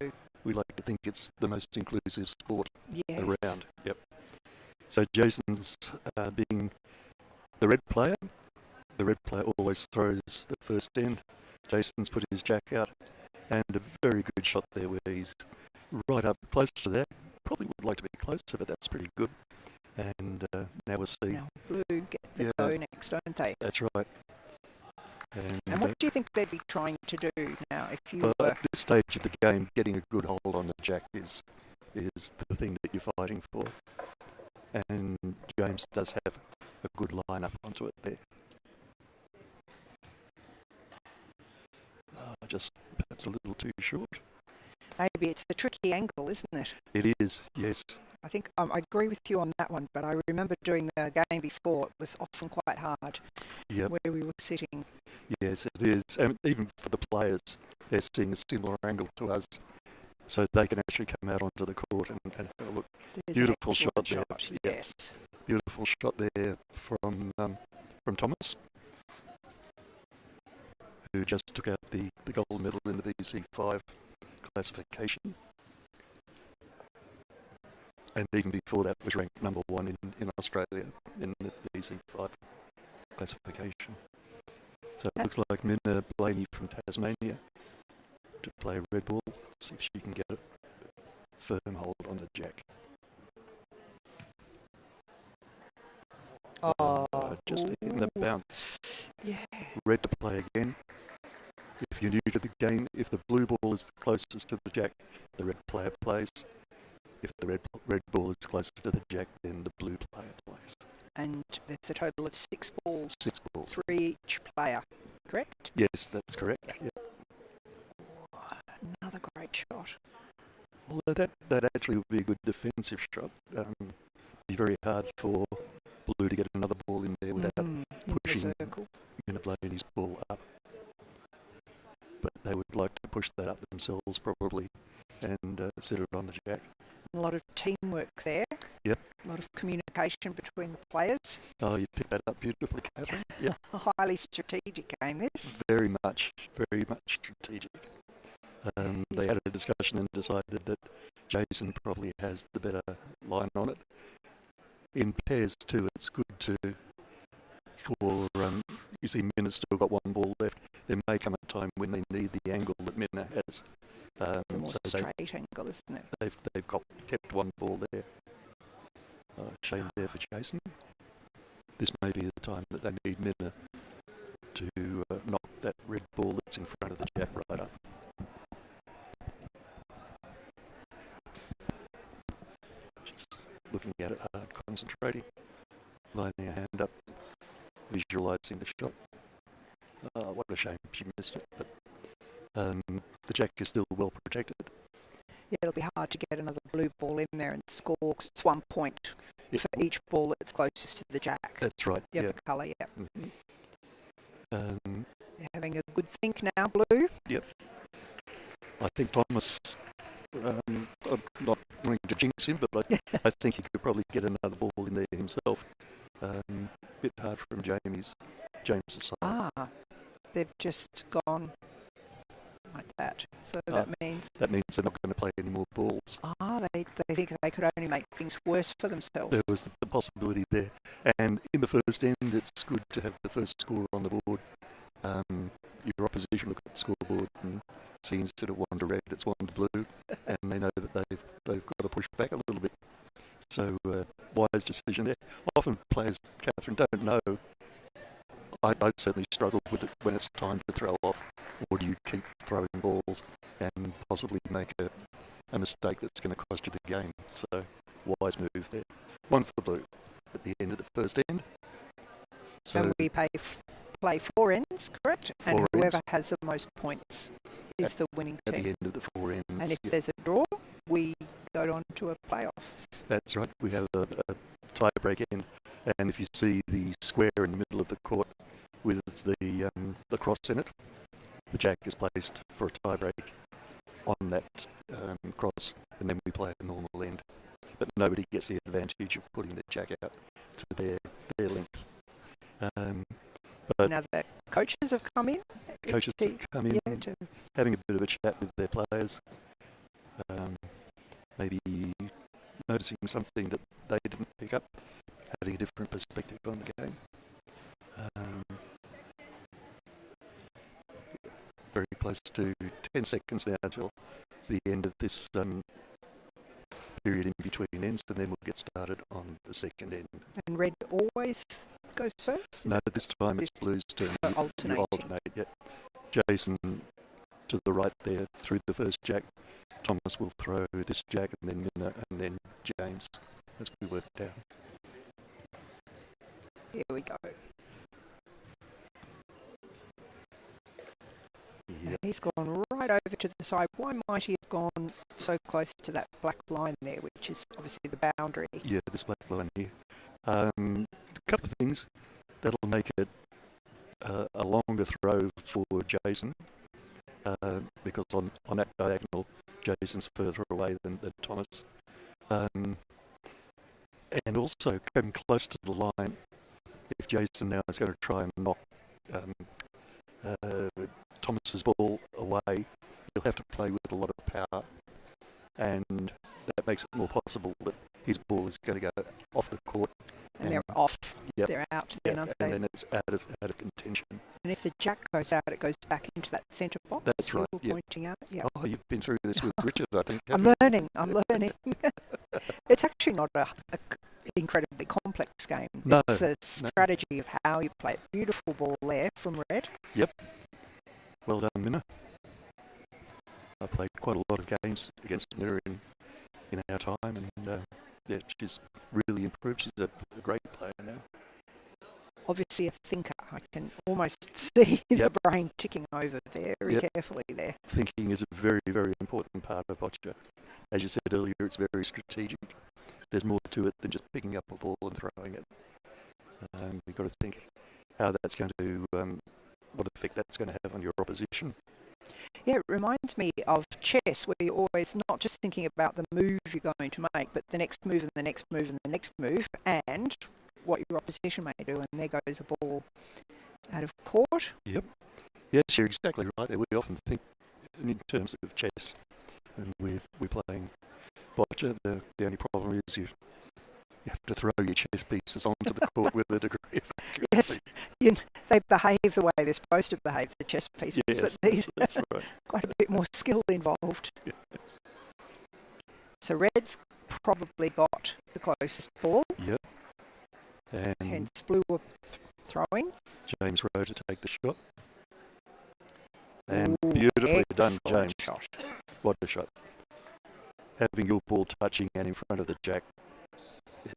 We like to think it's the most inclusive sport
Yes.
around. Yep. So Jason's being the red player. The red player always throws the first end. Jason's put his jack out, and a very good shot there where he's right up close to that. Probably would like to be closer, but that's pretty good. And now we'll see.
Now blue get the go next, don't they?
That's right.
And what do you think they'd be trying to do now if you
well,
were...
at this stage of the game, getting a good hold on the jack is the thing that you're fighting for. And James does have a good line up onto it there. Just perhaps a little too short.
Maybe it's a tricky angle, isn't it?
It is, yes.
I think I agree with you on that one, but I remember doing the game before, it was often quite hard where we were sitting.
Yes, it is. And even for the players, they're seeing a similar angle to us, so they can actually come out onto the court and have a look.
There's
Beautiful shot there.
Yes.
Beautiful shot there from Thomas, who just took out the gold medal in the BC5 classification. And even before that was ranked number 1 in Australia in the BC5 classification. So it looks like Minna Blaney from Tasmania to play red ball. Let's see if she can get a firm hold on the jack. Just in the bounce.
Yeah.
Red to play again. If you're new to the game, if the blue ball is the closest to the jack, the red player plays. If the red ball is closer to the jack, then the blue player plays.
And there's a total of 6 balls.
6 balls.
3 each player, correct?
Yes, that's correct. Yeah.
Another great shot.
Well, that actually would be a good defensive shot. Be very hard for blue to get another ball in there without pushing Minna Blaney's ball up. But they would like to push that up themselves probably and set it on the jack.
A lot of teamwork there.
Yep.
A lot of communication between the players.
Oh, you picked that up beautifully, Catherine. Yeah.
A highly strategic game, this.
Very much strategic. They had a discussion and decided that Jason probably has the better line on it. In pairs too, it's good for you see Minna's still got 1 ball left. There may come a time when they need the angle that Minna has.
It's a more straight angle, isn't it?
They've kept 1 ball there. Shame there for Jason. This may be the time that they need Minna to knock that red ball that's in front of the jack right up. Just looking at it hard, concentrating. visualising the shot. What a shame she missed it, but the jack is still well protected.
Yeah, it'll be hard to get another blue ball in there and score 'cause it's 1 point for each ball that's closest to the jack.
That's right.
Yeah,
Yeah.
the colour, yeah.
Mm-hmm.
You're having a good think now, Blue.
Yep. I think Thomas, I'm not wanting to jinx him, but I think he could probably get another ball in there himself. Bit hard from James's side.
Ah, they've just gone like that. So that means
they're not going to play any more balls.
they think they could only make things worse for themselves.
There was the possibility there. And in the first end, it's good to have the first score on the board. Your opposition look at the scoreboard and see instead of 1 to red, it's 1 to blue, and they know that they've got to push back a little bit. So wise decision there. Often players, Catherine, don't know. I certainly struggle with it when it's time to throw off, or do you keep throwing balls and possibly make a mistake that's going to cost you the game. So wise move there. 1 for blue at the end of the first end. So
and we play 4 ends, correct? And
4
whoever
ends.
has the most points is the winning
At
team.
the end of the 4 ends.
And if there's a draw, we go on to a playoff.
That's right. We have a tie-break end, and if you see the square in the middle of the court with the cross in it, the jack is placed for a tie-break on that cross, and then we play a normal end. But nobody gets the advantage of putting the jack out to their length. But
Now the coaches have come in.
coaches have come in, having a bit of a chat with their players, maybe noticing something that they didn't pick up, having a different perspective on the game. Very close to 10 seconds now until the end of this period in between ends, and then we'll get started on the second end.
And red always goes first?
No, this time it's blue's turn.
So
You
alternate.
alternate, yeah. Jason to the right there through the first jack. Thomas will throw this jack, and then Minna, and then James as we work down.
Here we go.
Yep.
He's gone right over to the side. Why might he have gone so close to that black line there, which is obviously the boundary?
Yeah, this black line here. A couple of things that'll make it a longer throw for Jason, because on that diagonal, Jason's further away than Thomas. And also coming close to the line, if Jason now is going to try and knock Thomas's ball away, he'll have to play with a lot of power, and that makes it more possible that his ball is going to go off the court.
And they're off.
Yep.
They're out then, aren't they?
And then it's out of contention.
And if the jack goes out, it goes back into that centre box.
That's right,
You're
yep.
pointing out. Yeah.
Oh, you've been through this with Richard, I think.
I'm learning. It's actually not a incredibly complex game.
No,
it's the strategy of how you play it. Beautiful ball there from red.
Yep. Well done, Minna. I played quite a lot of games against Minna in our time, and she's really improved. She's a great player now.
Obviously a thinker. I can almost see
Yep.
the brain ticking over very
Yep.
carefully there.
Thinking is a very, very important part of Boccia. As you said earlier, it's very strategic. There's more to it than just picking up a ball and throwing it. You've got to think how that's going to, what effect that's going to have on your opposition.
Yeah, it reminds me of chess, where you're always not just thinking about the move you're going to make, but the next move and the next move and the next move, and what your opposition may do, and there goes a ball out of court.
Yep. Yes, you're exactly right. We often think in terms of chess, and we're playing Boccia. The only problem is you have to throw your chess pieces onto the court with a degree of accuracy.
Yes, they behave the way they're supposed to behave, the chess pieces,
Yes,
but these
that's right.
quite a bit more skill involved.
Yeah.
So red's probably got the closest ball,
Yep. And
hence blue were throwing.
James Rowe to take the shot. And
Ooh,
beautifully done,
excellent
James.
shot.
What a shot. Having your ball touching and in front of the jack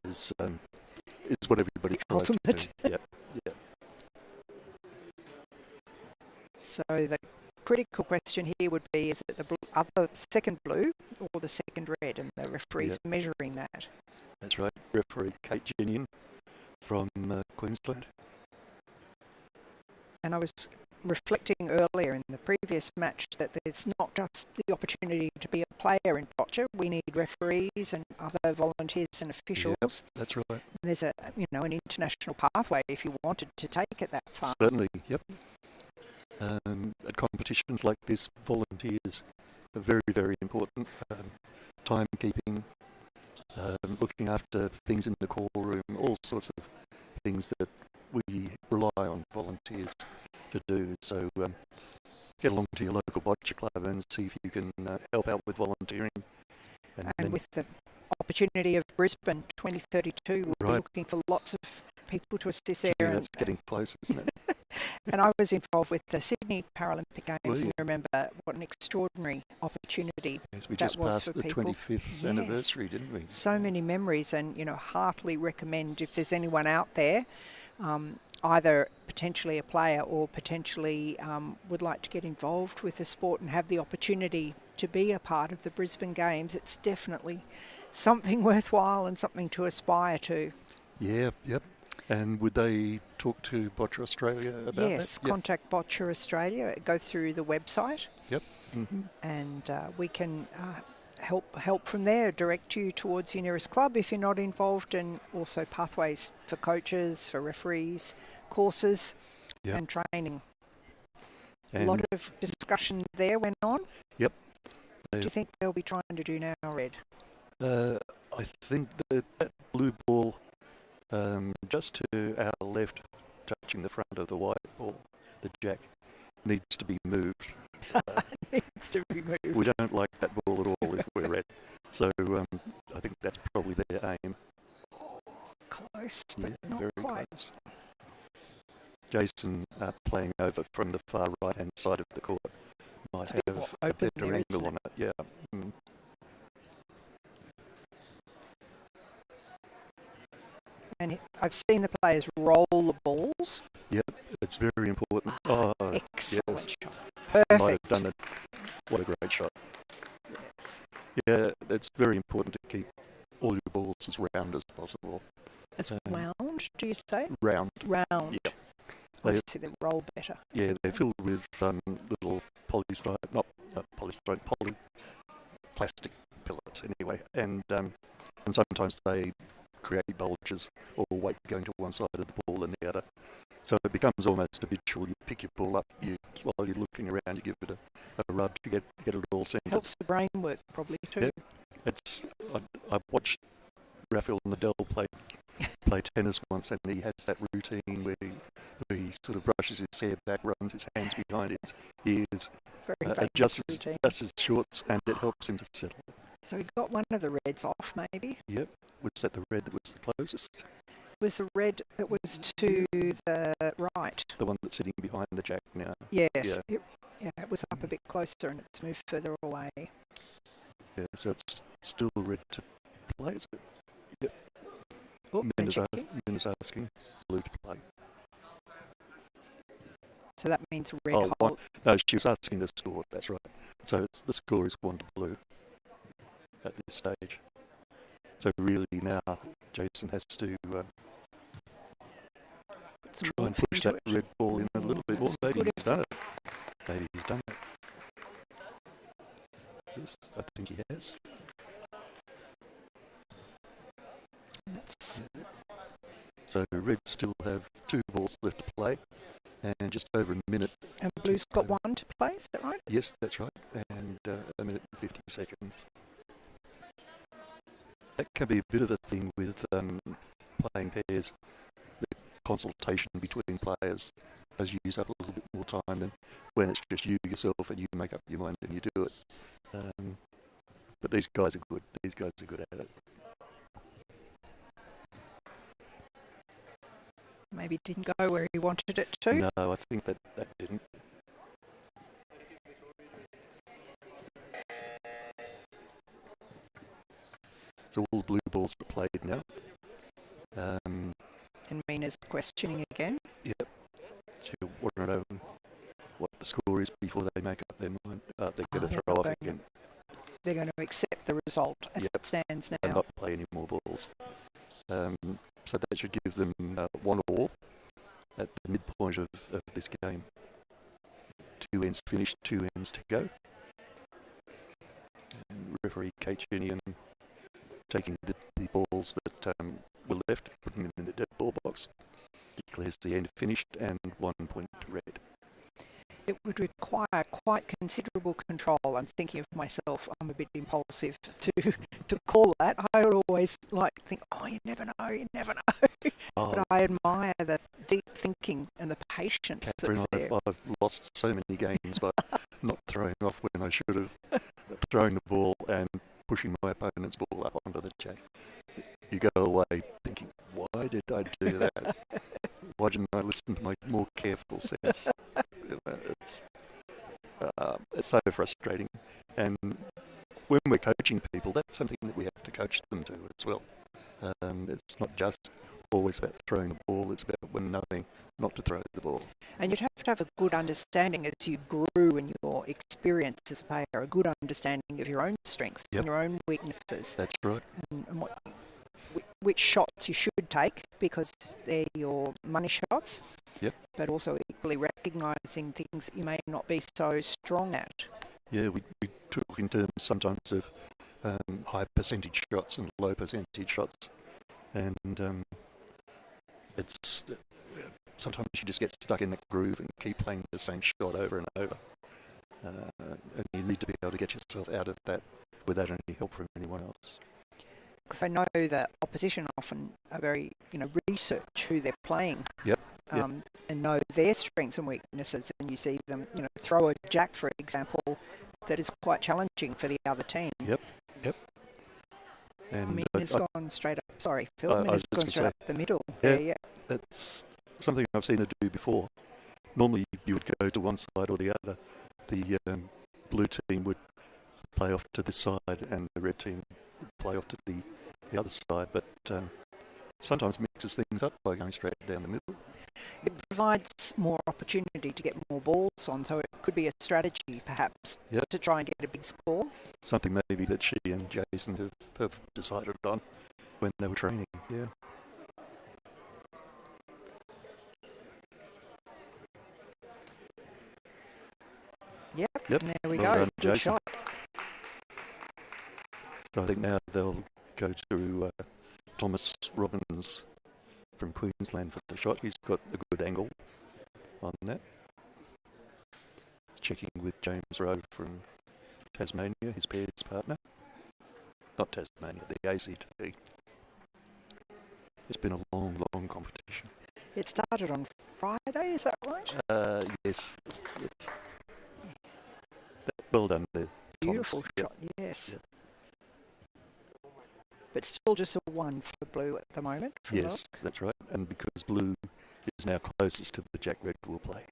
is what everybody tries
Ultimate.
to do. Yeah, yeah.
So the critical question here would be, is it the second blue or the second red? And the referee's measuring that.
That's right. Referee Kate Ginian from Queensland.
And I was reflecting earlier in the previous match that there's not just the opportunity to be a player in boccia. We need referees and other volunteers and officials.
Yep, that's right.
And there's an international pathway if you wanted to take it that far.
Certainly, yep. At competitions like this, volunteers are very, very important. Timekeeping, looking after things in the call room, all sorts of things that we rely on volunteers to do. So get along to your local boccia club and see if you can help out with volunteering.
And with the opportunity of Brisbane 2032, we'll be looking for lots of people to assist there.
That's getting close, isn't it?
And I was involved with the Sydney Paralympic Games, and you remember what an extraordinary opportunity
we
that
just
was
passed
for
the
people.
25th anniversary, didn't we?
So many memories, and heartily recommend if there's anyone out there, either potentially a player or potentially would like to get involved with the sport and have the opportunity to be a part of the Brisbane Games. It's definitely something worthwhile and something to aspire to.
Yeah, yep. And would they talk to Boccia Australia about that?
Yes, contact Boccia Australia. Go through the website.
Yep. Mm-hmm.
And we can help from there, direct you towards your nearest club if you're not involved, and also pathways for coaches, for referees, courses and training. A lot of discussion there went on.
Yep.
What do you think they'll be trying to do now, Red?
I think that blue ball just to our left, touching the front of the white ball, the jack, needs to be moved.
Needs to be moved.
We don't like that ball at all if we're red. So I think that's probably their aim.
Close, but not
very
quite.
close. Jason playing over from the far right-hand side of the court might have a better angle on it. Yeah. Mm.
And I've seen the players roll the balls.
Yep, it's very important. Oh,
excellent shot.
Perfect. Might have done it. What a great shot.
Yes.
Yeah, it's very important to keep all your balls as round as possible.
As round, do you say?
Round.
Round.
Yeah.
Obviously, they roll better.
Yeah, they're filled with little plastic pellets anyway, and sometimes they create bulges or weight going to one side of the ball and the other. So it becomes almost habitual. You pick your ball up, while you're looking around, you give it a rub to get it all centered.
Helps the brain work probably too.
Yep. I watched Rafael Nadal play tennis once, and he has that routine where he sort of brushes his hair back, runs his hands behind his ears, adjusts his shorts, and it helps him to settle.
So he got one of the reds off, maybe?
Yep. Was that the red that was the closest?
It was the red that was to the right.
The one that's sitting behind the jack now.
Yes. Yeah. It was up a bit closer and it's moved further away.
Yeah, so it's still red to play, is it? Yep.
Oh,
Minna's asking blue to play.
So that means red hold.
No, she was asking the score, that's right. So the score is 1-blue at this stage. So really now Jason has to try and push that red ball in a little bit more. Maybe he's done it. Maybe he's done it. Yes, I think he has. So red still have 2 balls left to play and just over a minute.
And blue's got 1 to play, is that right?
Yes, that's right. And a minute and 50 seconds. That can be a bit of a thing with playing pairs. The consultation between players does use up a little bit more time than when it's just you yourself and you make up your mind and you do it. But these guys are good. These guys are good at it.
Maybe it didn't go where he wanted it to.
No, I think that didn't. So all blue balls are played now. And
Mina's questioning again.
Yep. She wanted to know what the score is before they make up their mind. They're going to
they're
throw
not
off
going-
again
They're going to accept the result as
Yep.
it stands
and
now.
not play any more balls. So that should give them 1-1 at the midpoint of this game. 2 ends finished, 2 ends to go. And referee Kate Junian taking the balls that were left, putting them in the dead ball box, declares the end finished and 1 point to red.
It would require quite considerable control. I'm thinking of myself. I'm a bit impulsive to call that. I would always like to think, oh, you never know, you never know.
Oh,
But I admire the deep thinking and the patience
Catherine,
that's there.
I've lost so many games by not throwing off when I should have, throwing the ball and pushing my opponent's ball up onto the jack. You go away thinking, why did I do that? Why didn't I listen to my more careful sense? You know, it's so frustrating. And when we're coaching people, that's something that we have to coach them to as well. It's not just always about throwing the ball, it's about when knowing not to throw the ball.
And you'd have to have a good understanding as you grew in your experience as a player, a good understanding of your own strengths
Yep.
and your own weaknesses,
That's right.
and which shots you should take because they're your money shots.
Yep.
But also equally recognising things that you may not be so strong at.
Yeah, we talk in terms sometimes of high percentage shots and low percentage shots. And it's sometimes you just get stuck in that groove and keep playing the same shot over and over. And you need to be able to get yourself out of that without any help from anyone else.
Because I know that opposition often are very, research who they're playing.
Yep.
And know their strengths and weaknesses, and you see them, throw a jack, for example, that is quite challenging for the other team.
Yep. And
Mina's gone straight up. Sorry, Phil.
I was
Mina's
just
gone
gonna
straight
say,
up the middle.
yeah.
Yeah.
that's something I've seen her do before. Normally you would go to one side or the other. The blue team would play off to this side and the red team would play off to the other side, but sometimes mixes things up by going straight down the middle.
It provides more opportunity to get more balls on, so it could be a strategy perhaps
Yep.
to try and get a big score.
Something maybe that she and Jason have decided on when they were training. Yeah.
Yep.
Yep.
And there we
Well
go.
done,
Good
Jason.
shot.
So I think now they'll go to Thomas Robbins from Queensland for the shot. He's got a good angle on that. Checking with James Rowe from Tasmania, his pairs partner. Not Tasmania, the ACT. It's been a long, long competition.
It started on Friday, is that right?
Yes. Well done there, Thomas.
Beautiful
Yep.
shot, yes.
Yep.
But still just a 1 for blue at the moment. from
Yes,
Lock.
that's right. And because blue is now closest to the Jack Red will play.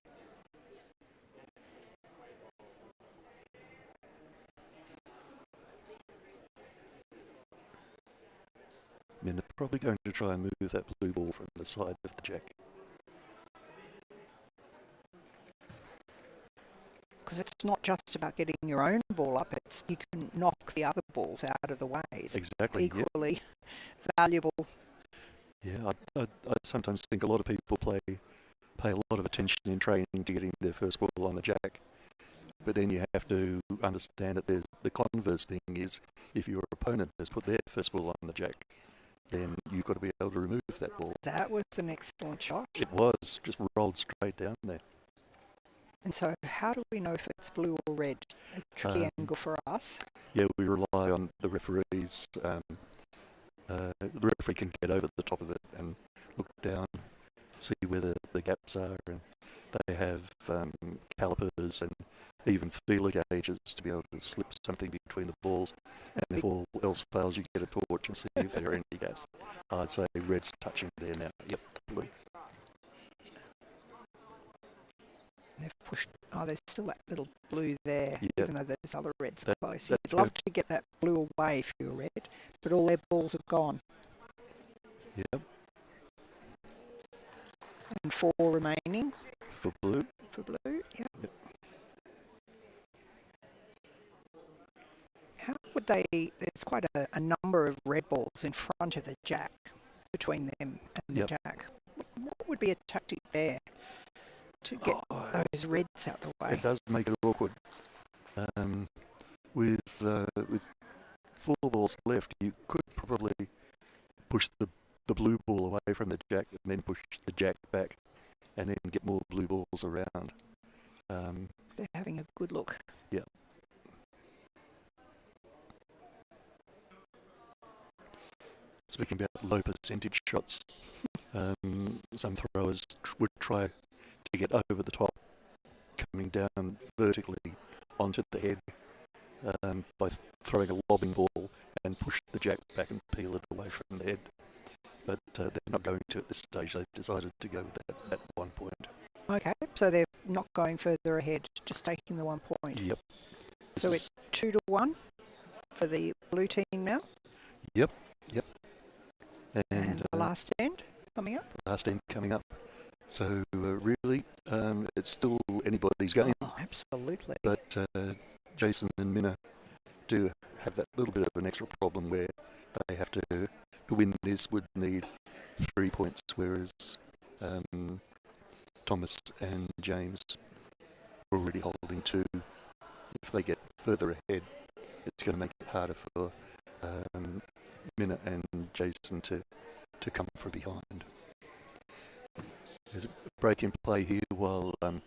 I mean, they're probably going to try and move that blue ball from the side of the Jack.
Because it's not just about getting your own ball up, it's you can knock the other balls out of the way. It's
Exactly. Yeah.
equally valuable.
Yeah, I sometimes think a lot of people pay a lot of attention in training to getting their first ball on the Jack. But then you have to understand that the converse thing is if your opponent has put their first ball on the Jack, then you've got to be able to remove that ball.
That was an excellent shot.
It was just rolled straight down there.
And so how do we know if it's blue or red? A tricky angle for us.
Yeah, we rely on the referees. The referee can get over the top of it and look down, see where the gaps are, and they have calipers and even feeler gauges to be able to slip something between the balls. And if all else fails, you get a torch and see if there are any gaps. I'd say red's touching there now. Yep, blue.
They've pushed. Oh, there's still that little blue there,
Yep.
even though there's other reds close.
that's
You'd love
good.
to get that blue away if you were red, but all their balls are gone.
Yep,
And 4 remaining
for blue.
for blue. Yep. there's quite a number of red balls in front of the jack, between them and the jack. What would be a tactic there to get those reds out the way?
It does make it awkward. With 4 balls left, you could probably push the blue ball away from the jack and then push the jack back and then get more blue balls around.
They're having a good look.
Yeah. Speaking about low percentage shots, some throwers would try to get over the top, coming down vertically onto the head by throwing a lobbing ball and push the jack back and peel it away from the head. But they're not going to at this stage. They've decided to go with that 1 point.
Okay, so they're not going further ahead, just taking the 1 point.
Yep.
So it's 2-1 for the blue team now.
Yep.
And the last end coming up.
Last end coming up. So really, it's still anybody's game.
Oh, absolutely.
But Jason and Minna do have that little bit of an extra problem where they have to win this would need 3 points, whereas Thomas and James are already holding 2. If they get further ahead, it's going to make it harder for Minna and Jason to come from behind. There's a break in play here while the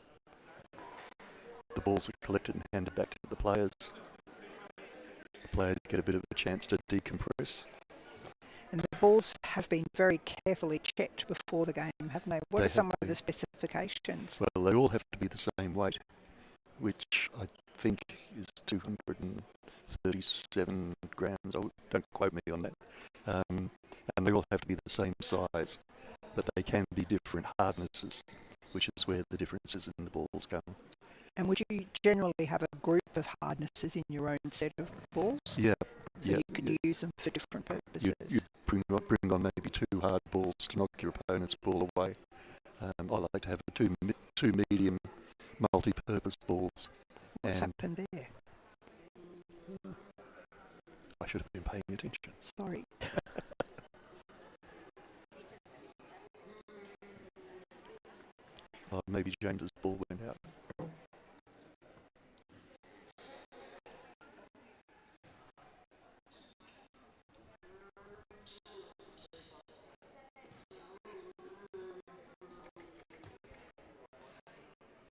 balls are collected and handed back to the players. The players get a bit of a chance to decompress.
And the balls have been very carefully checked before the game, haven't they? What are some of the specifications?
Well, they all have to be the same weight, which I think is 237 grams. Don't quote me on that. And they all have to be the same size, but they can be different hardnesses, which is where the differences in the balls come.
And would you generally have a group of hardnesses in your own set of balls?
Yeah.
So you could use them for different purposes.
You bring on maybe 2 hard balls to knock your opponent's ball away. I like to have 2 medium multi-purpose balls.
What's happened there?
I should have been paying attention.
Sorry.
Maybe James's ball went out.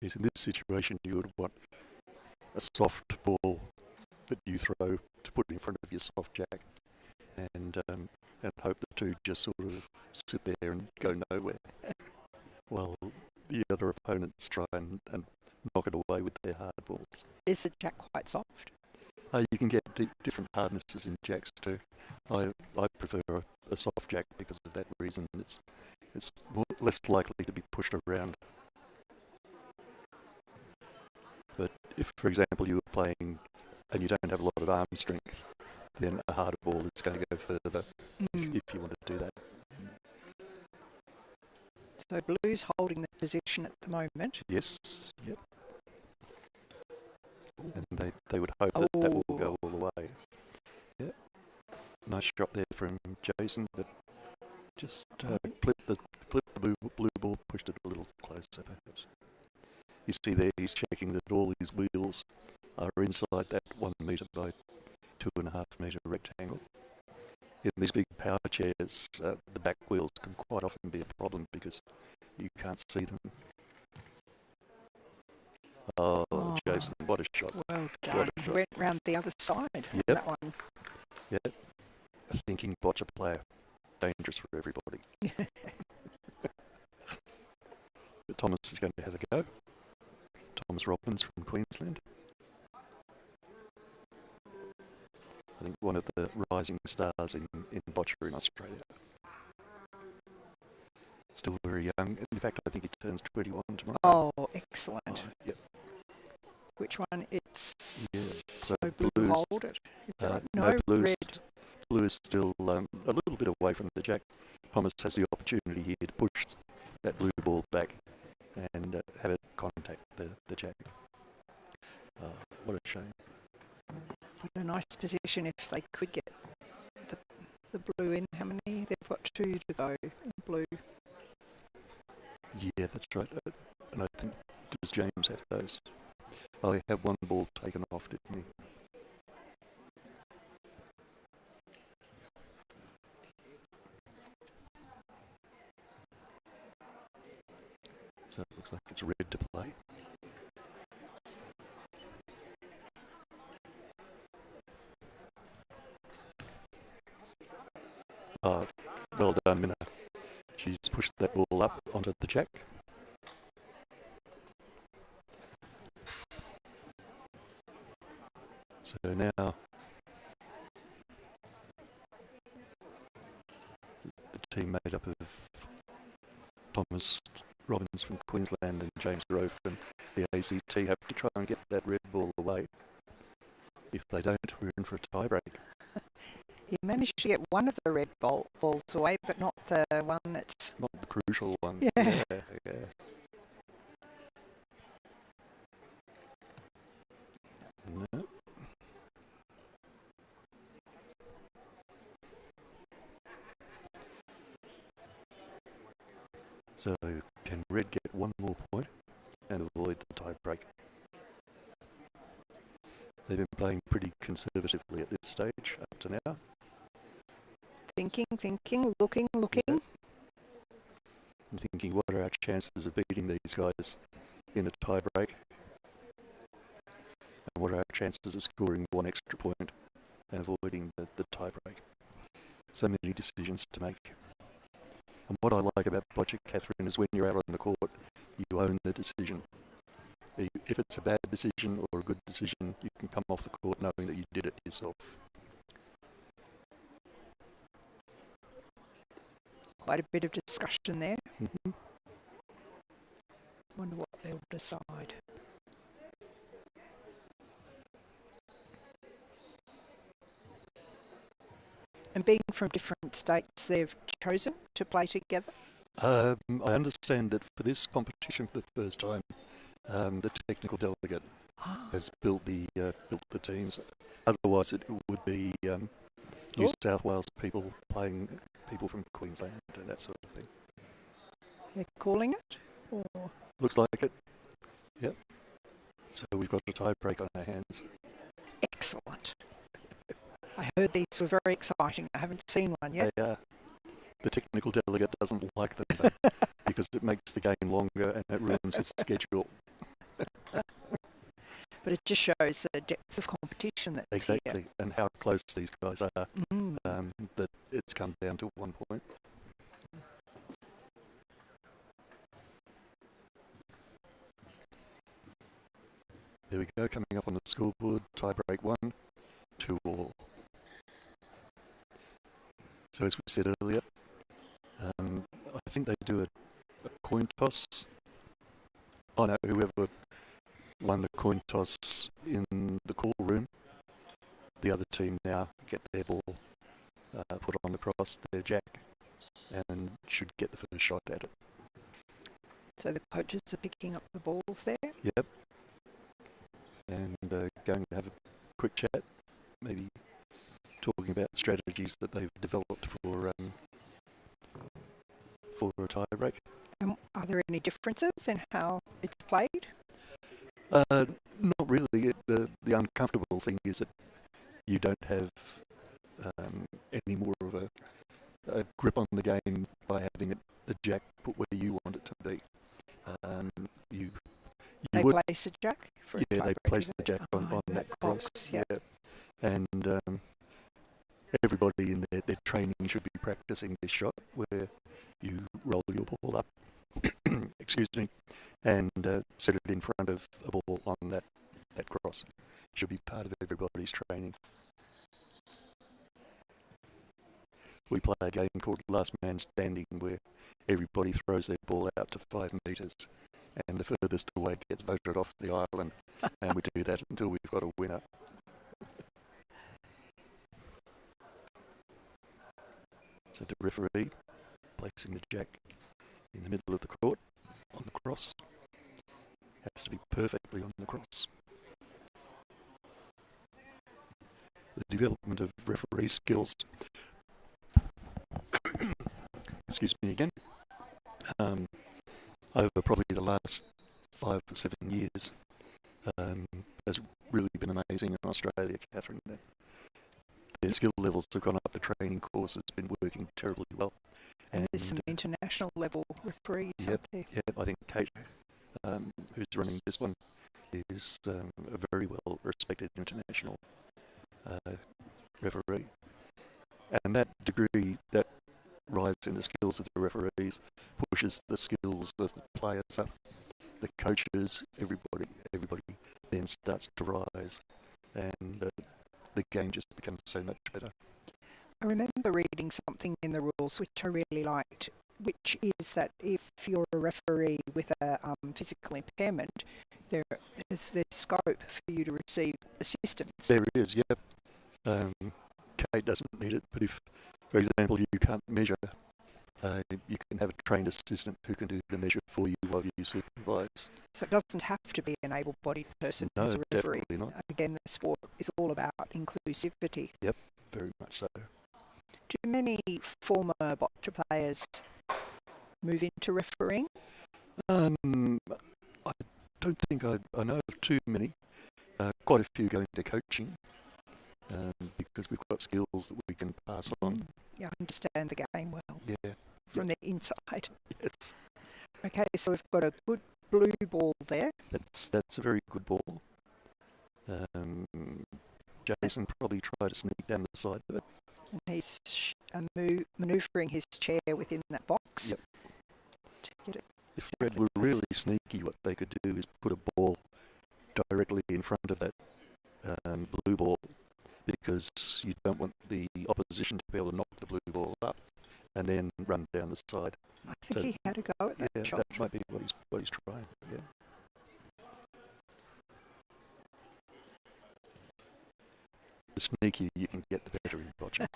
Yes, in this situation, you would want a soft ball that you throw to put in front of your soft jack, and hope the 2 just sort of sit there and go nowhere, while the other opponents try and knock it away with their hard balls.
Is the jack quite soft?
You can get different hardnesses in jacks too. I prefer a soft jack because of that reason. It's less likely to be pushed around. But if, for example, you were playing and you don't have a lot of arm strength, then a harder ball is going to go further if you want to do that.
So blue's holding the position at the moment.
Yes. Yep. And they would hope that will go all the way. Yep. Nice shot there from Jason, but just clipped the blue ball, pushed it a little closer perhaps. You see there he's checking that all his wheels are inside that 1 metre by 2.5 metre rectangle. In these big power chairs, the back wheels can quite often be a problem because you can't see them. Oh, Jason, what a shot.
Well done. He went round the other side.
Yep.
That one.
Yep. A thinking boccia player. Dangerous for everybody. But Thomas is going to have a go. Thomas Robbins from Queensland. I think one of the rising stars in boccia in Australia. Still very young. In fact, I think he turns 21 tomorrow.
Oh, excellent.
Yep.
Which one? It's
so
blue hold it. Is that right? No,
blue's,
red.
Blue is still a little bit away from the jack. Thomas has the opportunity here to push that blue ball back and have it contact the jack. What a shame.
What a nice position if they could get the blue in. How many? They've got 2 to go in blue.
Yeah, that's right. And I think, does James have those? Oh, he had one ball taken off, didn't he? So it looks like it's red to play. Well done, Minna. She's pushed that ball up onto the jack. So now the team made up of Thomas Robbins from Queensland and James Grove from the ACT have to try and get that red ball away. If they don't, we're in for a tiebreak.
He managed to get one of the red balls away, but not the one that's...
Not the crucial one.
Yeah.
Yeah. No. So can red get one more point and avoid the tie break? They've been playing pretty conservatively at this stage up to now.
Thinking, looking.
I'm thinking, what are our chances of beating these guys in a tie break? And what are our chances of scoring one extra point and avoiding the tie break? So many decisions to make. And what I like about Boccia, Catherine, is when you're out on the court, you own the decision. If it's a bad decision or a good decision, you can come off the court knowing that you did it yourself.
Quite a bit of discussion there.
Mm-hmm.
Wonder what they'll decide. And being from different states, they've chosen to play together?
I understand that for this competition for the first time, the technical delegate has built the teams. Otherwise, it would be New South Wales people playing people from Queensland and that sort of thing.
They're calling it? Or?
Looks like it. Yep. So we've got a tie break on our hands.
Excellent. I heard these were very exciting. I haven't seen one yet.
The technical delegate doesn't like them though, because it makes the game longer and it ruins its schedule.
But it just shows the depth of competition that's
exactly,
here.
And how close these guys are. That it's come down to 1 point. There we go, coming up on the scoreboard, tie break 1, 2 all. So as we said earlier, I think they do a coin toss. Oh no, whoever won the coin toss in the call room, the other team now get their ball put on the cross, their jack, and should get the first shot at it.
So the coaches are picking up the balls there?
Yep. And going to have a quick chat, maybe talking about strategies that they've developed for a tie break.
Are there any differences in how it's played?
Not really. The uncomfortable thing is that you don't have any more of a grip on the game by having the jack put where you want it to be.
They place a jack for a
they place the jack on that cross.
Box, yeah.
And everybody in their training should be practicing this shot where you roll your ball up, excuse me, and set it in front of a ball on that cross. Should be part of everybody's training. We play a game called Last Man Standing where everybody throws their ball out to 5 metres and the furthest away gets voted off the island, and we do that until we've got a winner. So the referee placing the jack in the middle of the court on the cross has to be perfectly on the cross. development of referee skills. Excuse me again. Over probably the last 5 or 7 years, has really been amazing in Australia, Catherine. Their skill levels have gone up, the training course has been working terribly well.
And there's some international level referees up there.
Yep, I think Kate, who's running this one, is a very well respected international referee. And that degree, that rise in the skills of the referees pushes the skills of the players up. The coaches, everybody then starts to rise, and the game just becomes so much better.
I remember reading something in the rules which I really liked, which is that if you're a referee with a physical impairment, there's scope for you to receive assistance.
There is, yep. Kate doesn't need it, but if, for example, you can't measure, you can have a trained assistant who can do the measure for you while you supervise.
So it doesn't have to be an able-bodied person as a referee.
Definitely not.
Again, the sport is all about inclusivity.
Yep, very much so.
Do many former boccia players move into refereeing?
I don't think I know of too many. Quite a few go into coaching because we've got skills that we can pass on.
Yeah, I understand the game well.
Yeah.
From the inside.
Yes.
Okay, so we've got a good blue ball there.
That's a very good ball. Jason probably tried to sneak down the side of it.
And he's manoeuvring his chair within that box.
Yep.
To get it.
If Red were really sneaky, what they could do is put a ball directly in front of that blue ball, because you don't want the opposition to be able to knock the blue ball up and then run down the side.
I think he had a go at that shot.
That might be what he's trying. Yeah. The sneakier you can get, the better in boccia.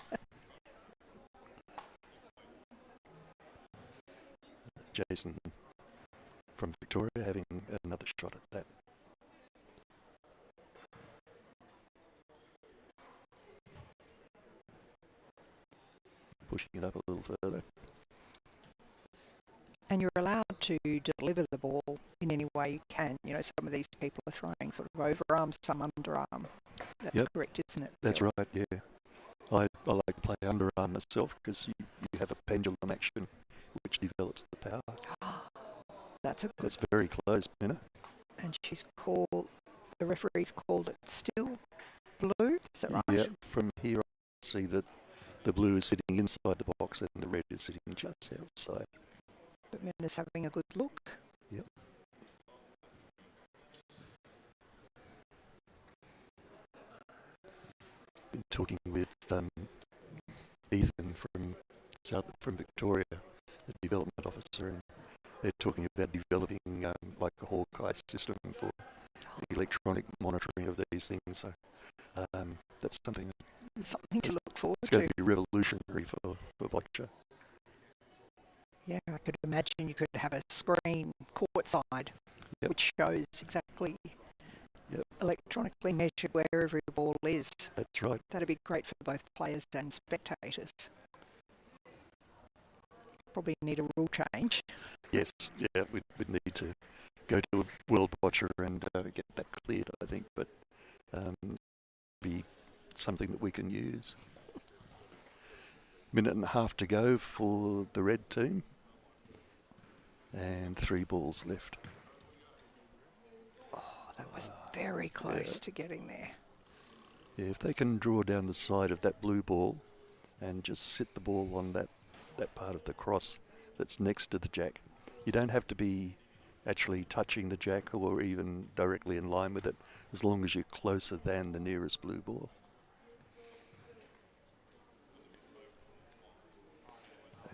Jason from Victoria having another shot at that. Pushing it up a little further.
And you're allowed to deliver the ball in any way you can. You know, some of these people are throwing sort of overarm, some underarm. That's correct, isn't it?
That's right, yeah. I like to play underarm myself because you have a pendulum action which develops the power.
That's
very close, you know.
And the referee's called it still blue, is that right?
Yeah, from here I see that the blue is sitting inside the box and the red is sitting just outside.
But Minna's having a good look.
Yep. Been talking with Ethan from Victoria, the development officer, and they're talking about developing like a Hawkeye system for the electronic monitoring of these things. So that's something
to look forward to.
It's going to be revolutionary for boccia.
Yeah, I could imagine you could have a screen courtside which shows exactly electronically measured where every ball is.
That's right.
That'd be great for both players and spectators. Probably need a rule change.
Yes, yeah, we'd need to go to a World Boccia and get that cleared, I think, but be something that we can use. Minute and a half to go for the red team, and 3 balls left.
Oh, that was very close to getting there.
Yeah, if they can draw down the side of that blue ball and just sit the ball on that part of the cross that's next to the jack. You don't have to be actually touching the jack or even directly in line with it, as long as you're closer than the nearest blue ball.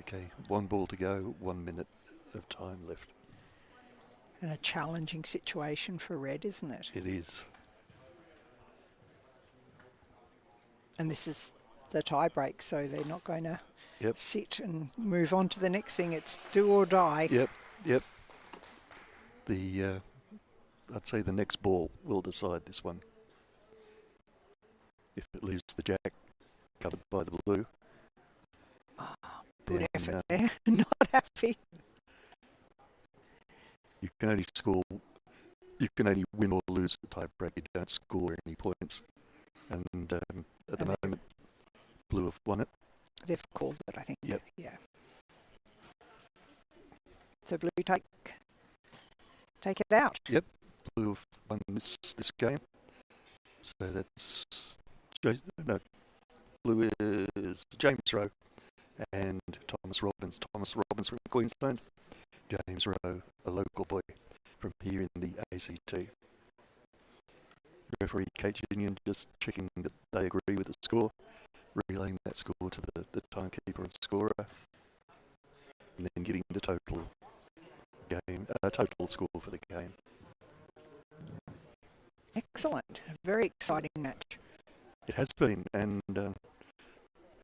Okay, 1 ball to go, 1 minute of time left.
And a challenging situation for red, isn't it?
It is.
And this is the tie break, so they're not going to sit and move on to the next thing. It's do or die.
Yep. I'd say the next ball will decide this one. if it leaves the jack covered by the blue.
Good
then,
effort there. Not happy.
You can only score. You can only win or lose the tie break. You don't score any points. And at the moment, blue have won it.
They've called it, I think.
Yep.
Yeah. So blue take it out.
Yep. Blue have won this game. So that's blue is James Rowe and Thomas Robbins. Thomas Robbins from Queensland. James Rowe, a local boy from here in the ACT. Referee Kate Union just checking that they agree with the score, relaying that score to the timekeeper and scorer, and then getting the total score for the game.
Excellent. Very exciting match.
It has been, and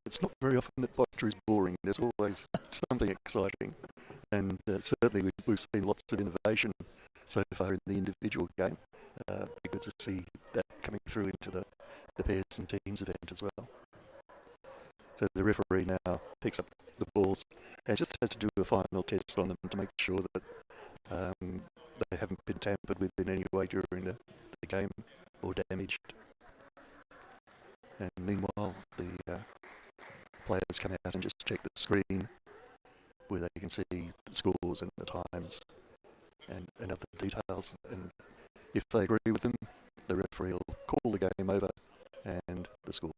it's not very often that Boccia is boring. There's always something exciting, and certainly we've seen lots of innovation so far in the individual game. Be good to see that coming through into the pairs and teams event as well. So the referee now picks up the balls and just has to do a final test on them to make sure that they haven't been tampered with in any way during the game or damaged. And meanwhile, the players come out and just check the screen where they can see the scores and the times and other details. And if they agree with them, the referee will call the game over and the score.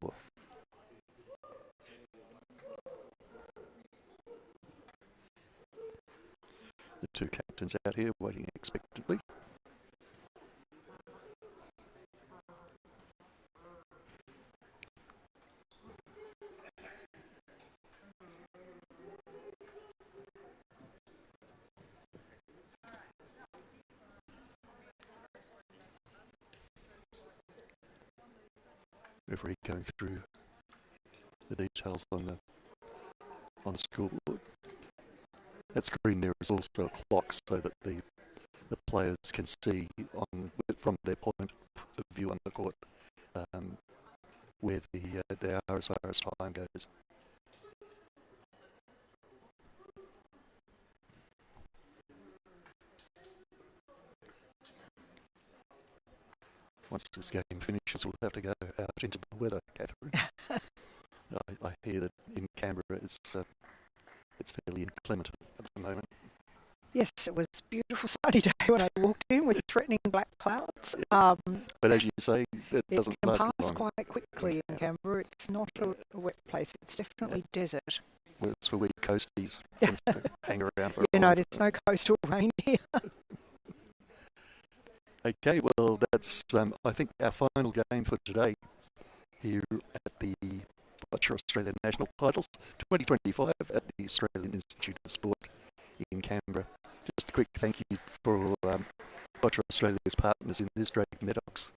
The two captains out here waiting expectantly. Referee going through the details on the scoreboard. That screen there is also a clock so that the players can see from their point of view on the court where they are as far as time goes. Once this game finishes, we'll have to go out into the weather, Catherine. I hear that in Canberra it's fairly inclement at the moment.
Yes, it was a beautiful sunny day when I walked in with threatening black clouds.
But as you say, it doesn't
can
last
pass
long.
quite quickly in Canberra. It's not a wet place. It's definitely desert.
Well, it's for we coasties to hang around for a
You know,
while.
there's no coastal rain here.
Okay, well, that's, I think, our final game for today here at the Boccia Australian National Titles 2025 at the Australian Institute of Sport in Canberra. Just a quick thank you for Boccia Australia's partners in this, Drake Maddox,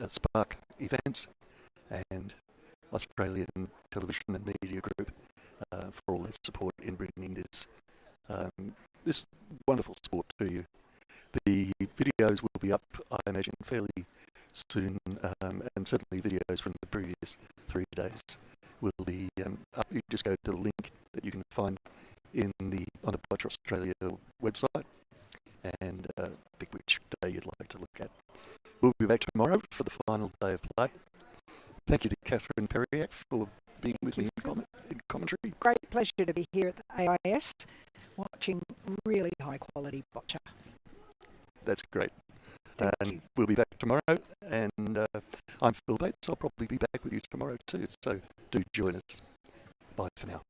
Spark Events and Australian Television and Media Group for all their support in bringing this wonderful sport to you. The videos will be up, I imagine, fairly soon, and certainly videos from the previous 3 days will be up. You just go to the link that you can find on the Boccia Australia website and pick which day you'd like to look at. We'll be back tomorrow for the final day of play. Thank you to Catherine Perriac for being with me in commentary.
Great pleasure to be here at the AIS watching really high quality boccia.
That's great.
Thank
and
you.
We'll be back tomorrow. And I'm Phil Bates. I'll probably be back with you tomorrow too. So do join us. Bye for now.